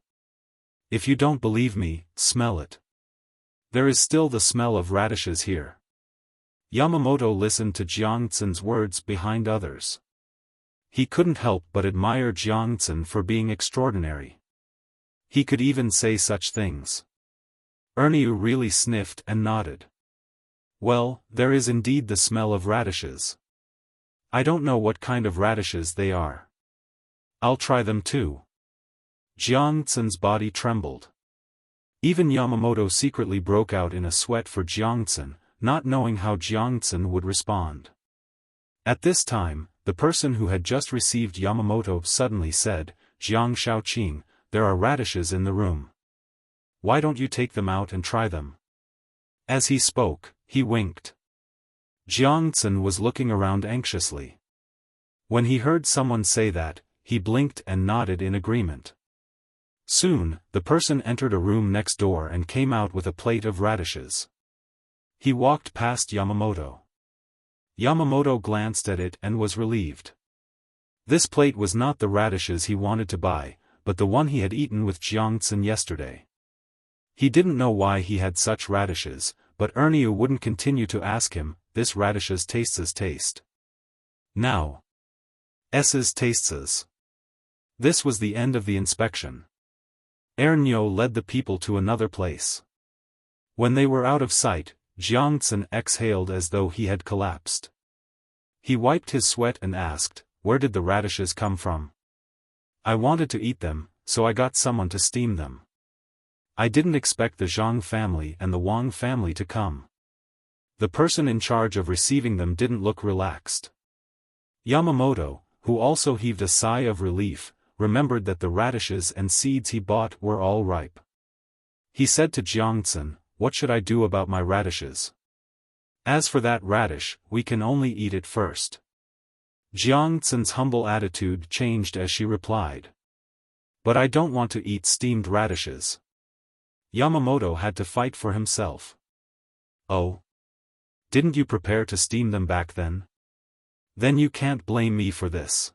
If you don't believe me, smell it. There is still the smell of radishes here." Yamamoto listened to Jiangcin's words behind others. He couldn't help but admire Jiangcin for being extraordinary. He could even say such things. Ernyu really sniffed and nodded. "Well, there is indeed the smell of radishes. I don't know what kind of radishes they are. I'll try them too." Jiangcin's body trembled. Even Yamamoto secretly broke out in a sweat for Jiangcin, not knowing how Jiangcin would respond. At this time, the person who had just received Yamamoto suddenly said, "Jiang Shaoqing, there are radishes in the room. Why don't you take them out and try them?" As he spoke, he winked. Jiangcin was looking around anxiously. When he heard someone say that, he blinked and nodded in agreement. Soon, the person entered a room next door and came out with a plate of radishes. He walked past Yamamoto. Yamamoto glanced at it and was relieved. This plate was not the radishes he wanted to buy, but the one he had eaten with Jiangcin yesterday. He didn't know why he had such radishes, but Ernyu wouldn't continue to ask him, "This radishes tastes taste. Now. S's tastes." This was the end of the inspection. Ernyu led the people to another place. When they were out of sight, Jiangcin exhaled as though he had collapsed. He wiped his sweat and asked, "Where did the radishes come from?" "I wanted to eat them, so I got someone to steam them. I didn't expect the Zhang family and the Wang family to come." The person in charge of receiving them didn't look relaxed. Yamamoto, who also heaved a sigh of relief, remembered that the radishes and seeds he bought were all ripe. He said to Jiangcin, "What should I do about my radishes? As for that radish, we can only eat it first." Jiangcin's humble attitude changed as she replied, "But I don't want to eat steamed radishes." Yamamoto had to fight for himself. "Oh? Didn't you prepare to steam them back then? Then you can't blame me for this.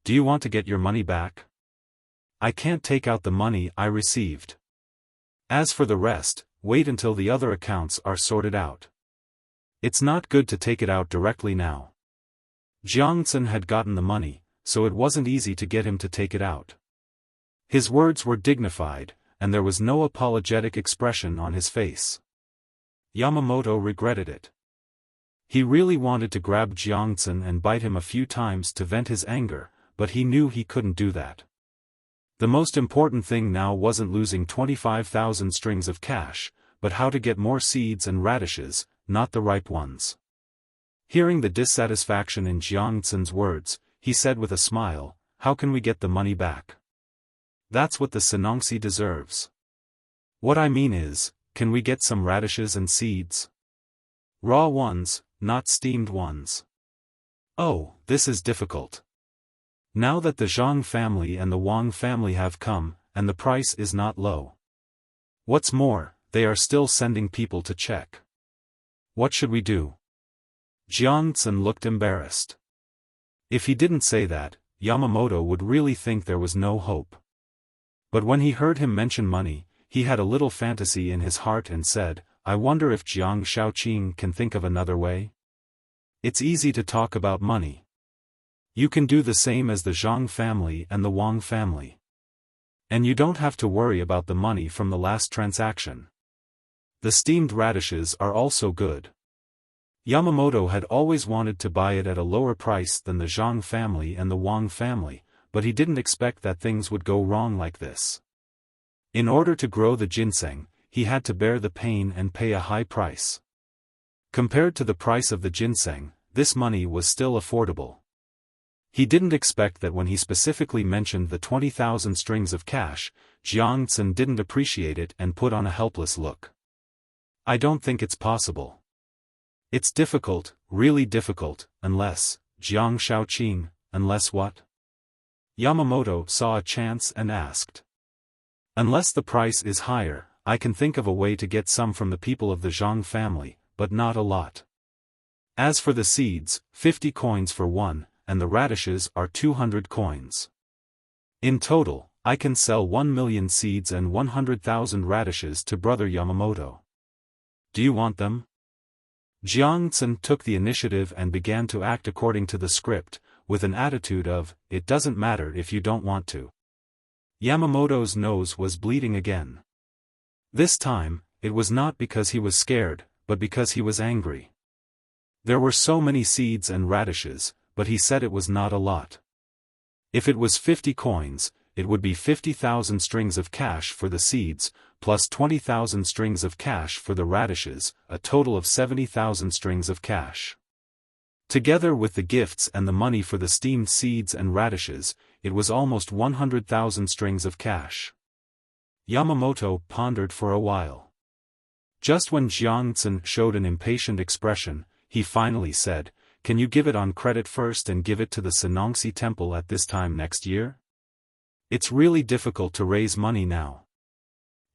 Do you want to get your money back?" "I can't take out the money I received. As for the rest, wait until the other accounts are sorted out. It's not good to take it out directly now." Jiangcin had gotten the money, so it wasn't easy to get him to take it out. His words were dignified, and there was no apologetic expression on his face. Yamamoto regretted it. He really wanted to grab Jiangcin and bite him a few times to vent his anger, but he knew he couldn't do that. The most important thing now wasn't losing 25,000 strings of cash, but how to get more seeds and radishes, not the ripe ones. Hearing the dissatisfaction in Jiangcin's words, he said with a smile, "How can we get the money back? That's what the Sinangsi deserves. What I mean is, can we get some radishes and seeds? Raw ones, not steamed ones." "Oh, this is difficult. Now that the Zhang family and the Wang family have come, and the price is not low. What's more, they are still sending people to check. What should we do? Jiangtsen looked embarrassed. If he didn't say that, Yamamoto would really think there was no hope. But when he heard him mention money, he had a little fantasy in his heart and said, I wonder if Jiang Shaoqing can think of another way? It's easy to talk about money. You can do the same as the Zhang family and the Wang family. And you don't have to worry about the money from the last transaction. The steamed radishes are also good. Yamamoto had always wanted to buy it at a lower price than the Zhang family and the Wang family, but he didn't expect that things would go wrong like this. In order to grow the ginseng, he had to bear the pain and pay a high price. Compared to the price of the ginseng, this money was still affordable. He didn't expect that when he specifically mentioned the 20,000 strings of cash, Jiangtsen didn't appreciate it and put on a helpless look. I don't think it's possible. It's difficult, really difficult, unless, Jiang Shaoqing, unless what? Yamamoto saw a chance and asked. Unless the price is higher, I can think of a way to get some from the people of the Zhang family, but not a lot. As for the seeds, 50 coins for one, and the radishes are 200 coins. In total, I can sell 1 million seeds and 100,000 radishes to Brother Yamamoto. Do you want them? Jiangtsen took the initiative and began to act according to the script, with an attitude of, it doesn't matter if you don't want to. Yamamoto's nose was bleeding again. This time, it was not because he was scared, but because he was angry. There were so many seeds and radishes, but he said it was not a lot. If it was 50 coins, it would be 50,000 strings of cash for the seeds, plus 20,000 strings of cash for the radishes, a total of 70,000 strings of cash. Together with the gifts and the money for the steamed seeds and radishes, it was almost 100,000 strings of cash. Yamamoto pondered for a while. Just when Jiangtsen showed an impatient expression, he finally said, Can you give it on credit first and give it to the Sanongxi temple at this time next year? It's really difficult to raise money now.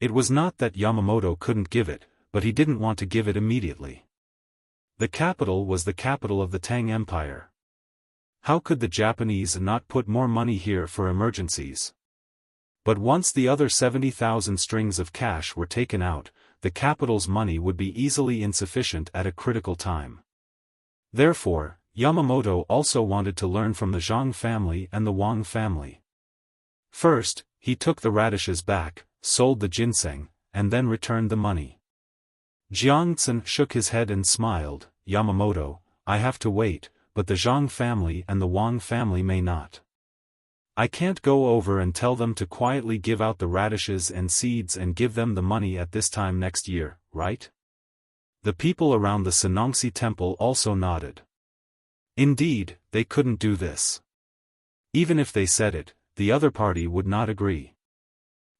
It was not that Yamamoto couldn't give it, but he didn't want to give it immediately. The capital was the capital of the Tang Empire. How could the Japanese not put more money here for emergencies? But once the other 70,000 strings of cash were taken out, the capital's money would be easily insufficient at a critical time. Therefore, Yamamoto also wanted to learn from the Zhang family and the Wang family. First, he took the radishes back, sold the ginseng, and then returned the money. Jiangtsen shook his head and smiled, Yamamoto, I have to wait, but the Zhang family and the Wang family may not. I can't go over and tell them to quietly give out the radishes and seeds and give them the money at this time next year, right? The people around the Sanongxi temple also nodded. Indeed, they couldn't do this. Even if they said it, the other party would not agree.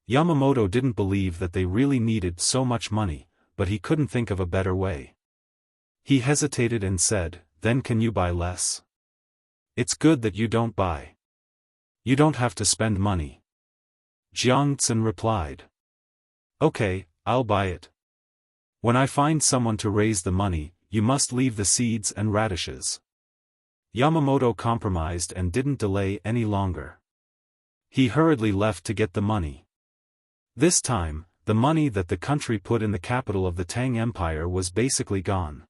Yamamoto didn't believe that they really needed so much money, but he couldn't think of a better way. He hesitated and said, Then can you buy less? It's good that you don't buy. You don't have to spend money. Jiangtsen replied. Okay, I'll buy it. When I find someone to raise the money, you must leave the seeds and radishes. Yamamoto compromised and didn't delay any longer. He hurriedly left to get the money. This time, the money that the country put in the capital of the Tang Empire was basically gone.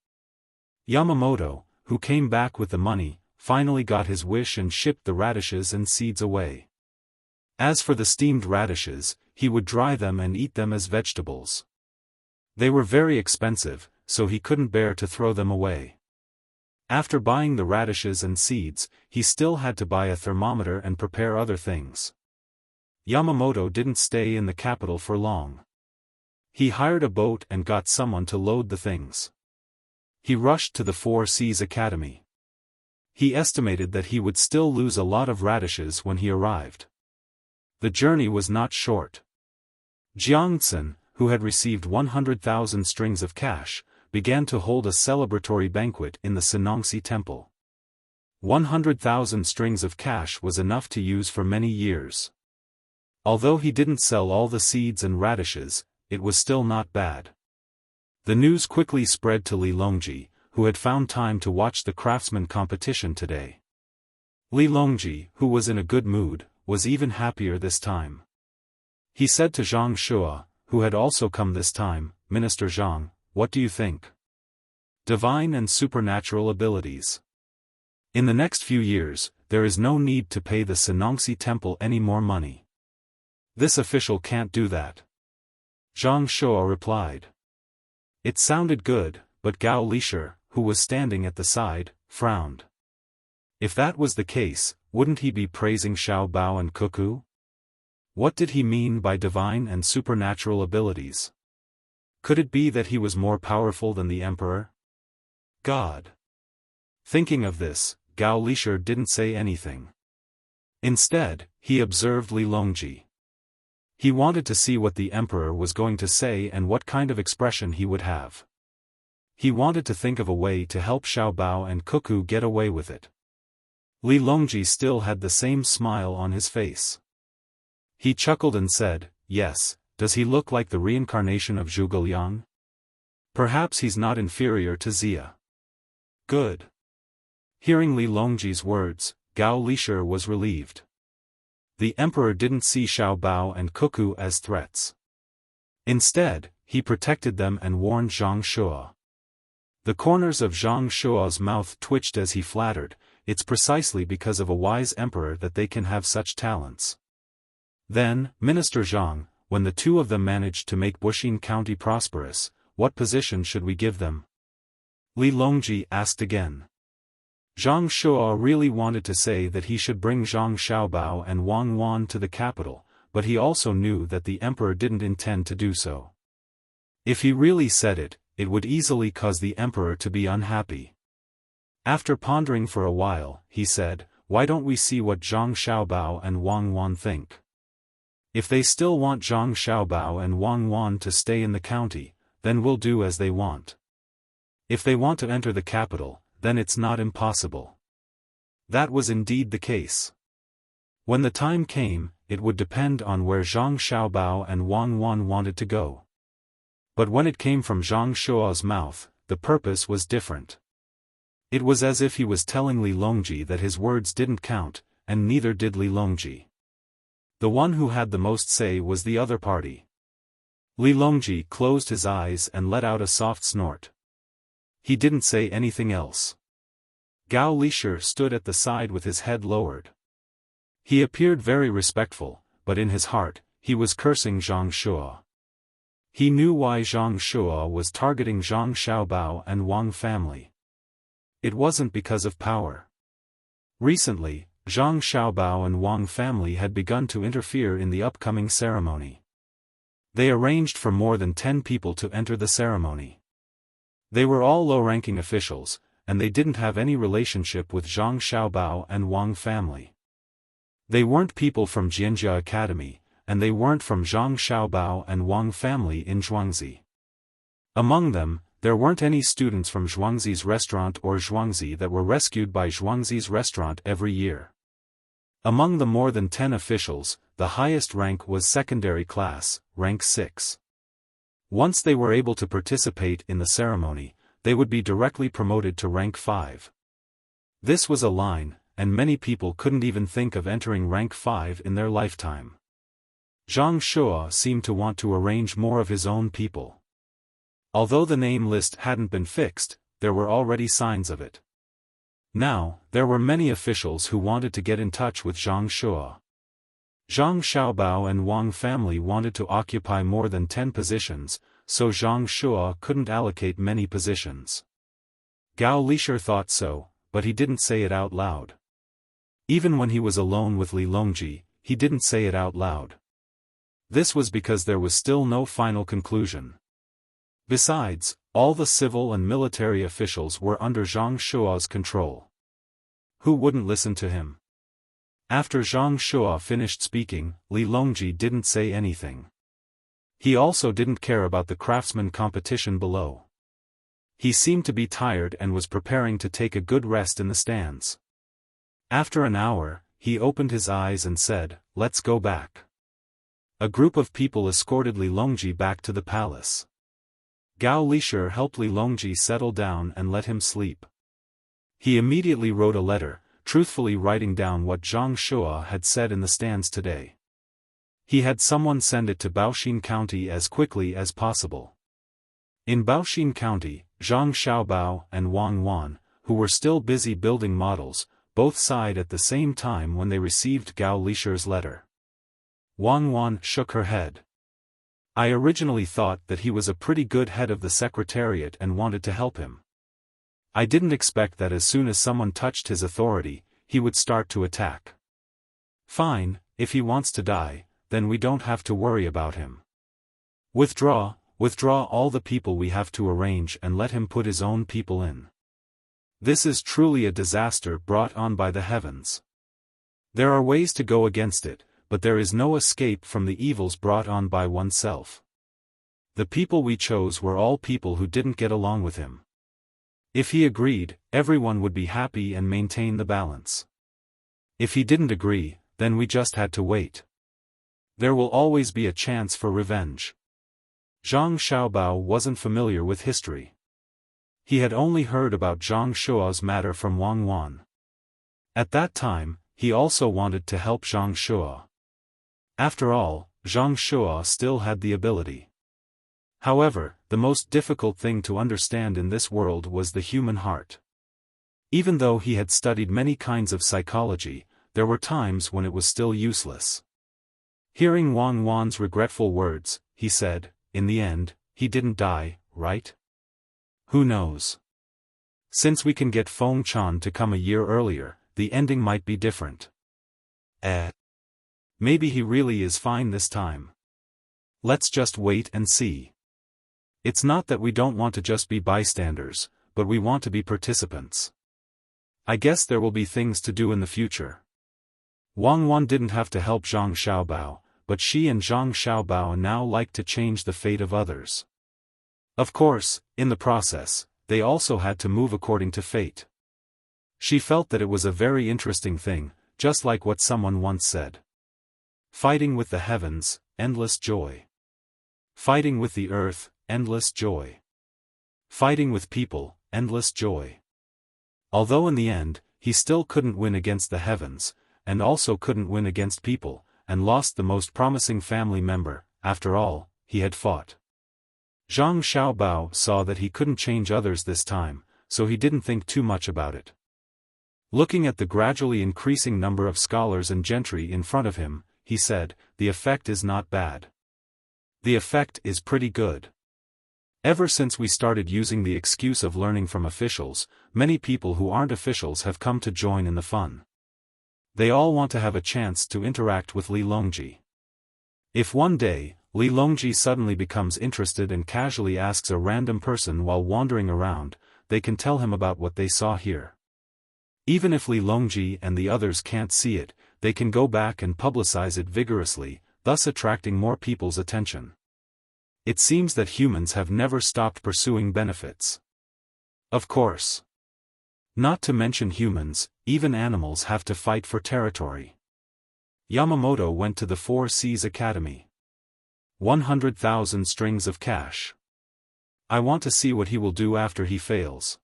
Yamamoto, who came back with the money, finally got his wish and shipped the radishes and seeds away. As for the steamed radishes, he would dry them and eat them as vegetables. They were very expensive, so he couldn't bear to throw them away. After buying the radishes and seeds, he still had to buy a thermometer and prepare other things. Yamamoto didn't stay in the capital for long. He hired a boat and got someone to load the things. He rushed to the Four Seas Academy. He estimated that he would still lose a lot of radishes when he arrived. The journey was not short. Jiangtsen, who had received 100,000 strings of cash, began to hold a celebratory banquet in the Sanongxi temple. 100,000 strings of cash was enough to use for many years. Although he didn't sell all the seeds and radishes, it was still not bad. The news quickly spread to Li Longji, who had found time to watch the craftsman competition today. Li Longji, who was in a good mood, was even happier this time. He said to Zhang Shua, who had also come this time, Minister Zhang, what do you think? Divine and supernatural abilities. In the next few years, there is no need to pay the Sinongxi temple any more money. This official can't do that. Zhang Shua replied. It sounded good, but Gao Lisher, who was standing at the side, frowned. If that was the case, wouldn't he be praising Xiao Bao and Cuckoo? What did he mean by divine and supernatural abilities? Could it be that he was more powerful than the emperor? God. Thinking of this, Gao Lisher didn't say anything. Instead, he observed Li Longji. He wanted to see what the emperor was going to say and what kind of expression he would have. He wanted to think of a way to help Xiao Bao and Cuckoo get away with it. Li Longji still had the same smile on his face. He chuckled and said, yes, does he look like the reincarnation of Zhuge Liang? Perhaps he's not inferior to Xia. Good. Hearing Li Longji's words, Gao Lisher was relieved. The emperor didn't see Xiao Bao and Cuckoo as threats. Instead, he protected them and warned Zhang Shua. The corners of Zhang Shua's mouth twitched as he flattered, it's precisely because of a wise emperor that they can have such talents. Then, Minister Zhang, when the two of them managed to make Buxin County prosperous, what position should we give them? Li Longji asked again. Zhang Shua really wanted to say that he should bring Zhang Xiaobao and Wang Wan to the capital, but he also knew that the emperor didn't intend to do so. If he really said it, it would easily cause the emperor to be unhappy. After pondering for a while, he said, why don't we see what Zhang Xiaobao and Wang Wan think? If they still want Zhang Xiaobao and Wang Wan to stay in the county, then we'll do as they want. If they want to enter the capital, then it's not impossible. That was indeed the case. When the time came, it would depend on where Zhang Xiaobao and Wang Wan wanted to go. But when it came from Zhang Shua's mouth, the purpose was different. It was as if he was telling Li Longji that his words didn't count, and neither did Li Longji. The one who had the most say was the other party. Li Longji closed his eyes and let out a soft snort. He didn't say anything else. Gao Lisher stood at the side with his head lowered. He appeared very respectful, but in his heart, he was cursing Zhang Shua. He knew why Zhang Shua was targeting Zhang Xiaobao and Wang family. It wasn't because of power. Recently, Zhang Xiaobao and Wang family had begun to interfere in the upcoming ceremony. They arranged for more than 10 people to enter the ceremony. They were all low-ranking officials, and they didn't have any relationship with Zhang Xiaobao and Wang family. They weren't people from Jianjia Academy, and they weren't from Zhang Xiaobao and Wang family in Zhuangzi. Among them, there weren't any students from Zhuangzi's restaurant or Zhuangzi that were rescued by Zhuangzi's restaurant every year. Among the more than 10 officials, the highest rank was secondary class, rank 6. Once they were able to participate in the ceremony, they would be directly promoted to rank 5. This was a line, and many people couldn't even think of entering rank 5 in their lifetime. Zhang Shua seemed to want to arrange more of his own people. Although the name list hadn't been fixed, there were already signs of it. Now, there were many officials who wanted to get in touch with Zhang Shua. Zhang Xiaobao and Wang family wanted to occupy more than 10 positions, so Zhang Shua couldn't allocate many positions. Gao Lisher thought so, but he didn't say it out loud. Even when he was alone with Li Longji, he didn't say it out loud. This was because there was still no final conclusion. Besides, all the civil and military officials were under Zhang Shua's control. Who wouldn't listen to him? After Zhang Shua finished speaking, Li Longji didn't say anything. He also didn't care about the craftsman competition below. He seemed to be tired and was preparing to take a good rest in the stands. After an hour, he opened his eyes and said, "Let's go back." A group of people escorted Li Longji back to the palace. Gao Lisher helped Li Longji settle down and let him sleep. He immediately wrote a letter, truthfully writing down what Zhang Shua had said in the stands today. He had someone send it to Baoxin County as quickly as possible. In Baoxin County, Zhang Xiaobao and Wang Wan, who were still busy building models, both sighed at the same time when they received Gao Lisher's letter. Wang Wan shook her head. I originally thought that he was a pretty good head of the secretariat and wanted to help him. I didn't expect that as soon as someone touched his authority, he would start to attack. Fine, if he wants to die, then we don't have to worry about him. Withdraw all the people we have to arrange and let him put his own people in. This is truly a disaster brought on by the heavens. There are ways to go against it, but there is no escape from the evils brought on by oneself. The people we chose were all people who didn't get along with him. If he agreed, everyone would be happy and maintain the balance. If he didn't agree, then we just had to wait. There will always be a chance for revenge. Zhang Xiaobao wasn't familiar with history. He had only heard about Zhang Shua's matter from Wang Wan. At that time, he also wanted to help Zhang Shua. After all, Zhang Shua still had the ability. However, the most difficult thing to understand in this world was the human heart. Even though he had studied many kinds of psychology, there were times when it was still useless. Hearing Wang Wan's regretful words, he said, in the end, he didn't die, right? Who knows? Since we can get Feng Chan to come a year earlier, the ending might be different. Maybe he really is fine this time. Let's just wait and see. It's not that we don't want to just be bystanders, but we want to be participants. I guess there will be things to do in the future. Wang Wan didn't have to help Zhang Xiaobao, but she and Zhang Xiaobao now like to change the fate of others. Of course, in the process, they also had to move according to fate. She felt that it was a very interesting thing, just like what someone once said. Fighting with the heavens, endless joy. Fighting with the earth, endless joy. Fighting with people, endless joy. Although in the end, he still couldn't win against the heavens, and also couldn't win against people, and lost the most promising family member, after all, he had fought. Zhang Xiaobao saw that he couldn't change others this time, so he didn't think too much about it. Looking at the gradually increasing number of scholars and gentry in front of him, he said, the effect is not bad. The effect is pretty good. Ever since we started using the excuse of learning from officials, many people who aren't officials have come to join in the fun. They all want to have a chance to interact with Li Longji. If one day, Li Longji suddenly becomes interested and casually asks a random person while wandering around, they can tell him about what they saw here. Even if Li Longji and the others can't see it, they can go back and publicize it vigorously, thus attracting more people's attention. It seems that humans have never stopped pursuing benefits. Of course. Not to mention humans, even animals have to fight for territory. Yamamoto went to the Four Seas Academy. 100,000 strings of cash. I want to see what he will do after he fails.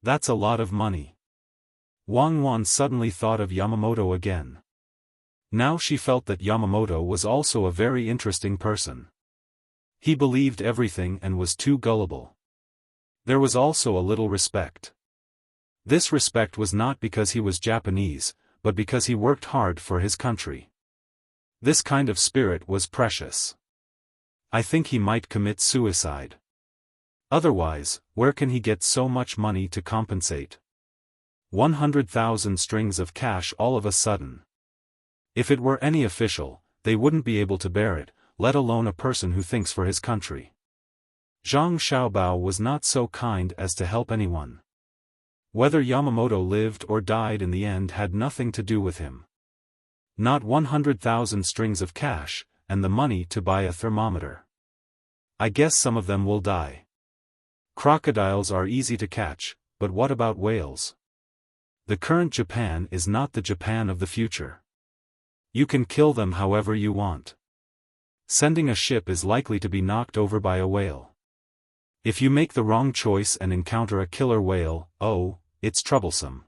That's a lot of money. Wang Wan suddenly thought of Yamamoto again. Now she felt that Yamamoto was also a very interesting person. He believed everything and was too gullible. There was also a little respect. This respect was not because he was Japanese, but because he worked hard for his country. This kind of spirit was precious. I think he might commit suicide. Otherwise, where can he get so much money to compensate? 100,000 strings of cash all of a sudden. If it were any official, they wouldn't be able to bear it, let alone a person who thinks for his country. Zhang Xiaobao was not so kind as to help anyone. Whether Yamamoto lived or died in the end had nothing to do with him. Not 100,000 strings of cash, and the money to buy a thermometer. I guess some of them will die. Crocodiles are easy to catch, but what about whales? The current Japan is not the Japan of the future. You can kill them however you want. Sending a ship is likely to be knocked over by a whale. If you make the wrong choice and encounter a killer whale, oh, it's troublesome.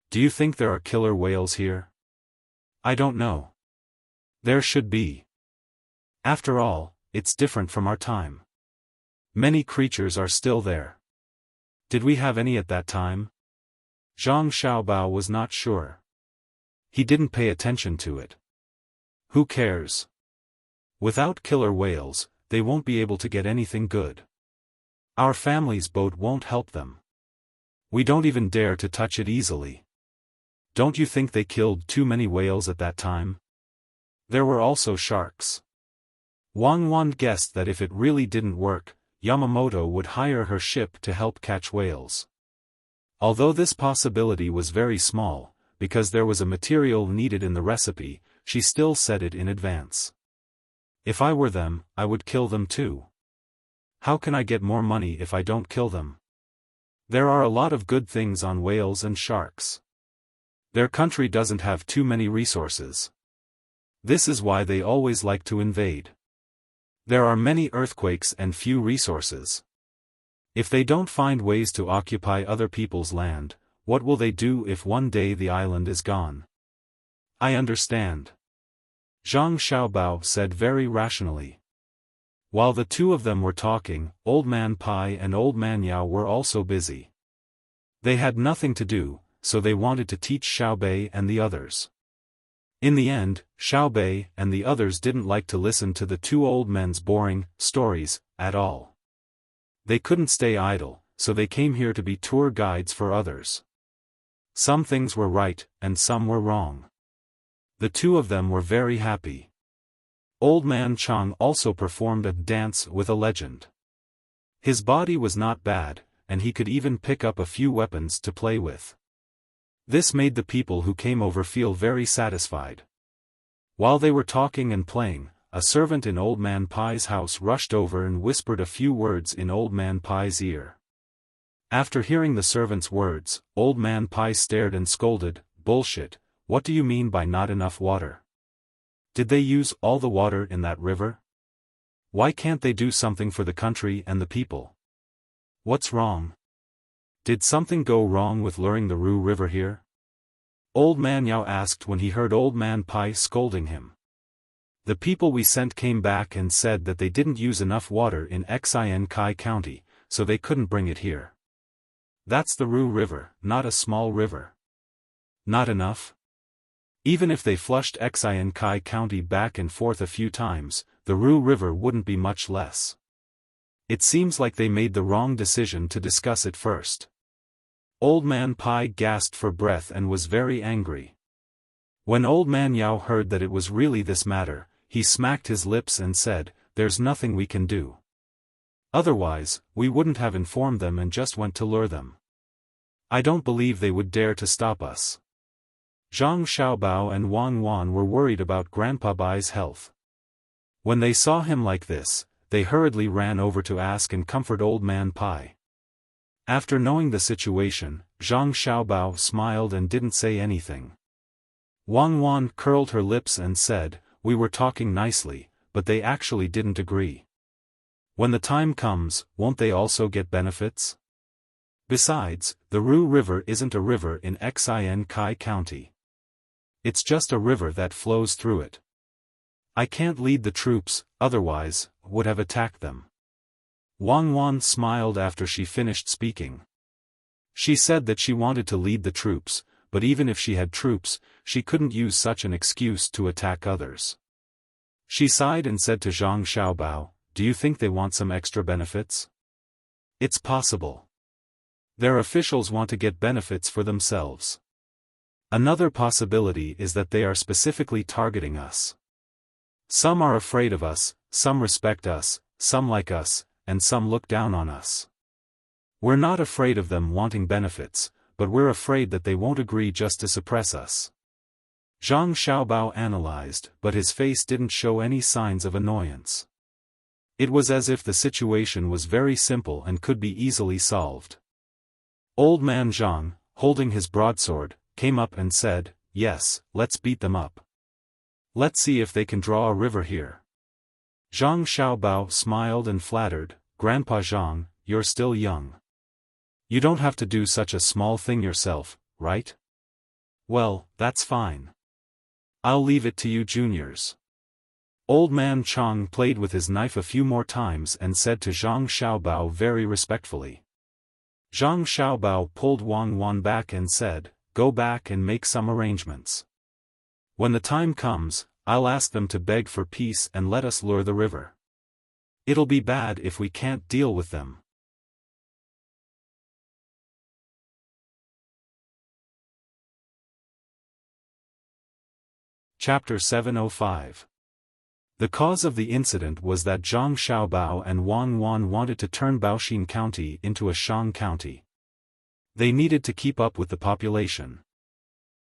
Do you think there are killer whales here? I don't know. There should be. After all, it's different from our time. Many creatures are still there. Did we have any at that time? Zhang Xiaobao was not sure. He didn't pay attention to it. Who cares? Without killer whales, they won't be able to get anything good. Our family's boat won't help them. We don't even dare to touch it easily. Don't you think they killed too many whales at that time? There were also sharks. Wang Wan guessed that if it really didn't work, Yamamoto would hire her ship to help catch whales. Although this possibility was very small, because there was a material needed in the recipe, she still said it in advance. If I were them, I would kill them too. How can I get more money if I don't kill them? There are a lot of good things on whales and sharks. Their country doesn't have too many resources. This is why they always like to invade. There are many earthquakes and few resources. If they don't find ways to occupy other people's land, what will they do if one day the island is gone? I understand. Zhang Xiaobao said very rationally. While the two of them were talking, Old Man Pai and Old Man Yao were also busy. They had nothing to do, so they wanted to teach Xiaobei and the others. In the end, Xiaobei and the others didn't like to listen to the two old men's boring stories at all. They couldn't stay idle, so they came here to be tour guides for others. Some things were right, and some were wrong. The two of them were very happy. Old Man Chang also performed a dance with a legend. His body was not bad, and he could even pick up a few weapons to play with. This made the people who came over feel very satisfied. While they were talking and playing, a servant in Old Man Pai's house rushed over and whispered a few words in Old Man Pai's ear. After hearing the servant's words, Old Man Pai stared and scolded, "Bullshit, what do you mean by not enough water? Did they use all the water in that river? Why can't they do something for the country and the people? What's wrong? Did something go wrong with luring the Ru River here?" Old Man Yao asked when he heard Old Man Pai scolding him. The people we sent came back and said that they didn't use enough water in Xin Kai County, so they couldn't bring it here. That's the Ru River, not a small river. Not enough? Even if they flushed Xin Kai County back and forth a few times, the Ru River wouldn't be much less. It seems like they made the wrong decision to discuss it first. Old Man Pai gasped for breath and was very angry. When Old Man Yao heard that it was really this matter, he smacked his lips and said, "There's nothing we can do. Otherwise, we wouldn't have informed them and just went to lure them. I don't believe they would dare to stop us." Zhang Xiaobao and Wang Wan were worried about Grandpa Bai's health. When they saw him like this, they hurriedly ran over to ask and comfort Old Man Pai. After knowing the situation, Zhang Xiaobao smiled and didn't say anything. Wang Wan curled her lips and said, "We were talking nicely, but they actually didn't agree. When the time comes, won't they also get benefits? Besides, the Ru River isn't a river in Xin Kai County. It's just a river that flows through it. I can't lead the troops, otherwise, would have attacked them." Wang Wan smiled after she finished speaking. She said that she wanted to lead the troops, but even if she had troops, she couldn't use such an excuse to attack others. She sighed and said to Zhang Xiaobao, "Do you think they want some extra benefits?" "It's possible. Their officials want to get benefits for themselves. Another possibility is that they are specifically targeting us. Some are afraid of us, some respect us, some like us, and some look down on us. We're not afraid of them wanting benefits, but we're afraid that they won't agree just to suppress us." Zhang Xiaobao analyzed, but his face didn't show any signs of annoyance. It was as if the situation was very simple and could be easily solved. Old Man Zhang, holding his broadsword, came up and said, "Yes, let's beat them up. Let's see if they can draw a river here." Zhang Xiaobao smiled and flattered, "Grandpa Zhang, you're still young. You don't have to do such a small thing yourself, right? Well, that's fine. I'll leave it to you juniors." Old man Chang played with his knife a few more times and said to Zhang Xiaobao very respectfully. Zhang Xiaobao pulled Wang Wan back and said, "Go back and make some arrangements. When the time comes, I'll ask them to beg for peace and let us lure the river. It'll be bad if we can't deal with them." Chapter 705. The cause of the incident was that Zhang Xiaobao and Wang Wan wanted to turn Baoxin County into a Shang County. They needed to keep up with the population.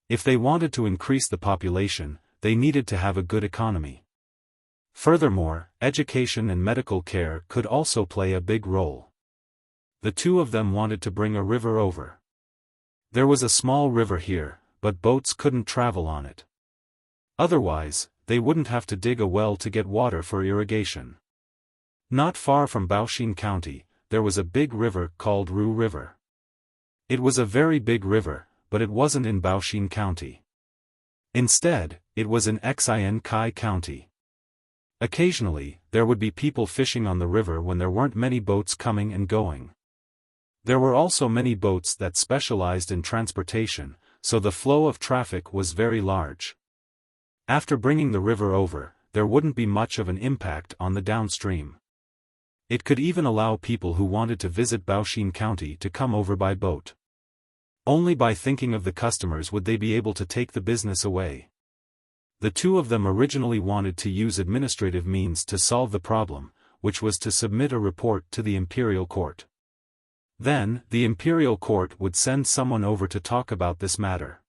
If they wanted to increase the population, they needed to have a good economy. Furthermore, education and medical care could also play a big role. The two of them wanted to bring a river over. There was a small river here, but boats couldn't travel on it. Otherwise, they wouldn't have to dig a well to get water for irrigation. Not far from Baoxin County, there was a big river called Ru River. It was a very big river, but it wasn't in Baoxin County. Instead, it was in Xin Kai County. Occasionally, there would be people fishing on the river when there weren't many boats coming and going. There were also many boats that specialized in transportation, so the flow of traffic was very large. After bringing the river over, there wouldn't be much of an impact on the downstream. It could even allow people who wanted to visit Baoxin County to come over by boat. Only by thinking of the customers would they be able to take the business away. The two of them originally wanted to use administrative means to solve the problem, which was to submit a report to the imperial court. Then, the imperial court would send someone over to talk about this matter.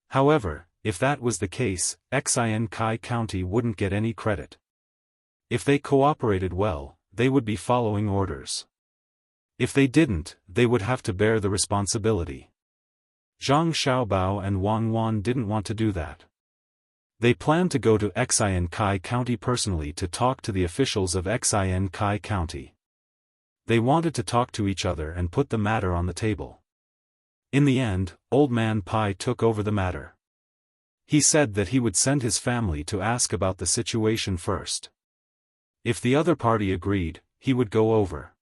However, if that was the case, Xin Kai County wouldn't get any credit. If they cooperated well, they would be following orders. If they didn't, they would have to bear the responsibility. Zhang Xiaobao and Wang Wan didn't want to do that. They planned to go to Xin Kai County personally to talk to the officials of Xin Kai County. They wanted to talk to each other and put the matter on the table. In the end, Old Man Pai took over the matter. He said that he would send his family to ask about the situation first. If the other party agreed, he would go over.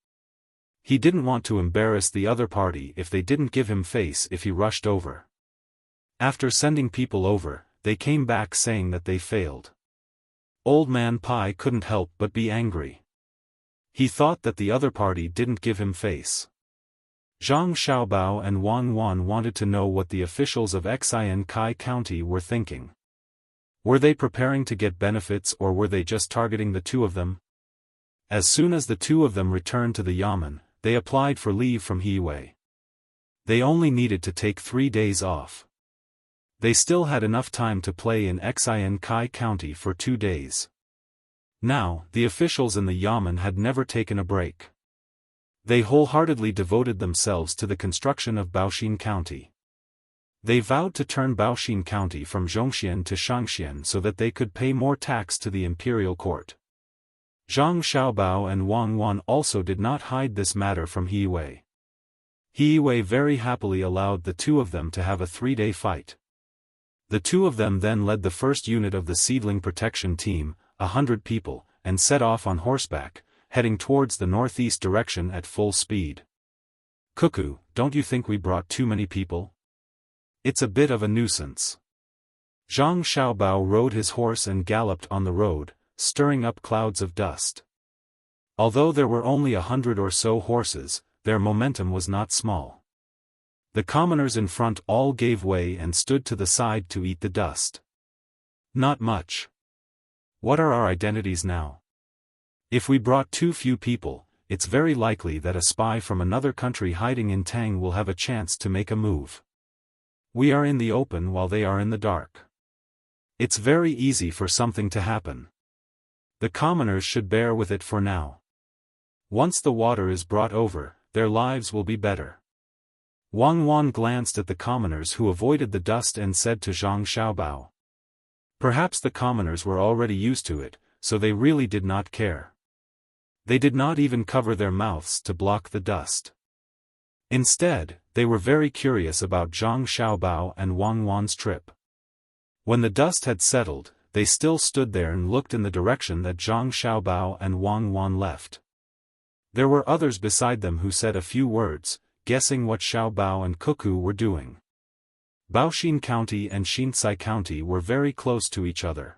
He didn't want to embarrass the other party if they didn't give him face if he rushed over. After sending people over, they came back saying that they failed. Old Man Pai couldn't help but be angry. He thought that the other party didn't give him face. Zhang Xiaobao and Wang Wan wanted to know what the officials of Xin Kai County were thinking. Were they preparing to get benefits or were they just targeting the two of them? As soon as the two of them returned to the Yamen, they applied for leave from Hiwei. They only needed to take 3 days off. They still had enough time to play in Xin Kai County for 2 days. Now, the officials in the Yamen had never taken a break. They wholeheartedly devoted themselves to the construction of Baoxin County. They vowed to turn Baoxin County from Zhongxian to Shangxian so that they could pay more tax to the imperial court. Zhang Xiaobao and Wang Wan also did not hide this matter from Hiwei. Hiwei very happily allowed the two of them to have a 3-day fight. The two of them then led the first unit of the seedling protection team, 100 people, and set off on horseback, heading towards the northeast direction at full speed. "Cuckoo, don't you think we brought too many people? It's a bit of a nuisance." Zhang Xiaobao rode his horse and galloped on the road, stirring up clouds of dust. Although there were only 100 or so horses, their momentum was not small. The commoners in front all gave way and stood to the side to eat the dust. "Not much. What are our identities now? If we brought too few people, it's very likely that a spy from another country hiding in Tang will have a chance to make a move. We are in the open while they are in the dark. It's very easy for something to happen. The commoners should bear with it for now. Once the water is brought over, their lives will be better." Wang Wan glanced at the commoners who avoided the dust and said to Zhang Xiaobao. Perhaps the commoners were already used to it, so they really did not care. They did not even cover their mouths to block the dust. Instead, they were very curious about Zhang Xiaobao and Wang Wan's trip. When the dust had settled, they still stood there and looked in the direction that Zhang Xiaobao and Wang Wan left. There were others beside them who said a few words, guessing what Xiaobao and Cuckoo were doing. Baoxin County and Xincai County were very close to each other.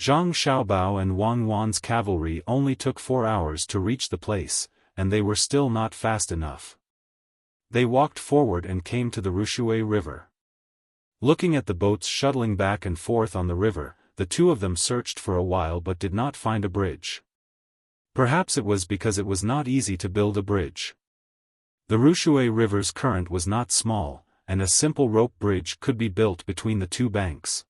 Zhang Xiaobao and Wang Wan's cavalry only took 4 hours to reach the place, and they were still not fast enough. They walked forward and came to the Rushui River. Looking at the boats shuttling back and forth on the river, the two of them searched for a while but did not find a bridge. Perhaps it was because it was not easy to build a bridge. The Rushui River's current was not small, and a simple rope bridge could be built between the two banks.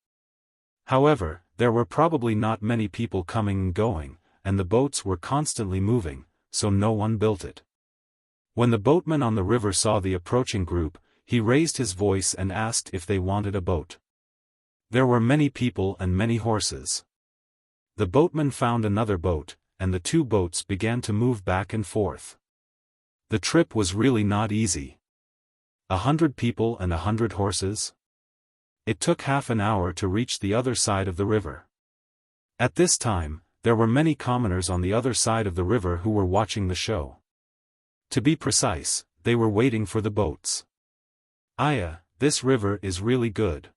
However, there were probably not many people coming and going, and the boats were constantly moving, so no one built it. When the boatman on the river saw the approaching group, he raised his voice and asked if they wanted a boat. There were many people and many horses. The boatman found another boat, and the two boats began to move back and forth. The trip was really not easy. 100 people and 100 horses? It took half an hour to reach the other side of the river. At this time, there were many commoners on the other side of the river who were watching the show. To be precise, they were waiting for the boats. Aya, this river is really good.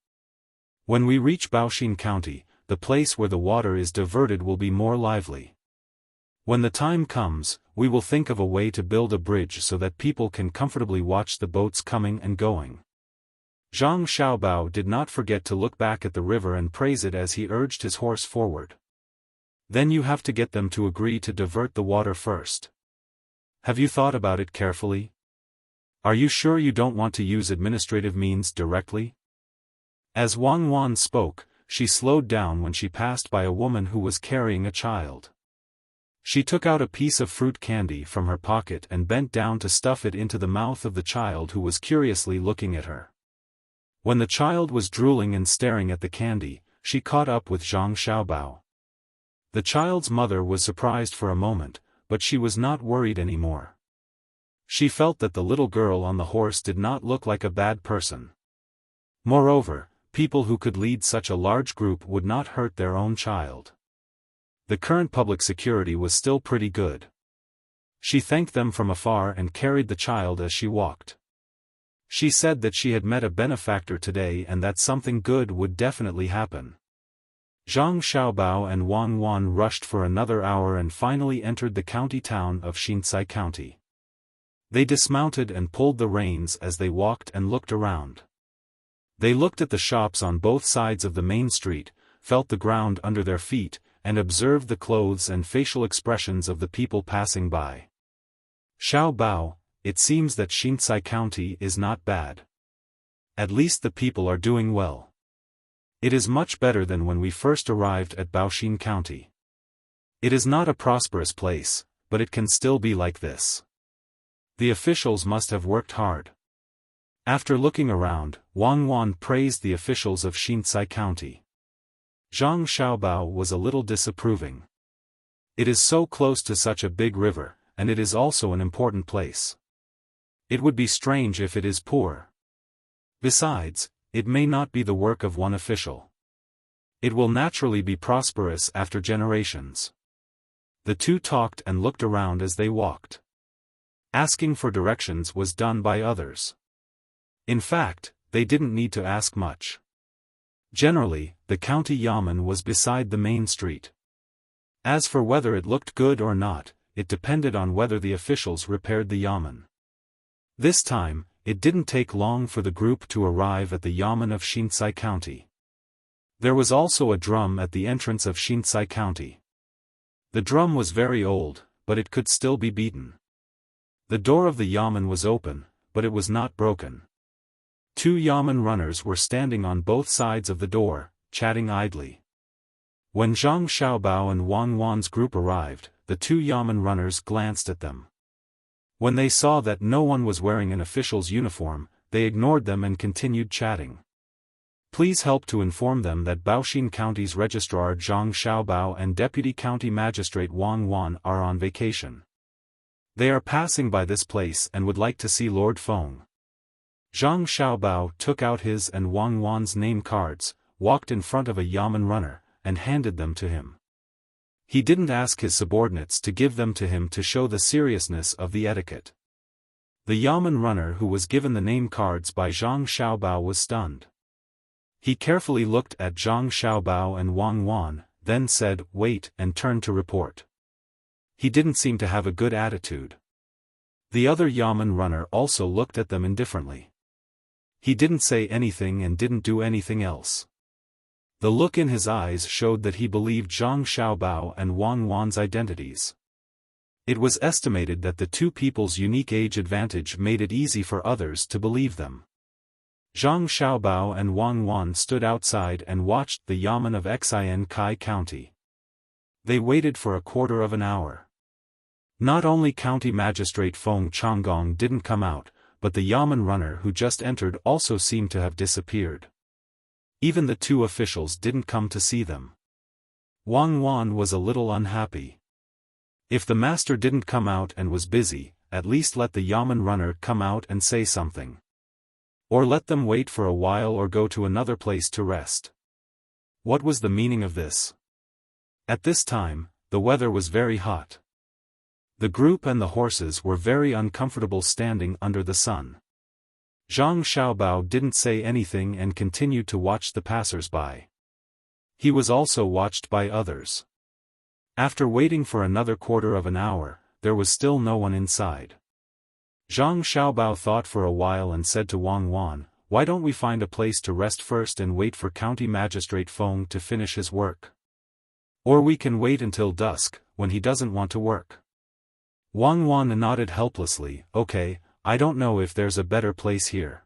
When we reach Baoxin County, the place where the water is diverted will be more lively. When the time comes, we will think of a way to build a bridge so that people can comfortably watch the boats coming and going. Zhang Xiaobao did not forget to look back at the river and praise it as he urged his horse forward. Then you have to get them to agree to divert the water first. Have you thought about it carefully? Are you sure you don't want to use administrative means directly? As Wang Wan spoke, she slowed down when she passed by a woman who was carrying a child. She took out a piece of fruit candy from her pocket and bent down to stuff it into the mouth of the child who was curiously looking at her. When the child was drooling and staring at the candy, she caught up with Zhang Xiaobao. The child's mother was surprised for a moment, but she was not worried anymore. She felt that the little girl on the horse did not look like a bad person. Moreover, people who could lead such a large group would not hurt their own child. The current public security was still pretty good. She thanked them from afar and carried the child as she walked. She said that she had met a benefactor today and that something good would definitely happen. Zhang Xiaobao and Wang Wan rushed for another hour and finally entered the county town of Xincai County. They dismounted and pulled the reins as they walked and looked around. They looked at the shops on both sides of the main street, felt the ground under their feet, and observed the clothes and facial expressions of the people passing by. Xiaobao, it seems that Xincai County is not bad. At least the people are doing well. It is much better than when we first arrived at Baoxin County. It is not a prosperous place, but it can still be like this. The officials must have worked hard. After looking around, Wang Wan praised the officials of Xincai County. Zhang Xiaobao was a little disapproving. It is so close to such a big river, and it is also an important place. It would be strange if it is poor. Besides, it may not be the work of one official. It will naturally be prosperous after generations. The two talked and looked around as they walked. Asking for directions was done by others. In fact, they didn't need to ask much. Generally, the county yamen was beside the main street. As for whether it looked good or not, it depended on whether the officials repaired the yamen. This time, it didn't take long for the group to arrive at the yamen of Xincai County. There was also a drum at the entrance of Xincai County. The drum was very old, but it could still be beaten. The door of the yamen was open, but it was not broken. 2 yamen runners were standing on both sides of the door, chatting idly. When Zhang Xiaobao and Wang Wan's group arrived, the 2 yamen runners glanced at them. When they saw that no one was wearing an official's uniform, they ignored them and continued chatting. Please help to inform them that Baoxin County's Registrar Zhang Xiaobao and Deputy County Magistrate Wang Wan are on vacation. They are passing by this place and would like to see Lord Feng. Zhang Xiaobao took out his and Wang Wan's name cards, walked in front of a yamen runner, and handed them to him. He didn't ask his subordinates to give them to him to show the seriousness of the etiquette. The yamen runner who was given the name cards by Zhang Xiaobao was stunned. He carefully looked at Zhang Xiaobao and Wang Wan, then said, "Wait," and turned to report. He didn't seem to have a good attitude. The other yamen runner also looked at them indifferently. He didn't say anything and didn't do anything else. The look in his eyes showed that he believed Zhang Xiaobao and Wang Wan's identities. It was estimated that the two people's unique age advantage made it easy for others to believe them. Zhang Xiaobao and Wang Wan stood outside and watched the yamen of Xin Kai County. They waited for a quarter of an hour. Not only County Magistrate Feng Changgong didn't come out, but the yamen runner who just entered also seemed to have disappeared. Even the two officials didn't come to see them. Wang Wan was a little unhappy. If the master didn't come out and was busy, at least let the yamen runner come out and say something. Or let them wait for a while or go to another place to rest. What was the meaning of this? At this time, the weather was very hot. The group and the horses were very uncomfortable standing under the sun. Zhang Xiaobao didn't say anything and continued to watch the passers-by. He was also watched by others. After waiting for another quarter of an hour, there was still no one inside. Zhang Xiaobao thought for a while and said to Wang Wan, "Why don't we find a place to rest first and wait for County Magistrate Feng to finish his work? Or we can wait until dusk, when he doesn't want to work." Wang Wan nodded helplessly, "Okay, I don't know if there's a better place here.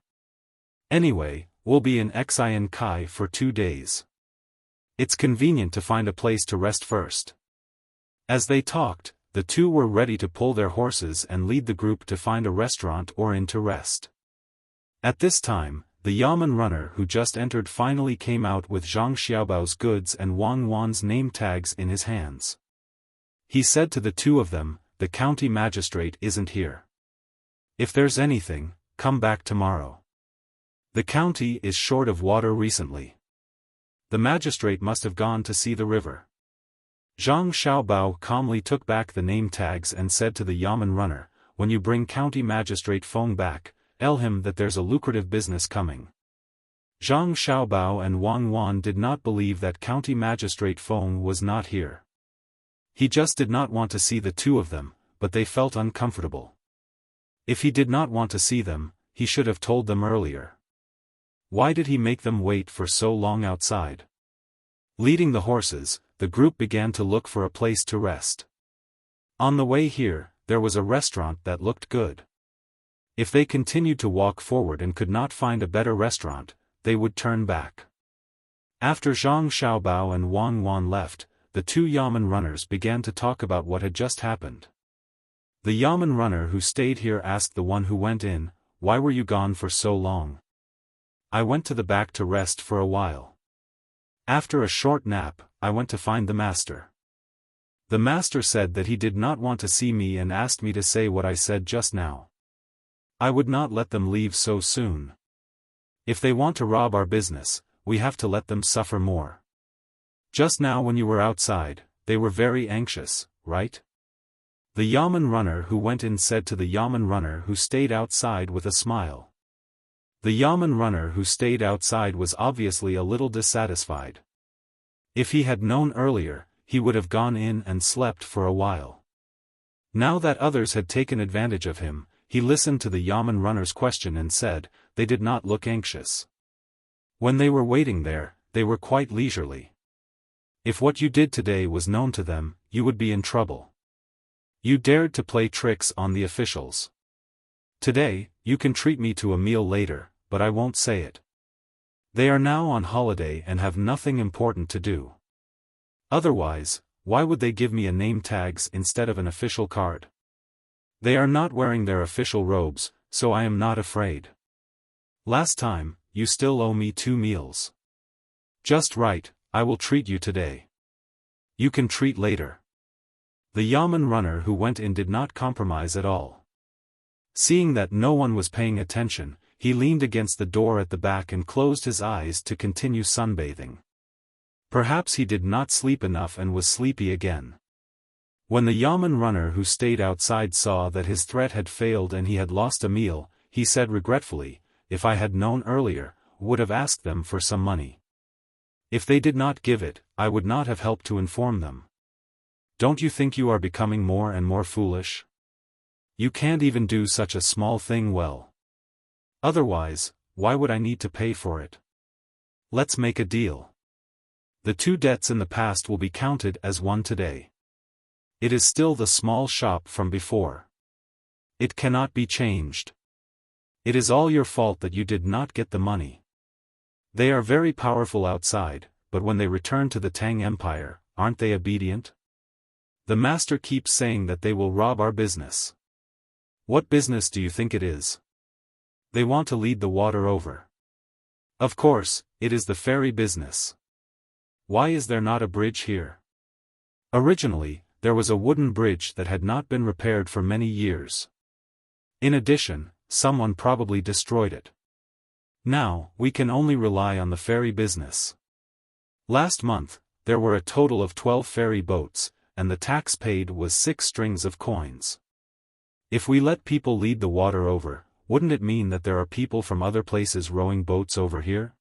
Anyway, we'll be in Xin Kai for 2 days. It's convenient to find a place to rest first." As they talked, the two were ready to pull their horses and lead the group to find a restaurant or inn to rest. At this time, the yamen runner who just entered finally came out with Zhang Xiaobao's goods and Wang Wan's name tags in his hands. He said to the two of them, "The county magistrate isn't here. If there's anything, come back tomorrow. The county is short of water recently. The magistrate must have gone to see the river." Zhang Xiaobao calmly took back the name tags and said to the yamen runner, "When you bring County Magistrate Feng back, tell him that there's a lucrative business coming." Zhang Xiaobao and Wang Wan did not believe that County Magistrate Feng was not here. He just did not want to see the two of them, but they felt uncomfortable. If he did not want to see them, he should have told them earlier. Why did he make them wait for so long outside? Leading the horses, the group began to look for a place to rest. On the way here, there was a restaurant that looked good. If they continued to walk forward and could not find a better restaurant, they would turn back. After Zhang Xiaobao and Wang Wan left, the two yamen runners began to talk about what had just happened. The yamen runner who stayed here asked the one who went in, "Why were you gone for so long?" "I went to the back to rest for a while. After a short nap, I went to find the master. The master said that he did not want to see me and asked me to say what I said just now. I would not let them leave so soon. If they want to rob our business, we have to let them suffer more. Just now when you were outside, they were very anxious, right?" The yamen runner who went in said to the yamen runner who stayed outside with a smile. The yamen runner who stayed outside was obviously a little dissatisfied. If he had known earlier, he would have gone in and slept for a while. Now that others had taken advantage of him, he listened to the yamen runner's question and said, "They did not look anxious. When they were waiting there, they were quite leisurely. If what you did today was known to them, you would be in trouble. You dared to play tricks on the officials. Today, you can treat me to a meal later, but I won't say it. They are now on holiday and have nothing important to do. Otherwise, why would they give me a name tags instead of an official card? They are not wearing their official robes, so I am not afraid. Last time, you still owe me 2 meals. Just right, I will treat you today. You can treat later. The yamen runner who went in did not compromise at all. Seeing that no one was paying attention, he leaned against the door at the back and closed his eyes to continue sunbathing. Perhaps he did not sleep enough and was sleepy again. When the yamen runner who stayed outside saw that his threat had failed and he had lost a meal, he said regretfully, "If I had known earlier, would have asked them for some money. If they did not give it, I would not have helped to inform them. Don't you think you are becoming more and more foolish? You can't even do such a small thing well. Otherwise, why would I need to pay for it? Let's make a deal. The 2 debts in the past will be counted as one today. It is still the small shop from before. It cannot be changed. It is all your fault that you did not get the money. They are very powerful outside, but when they return to the Tang Empire, aren't they obedient? The master keeps saying that they will rob our business. What business do you think it is? They want to lead the water over. Of course, it is the ferry business. Why is there not a bridge here? Originally, there was a wooden bridge that had not been repaired for many years. In addition, someone probably destroyed it. Now, we can only rely on the ferry business. Last month, there were a total of 12 ferry boats, and the tax paid was 6 strings of coins. If we let people lead the water over, wouldn't it mean that there are people from other places rowing boats over here?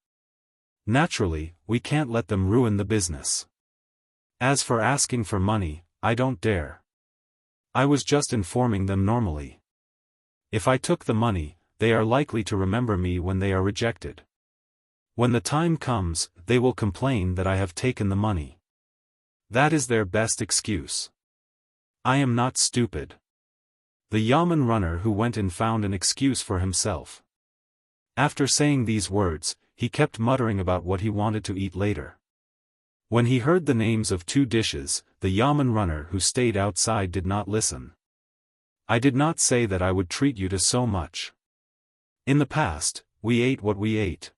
Naturally, we can't let them ruin the business. As for asking for money, I don't dare. I was just informing them normally. If I took the money, they are likely to remember me when they are rejected. When the time comes, they will complain that I have taken the money. That is their best excuse. I am not stupid. The yamen runner who went in found an excuse for himself. After saying these words, he kept muttering about what he wanted to eat later. When he heard the names of 2 dishes, the yamen runner who stayed outside did not listen. I did not say that I would treat you to so much. In the past, we ate what we ate.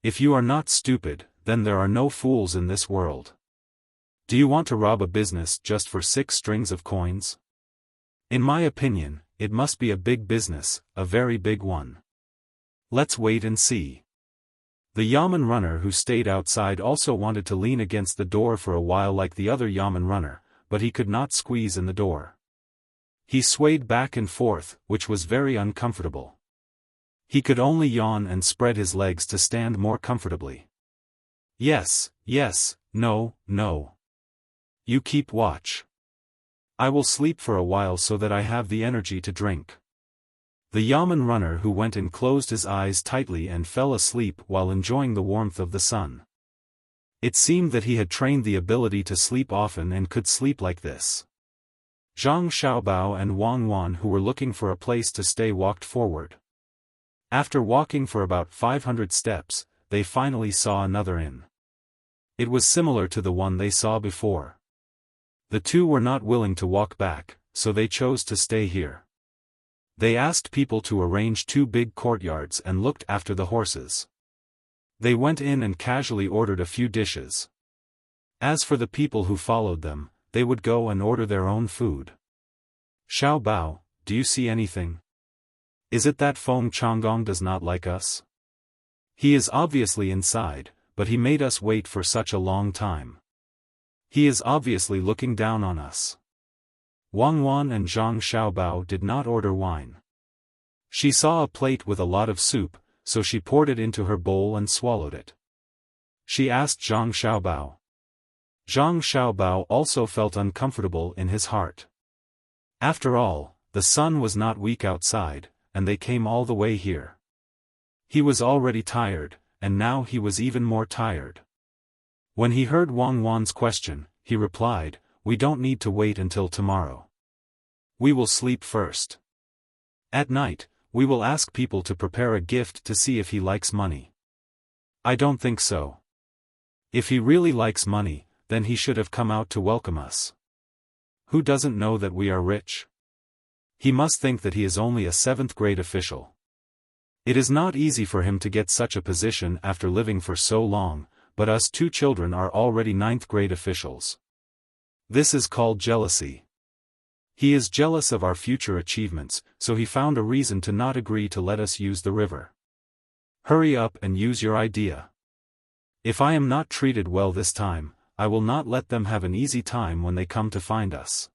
If you are not stupid, then there are no fools in this world. Do you want to rob a business just for 6 strings of coins? In my opinion, it must be a big business, a very big one. Let's wait and see. The yamen runner who stayed outside also wanted to lean against the door for a while like the other yamen runner, but he could not squeeze in the door. He swayed back and forth, which was very uncomfortable. He could only yawn and spread his legs to stand more comfortably. Yes, no. You keep watch. I will sleep for a while so that I have the energy to drink. The yamen runner who went in closed his eyes tightly and fell asleep while enjoying the warmth of the sun. It seemed that he had trained the ability to sleep often and could sleep like this. Zhang Xiaobao and Wang Wan who were looking for a place to stay walked forward. After walking for about 500 steps, they finally saw another inn. It was similar to the one they saw before. The 2 were not willing to walk back, so they chose to stay here. They asked people to arrange 2 big courtyards and looked after the horses. They went in and casually ordered a few dishes. As for the people who followed them, they would go and order their own food. Xiaobao, do you see anything? Is it that Feng Changgong does not like us? He is obviously inside, but he made us wait for such a long time. He is obviously looking down on us. Wang Wan and Zhang Xiaobao did not order wine. She saw a plate with a lot of soup, so she poured it into her bowl and swallowed it. She asked Zhang Xiaobao. Zhang Xiaobao also felt uncomfortable in his heart. After all, the sun was not weak outside, and they came all the way here. He was already tired, and now he was even more tired. When he heard Wang Wan's question, he replied, "We don't need to wait until tomorrow. We will sleep first. At night, we will ask people to prepare a gift to see if he likes money. I don't think so. If he really likes money, then he should have come out to welcome us. Who doesn't know that we are rich? He must think that he is only a 7th grade official. It is not easy for him to get such a position after living for so long, but us two children are already ninth-grade officials. This is called jealousy. He is jealous of our future achievements, so he found a reason to not agree to let us use the river. Hurry up and use your idea. If I am not treated well this time, I will not let them have an easy time when they come to find us.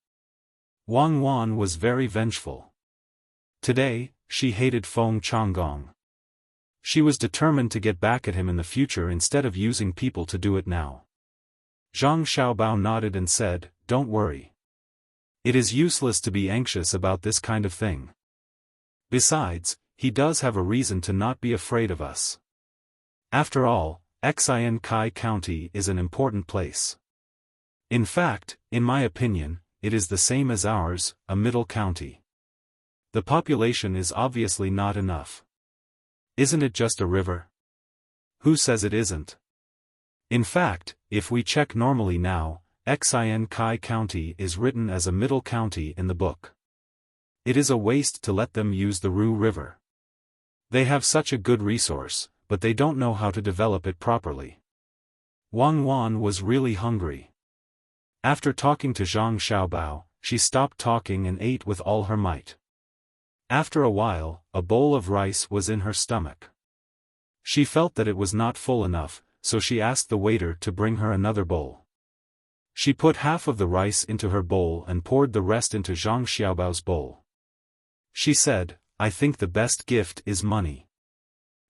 Wang Wan was very vengeful. Today, she hated Feng Changgong. She was determined to get back at him in the future instead of using people to do it now. Zhang Xiaobao nodded and said, "Don't worry. It is useless to be anxious about this kind of thing. Besides, he does have a reason to not be afraid of us. After all, Xian Kai County is an important place. In fact, in my opinion, it is the same as ours, a middle county. The population is obviously not enough. Isn't it just a river? Who says it isn't? In fact, if we check normally now, Xian Kai County is written as a middle county in the book. It is a waste to let them use the Ru River. They have such a good resource, but they don't know how to develop it properly." Wang Wan was really hungry. After talking to Zhang Xiaobao, she stopped talking and ate with all her might. After a while, a bowl of rice was in her stomach. She felt that it was not full enough, so she asked the waiter to bring her another bowl. She put half of the rice into her bowl and poured the rest into Zhang Xiaobao's bowl. She said, "I think the best gift is money.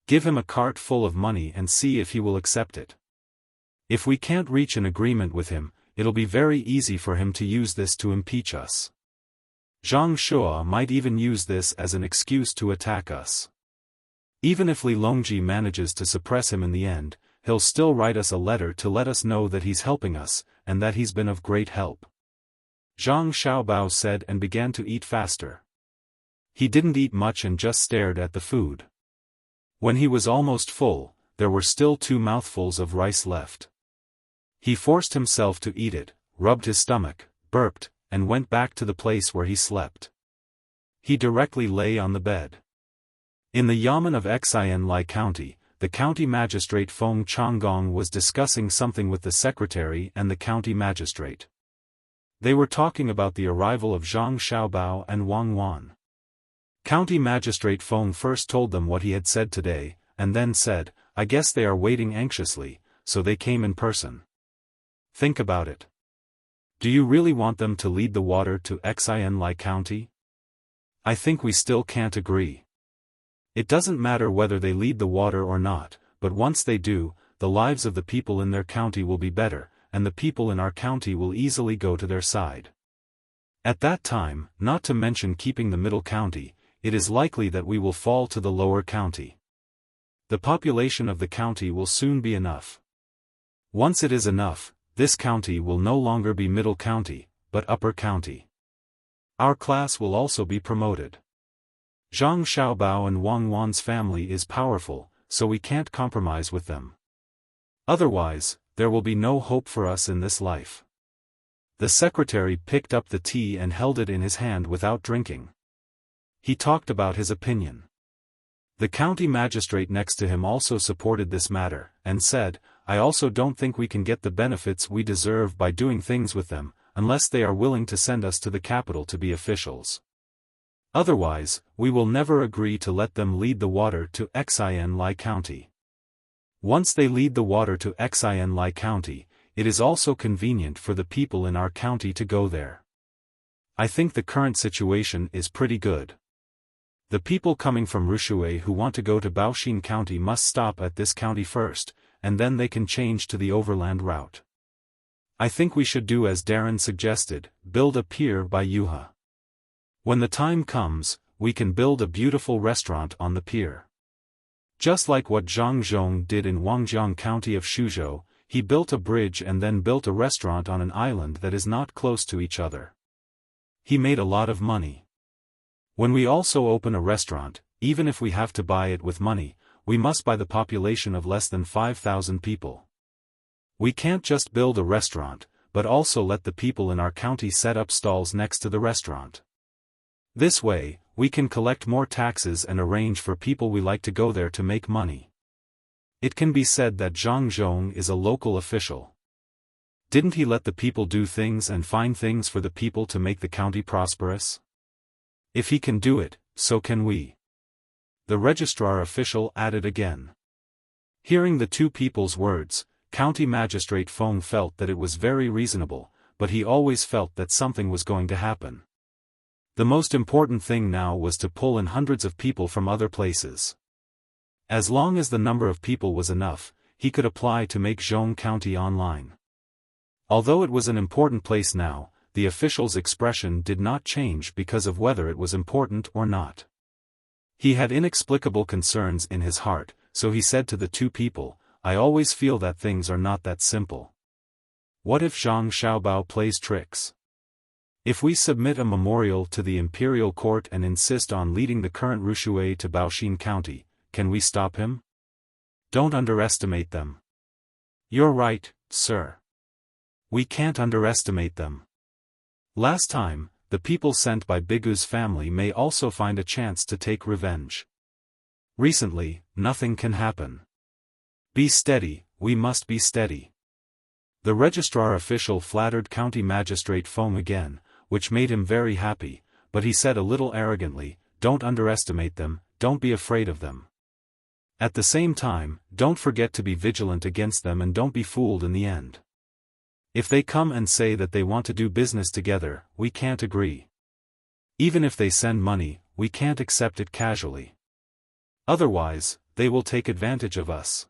Give him a cart full of money and see if he will accept it. If we can't reach an agreement with him, it'll be very easy for him to use this to impeach us. Zhang Shua might even use this as an excuse to attack us. Even if Li Longji manages to suppress him in the end, he'll still write us a letter to let us know that he's helping us, and that he's been of great help." Zhang Xiaobao said and began to eat faster. He didn't eat much and just stared at the food. When he was almost full, there were still 2 mouthfuls of rice left. He forced himself to eat it, rubbed his stomach, burped, and went back to the place where he slept. He directly lay on the bed. In the Yamen of Xian Lai County, the county magistrate Feng Changgong was discussing something with the secretary and the county magistrate. They were talking about the arrival of Zhang Xiaobao and Wang Wan. County Magistrate Feng first told them what he had said today, and then said, "I guess they are waiting anxiously, so they came in person. Think about it. Do you really want them to lead the water to Xian Lai County? I think we still can't agree. It doesn't matter whether they lead the water or not, but once they do, the lives of the people in their county will be better, and the people in our county will easily go to their side. At that time, not to mention keeping the middle county, it is likely that we will fall to the lower county. The population of the county will soon be enough. Once it is enough, this county will no longer be middle county, but upper county. Our class will also be promoted. Zhang Xiaobao and Wang Wan's family is powerful, so we can't compromise with them. Otherwise, there will be no hope for us in this life." The secretary picked up the tea and held it in his hand without drinking. He talked about his opinion. The county magistrate next to him also supported this matter, and said, "I also don't think we can get the benefits we deserve by doing things with them, unless they are willing to send us to the capital to be officials. Otherwise, we will never agree to let them lead the water to Xian Lai County. Once they lead the water to Xian Lai County, it is also convenient for the people in our county to go there. I think the current situation is pretty good. The people coming from Rushui who want to go to Baoxin County must stop at this county first, and then they can change to the overland route. I think we should do as Darren suggested, build a pier by Yuha. When the time comes, we can build a beautiful restaurant on the pier. Just like what Zhang Zhong did in Wangjiang County of Shuzhou, he built a bridge and then built a restaurant on an island that is not close to each other. He made a lot of money. When we also open a restaurant, even if we have to buy it with money, we must buy the population of less than 5,000 people. We can't just build a restaurant, but also let the people in our county set up stalls next to the restaurant. This way, we can collect more taxes and arrange for people we like to go there to make money. It can be said that Zhang Zhong is a local official. Didn't he let the people do things and find things for the people to make the county prosperous? If he can do it, so can we. The registrar official added again. Hearing the two people's words, County Magistrate Feng felt that it was very reasonable, but he always felt that something was going to happen. The most important thing now was to pull in hundreds of people from other places. As long as the number of people was enough, he could apply to make Zhong County online. Although it was an important place now, the official's expression did not change because of whether it was important or not. He had inexplicable concerns in his heart, so he said to the two people, I always feel that things are not that simple. What if Zhang Xiaobao plays tricks? If we submit a memorial to the imperial court and insist on leading the current Rushui to Baoxin County, can we stop him? Don't underestimate them. You're right, sir. We can't underestimate them. Last time, the people sent by Bigu's family may also find a chance to take revenge. Recently, nothing can happen. Be steady, we must be steady. The registrar official flattered County Magistrate Feng again, which made him very happy, but he said a little arrogantly, don't underestimate them, don't be afraid of them. At the same time, don't forget to be vigilant against them and don't be fooled in the end. If they come and say that they want to do business together, we can't agree. Even if they send money, we can't accept it casually. Otherwise, they will take advantage of us.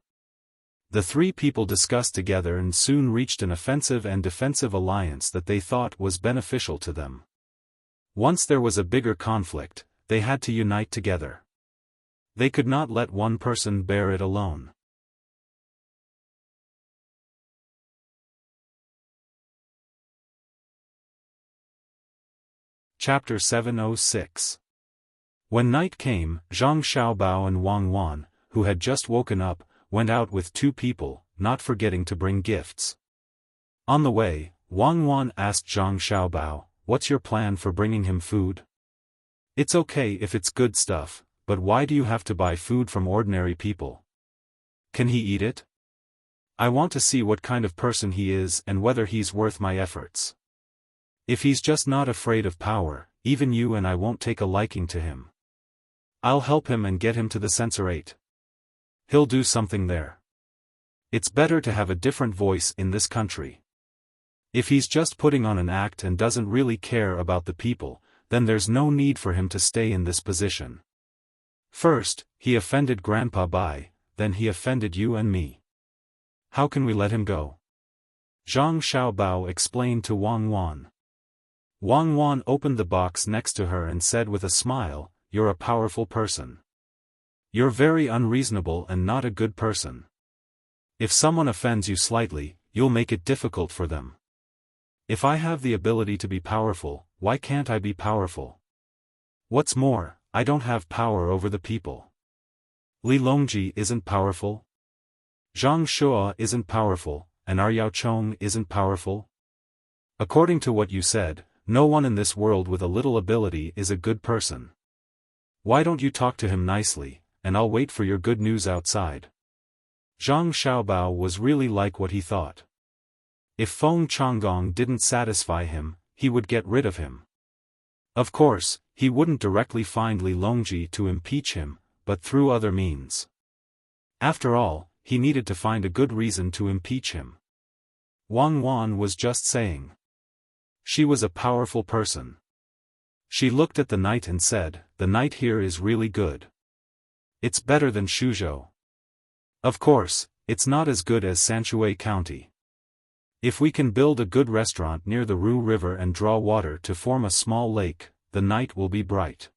The three people discussed together and soon reached an offensive and defensive alliance that they thought was beneficial to them. Once there was a bigger conflict, they had to unite together. They could not let one person bear it alone. Chapter 706. When night came, Zhang Xiaobao and Wang Wan, who had just woken up, went out with two people, not forgetting to bring gifts. On the way, Wang Wan asked Zhang Xiaobao, what's your plan for bringing him food? It's okay if it's good stuff, but why do you have to buy food from ordinary people? Can he eat it? I want to see what kind of person he is and whether he's worth my efforts. If he's just not afraid of power, even you and I won't take a liking to him. I'll help him and get him to the censorate. He'll do something there. It's better to have a different voice in this country. If he's just putting on an act and doesn't really care about the people, then there's no need for him to stay in this position. First, he offended Grandpa Bai, then he offended you and me. How can we let him go? Zhang Xiaobao explained to Wang Wan. Wang Wan opened the box next to her and said with a smile, you're a powerful person. You're very unreasonable and not a good person. If someone offends you slightly, you'll make it difficult for them. If I have the ability to be powerful, why can't I be powerful? What's more, I don't have power over the people. Li Longji isn't powerful. Zhang Shua isn't powerful, and Ar Yaochong isn't powerful. According to what you said, no one in this world with a little ability is a good person. Why don't you talk to him nicely, and I'll wait for your good news outside. Zhang Xiaobao was really like what he thought. If Feng Changgong didn't satisfy him, he would get rid of him. Of course, he wouldn't directly find Li Longji to impeach him, but through other means. After all, he needed to find a good reason to impeach him. Wang Wan was just saying. She was a powerful person. She looked at the night and said, the night here is really good. It's better than Shuzhou. Of course, it's not as good as Sanshui County. If we can build a good restaurant near the Ru River and draw water to form a small lake, the night will be bright.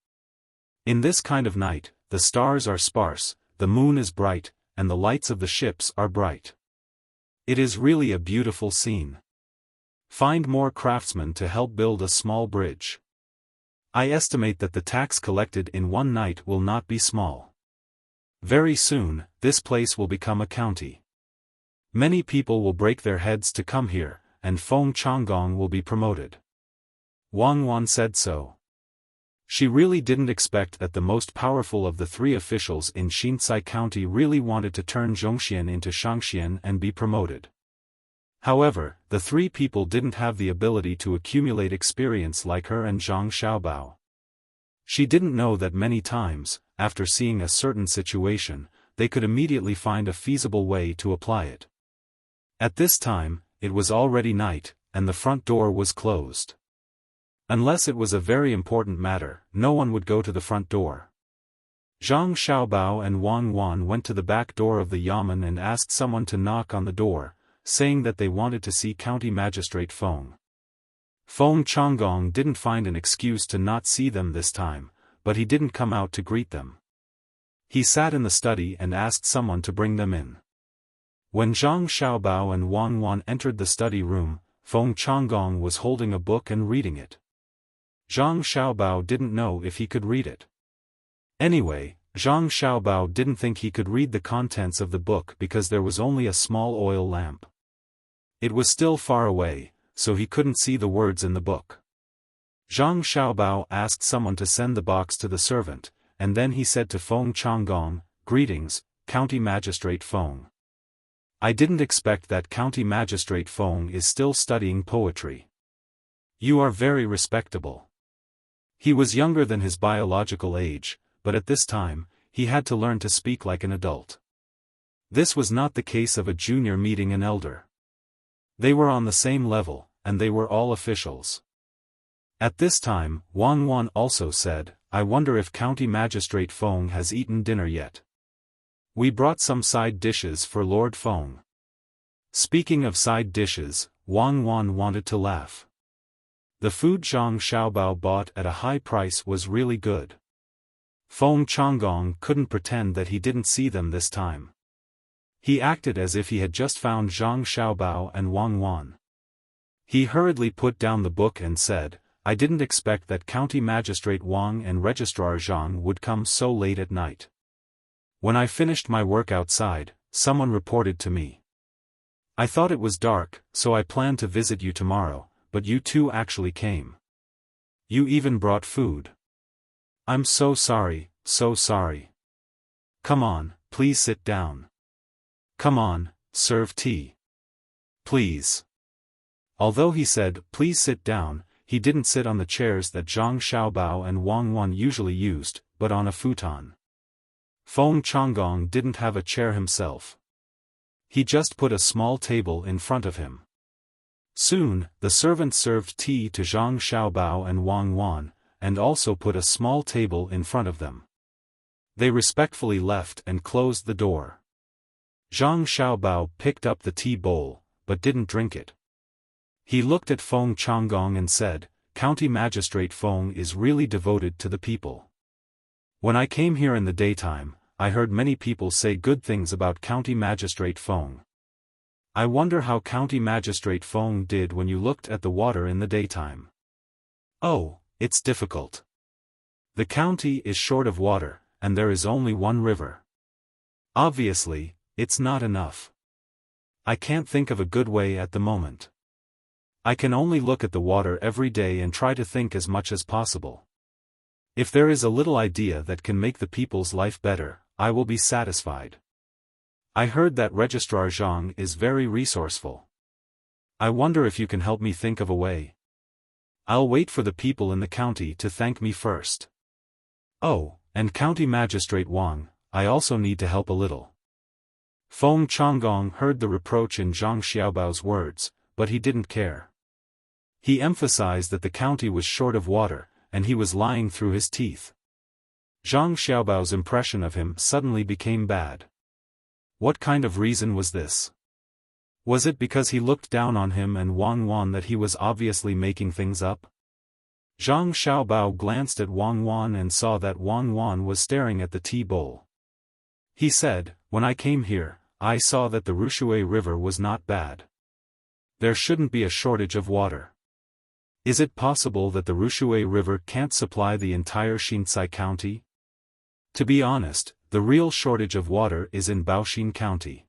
In this kind of night, the stars are sparse, the moon is bright, and the lights of the ships are bright. It is really a beautiful scene. Find more craftsmen to help build a small bridge. I estimate that the tax collected in one night will not be small. Very soon, this place will become a county. Many people will break their heads to come here, and Feng Changgong will be promoted. Wang Wan said so. She really didn't expect that the most powerful of the three officials in Xinsai County really wanted to turn Zhongxian into Shangxian and be promoted. However, the three people didn't have the ability to accumulate experience like her and Zhang Xiaobao. She didn't know that many times, after seeing a certain situation, they could immediately find a feasible way to apply it. At this time, it was already night, and the front door was closed. Unless it was a very important matter, no one would go to the front door. Zhang Xiaobao and Wang Wan went to the back door of the yamen and asked someone to knock on the door, saying that they wanted to see County Magistrate Feng. Feng Changgong didn't find an excuse to not see them this time, but he didn't come out to greet them. He sat in the study and asked someone to bring them in. When Zhang Xiaobao and Wang Wan entered the study room, Feng Changgong was holding a book and reading it. Zhang Xiaobao didn't know if he could read it. Anyway, Zhang Xiaobao didn't think he could read the contents of the book because there was only a small oil lamp. It was still far away, so he couldn't see the words in the book. Zhang Xiaobao asked someone to send the box to the servant, and then he said to Feng Changgong, "Greetings, County Magistrate Feng. I didn't expect that County Magistrate Feng is still studying poetry. You are very respectable." He was younger than his biological age, but at this time, he had to learn to speak like an adult. This was not the case of a junior meeting an elder. They were on the same level, and they were all officials. At this time, Wang Wan also said, "I wonder if County Magistrate Feng has eaten dinner yet. We brought some side dishes for Lord Feng." Speaking of side dishes, Wang Wan wanted to laugh. The food Zhang Xiaobao bought at a high price was really good. Feng Changgong couldn't pretend that he didn't see them this time. He acted as if he had just found Zhang Xiaobao and Wang Wan. He hurriedly put down the book and said, "I didn't expect that County Magistrate Wang and Registrar Zhang would come so late at night. When I finished my work outside, someone reported to me. I thought it was dark, so I planned to visit you tomorrow, but you two actually came. You even brought food. I'm so sorry, so sorry. Come on, please sit down. Come on, serve tea. Please." Although he said, "Please sit down," he didn't sit on the chairs that Zhang Xiaobao and Wang Wan usually used, but on a futon. Feng Changgong didn't have a chair himself. He just put a small table in front of him. Soon, the servant served tea to Zhang Xiaobao and Wang Wan, and also put a small table in front of them. They respectfully left and closed the door. Zhang Xiaobao picked up the tea bowl, but didn't drink it. He looked at Feng Changgong and said, "County Magistrate Feng is really devoted to the people. When I came here in the daytime, I heard many people say good things about County Magistrate Feng. I wonder how County Magistrate Feng did when you looked at the water in the daytime. Oh, it's difficult. The county is short of water, and there is only one river. Obviously, it's not enough. I can't think of a good way at the moment. I can only look at the water every day and try to think as much as possible. If there is a little idea that can make the people's life better, I will be satisfied. I heard that Registrar Zhang is very resourceful. I wonder if you can help me think of a way. I'll wait for the people in the county to thank me first. Oh, and County Magistrate Wang, I also need to help a little." Feng Changgong heard the reproach in Zhang Xiaobao's words, but he didn't care. He emphasized that the county was short of water, and he was lying through his teeth. Zhang Xiaobao's impression of him suddenly became bad. What kind of reason was this? Was it because he looked down on him and Wang Wan that he was obviously making things up? Zhang Xiaobao glanced at Wang Wan and saw that Wang Wan was staring at the tea bowl. He said, "When I came here, I saw that the Rushui River was not bad. There shouldn't be a shortage of water. Is it possible that the Rushui River can't supply the entire Xinsai County? To be honest, the real shortage of water is in Baoxin County.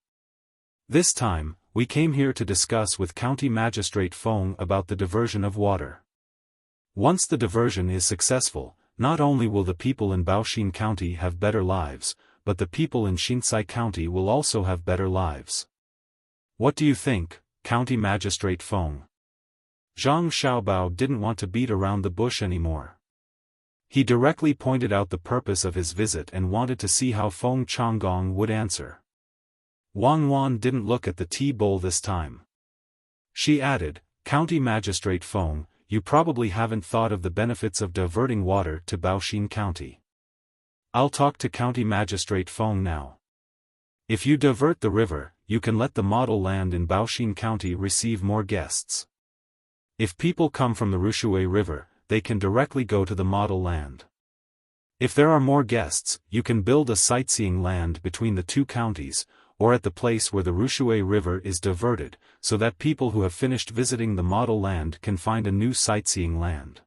This time, we came here to discuss with County Magistrate Feng about the diversion of water. Once the diversion is successful, not only will the people in Baoxin County have better lives, but the people in Xinsai County will also have better lives. What do you think, County Magistrate Feng? Zhang Xiaobao didn't want to beat around the bush anymore. He directly pointed out the purpose of his visit and wanted to see how Feng Changgong would answer. Wang Wan didn't look at the tea bowl this time. She added, County Magistrate Feng, you probably haven't thought of the benefits of diverting water to Baoxin County. I'll talk to County Magistrate Feng now. If you divert the river, you can let the model land in Baoxin County receive more guests. If people come from the Rushui River, they can directly go to the model land. If there are more guests, you can build a sightseeing land between the two counties, or at the place where the Rushui River is diverted, so that people who have finished visiting the model land can find a new sightseeing land.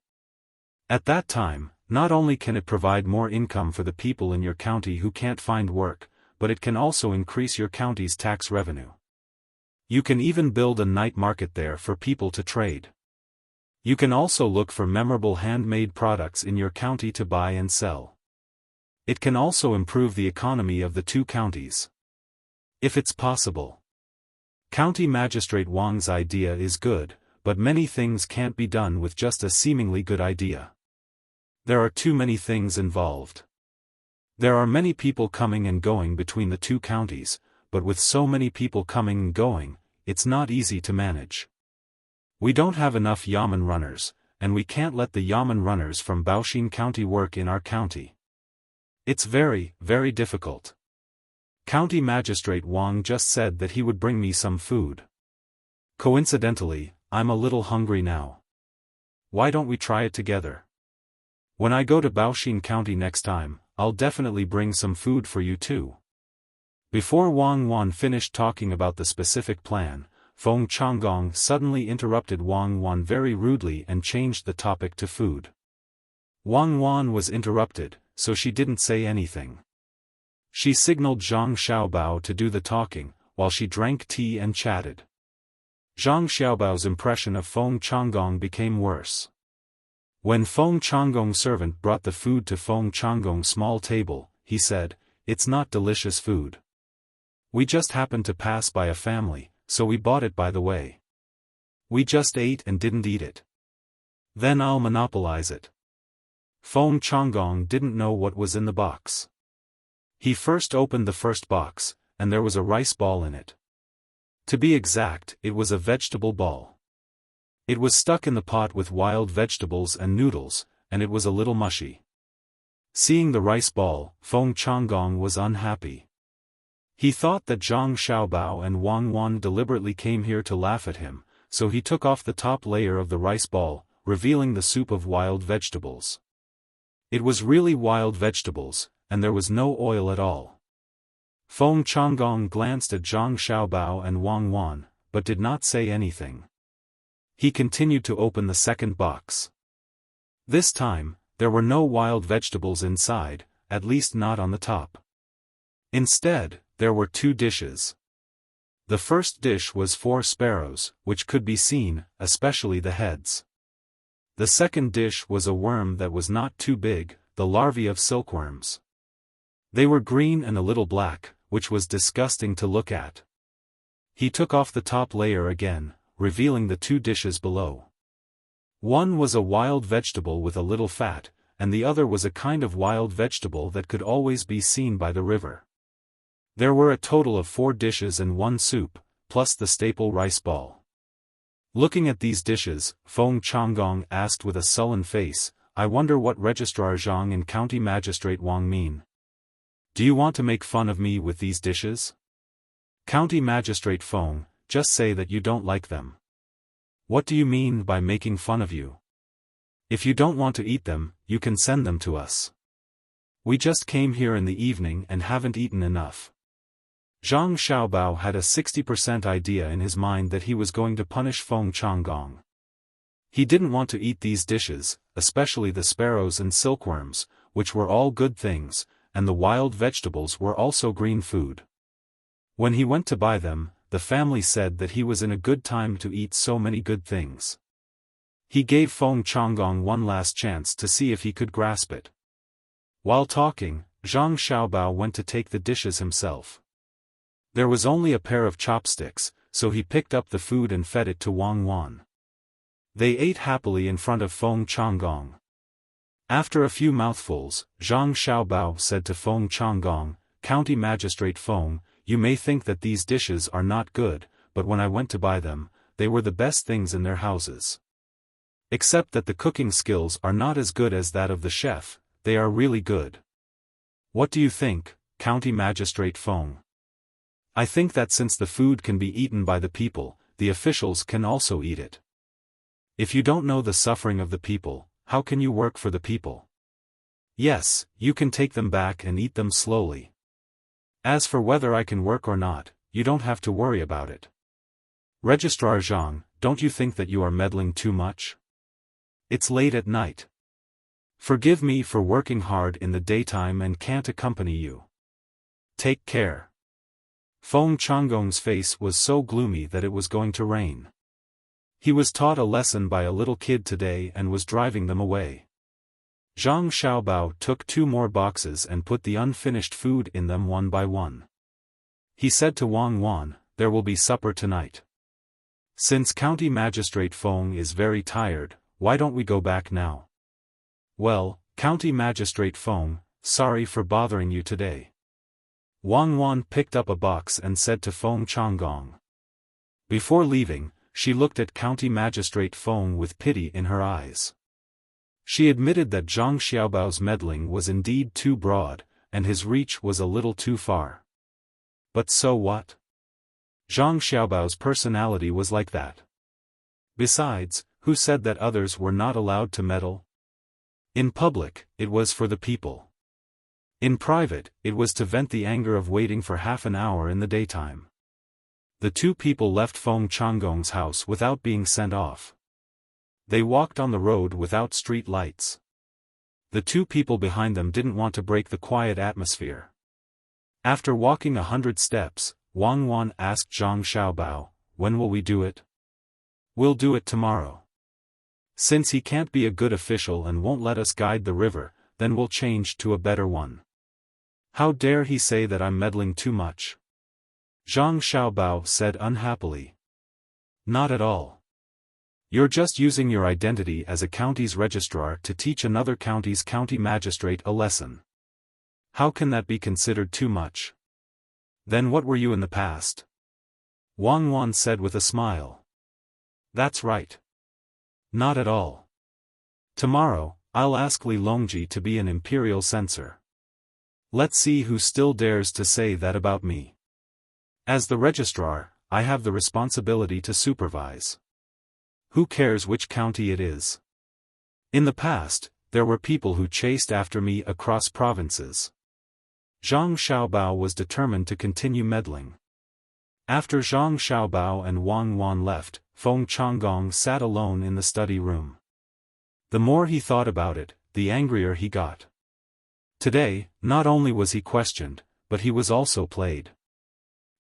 At that time, not only can it provide more income for the people in your county who can't find work, but it can also increase your county's tax revenue. You can even build a night market there for people to trade. You can also look for memorable handmade products in your county to buy and sell. It can also improve the economy of the two counties. If it's possible. County Magistrate Wang's idea is good, but many things can't be done with just a seemingly good idea. There are too many things involved. There are many people coming and going between the two counties, but with so many people coming and going, it's not easy to manage. We don't have enough yamen runners, and we can't let the yamen runners from Baoxin County work in our county. It's very, very difficult. County Magistrate Wang just said that he would bring me some food. Coincidentally, I'm a little hungry now. Why don't we try it together? When I go to Baoxin County next time, I'll definitely bring some food for you too. Before Wang Wan finished talking about the specific plan, Feng Changgong suddenly interrupted Wang Wan very rudely and changed the topic to food. Wang Wan was interrupted, so she didn't say anything. She signaled Zhang Xiaobao to do the talking, while she drank tea and chatted. Zhang Xiaobao's impression of Feng Changgong became worse. When Feng Changgong's servant brought the food to Feng Changgong's small table, he said, "It's not delicious food. We just happened to pass by a family, so we bought it by the way. We just ate and didn't eat it. Then I'll monopolize it." Feng Changgong didn't know what was in the box. He first opened the first box, and there was a rice ball in it. To be exact, it was a vegetable ball. It was stuck in the pot with wild vegetables and noodles, and it was a little mushy. Seeing the rice ball, Feng Changgong was unhappy. He thought that Zhang Xiaobao and Wang Wan deliberately came here to laugh at him, so he took off the top layer of the rice ball, revealing the soup of wild vegetables. It was really wild vegetables, and there was no oil at all. Feng Changgong glanced at Zhang Xiaobao and Wang Wan, but did not say anything. He continued to open the second box. This time, there were no wild vegetables inside, at least not on the top. Instead, there were two dishes. The first dish was 4 sparrows, which could be seen, especially the heads. The second dish was a worm that was not too big, the larvae of silkworms. They were green and a little black, which was disgusting to look at. He took off the top layer again, revealing the two dishes below. One was a wild vegetable with a little fat, and the other was a kind of wild vegetable that could always be seen by the river. There were a total of 4 dishes and 1 soup, plus the staple rice ball. Looking at these dishes, Feng Changgong asked with a sullen face, "I wonder what Registrar Zhang and County Magistrate Wang mean. Do you want to make fun of me with these dishes? County Magistrate Feng, just say that you don't like them. What do you mean by making fun of you? If you don't want to eat them, you can send them to us. We just came here in the evening and haven't eaten enough." Zhang Xiaobao had a 60% idea in his mind that he was going to punish Feng Changgong. He didn't want to eat these dishes, especially the sparrows and silkworms, which were all good things, and the wild vegetables were also green food. When he went to buy them, the family said that he was in a good time to eat so many good things. He gave Feng Changgong one last chance to see if he could grasp it. While talking, Zhang Xiaobao went to take the dishes himself. There was only a pair of chopsticks, so he picked up the food and fed it to Wang Wan. They ate happily in front of Feng Changgong. After a few mouthfuls, Zhang Xiaobao said to Feng Changgong, "County Magistrate Feng, you may think that these dishes are not good, but when I went to buy them, they were the best things in their houses. Except that the cooking skills are not as good as that of the chef, they are really good. What do you think, County Magistrate Feng?" "I think that since the food can be eaten by the people, the officials can also eat it. If you don't know the suffering of the people, how can you work for the people? Yes, you can take them back and eat them slowly. As for whether I can work or not, you don't have to worry about it. Registrar Zhang, don't you think that you are meddling too much? It's late at night. Forgive me for working hard in the daytime and can't accompany you. Take care." Feng Changgong's face was so gloomy that it was going to rain. He was taught a lesson by a little kid today and was driving them away. Zhang Xiaobao took 2 more boxes and put the unfinished food in them one by one. He said to Wang Wan, "There will be supper tonight. Since County Magistrate Feng is very tired, why don't we go back now?" "Well, County Magistrate Feng, sorry for bothering you today." Wang Wan picked up a box and said to Feng Changgong. Before leaving, she looked at County Magistrate Feng with pity in her eyes. She admitted that Zhang Xiaobao's meddling was indeed too broad, and his reach was a little too far. But so what? Zhang Xiaobao's personality was like that. Besides, who said that others were not allowed to meddle? In public, it was for the people. In private, it was to vent the anger of waiting for half an hour in the daytime. The 2 people left Feng Changgong's house without being sent off. They walked on the road without street lights. The 2 people behind them didn't want to break the quiet atmosphere. After walking 100 steps, Wang Wan asked Zhang Xiaobao, "When will we do it?" "We'll do it tomorrow. Since he can't be a good official and won't let us guide the river, then we'll change to a better one." "How dare he say that I'm meddling too much?" Zhang Xiaobao said unhappily. "Not at all. You're just using your identity as a county's registrar to teach another county's county magistrate a lesson. How can that be considered too much? Then what were you in the past?" Wang Wan said with a smile. "That's right. Not at all. Tomorrow, I'll ask Li Longji to be an imperial censor. Let's see who still dares to say that about me. As the registrar, I have the responsibility to supervise. Who cares which county it is? In the past, there were people who chased after me across provinces." Zhang Xiaobao was determined to continue meddling. After Zhang Xiaobao and Wang Wan left, Feng Changgong sat alone in the study room. The more he thought about it, the angrier he got. Today, not only was he questioned, but he was also played.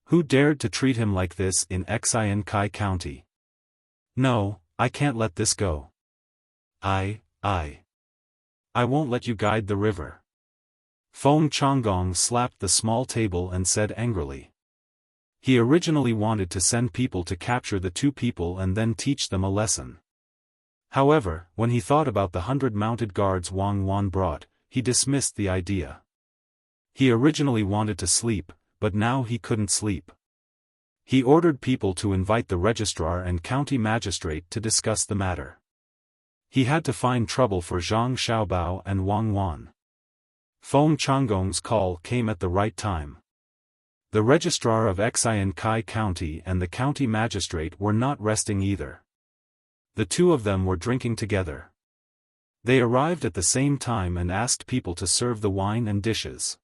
Who dared to treat him like this in Xiankai County? No, I can't let this go. I won't let you guide the river. Feng Changgong slapped the small table and said angrily. He originally wanted to send people to capture the 2 people and then teach them a lesson. However, when he thought about the 100 mounted guards Wang Wan brought, he dismissed the idea. He originally wanted to sleep, but now he couldn't sleep. He ordered people to invite the registrar and county magistrate to discuss the matter. He had to find trouble for Zhang Xiaobao and Wang Wan. Feng Changgong's call came at the right time. The registrar of Xiankai County and the county magistrate were not resting either. The 2 of them were drinking together. They arrived at the same time and asked people to serve the wine and dishes.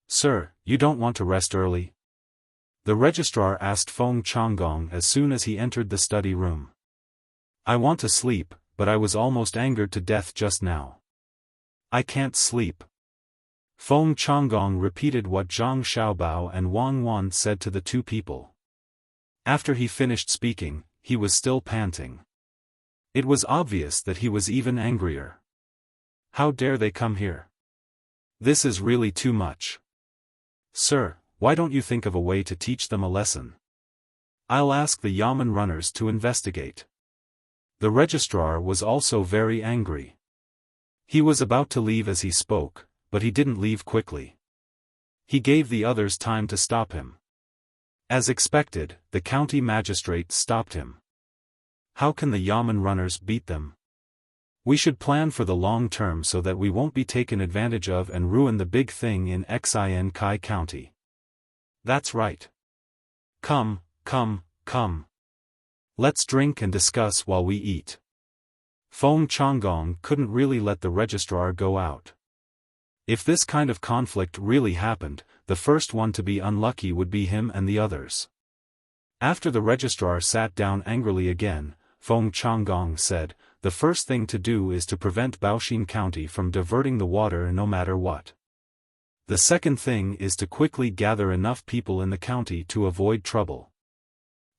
"Sir, you don't want to rest early?" The registrar asked Feng Changgong as soon as he entered the study room. "I want to sleep, but I was almost angered to death just now. I can't sleep." Feng Changgong repeated what Zhang Xiaobao and Wang Wan said to the 2 people. After he finished speaking, he was still panting. It was obvious that he was even angrier. How dare they come here? This is really too much. Sir, why don't you think of a way to teach them a lesson? I'll ask the Yamen runners to investigate. The registrar was also very angry. He was about to leave as he spoke, but he didn't leave quickly. He gave the others time to stop him. As expected, the county magistrate stopped him. How can the Yamen runners beat them? We should plan for the long term so that we won't be taken advantage of and ruin the big thing in Xin County. That's right. Come, come, come. Let's drink and discuss while we eat. Feng Changgong couldn't really let the registrar go out. If this kind of conflict really happened, the first one to be unlucky would be him and the others. After the registrar sat down angrily again, Feng Changgong said, "The first thing to do is to prevent Baoxin County from diverting the water no matter what. The second thing is to quickly gather enough people in the county to avoid trouble.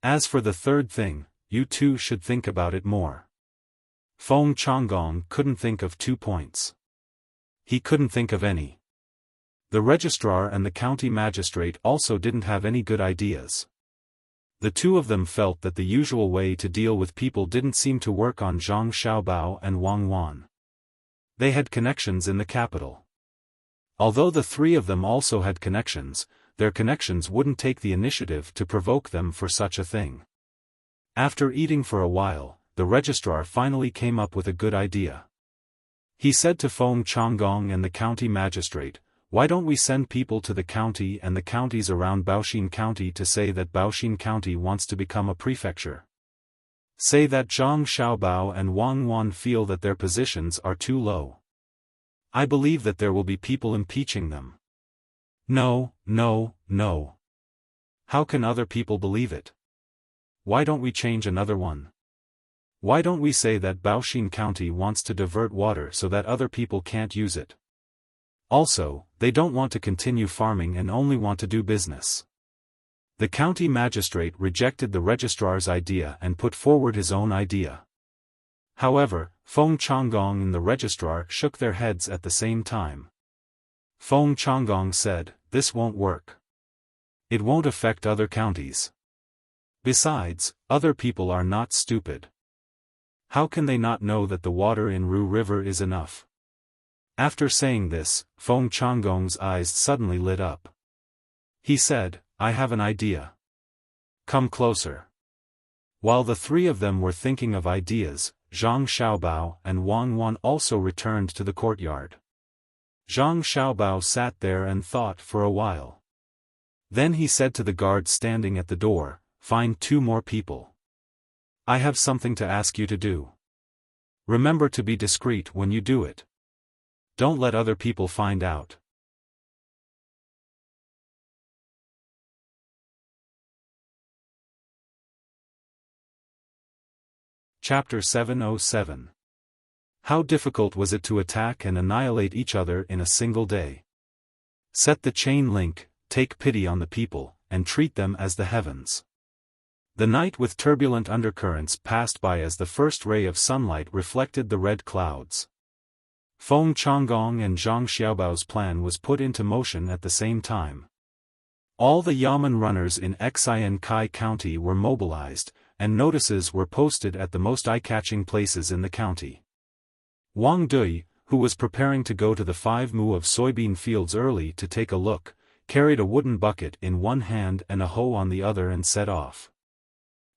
As for the third thing, you two should think about it more." Feng Changgong couldn't think of 2 points. He couldn't think of any. The registrar and the county magistrate also didn't have any good ideas. The two of them felt that the usual way to deal with people didn't seem to work on Zhang Xiaobao and Wang Wan. They had connections in the capital. Although the three of them also had connections, their connections wouldn't take the initiative to provoke them for such a thing. After eating for a while, the registrar finally came up with a good idea. He said to Feng Changgong and the county magistrate, "Why don't we send people to the county and the counties around Baoxin County to say that Baoxin County wants to become a prefecture? Say that Zhang Xiaobao and Wang Wan feel that their positions are too low. I believe that there will be people impeaching them." No, no, no. How can other people believe it? Why don't we change another one? Why don't we say that Baoxin County wants to divert water so that other people can't use it? Also, they don't want to continue farming and only want to do business. The county magistrate rejected the registrar's idea and put forward his own idea. However, Feng Changgong and the registrar shook their heads at the same time. Feng Changgong said, "This won't work. It won't affect other counties. Besides, other people are not stupid. How can they not know that the water in Ru River is enough?" After saying this, Feng Changgong's eyes suddenly lit up. He said, "I have an idea. Come closer." While the three of them were thinking of ideas, Zhang Xiaobao and Wang Wan also returned to the courtyard. Zhang Xiaobao sat there and thought for a while. Then he said to the guard standing at the door, "Find 2 more people. I have something to ask you to do. Remember to be discreet when you do it. Don't let other people find out." Chapter 707. How difficult was it to attack and annihilate each other in a single day? Set the chain link, take pity on the people, and treat them as the heavens. The night with turbulent undercurrents passed by as the first ray of sunlight reflected the red clouds. Feng Changgong and Zhang Xiaobao's plan was put into motion at the same time. All the Yamen runners in Xian County were mobilized, and notices were posted at the most eye-catching places in the county. Wang Dui, who was preparing to go to the 5 mu of soybean fields early to take a look, carried a wooden bucket in one hand and a hoe on the other and set off.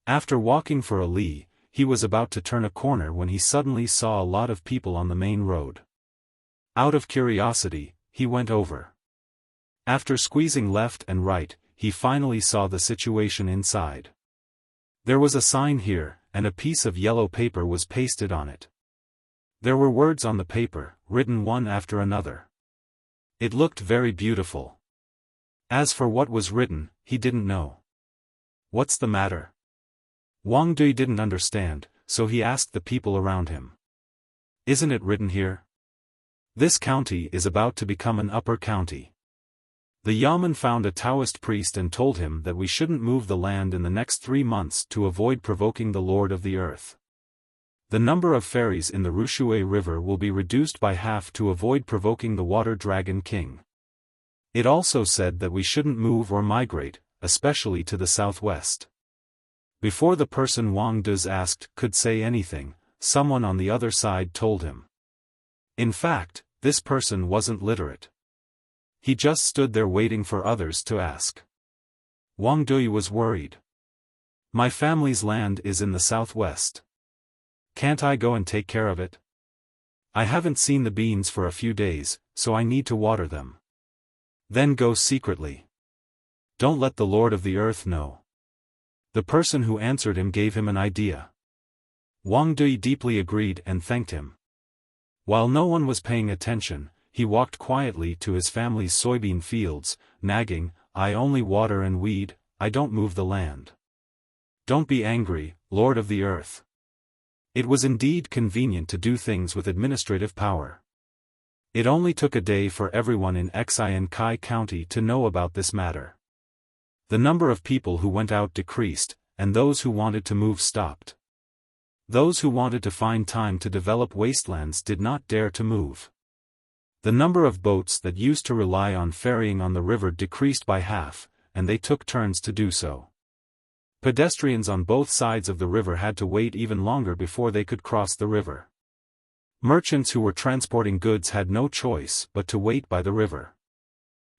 After walking for a li, he was about to turn a corner when he suddenly saw a lot of people on the main road. Out of curiosity, he went over. After squeezing left and right, he finally saw the situation inside. There was a sign here, and a piece of yellow paper was pasted on it. There were words on the paper, written one after another. It looked very beautiful. As for what was written, he didn't know. "What's the matter?" Wang Dui didn't understand, so he asked the people around him. "Isn't it written here? This county is about to become an upper county. The Yamen found a Taoist priest and told him that we shouldn't move the land in the next 3 months to avoid provoking the Lord of the Earth. The number of ferries in the Rushui River will be reduced by half to avoid provoking the Water Dragon King. It also said that we shouldn't move or migrate, especially to the southwest. Before the person Wang Duz asked could say anything, someone on the other side told him. In fact, this person wasn't literate. He just stood there waiting for others to ask. Wang Dui was worried. My family's land is in the southwest. Can't I go and take care of it? I haven't seen the beans for a few days, so I need to water them. Then go secretly. Don't let the Lord of the Earth know. The person who answered him gave him an idea. Wang Dui deeply agreed and thanked him. While no one was paying attention, he walked quietly to his family's soybean fields, nagging, I only water and weed, I don't move the land. Don't be angry, Lord of the Earth. It was indeed convenient to do things with administrative power. It only took a day for everyone in Xi and Kai County to know about this matter. The number of people who went out decreased, and those who wanted to move stopped. Those who wanted to find time to develop wastelands did not dare to move. The number of boats that used to rely on ferrying on the river decreased by half, and they took turns to do so. Pedestrians on both sides of the river had to wait even longer before they could cross the river. Merchants who were transporting goods had no choice but to wait by the river.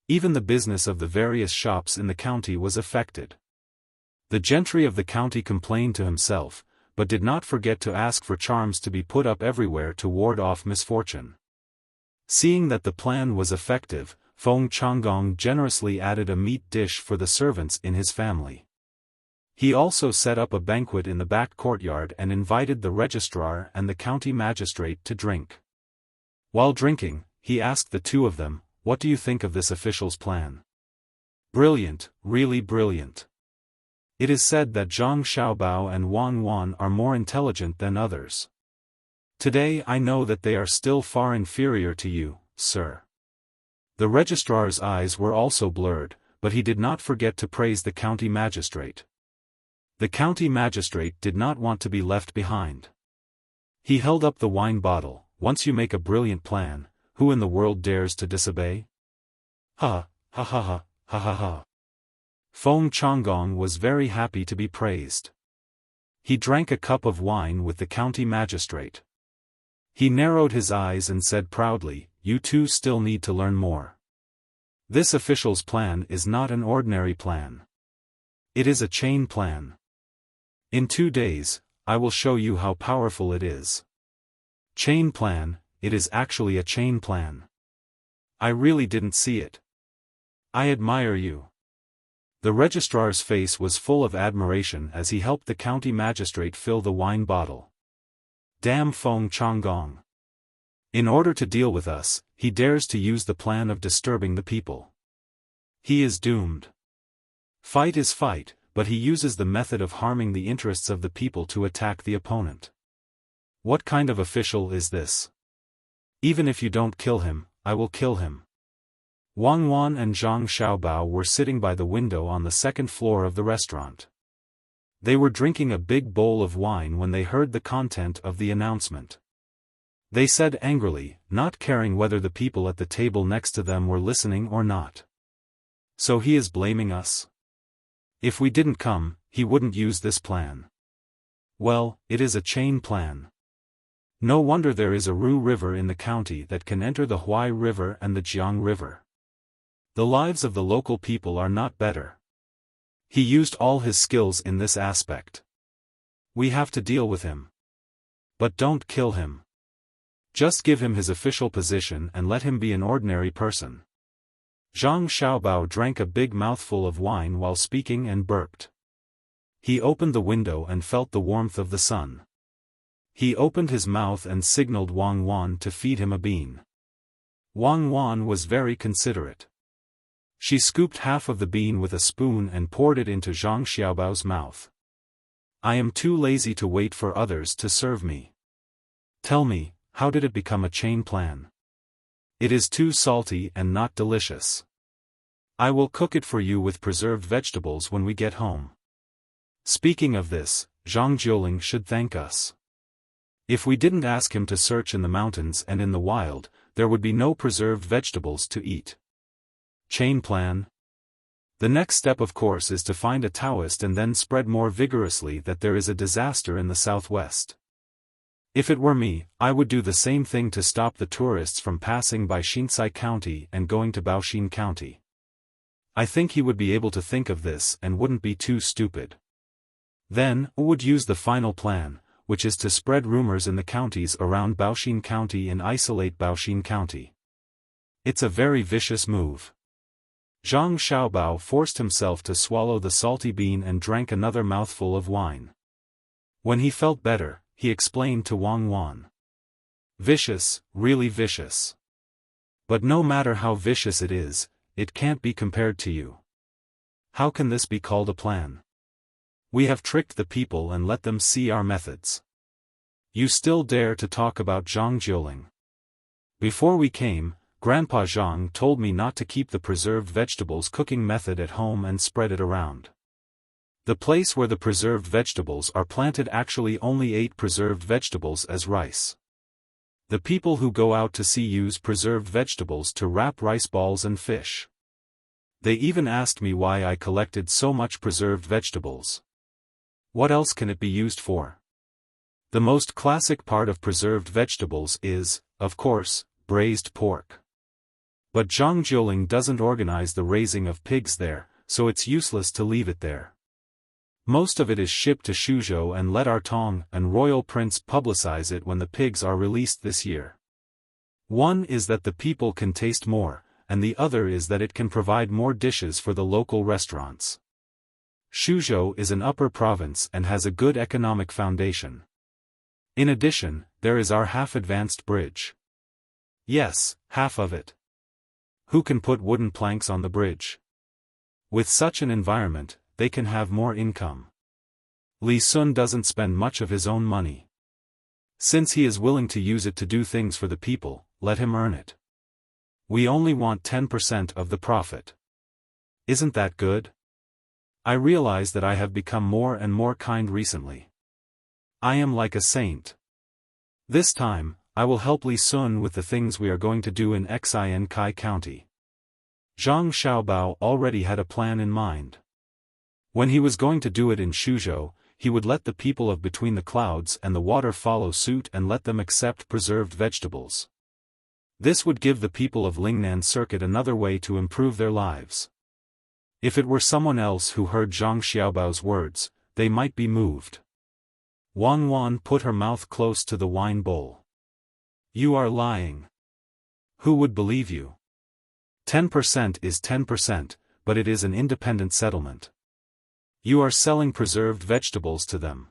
Even the business of the various shops in the county was affected. The gentry of the county complained to himself, but did not forget to ask for charms to be put up everywhere to ward off misfortune. Seeing that the plan was effective, Feng Changgong generously added a meat dish for the servants in his family. He also set up a banquet in the back courtyard and invited the registrar and the county magistrate to drink. While drinking, he asked the two of them, what do you think of this official's plan? Brilliant, really brilliant. It is said that Zhang Xiaobao and Wang Wan are more intelligent than others. Today I know that they are still far inferior to you, sir. The registrar's eyes were also blurred, but he did not forget to praise the county magistrate. The county magistrate did not want to be left behind. He held up the wine bottle. Once you make a brilliant plan, who in the world dares to disobey? Ha, ha ha ha, ha ha ha. Feng Changgong was very happy to be praised. He drank a cup of wine with the county magistrate. He narrowed his eyes and said proudly, you two still need to learn more. This official's plan is not an ordinary plan. It is a chain plan. In 2 days, I will show you how powerful it is. Chain plan, it is actually a chain plan. I really didn't see it. I admire you. The registrar's face was full of admiration as he helped the county magistrate fill the wine bottle. Damn Feng Changgong. In order to deal with us, he dares to use the plan of disturbing the people. He is doomed. Fight is fight, but he uses the method of harming the interests of the people to attack the opponent. What kind of official is this? Even if you don't kill him, I will kill him. Wang Wan and Zhang Xiaobao were sitting by the window on the second floor of the restaurant. They were drinking a big bowl of wine when they heard the content of the announcement. They said angrily, not caring whether the people at the table next to them were listening or not. So he is blaming us? If we didn't come, he wouldn't use this plan. Well, it is a chain plan. No wonder there is a Ru River in the county that can enter the Huai River and the Jiang River. The lives of the local people are not better. He used all his skills in this aspect. We have to deal with him. But don't kill him. Just give him his official position and let him be an ordinary person. Zhang Xiaobao drank a big mouthful of wine while speaking and burped. He opened the window and felt the warmth of the sun. He opened his mouth and signaled Wang Wan to feed him a bean. Wang Wan was very considerate. She scooped half of the bean with a spoon and poured it into Zhang Xiaobao's mouth. I am too lazy to wait for others to serve me. Tell me, how did it become a chain plan? It is too salty and not delicious. I will cook it for you with preserved vegetables when we get home. Speaking of this, Zhang Jiuling should thank us. If we didn't ask him to search in the mountains and in the wild, there would be no preserved vegetables to eat. Chain plan. The next step of course is to find a Taoist and then spread more vigorously that there is a disaster in the southwest. If it were me, I would do the same thing to stop the tourists from passing by Xinsai County and going to Baoxin County. I think he would be able to think of this and wouldn't be too stupid. Then, would use the final plan, which is to spread rumors in the counties around Baoxin County and isolate Baoxin County. It's a very vicious move. Zhang Xiaobao forced himself to swallow the salty bean and drank another mouthful of wine. When he felt better, he explained to Wang Wan. Vicious, really vicious. But no matter how vicious it is, it can't be compared to you. How can this be called a plan? We have tricked the people and let them see our methods. You still dare to talk about Zhang Jiuling. Before we came, Grandpa Zhang told me not to keep the preserved vegetables cooking method at home and spread it around. The place where the preserved vegetables are planted actually only ate preserved vegetables as rice. The people who go out to sea use preserved vegetables to wrap rice balls and fish. They even asked me why I collected so much preserved vegetables. What else can it be used for? The most classic part of preserved vegetables is, of course, braised pork. But Zhang Jiuling doesn't organize the raising of pigs there, so it's useless to leave it there. Most of it is shipped to Suzhou and let our Tang and royal prince publicize it when the pigs are released this year. One is that the people can taste more, and the other is that it can provide more dishes for the local restaurants. Suzhou is an upper province and has a good economic foundation. In addition, there is our half-advanced bridge. Yes, half of it. Who can put wooden planks on the bridge? With such an environment, they can have more income. Li Sun doesn't spend much of his own money. Since he is willing to use it to do things for the people, let him earn it. We only want 10% of the profit. Isn't that good? I realize that I have become more and more kind recently. I am like a saint. This time, I will help Li Sun with the things we are going to do in Xinkai County. Zhang Xiaobao already had a plan in mind. When he was going to do it in Suzhou, he would let the people of Between the Clouds and the Water follow suit and let them accept preserved vegetables. This would give the people of Lingnan Circuit another way to improve their lives. If it were someone else who heard Zhang Xiaobao's words, they might be moved. Wang Wan put her mouth close to the wine bowl. You are lying. Who would believe you? 10% is 10%, but it is an independent settlement. You are selling preserved vegetables to them.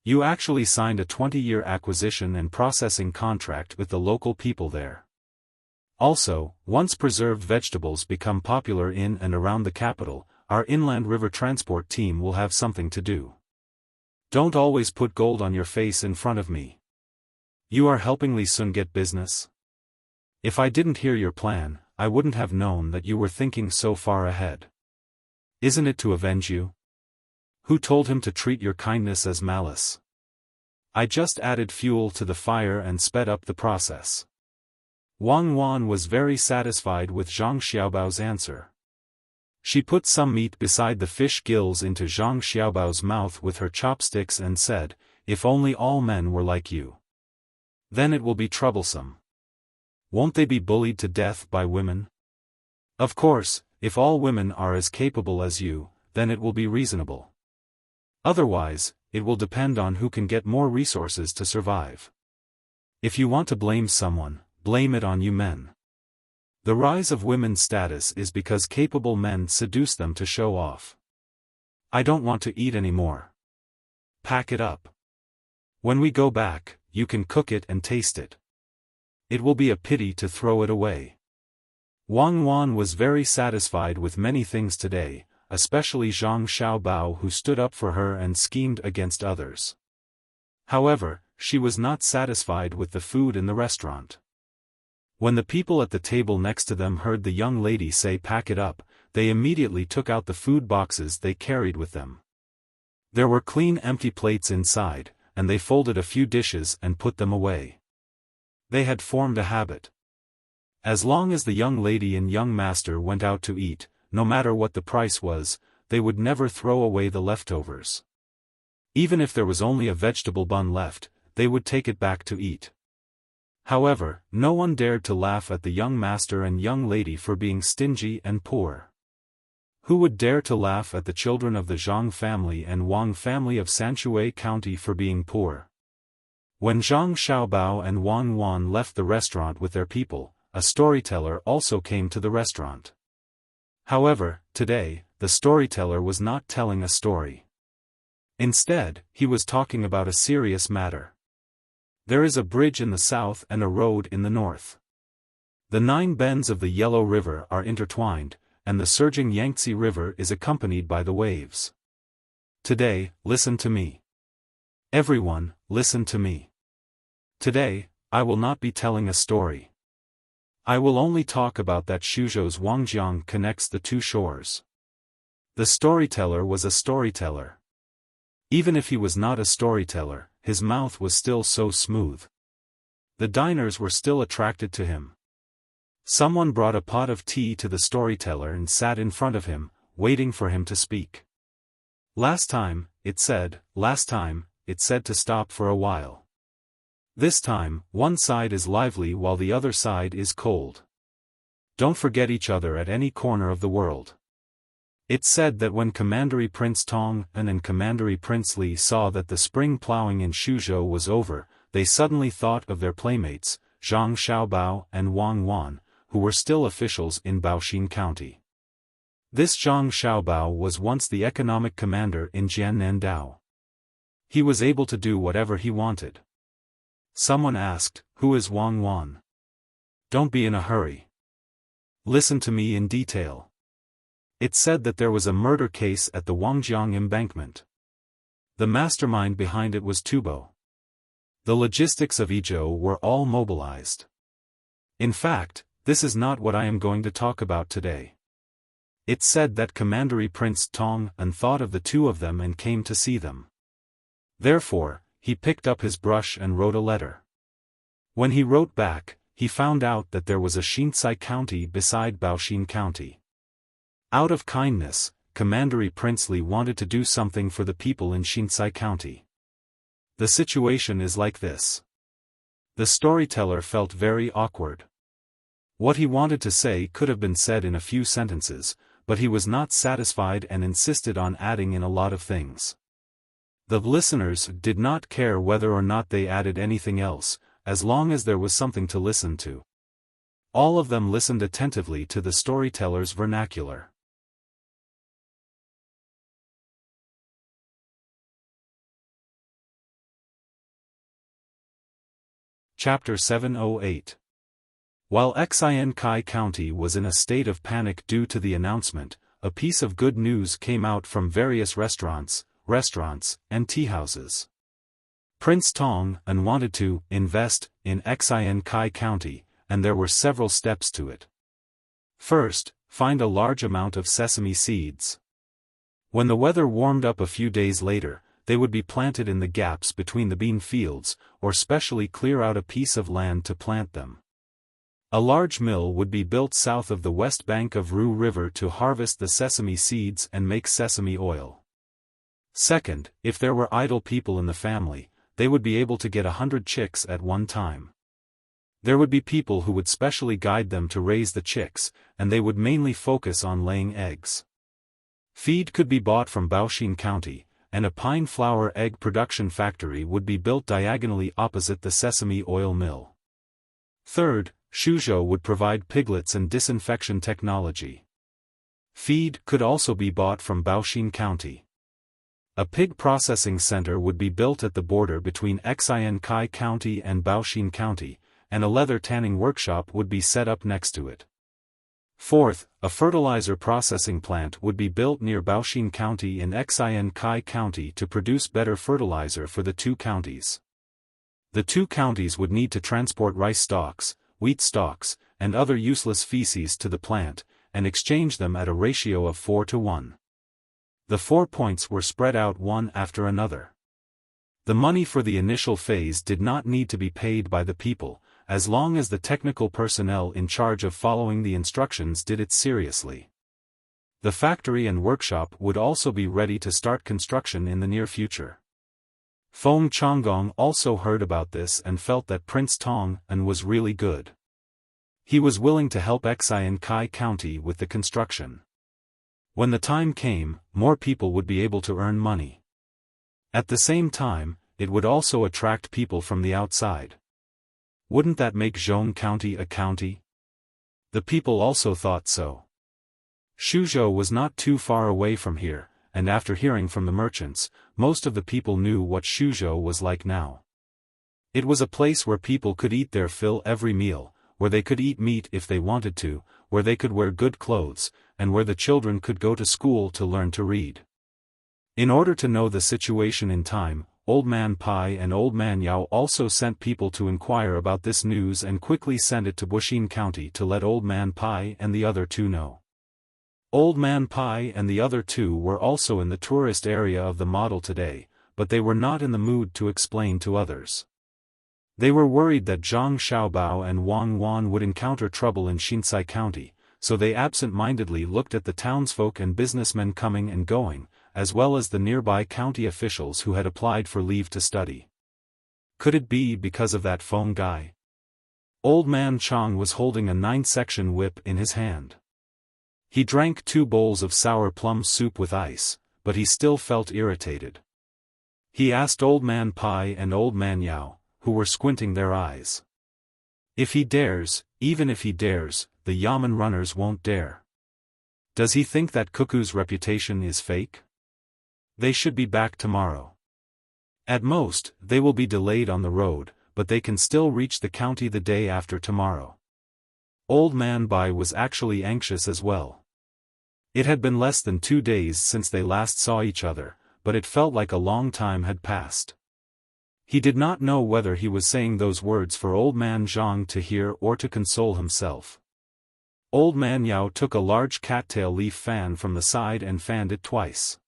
You actually signed a 20-year acquisition and processing contract with the local people there. Also, once preserved vegetables become popular in and around the capital, our inland river transport team will have something to do. Don't always put gold on your face in front of me. You are helping Li Sun get business? If I didn't hear your plan, I wouldn't have known that you were thinking so far ahead. Isn't it to avenge you? Who told him to treat your kindness as malice? I just added fuel to the fire and sped up the process. Wang Wan was very satisfied with Zhang Xiaobao's answer. She put some meat beside the fish gills into Zhang Xiaobao's mouth with her chopsticks and said, "If only all men were like you. Then it will be troublesome. Won't they be bullied to death by women? Of course, if all women are as capable as you, then it will be reasonable. Otherwise, it will depend on who can get more resources to survive. If you want to blame someone, blame it on you men. The rise of women's status is because capable men seduce them to show off. I don't want to eat anymore. Pack it up. When we go back, you can cook it and taste it. It will be a pity to throw it away." Wang Wan was very satisfied with many things today, especially Zhang Xiaobao who stood up for her and schemed against others. However, she was not satisfied with the food in the restaurant. When the people at the table next to them heard the young lady say "pack it up," they immediately took out the food boxes they carried with them. There were clean empty plates inside, and they folded a few dishes and put them away. They had formed a habit. As long as the young lady and young master went out to eat, no matter what the price was, they would never throw away the leftovers. Even if there was only a vegetable bun left, they would take it back to eat. However, no one dared to laugh at the young master and young lady for being stingy and poor. Who would dare to laugh at the children of the Zhang family and Wang family of Sanshui County for being poor? When Zhang Xiaobao and Wang Wan left the restaurant with their people, a storyteller also came to the restaurant. However, today, the storyteller was not telling a story. Instead, he was talking about a serious matter. There is a bridge in the south and a road in the north. The 9 bends of the Yellow River are intertwined, and the surging Yangtze River is accompanied by the waves. Today, listen to me. Everyone, listen to me. Today, I will not be telling a story. I will only talk about that Shuzhou's Wangjiang connects the two shores. The storyteller was a storyteller. Even if he was not a storyteller, his mouth was still so smooth. The diners were still attracted to him. Someone brought a pot of tea to the storyteller and sat in front of him, waiting for him to speak. Last time, it said to stop for a while. This time, one side is lively while the other side is cold. Don't forget each other at any corner of the world. It said that when Commandery Prince Tang and Commandery Prince Li saw that the spring plowing in Shuzhou was over, they suddenly thought of their playmates, Zhang Xiaobao and Wang Wan, who were still officials in Baoxin County. This Zhang Xiaobao was once the economic commander in Jiannandao. He was able to do whatever he wanted. Someone asked, "Who is Wang Wan?" Don't be in a hurry. Listen to me in detail. It said that there was a murder case at the Wangjiang embankment. The mastermind behind it was Tubo. The logistics of Izhou were all mobilized. In fact, this is not what I am going to talk about today. It said that Commandery Prince Tang and thought of the two of them and came to see them. Therefore, he picked up his brush and wrote a letter. When he wrote back, he found out that there was a Xinsai County beside Baoxin County. Out of kindness, Commandery Prince Li wanted to do something for the people in Xinsai County. The situation is like this. The storyteller felt very awkward. What he wanted to say could have been said in a few sentences, but he was not satisfied and insisted on adding in a lot of things. The listeners did not care whether or not they added anything else, as long as there was something to listen to. All of them listened attentively to the storyteller's vernacular. Chapter 708. While Xiankai County was in a state of panic due to the announcement, a piece of good news came out from various restaurants, and teahouses. Prince Tang wanted to invest in Xiankai County, and there were several steps to it. First, find a large amount of sesame seeds. When the weather warmed up a few days later, they would be planted in the gaps between the bean fields, or specially clear out a piece of land to plant them. A large mill would be built south of the west bank of Ru River to harvest the sesame seeds and make sesame oil. Second, if there were idle people in the family, they would be able to get 100 chicks at one time. There would be people who would specially guide them to raise the chicks, and they would mainly focus on laying eggs. Feed could be bought from Baoxin County, and a pine flower egg production factory would be built diagonally opposite the sesame oil mill. Third, Shuzhou would provide piglets and disinfection technology. Feed could also be bought from Baoxin County. A pig processing center would be built at the border between Xiankai County and Baoxin County, and a leather tanning workshop would be set up next to it. Fourth, a fertilizer processing plant would be built near Baoxin County in Xiankai County to produce better fertilizer for the two counties. The two counties would need to transport rice stalks, wheat stalks, and other useless feces to the plant, and exchange them at a ratio of 4 to 1. The 4 points were spread out one after another. The money for the initial phase did not need to be paid by the people, as long as the technical personnel in charge of following the instructions did it seriously. The factory and workshop would also be ready to start construction in the near future. Feng Changgong also heard about this and felt that Prince Tang was really good. He was willing to help Xian Kai County with the construction. When the time came, more people would be able to earn money. At the same time, it would also attract people from the outside. Wouldn't that make Zhong County a county? The people also thought so. Shuzhou was not too far away from here, and after hearing from the merchants, most of the people knew what Shuzhou was like now. It was a place where people could eat their fill every meal, where they could eat meat if they wanted to, where they could wear good clothes, and where the children could go to school to learn to read. In order to know the situation in time, Old Man Pai and Old Man Yao also sent people to inquire about this news and quickly sent it to Wuxia County to let Old Man Pai and the other two know. Old Man Pai and the other two were also in the tourist area of the model today, but they were not in the mood to explain to others. They were worried that Zhang Xiaobao and Wang Wan would encounter trouble in Xinsai County, so they absent-mindedly looked at the townsfolk and businessmen coming and going, as well as the nearby county officials who had applied for leave to study. Could it be because of that Feng guy? Old Man Chang was holding a 9-section whip in his hand. He drank 2 bowls of sour plum soup with ice, but he still felt irritated. He asked Old Man Pai and Old Man Yao, who were squinting their eyes. If he dares, even if he dares, the Yamen runners won't dare. Does he think that Cuckoo's reputation is fake? They should be back tomorrow. At most, they will be delayed on the road, but they can still reach the county the day after tomorrow. Old Man Bai was actually anxious as well. It had been less than 2 days since they last saw each other, but it felt like a long time had passed. He did not know whether he was saying those words for Old Man Zhang to hear or to console himself. Old Man Yao took a large cattail leaf fan from the side and fanned it twice.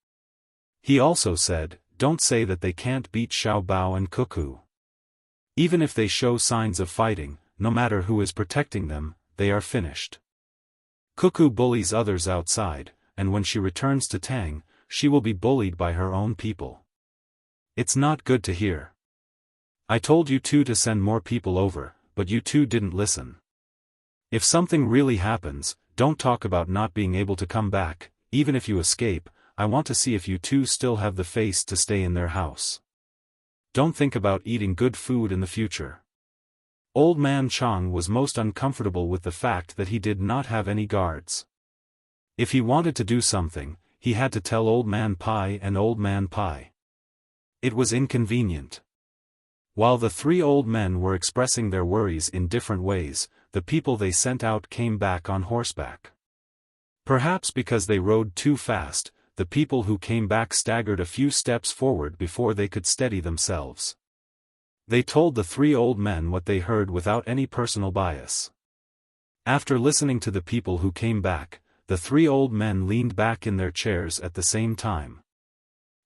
He also said, "Don't say that they can't beat Xiao Bao and Cuckoo. Even if they show signs of fighting, no matter who is protecting them, they are finished. Cuckoo bullies others outside, and when she returns to Tang, she will be bullied by her own people. It's not good to hear. I told you two to send more people over, but you two didn't listen. If something really happens, don't talk about not being able to come back. Even if you escape, I want to see if you two still have the face to stay in their house. Don't think about eating good food in the future." Old Man Chang was most uncomfortable with the fact that he did not have any guards. If he wanted to do something, he had to tell Old Man Pai and Old Man Pai. It was inconvenient. While the 3 old men were expressing their worries in different ways, the people they sent out came back on horseback. Perhaps because they rode too fast, the people who came back staggered a few steps forward before they could steady themselves. They told the 3 old men what they heard without any personal bias. After listening to the people who came back, the 3 old men leaned back in their chairs at the same time.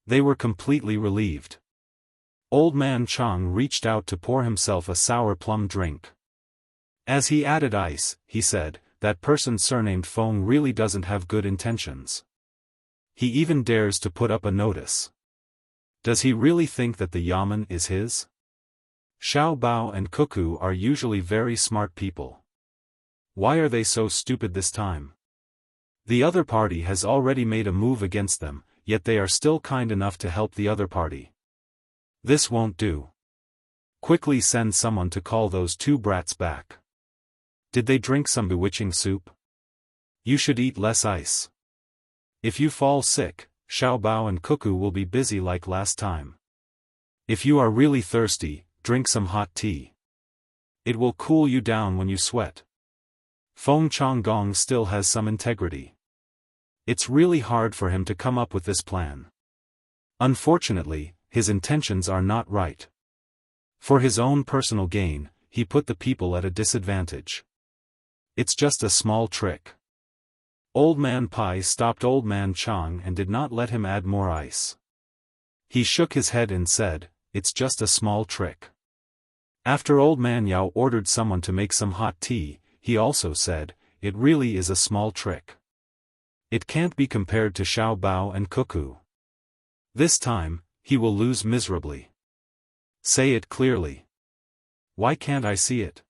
They were completely relieved. Old Man Chang reached out to pour himself a sour plum drink. As he added ice, he said, "That person surnamed Feng really doesn't have good intentions. He even dares to put up a notice. Does he really think that the yamen is his? Xiao Bao and Cuckoo are usually very smart people. Why are they so stupid this time? The other party has already made a move against them, yet they are still kind enough to help the other party. This won't do. Quickly send someone to call those 2 brats back. Did they drink some bewitching soup? You should eat less ice. If you fall sick, Xiao Bao and Cuckoo will be busy like last time. If you are really thirsty, drink some hot tea. It will cool you down when you sweat." Feng Changgong still has some integrity. It's really hard for him to come up with this plan. Unfortunately, his intentions are not right. For his own personal gain, he put the people at a disadvantage. It's just a small trick. Old Man Pai stopped Old Man Chang and did not let him add more ice. He shook his head and said, it's just a small trick. After Old Man Yao ordered someone to make some hot tea, he also said, it really is a small trick. It can't be compared to Xiao Bao and Cuckoo. This time, he will lose miserably. Say it clearly. Why can't I see it?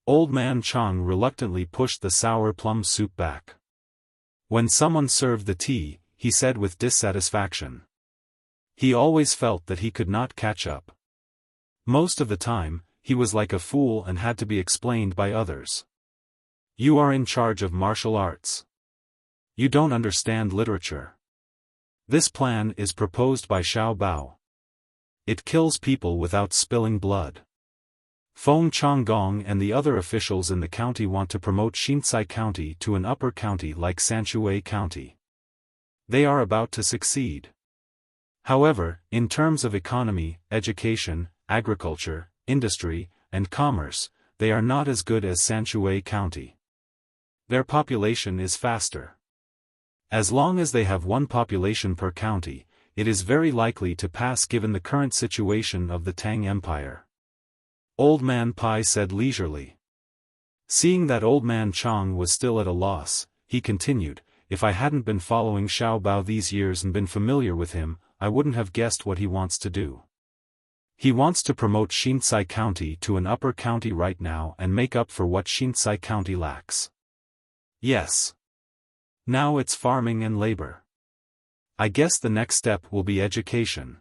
Old Man Chang reluctantly pushed the sour plum soup back. When someone served the tea, he said with dissatisfaction. He always felt that he could not catch up. Most of the time, he was like a fool and had to be explained by others. You are in charge of martial arts. You don't understand literature. This plan is proposed by Xiao Bao. It kills people without spilling blood. Feng Changgong and the other officials in the county want to promote Xinsai County to an upper county like Sanshui County. They are about to succeed. However, in terms of economy, education, agriculture, industry, and commerce, they are not as good as Sanshui County. Their population is faster. As long as they have one population per county, it is very likely to pass given the current situation of the Tang Empire. Old Man Pai said leisurely. Seeing that Old Man Chang was still at a loss, he continued, if I hadn't been following Xiao Bao these years and been familiar with him, I wouldn't have guessed what he wants to do. He wants to promote Xinsai County to an upper county right now and make up for what Xinsai County lacks. Yes. Now it's farming and labor. I guess the next step will be education.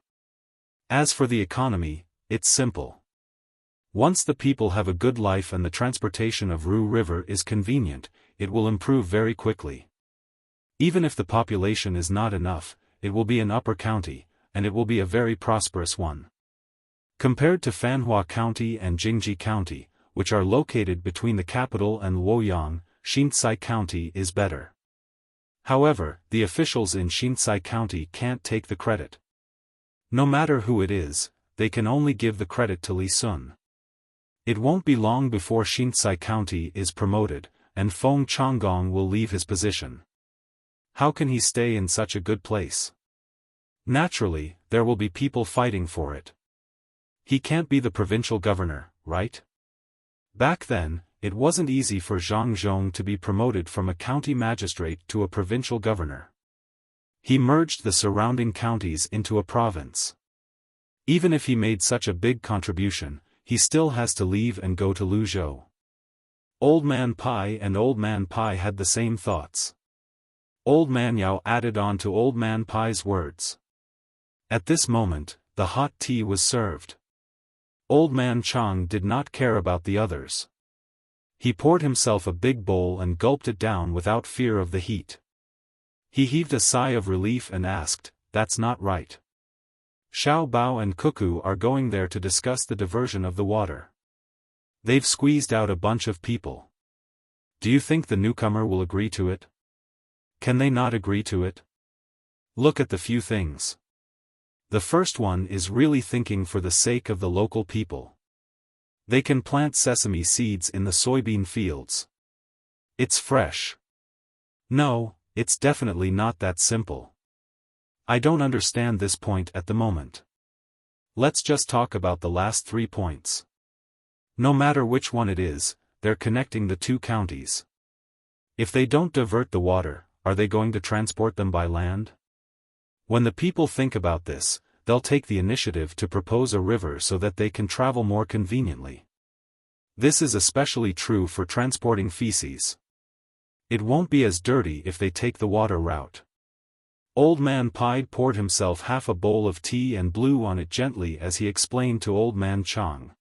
As for the economy, it's simple. Once the people have a good life and the transportation of Ru River is convenient, it will improve very quickly. Even if the population is not enough, it will be an upper county, and it will be a very prosperous one. Compared to Fanhua County and Jingji County, which are located between the capital and Luoyang, Xinsai County is better. However, the officials in Xinsai County can't take the credit. No matter who it is, they can only give the credit to Li Sun. It won't be long before Xinsai County is promoted, and Feng Changgong will leave his position. How can he stay in such a good place? Naturally, there will be people fighting for it. He can't be the provincial governor, right? Back then, it wasn't easy for Zhang Zhong to be promoted from a county magistrate to a provincial governor. He merged the surrounding counties into a province. Even if he made such a big contribution, he still has to leave and go to Luzhou. Old Man Pai and Old Man Pai had the same thoughts. Old Man Yao added on to Old Man Pai's words. At this moment, the hot tea was served. Old Man Chang did not care about the others. He poured himself a big bowl and gulped it down without fear of the heat. He heaved a sigh of relief and asked, that's not right. Xiao Bao and Cuckoo are going there to discuss the diversion of the water. They've squeezed out a bunch of people. Do you think the newcomer will agree to it? Can they not agree to it? Look at the few things. The first one is really thinking for the sake of the local people. They can plant sesame seeds in the soybean fields. It's fresh. No, it's definitely not that simple. I don't understand this point at the moment. Let's just talk about the last 3 points. No matter which one it is, they're connecting the two counties. If they don't divert the water, are they going to transport them by land? When the people think about this, they'll take the initiative to propose a river so that they can travel more conveniently. This is especially true for transporting feces. It won't be as dirty if they take the water route. Old Man Pai poured himself half a bowl of tea and blew on it gently as he explained to Old Man Chang.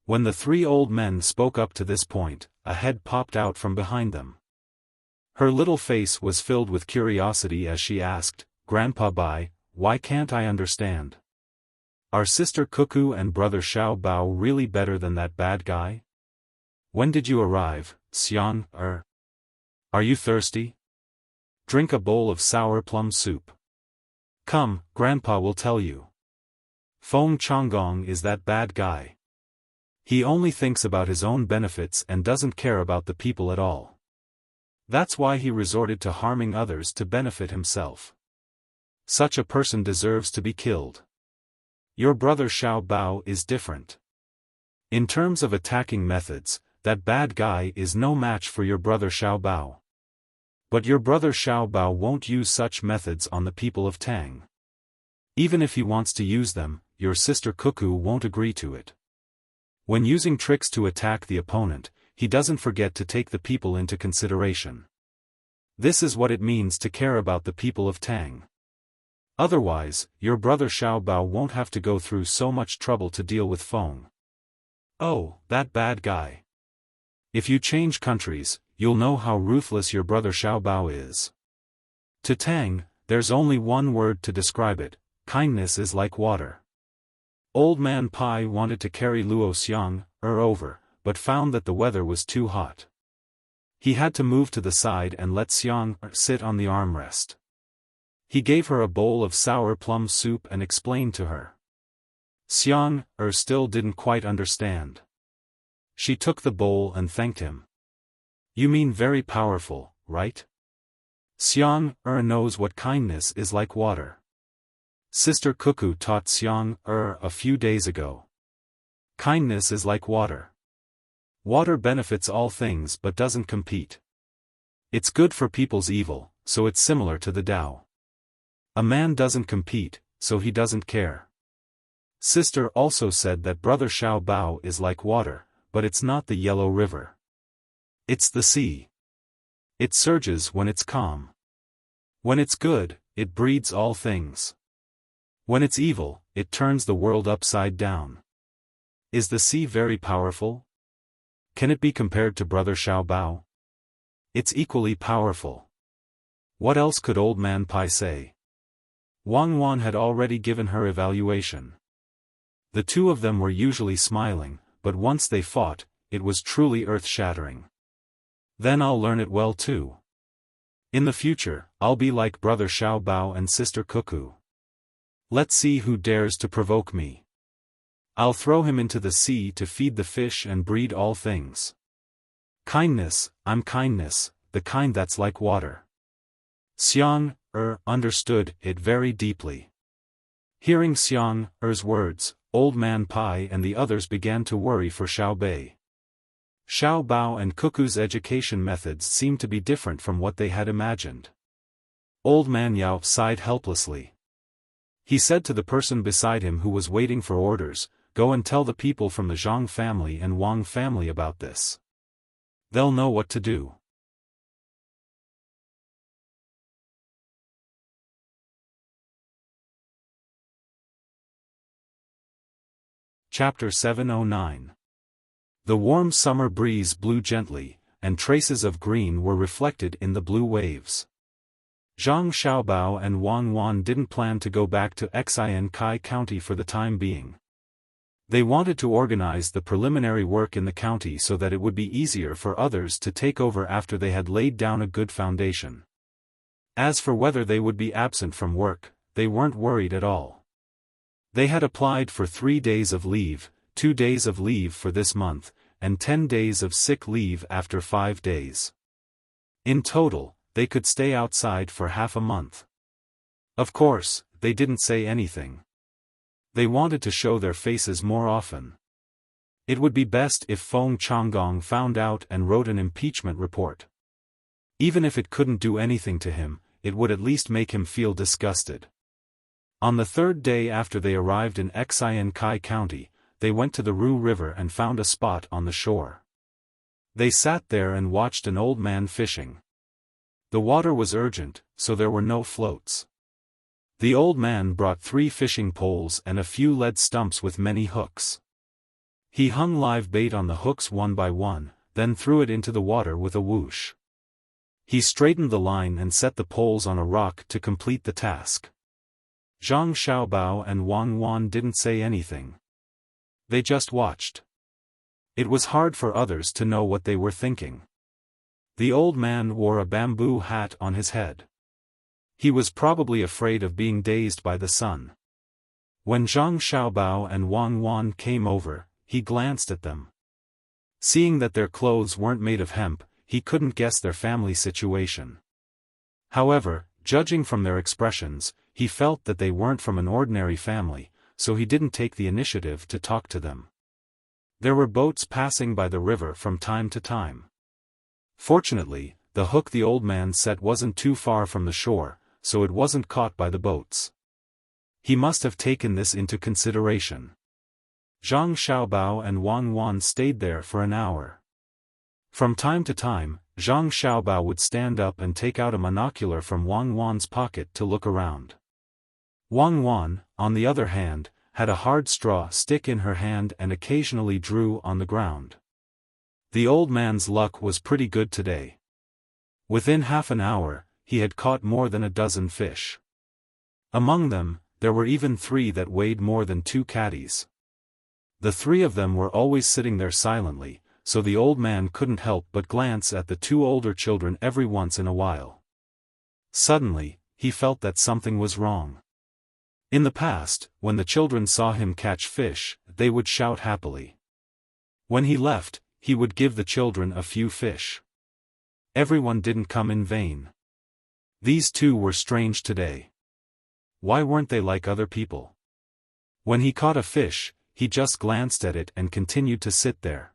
When the 3 old men spoke up to this point, a head popped out from behind them. Her little face was filled with curiosity as she asked, Grandpa Bai, why can't I understand? Are Sister Cuckoo and Brother Xiao Bao really better than that bad guy? When did you arrive, Xian? Are you thirsty? Drink a bowl of sour plum soup. Come, Grandpa will tell you. Feng Changgong is that bad guy. He only thinks about his own benefits and doesn't care about the people at all. That's why he resorted to harming others to benefit himself. Such a person deserves to be killed. Your brother Xiao Bao is different. In terms of attacking methods, that bad guy is no match for your brother Xiao Bao. But your brother Xiao Bao won't use such methods on the people of Tang. Even if he wants to use them, your sister Cuckoo won't agree to it. When using tricks to attack the opponent, he doesn't forget to take the people into consideration. This is what it means to care about the people of Tang. Otherwise, your brother Xiao Bao won't have to go through so much trouble to deal with Feng. Oh, that bad guy. If you change countries, you'll know how ruthless your brother Xiao Bao is. To Tang, there's only one word to describe it: kindness is like water. Old Man Pai wanted to carry Luo Xiang over, but found that the weather was too hot. He had to move to the side and let Xiang sit on the armrest. He gave her a bowl of sour plum soup and explained to her. Xiang still didn't quite understand. She took the bowl and thanked him. You mean very powerful, right? Xiang knows what kindness is like water. Sister Cuckoo taught Xiang a few days ago. Kindness is like water. Water benefits all things but doesn't compete. It's good for people's evil, so it's similar to the Tao. A man doesn't compete, so he doesn't care. Sister also said that brother Xiao Bao is like water, but it's not the Yellow River. It's the sea. It surges when it's calm. When it's good, it breeds all things. When it's evil, it turns the world upside down. Is the sea very powerful? Can it be compared to brother Xiao Bao? It's equally powerful. What else could Old Man Pai say? Wang Wan had already given her evaluation. The two of them were usually smiling, but once they fought, it was truly earth-shattering. Then I'll learn it well too. In the future, I'll be like brother Xiao Bao and sister Cuckoo. Let's see who dares to provoke me. I'll throw him into the sea to feed the fish and breed all things. Kindness, I'm kindness, the kind that's like water. Xiang understood it very deeply. Hearing Xiang's words, Old Man Pai and the others began to worry for Xiao Bei. Xiao Bao and Cuckoo's education methods seemed to be different from what they had imagined. Old Man Yao sighed helplessly. He said to the person beside him who was waiting for orders, "Go and tell the people from the Zhang family and Wang family about this. They'll know what to do." Chapter 709. The warm summer breeze blew gently, and traces of green were reflected in the blue waves. Zhang Xiaobao and Wang Wan didn't plan to go back to Xiankai County for the time being. They wanted to organize the preliminary work in the county so that it would be easier for others to take over after they had laid down a good foundation. As for whether they would be absent from work, they weren't worried at all. They had applied for 3 days of leave, 2 days of leave for this month, and 10 days of sick leave after 5 days. In total, they could stay outside for half a month. Of course, they didn't say anything. They wanted to show their faces more often. It would be best if Feng Changgong found out and wrote an impeachment report. Even if it couldn't do anything to him, it would at least make him feel disgusted. On the 3rd day after they arrived in Xiankai County, they went to the Ru River and found a spot on the shore. They sat there and watched an old man fishing. The water was urgent, so there were no floats. The old man brought 3 fishing poles and a few lead stumps with many hooks. He hung live bait on the hooks one by one, then threw it into the water with a whoosh. He straightened the line and set the poles on a rock to complete the task. Zhang Xiaobao and Wang Wan didn't say anything. They just watched. It was hard for others to know what they were thinking. The old man wore a bamboo hat on his head. He was probably afraid of being dazed by the sun. When Zhang Xiaobao and Wang Wan came over, he glanced at them. Seeing that their clothes weren't made of hemp, he couldn't guess their family situation. However, judging from their expressions, he felt that they weren't from an ordinary family, so he didn't take the initiative to talk to them. There were boats passing by the river from time to time. Fortunately, the hook the old man set wasn't too far from the shore, so it wasn't caught by the boats. He must have taken this into consideration. Zhang Xiaobao and Wang Wan stayed there for an hour. From time to time, Zhang Xiaobao would stand up and take out a monocular from Wang Wan's pocket to look around. Wang Wan, on the other hand, had a hard straw stick in her hand and occasionally drew on the ground. The old man's luck was pretty good today. Within half an hour, he had caught more than a dozen fish. Among them, there were even 3 that weighed more than 2 caddies. The 3 of them were always sitting there silently, so the old man couldn't help but glance at the 2 older children every once in a while. Suddenly, he felt that something was wrong. In the past, when the children saw him catch fish, they would shout happily. When he left, he would give the children a few fish. Everyone didn't come in vain. These 2 were strange today. Why weren't they like other people? When he caught a fish, he just glanced at it and continued to sit there.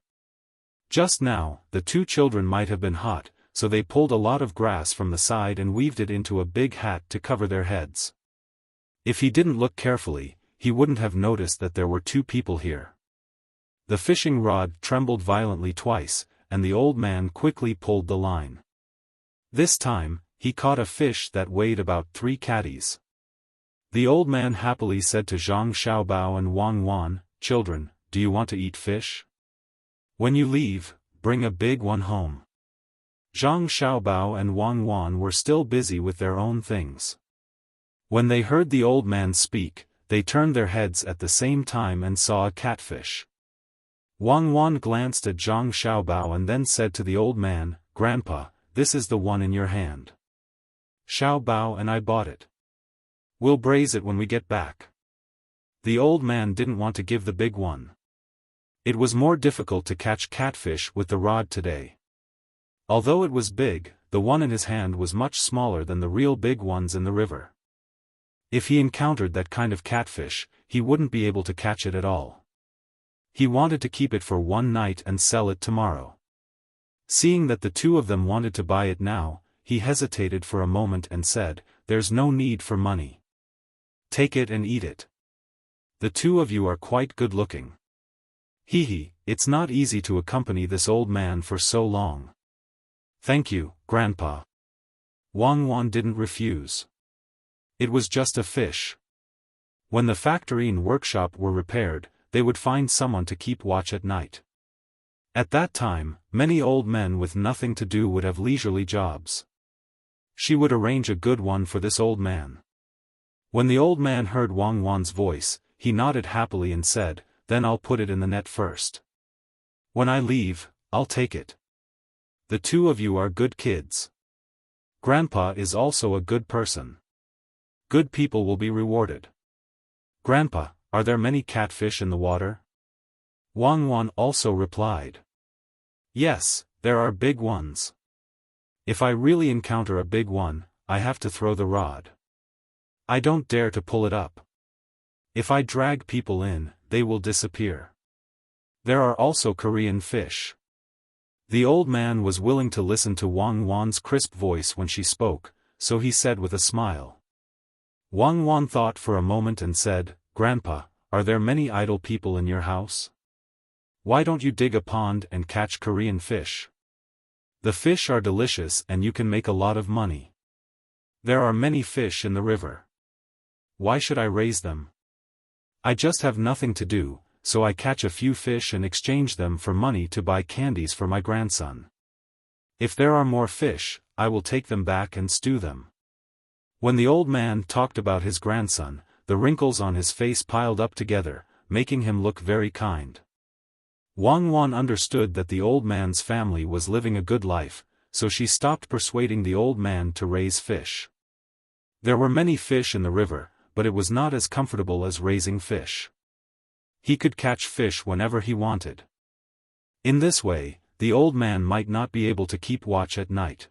Just now, the 2 children might have been hot, so they pulled a lot of grass from the side and weaved it into a big hat to cover their heads. If he didn't look carefully, he wouldn't have noticed that there were 2 people here. The fishing rod trembled violently twice, and the old man quickly pulled the line. This time, he caught a fish that weighed about 3 caddies. The old man happily said to Zhang Xiaobao and Wang Wan, "Children, do you want to eat fish? When you leave, bring a big one home." Zhang Xiaobao and Wang Wan were still busy with their own things. When they heard the old man speak, they turned their heads at the same time and saw a catfish. Wang Wan glanced at Zhang Xiaobao and then said to the old man, "Grandpa, this is the one in your hand. Xiaobao and I bought it. We'll braise it when we get back." The old man didn't want to give the big one. It was more difficult to catch catfish with the rod today. Although it was big, the one in his hand was much smaller than the real big ones in the river. If he encountered that kind of catfish, he wouldn't be able to catch it at all. He wanted to keep it for one night and sell it tomorrow. Seeing that the 2 of them wanted to buy it now, he hesitated for a moment and said, "There's no need for money. Take it and eat it. The 2 of you are quite good-looking. Hee, it's not easy to accompany this old man for so long." "Thank you, Grandpa." Wang Wan didn't refuse. It was just a fish. When the factory and workshop were repaired, they would find someone to keep watch at night. At that time, many old men with nothing to do would have leisurely jobs. She would arrange a good one for this old man. When the old man heard Wang Wan's voice, he nodded happily and said, "Then I'll put it in the net first. When I leave, I'll take it. The 2 of you are good kids. Grandpa is also a good person. Good people will be rewarded." "Grandpa, are there many catfish in the water?" Wang Wan also replied. "Yes, there are big ones. If I really encounter a big one, I have to throw the rod. I don't dare to pull it up. If I drag people in, they will disappear. There are also Korean fish." The old man was willing to listen to Wang Wan's crisp voice when she spoke, so he said with a smile. Wang Wan thought for a moment and said, "Grandpa, are there many idle people in your house? Why don't you dig a pond and catch Korean fish? The fish are delicious and you can make a lot of money. There are many fish in the river. Why should I raise them? I just have nothing to do, so I catch a few fish and exchange them for money to buy candies for my grandson. If there are more fish, I will take them back and stew them." When the old man talked about his grandson, the wrinkles on his face piled up together, making him look very kind. Wang Wan understood that the old man's family was living a good life, so she stopped persuading the old man to raise fish. There were many fish in the river, but it was not as comfortable as raising fish. He could catch fish whenever he wanted. In this way, the old man might not be able to keep watch at night.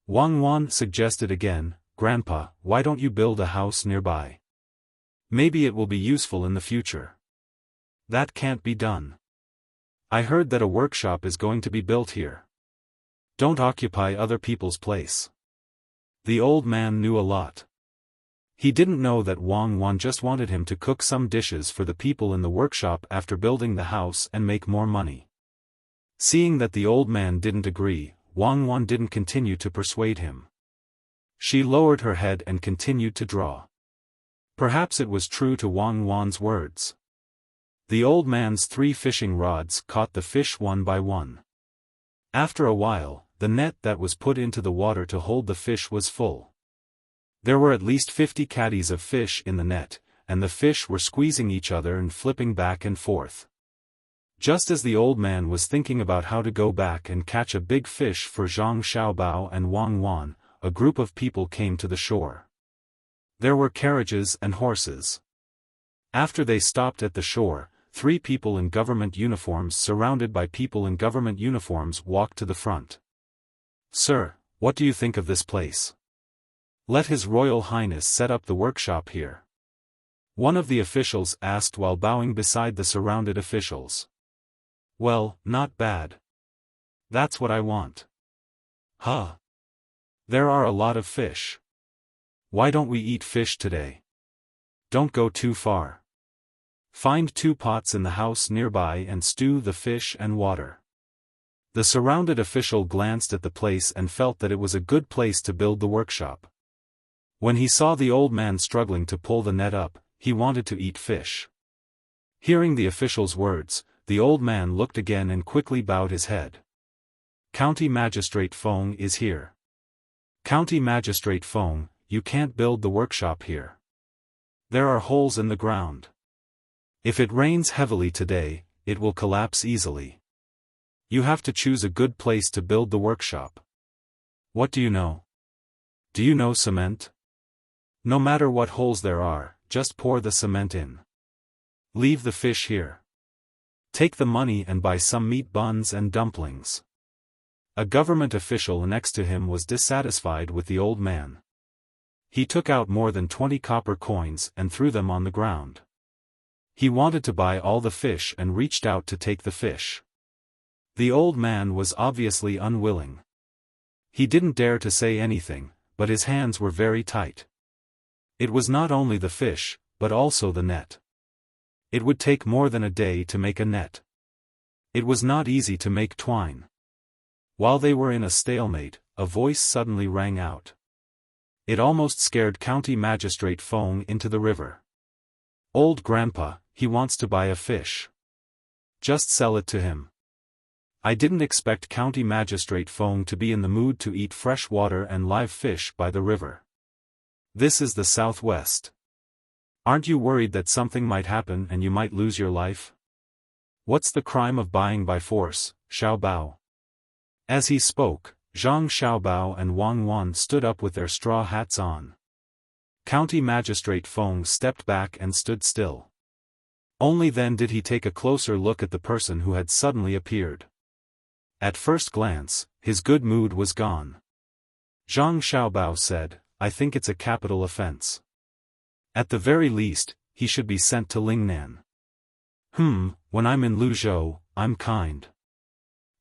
Wang Wan suggested again, "Grandpa, why don't you build a house nearby? Maybe it will be useful in the future. That can't be done. I heard that a workshop is going to be built here. Don't occupy other people's place. The old man knew a lot. He didn't know that Wang Wan just wanted him to cook some dishes for the people in the workshop after building the house and make more money. Seeing that the old man didn't agree, Wang Wan didn't continue to persuade him. She lowered her head and continued to draw. Perhaps it was true to Wang Wan's words. The old man's 3 fishing rods caught the fish one by one. After a while, the net that was put into the water to hold the fish was full. There were at least 50 caddies of fish in the net, and the fish were squeezing each other and flipping back and forth. Just as the old man was thinking about how to go back and catch a big fish for Zhang Xiaobao and Wang Wan, a group of people came to the shore. There were carriages and horses. After they stopped at the shore, 3 people in government uniforms surrounded by people in government uniforms walked to the front. "Sir, what do you think of this place? Let His Royal Highness set up the workshop here." One of the officials asked while bowing beside the surrounded officials. "Well, not bad. That's what I want." "Huh. There are a lot of fish. Why don't we eat fish today? Don't go too far. Find 2 pots in the house nearby and stew the fish and water." The surrounded official glanced at the place and felt that it was a good place to build the workshop. When he saw the old man struggling to pull the net up, he wanted to eat fish. Hearing the official's words, the old man looked again and quickly bowed his head. "County Magistrate Feng is here." "County Magistrate Feng, you can't build the workshop here. There are holes in the ground. If it rains heavily today, it will collapse easily. You have to choose a good place to build the workshop. What do you know? Do you know cement? No matter what holes there are, just pour the cement in. Leave the fish here. Take the money and buy some meat buns and dumplings." A government official next to him was dissatisfied with the old man. He took out more than 20 copper coins and threw them on the ground. He wanted to buy all the fish and reached out to take the fish. The old man was obviously unwilling. He didn't dare to say anything, but his hands were very tight. It was not only the fish, but also the net. It would take more than a day to make a net. It was not easy to make twine. While they were in a stalemate, a voice suddenly rang out. It almost scared County Magistrate Feng into the river. "Old Grandpa, he wants to buy a fish. Just sell it to him." I didn't expect County Magistrate Feng to be in the mood to eat fresh water and live fish by the river. This is the Southwest. Aren't you worried that something might happen and you might lose your life? What's the crime of buying by force, Xiaobao? As he spoke, Zhang Xiaobao and Wang Wan stood up with their straw hats on. County Magistrate Feng stepped back and stood still. Only then did he take a closer look at the person who had suddenly appeared. At first glance, his good mood was gone. Zhang Xiaobao said, "I think it's a capital offense. At the very least, he should be sent to Lingnan." When I'm in Luzhou, I'm kind.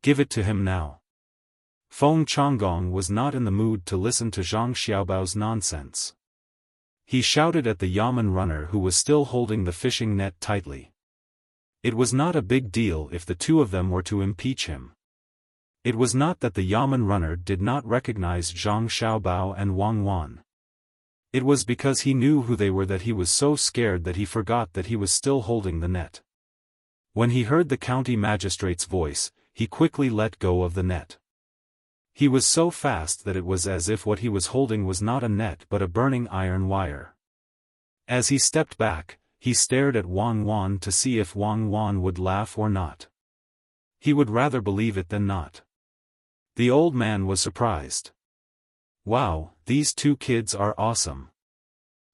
Give it to him now." Feng Changgong was not in the mood to listen to Zhang Xiaobao's nonsense. He shouted at the yamen runner who was still holding the fishing net tightly. It was not a big deal if the 2 of them were to impeach him. It was not that the yamen runner did not recognize Zhang Xiaobao and Wang Wan. It was because he knew who they were that he was so scared that he forgot that he was still holding the net. When he heard the county magistrate's voice, he quickly let go of the net. He was so fast that it was as if what he was holding was not a net but a burning iron wire. As he stepped back, he stared at Wang Wan to see if Wang Wan would laugh or not. He would rather believe it than not. The old man was surprised. Wow, these 2 kids are awesome.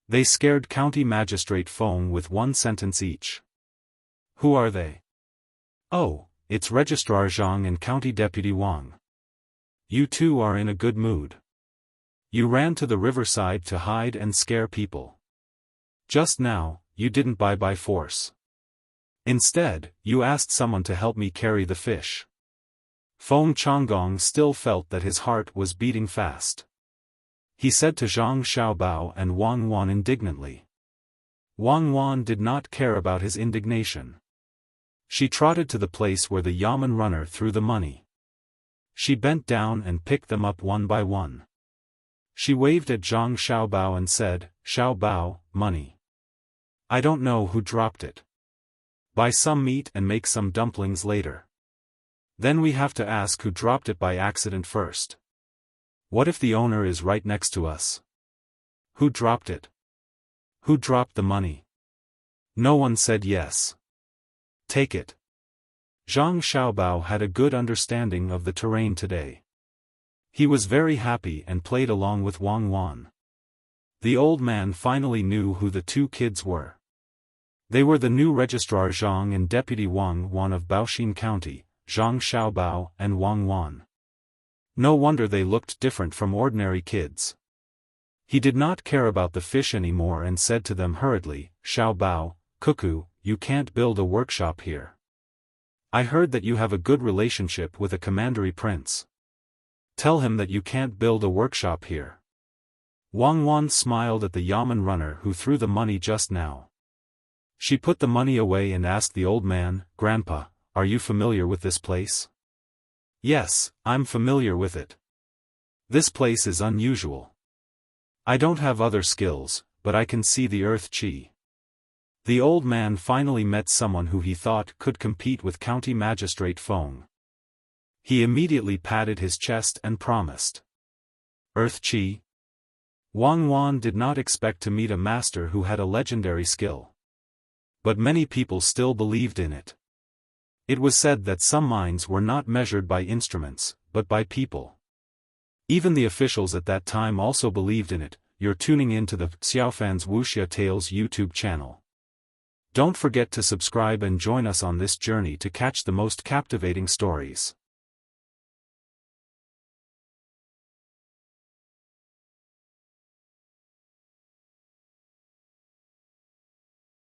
They scared County Magistrate Feng with 1 sentence each. Who are they? Oh, it's Registrar Zhang and County Deputy Wang. You 2 are in a good mood. You ran to the riverside to hide and scare people. Just now, you didn't buy by force. Instead, you asked someone to help me carry the fish. Feng Changgong still felt that his heart was beating fast. He said to Zhang Xiaobao and Wang Wan indignantly. Wang Wan did not care about his indignation. She trotted to the place where the yamen runner threw the money. She bent down and picked them up one by one. She waved at Zhang Xiaobao and said, "Xiaobao, money. I don't know who dropped it. Buy some meat and make some dumplings later. Then we have to ask who dropped it by accident first. What if the owner is right next to us? Who dropped it? Who dropped the money?" No one said yes. "Take it." Zhang Xiaobao had a good understanding of the terrain today. He was very happy and played along with Wang Wan. The old man finally knew who the two kids were. They were the new Registrar Zhang and Deputy Wang Wan of Baoxin County, Zhang Xiaobao and Wang Wan. No wonder they looked different from ordinary kids. He did not care about the fish anymore and said to them hurriedly, "Xiaobao, Cuckoo, you can't build a workshop here. I heard that you have a good relationship with a commandery prince. Tell him that you can't build a workshop here." Wang Wan smiled at the yamen runner who threw the money just now. She put the money away and asked the old man, "Grandpa, are you familiar with this place?" "Yes, I'm familiar with it. This place is unusual. I don't have other skills, but I can see the earth chi." The old man finally met someone who he thought could compete with County Magistrate Feng. He immediately patted his chest and promised. Earth chi? Wang Wan did not expect to meet a master who had a legendary skill. But many people still believed in it. It was said that some minds were not measured by instruments, but by people. Even the officials at that time also believed in it. You're tuning in to the Xiaofan's Wuxia Tales YouTube channel. Don't forget to subscribe and join us on this journey to catch the most captivating stories.